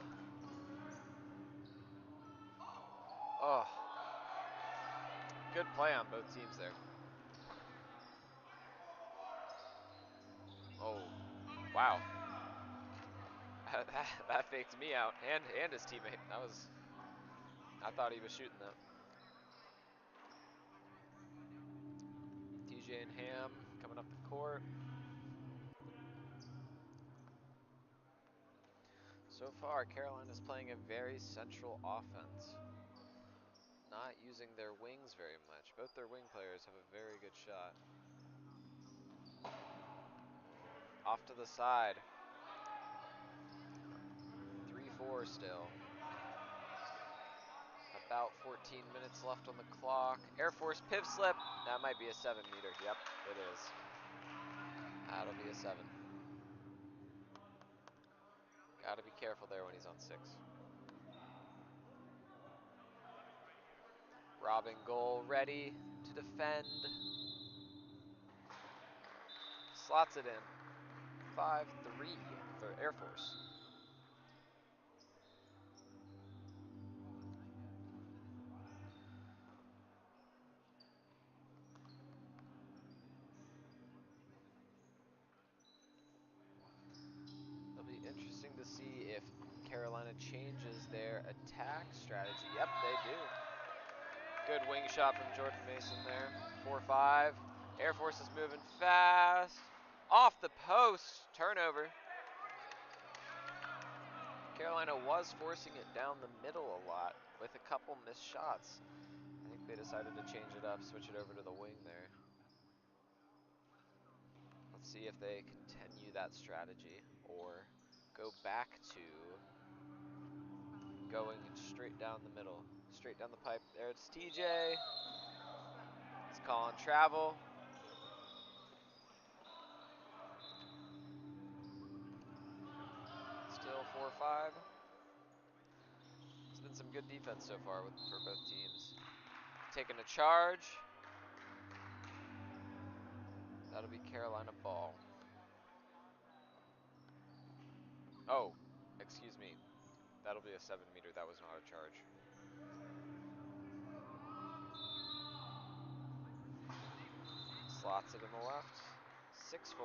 Oh, good play on both teams there. Oh, wow. that faked me out and his teammate. I thought he was shooting that. TJ and Ham coming up the court. So far, Carolina's playing a very central offense. Not using their wings very much. Both their wing players have a very good shot. Off to the side. 3-4 still. About 14 minutes left on the clock. Air Force pivot slip. That might be a 7-meter. Yep, it is. That'll be a 7. Gotta be careful there when he's on 6. Robin goal ready to defend. Slots it in. 5-3 for Air Force. It'll be interesting to see if Carolina changes their attack strategy. Yep, they do. Good wing shot from Jordan Mason there. 4-5. Air Force is moving fast. Off the post. Turnover. Carolina was forcing it down the middle a lot with a couple missed shots. I think they decided to change it up, switch it over to the wing there. Let's see if they continue that strategy or go back to going straight down the middle. Straight down the pipe. There it's TJ. He's calling travel. Still 4-5. It's been some good defense so far for both teams. taking a charge. That'll be Carolina ball. Oh, excuse me. That'll be a 7-meter. That was not a charge. Slots it in the left. 6-4,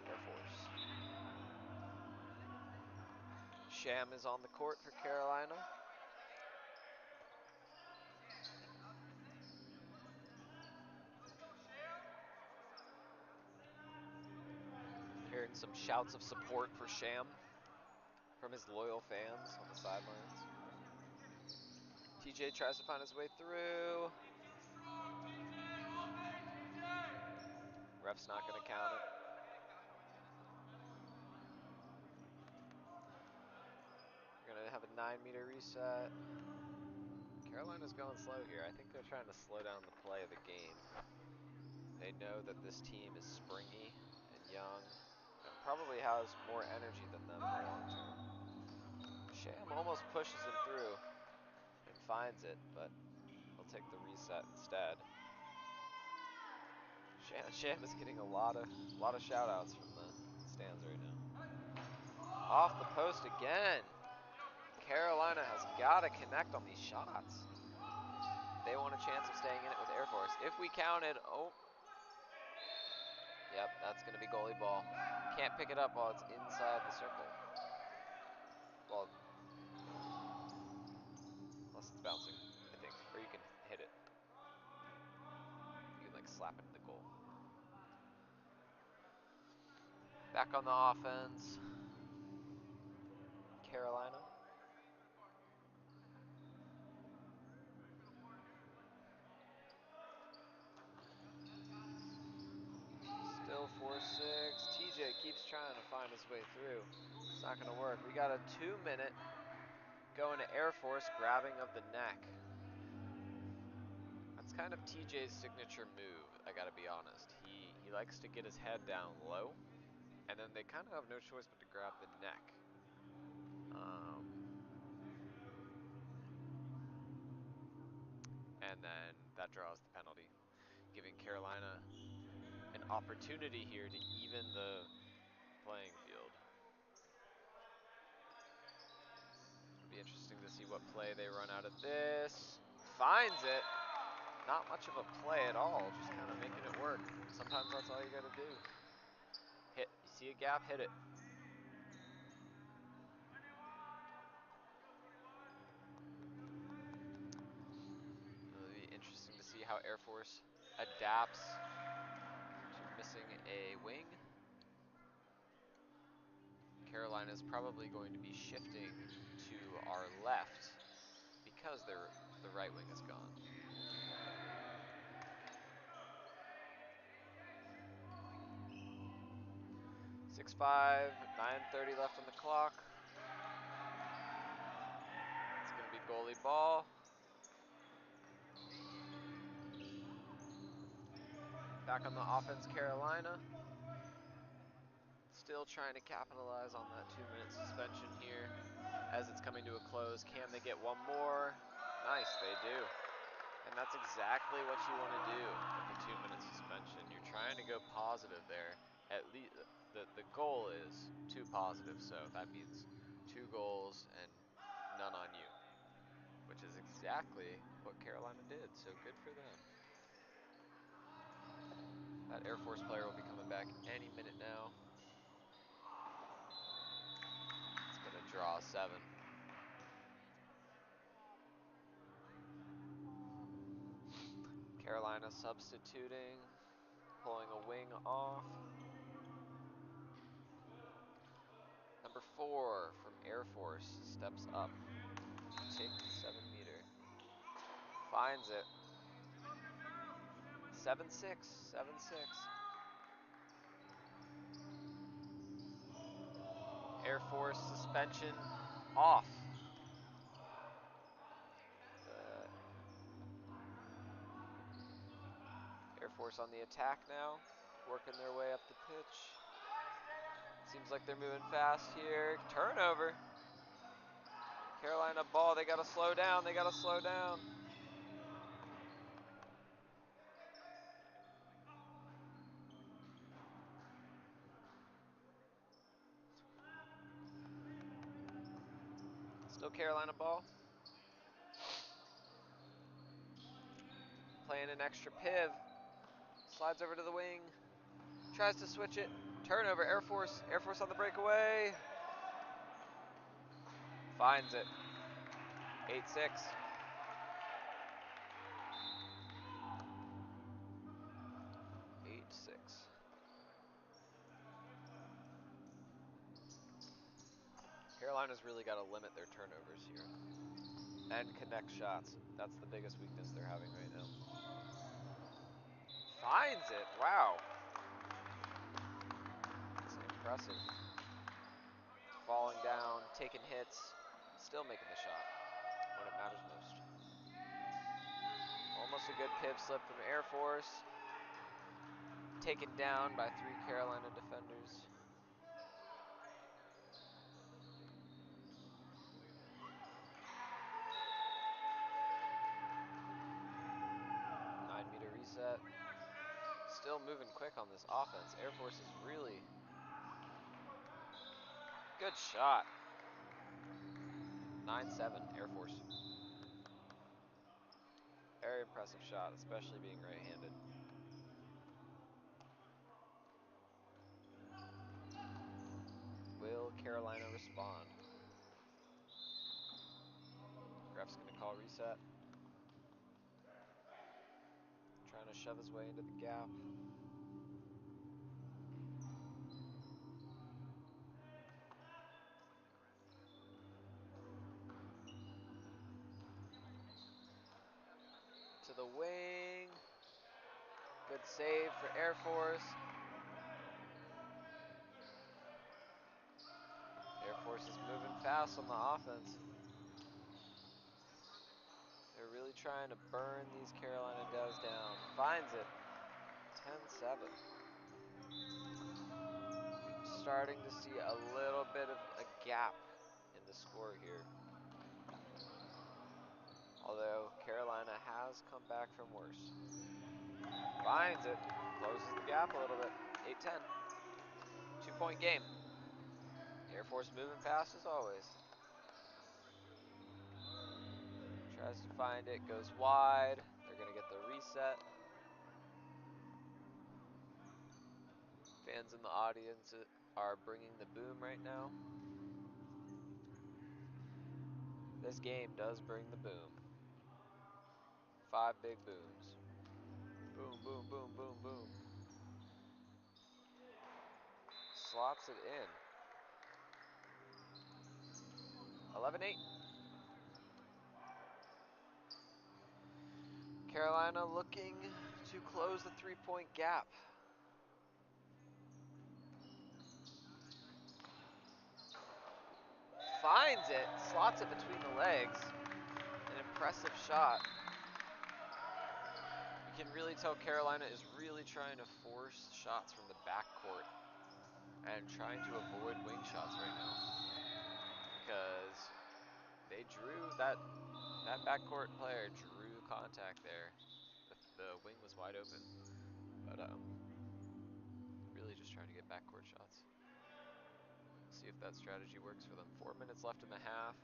Air Force. Sham is on the court for Carolina. Hearing some shouts of support for Sham from his loyal fans on the sidelines. TJ tries to find his way through. Ref's not going to count it. We're going to have a 9-meter reset. Carolina's going slow here. I think they're trying to slow down the play of the game. They know that this team is springy and young and probably has more energy than them in the long term. Sham almost pushes him through and finds it, but he'll take the reset instead. Sham is getting a lot of shout outs from the stands right now. Off the post again. Carolina has got to connect on these shots. They want a chance of staying in it with Air Force. If we counted, oh. Yep, that's going to be goalie ball. Can't pick it up while it's inside the circle. Well, unless it's bouncing, I think. Or you can hit it. You can like slap it in the goal. Back on the offense. Carolina. Still 4-6. TJ keeps trying to find his way through. It's not going to work. We got a 2-minute going to Air Force, grabbing of the neck. That's kind of TJ's signature move, I got to be honest. He likes to get his head down low, and then they kind of have no choice but to grab the neck. And then that draws the penalty, giving Carolina an opportunity here to even the playing field. It'll be interesting to see what play they run out of this. Finds it. Not much of a play at all, just kind of making it work. Sometimes that's all you got to do. Hit. You see a gap, hit it. It'll be interesting to see how Air Force adapts to missing a wing. Carolina is probably going to be shifting to our left because the right wing is gone. 6-5, 9:30 left on the clock. It's going to be goalie ball. Back on the offense, Carolina. Still trying to capitalize on that 2-minute suspension here as it's coming to a close. Can they get one more? Nice, they do. And that's exactly what you want to do with a 2-minute suspension. You're trying to go positive there. At least the goal is 2 positive, so that means 2 goals and none on you, which is exactly what Carolina did, so good for them. That Air Force player will be coming back any minute now. It's going to draw 7. Carolina substituting, pulling a wing off. Number 4 from Air Force steps up to take the 7-meter. Finds it. 7-6, 7-6. Air Force suspension off. Air Force on the attack now, working their way up the pitch. Seems like they're moving fast here. Turnover. Carolina ball, they gotta slow down, they gotta slow down. Still Carolina ball. Playing an extra piv. Slides over to the wing. Tries to switch it. Turnover, Air Force. Air Force on the breakaway. Finds it. 8-6. Carolina's really got to limit their turnovers here and connect shots. That's the biggest weakness they're having right now. Finds it. Wow. That's impressive. Falling down, taking hits, still making the shot when it matters most. Almost a good piv slip from Air Force. Taken down by 3 Carolina defenders. Nine-meter reset. Still moving quick on this offense. Air Force is really good shot. 9-7 Air Force. Very impressive shot, especially being right-handed. Will Carolina respond? Ref's gonna call reset. Trying to shove his way into the gap. To the wing. Good save for Air Force. Air Force is moving fast on the offense. They're really trying to burn these Carolina Devs down. Finds it. 10-7. Starting to see a little bit of a gap in the score here. Although Carolina has come back from worse. Finds it. Closes the gap a little bit. 8-10. 2-point game. Air Force moving fast as always. Tries to find it. Goes wide. They're going to get the reset. Fans in the audience are bringing the boom right now. This game does bring the boom. 5 big booms. Boom, boom, boom, boom, boom. Slots it in. 11-8. Carolina looking to close the 3-point gap. Finds it. Slots it between the legs. An impressive shot. You can really tell Carolina is really trying to force shots from the backcourt and trying to avoid wing shots right now. Because they drew that backcourt player drew contact there. The wing was wide open, but really just trying to get backcourt shots. See if that strategy works for them. 4 minutes left in the half.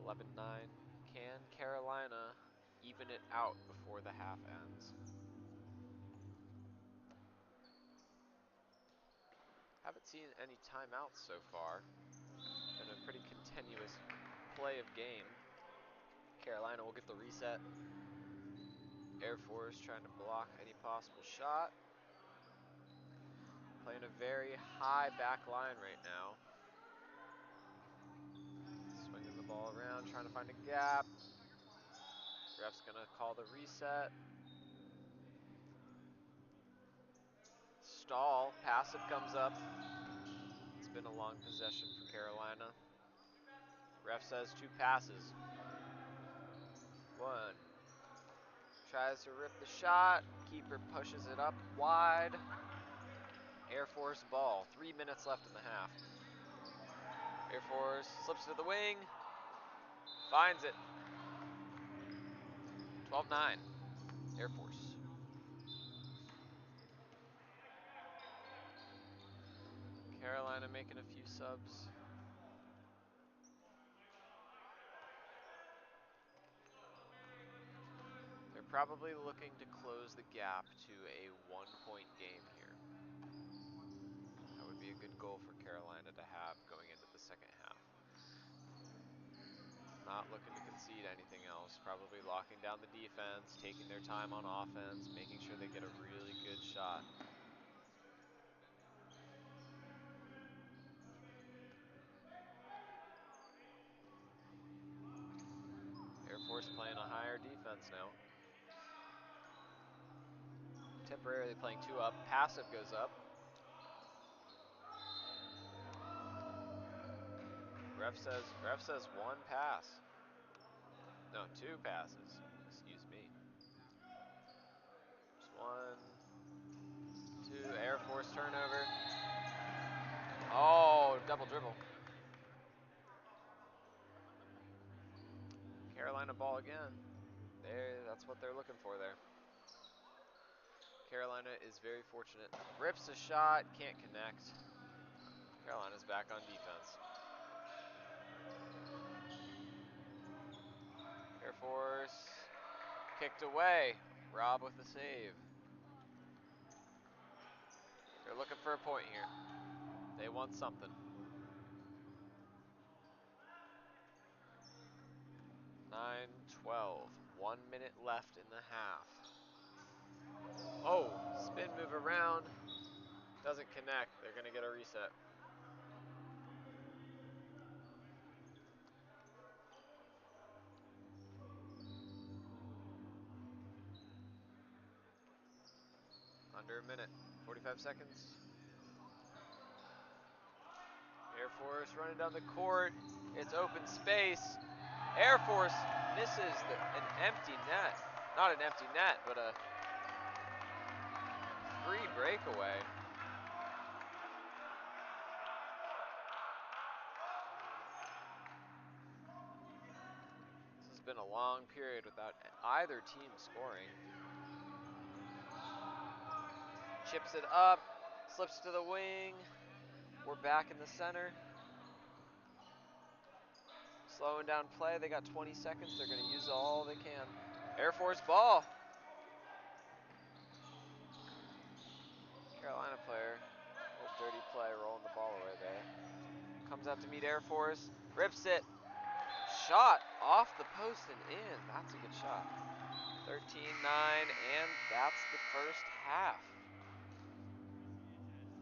11-9. Can Carolina even it out before the half ends? Haven't seen any timeouts so far. Been a pretty continuous play of game. Carolina will get the reset. Air Force trying to block any possible shot. Playing a very high back line right now. Swinging the ball around, trying to find a gap. Ref's gonna call the reset. Stall, passive comes up. It's been a long possession for Carolina. Ref says 2 passes. 1. Tries to rip the shot. Keeper pushes it up wide. Air Force ball. 3 minutes left in the half. Air Force slips to the wing. Finds it. 12-9. Air Force. Carolina making a few subs. They're probably looking to close the gap to a 1-point game here. That would be a good goal for Carolina to have going into the second half. Not looking to concede anything else. Probably locking down the defense, taking their time on offense, making sure they get a really good shot. Air Force playing a higher defense now. Temporarily playing 2 up. Passive goes up. Ref says 1 pass. No, 2 passes. Excuse me. Just 1, 2. Air Force turnover. Oh, double dribble. Carolina ball again. That's what they're looking for there. Carolina is very fortunate. Rips a shot, can't connect. Carolina's back on defense. Air Force kicked away. Rob with the save. They're looking for a point here. They want something. 9-12. 1 minute left in the half. Oh, spin move around. Doesn't connect. They're going to get a reset. Under a minute. 45 seconds. Air Force running down the court. It's open space. Air Force misses an empty net. Not an empty net, but a free breakaway. This has been a long period without either team scoring. Chips it up, slips to the wing. We're back in the center. Slowing down play. They got 20 seconds. They're going to use all they can. Air Force ball. Carolina player. Little dirty play, rolling the ball away there. Comes out to meet Air Force. Rips it. Shot off the post and in. That's a good shot. 13-9, and that's the first half.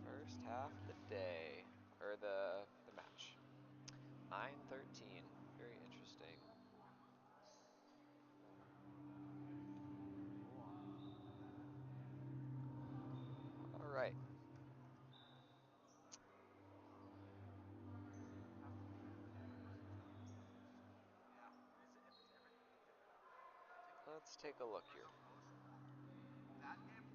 First half of the day, or the match. 9-13. Very interesting. All right. Let's take a look here. That game?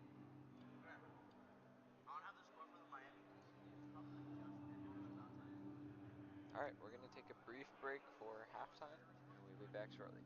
Whatever. I don't have the score for the Miami game. It's probably like just ended or about to end. All right, we're going to take a brief break for halftime, and we'll be back shortly.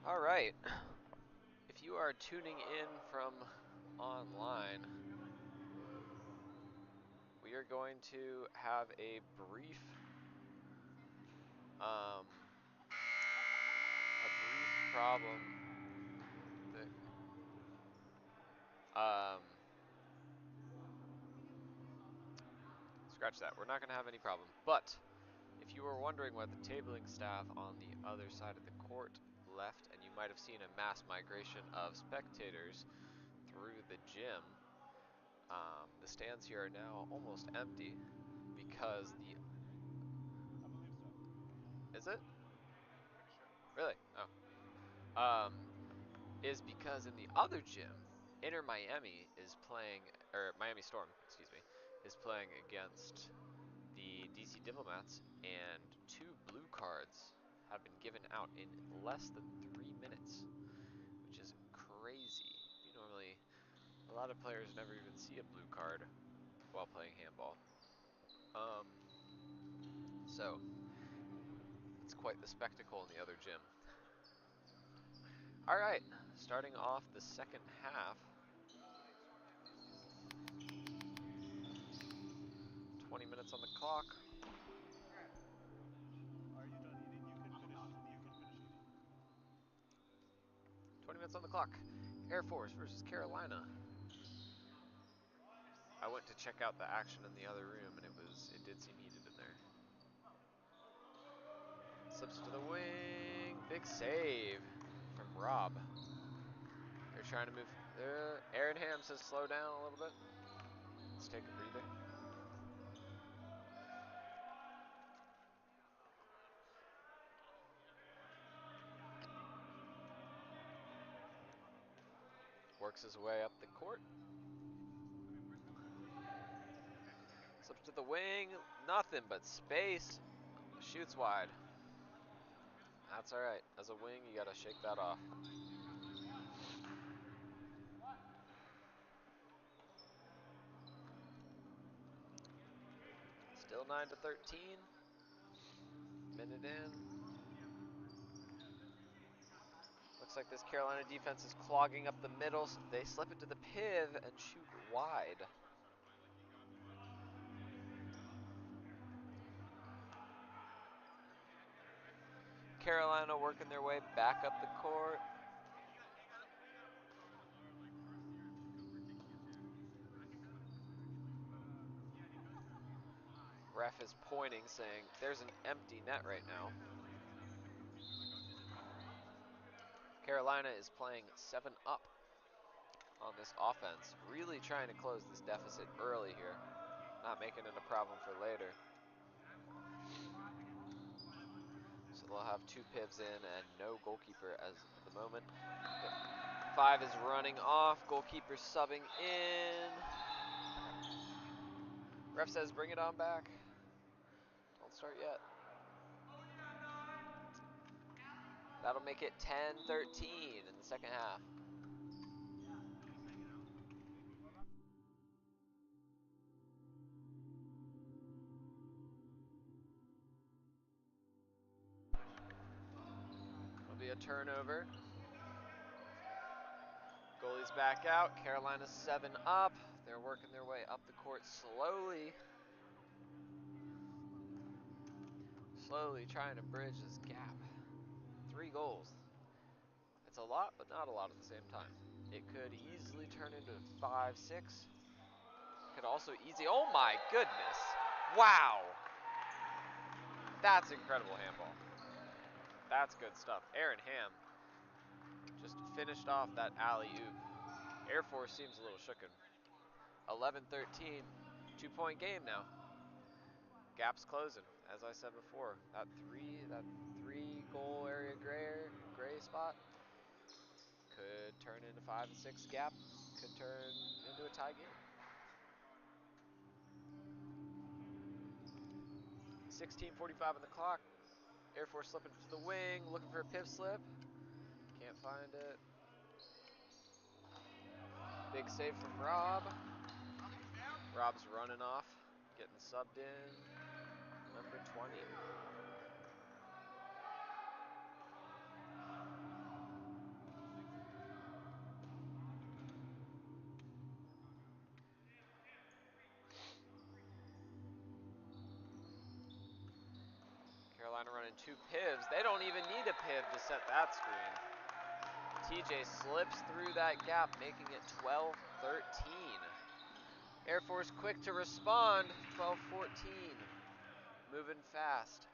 All right. If you are tuning in from online, we are going to have a brief problem that scratch that. We're not going to have any problem. But if you were wondering why the tabling staff on the other side of the court left, and you might have seen a mass migration of spectators through the gym, the stands here are now almost empty because the... I believe so. Is it? Pretty sure. Really? Oh. Is because in the other gym, Inter Miami is playing, or Miami Storm, excuse me, is playing against the DC Diplomats, and 2 blue cards have been given out in less than 3 minutes, which is crazy. Normally, a lot of players never even see a blue card while playing handball. So, it's quite the spectacle in the other gym. All right, starting off the second half. 20 minutes on the clock. Are you done eating? You can finish. You can finish eating. 20 minutes on the clock. Air Force versus Carolina. I went to check out the action in the other room, and it did seem heated in there. Slips it to the wing. Big save from Rob. They're trying to move. Aaron Ham says slow down a little bit. Let's take a breather. Works his way up the court. Slips to the wing. Nothing but space. Shoots wide. That's all right. As a wing, you got to shake that off. Still 9-13. Minute in. Looks like this Carolina defense is clogging up the middle. They slip it to the piv and shoot wide. Carolina working their way back up the court. Ref is pointing, saying there's an empty net right now. Carolina is playing 7 up on this offense, really trying to close this deficit early here, not making it a problem for later. So they'll have 2 pivs in and no goalkeeper as at the moment. 5 is running off, goalkeeper subbing in. Ref says bring it on back. Don't start yet. That'll make it 10-13 in the second half. It'll be a turnover. Goalie's back out. Carolina's 7 up. They're working their way up the court slowly. Slowly trying to bridge this gap. 3 goals. It's a lot, but not a lot at the same time. It could easily turn into 5-6. Could also oh my goodness. Wow. That's incredible handball. That's good stuff. Aaron Ham just finished off that alley-oop. Air Force seems a little shooken. 11-13, 2-point game now. Gap's closing, as I said before. That three goal area gray spot could turn into 5 and 6 gap. Could turn into a tie game. 16:45 on the clock. Air Force slipping to the wing, looking for a piv slip. Can't find it. Big save from Rob. Rob's running off, getting subbed in. Number 20. Carolina running 2 pivs. They don't even need a piv to set that screen. TJ slips through that gap, making it 12-13. Air Force quick to respond, 12-14. Moving fast.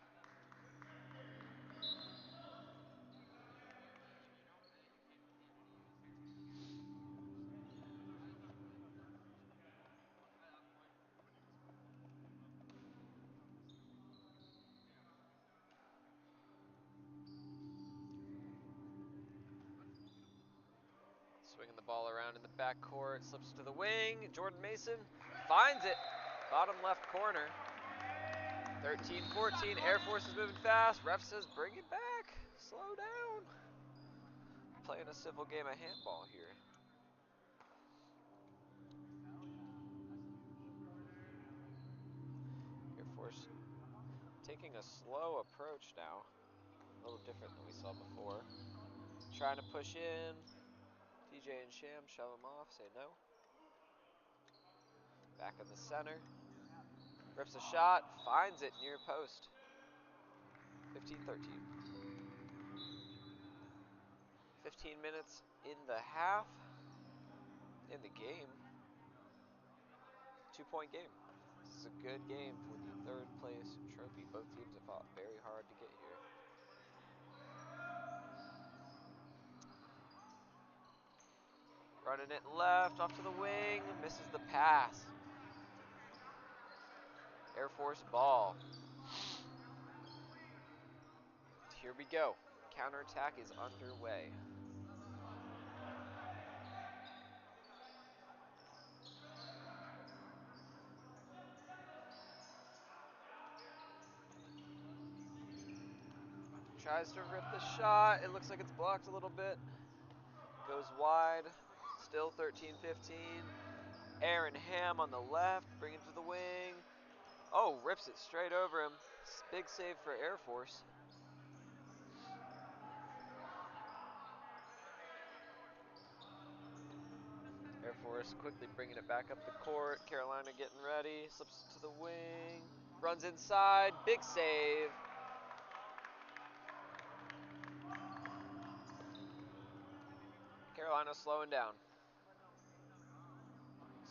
Swinging the ball around in the backcourt, slips to the wing. Jordan Mason finds it, bottom left corner. 13-14, Air Force is moving fast. Ref says bring it back, slow down. Playing a civil game of handball here. Air Force taking a slow approach now, a little different than we saw before. Trying to push in. TJ and Sham shove him off, say no. Back in the center. Rips a shot, finds it near post. 15-13. 15 minutes in the half. In the game. 2-point game. This is a good game for the third place trophy. Both teams have fought very hard to get here. Running it left, off to the wing, misses the pass. Air Force ball. Here we go. Counterattack is underway. Tries to rip the shot. It looks like it's blocked a little bit. Goes wide. Still 13-15. Aaron Ham on the left. Bring it to the wing. Oh, rips it straight over him. Big save for Air Force. Air Force quickly bringing it back up the court. Carolina getting ready. Slips to the wing. Runs inside. Big save. Carolina slowing down.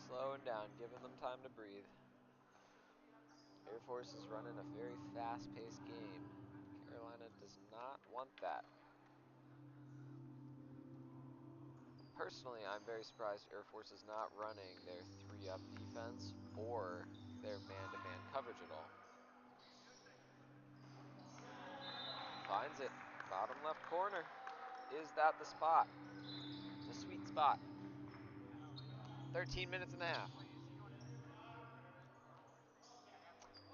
Slowing down, giving them time to breathe. Air Force is running a very fast-paced game. Carolina does not want that. Personally, I'm very surprised Air Force is not running their 3-up defense or their man-to-man coverage at all. Finds it. Bottom left corner. Is that the spot? The sweet spot. 13 minutes and a half.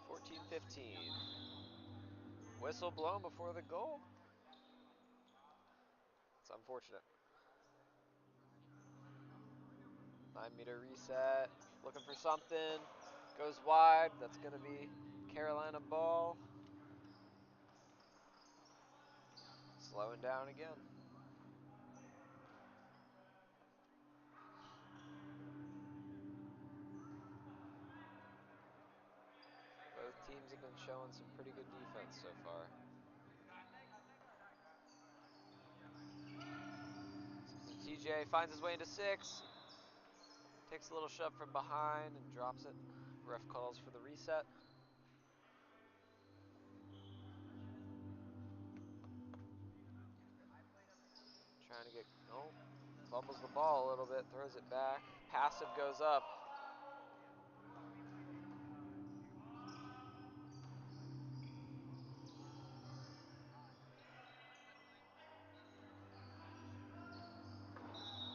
14-15. Whistle blown before the goal. It's unfortunate. 9-meter reset. Looking for something. Goes wide. That's going to be Carolina ball. Slowing down again. Both teams have been showing some pretty good defense so far. TJ finds his way into 6. Takes a little shove from behind and drops it. Ref calls for the reset. Trying to get, oh, fumbles the ball a little bit, throws it back. Passive goes up.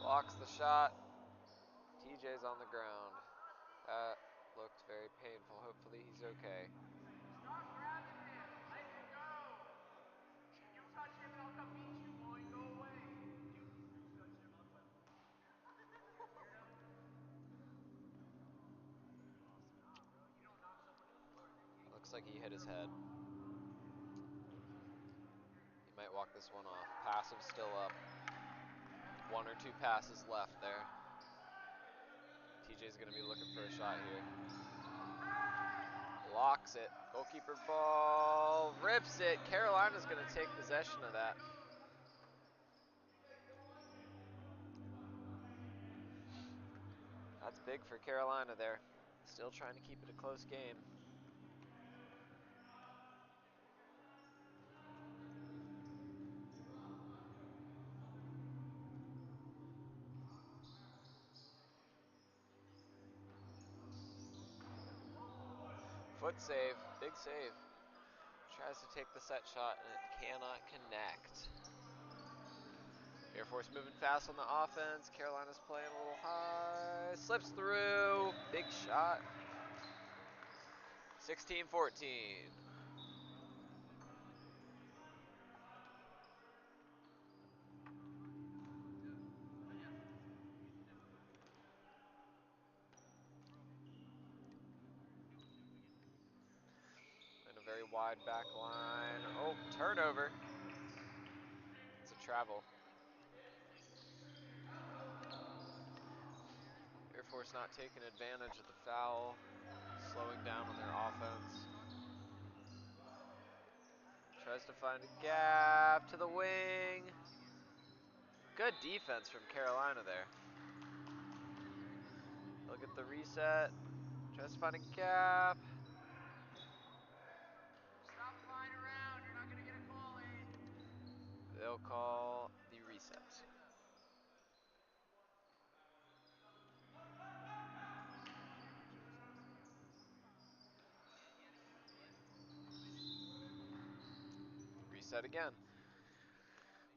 Blocks the shot. TJ's on the ground. That looked very painful. Hopefully he's okay. Stop grabbing him. Let him go. You touch him and I'll come beat you, boy. Go away. You touch him, I'll touch you. Weirdo. Nah, bro. You don't knock someone to the floor and then yank Looks them like off. he hit his head. He might walk this one off. Passive still up. 1 or 2 passes left there. TJ's going to be looking for a shot here. Blocks it. Goalkeeper ball. Rips it. Carolina's going to take possession of that. That's big for Carolina there. Still trying to keep it a close game. Foot save. Big save. Tries to take the set shot and it cannot connect. Air Force moving fast on the offense. Carolina's playing a little high. Slips through. Big shot. 16-14. And a very wide back line. Oh, turnover. It's a travel. Air Force not taking advantage of the foul. Slowing down on their offense. Tries to find a gap to the wing. Good defense from Carolina there. They'll get the reset. Tries to find a gap. Stop flying around. You're not going to get a call in. They'll call the reset. Reset again.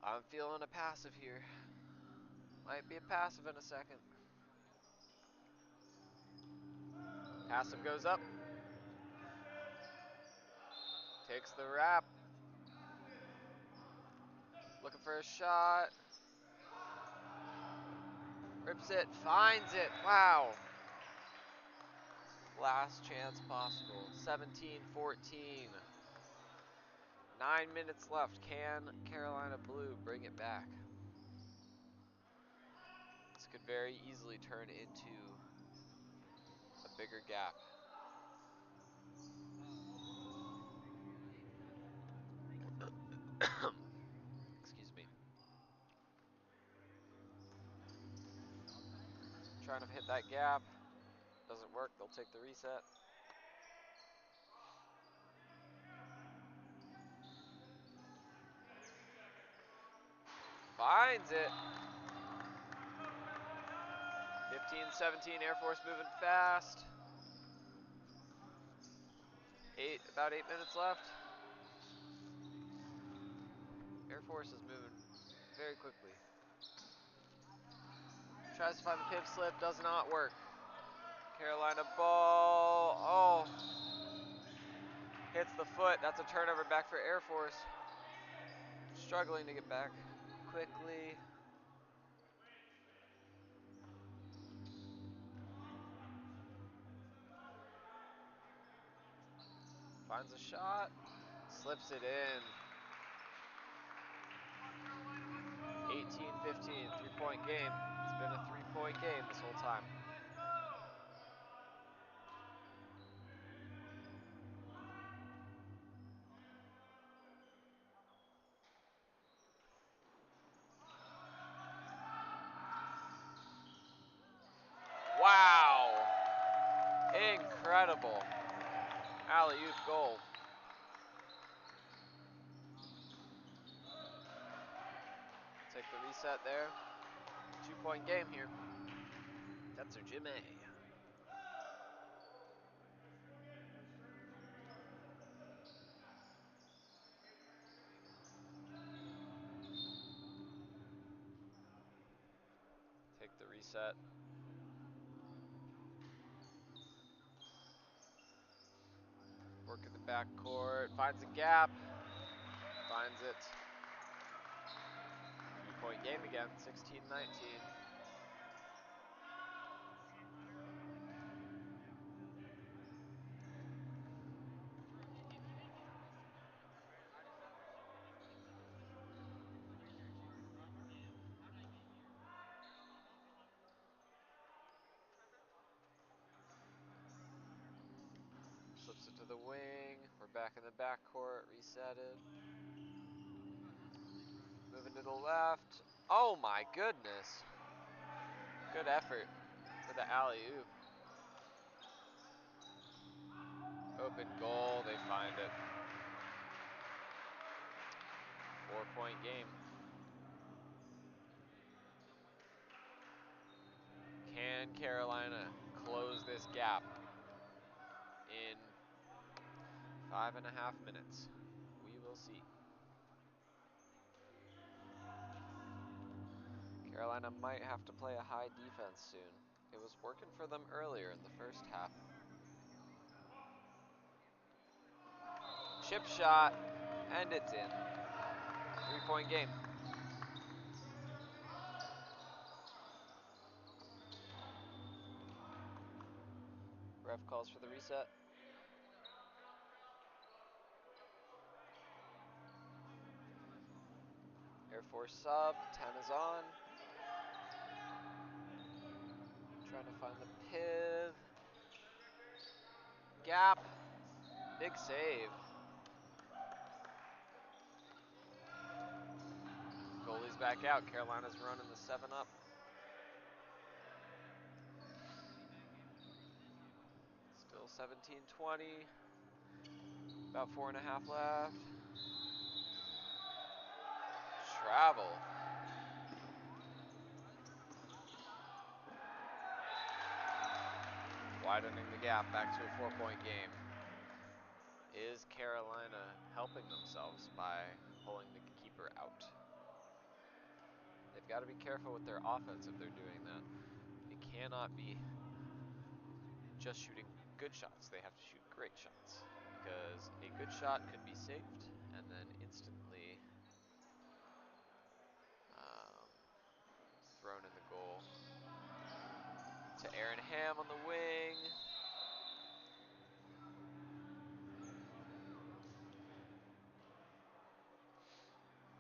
I'm feeling a passive here. Might be a passive in a second. Passive goes up. Takes the wrap. Looking for a shot. Rips it. Finds it. Wow. Last chance possible. 17-14. 9 minutes left. Can Carolina Blue bring it back? This could very easily turn into a bigger gap. Excuse me. Trying to hit that gap. Doesn't work. They'll take the reset. Finds it. 15-17. Air Force moving fast. About 8 minutes left. Air Force is moving very quickly. Tries to find the pivot slip, does not work. Carolina ball, oh. Hits the foot, that's a turnover back for Air Force. Struggling to get back quickly. Finds a shot, slips it in. 18-15, 3-point game. It's been a 3-point game this whole time. Wow! Incredible. Alley-oop goal. Take the reset there. 2-point game here. That's our Jim A. Take the reset. Work in the backcourt. Finds a gap. Finds it. 3-point game again. 16-19. Slips it to to the wing. We're back in the backcourt. Reset it. Moving to the left. Oh my goodness. Good effort for the alley-oop. Open goal. They find it. 4-point game. Can Carolina close this gap in 5.5 minutes? We will see. Carolina might have to play a high defense soon. It was working for them earlier in the first half. Chip shot, and it's in. 3-point game. Ref calls for the reset. Air Force sub, 10 is on. Trying to find the piv. Gap, big save. Goalie's back out. Carolina's running the 7 up. Still 17-20. About 4.5 left. Travel. Widening the gap back to a 4-point game. Is Carolina helping themselves by pulling the keeper out? They've got to be careful with their offense if they're doing that. They cannot be just shooting good shots. They have to shoot great shots, because a good shot could be saved and then instantly thrown in the goal. To Aaron Ham on the wing.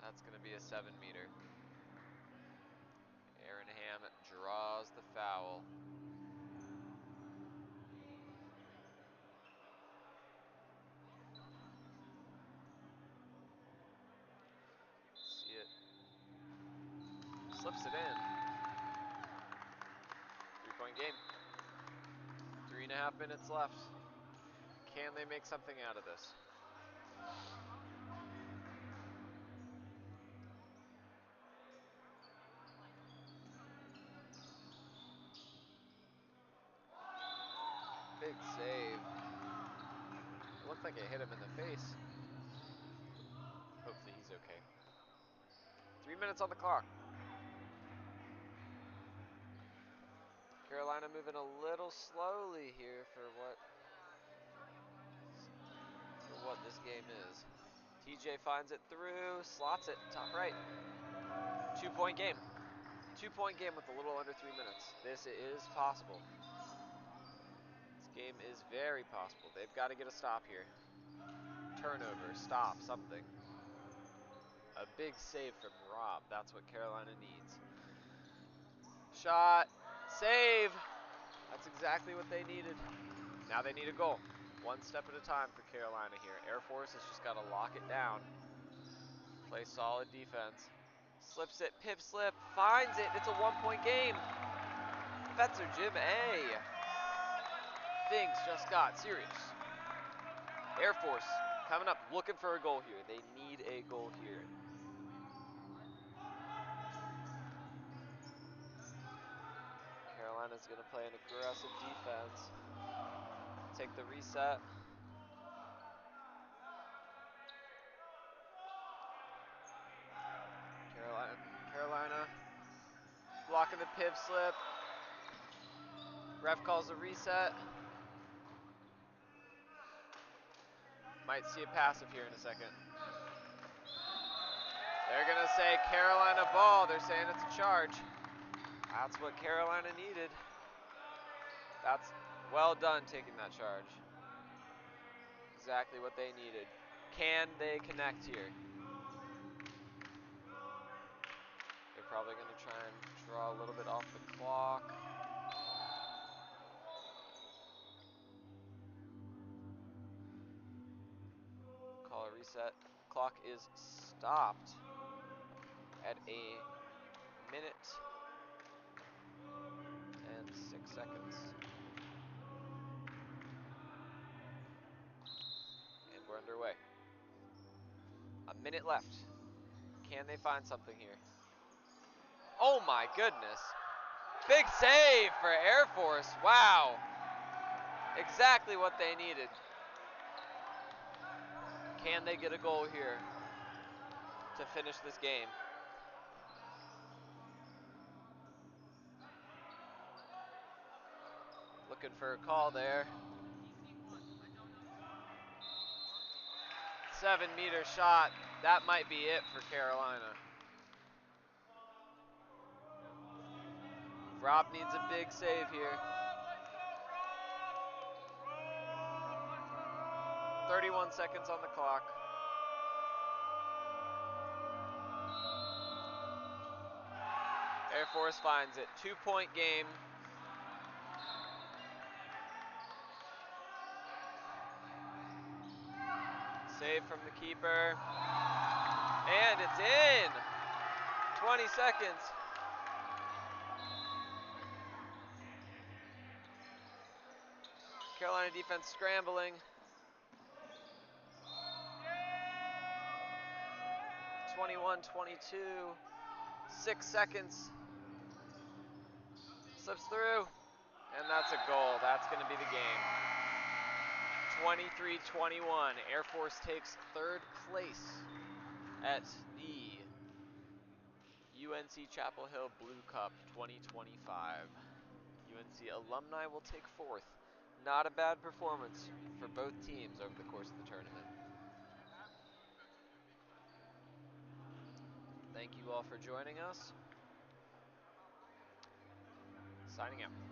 That's going to be a 7-meter. Aaron Ham draws the foul. See it. Slips it in. 3-point game. 3.5 minutes left. Can they make something out of this? Big save. It looked like it hit him in the face. Hopefully he's okay. 3 minutes on the clock. Carolina moving a little slowly here for what this game is. TJ finds it through, slots it, top right. 2-point game. 2-point game with a little under 3 minutes. This is possible. This game is very possible. They've got to get a stop here. Turnover, stop, something. A big save from Rob. That's what Carolina needs. Shot, save. That's exactly what they needed. Now they need a goal. One step at a time for Carolina here. Air Force has just got to lock it down. Play solid defense. Slips it, pip slip, finds it. It's a 1-point game. Fetzer Jim A. Things just got serious. Air Force coming up, looking for a goal here. They need a goal here. Carolina's going to play an aggressive defense. Take the reset. Carolina blocking the pip slip. Ref calls a reset. Might see a passive here in a second. They're going to say Carolina ball. They're saying it's a charge. That's what Carolina needed. That's well done taking that charge. Exactly what they needed. Can they connect here? They're probably going to try and draw a little bit off the clock. reset. Clock is stopped at a minute and 6 seconds. And we're underway. A minute left. Can they find something here? Oh my goodness. Big save for Air Force. Wow. Exactly what they needed. Can they get a goal here to finish this game? Looking for a call there. 7-meter shot. That might be it for Carolina. Rob needs a big save here. 31 seconds on the clock. Air Force finds it. 2-point game. Save from the keeper. And it's in. 20 seconds. Carolina defense scrambling. 21-22. 6 seconds. Slips through. And that's a goal. That's going to be the game. 23-21. Air Force takes third place at the UNC Chapel Hill Blue Cup 2025. UNC alumni will take fourth. Not a bad performance for both teams over the course of the tournament. Thank you all for joining us. Signing out.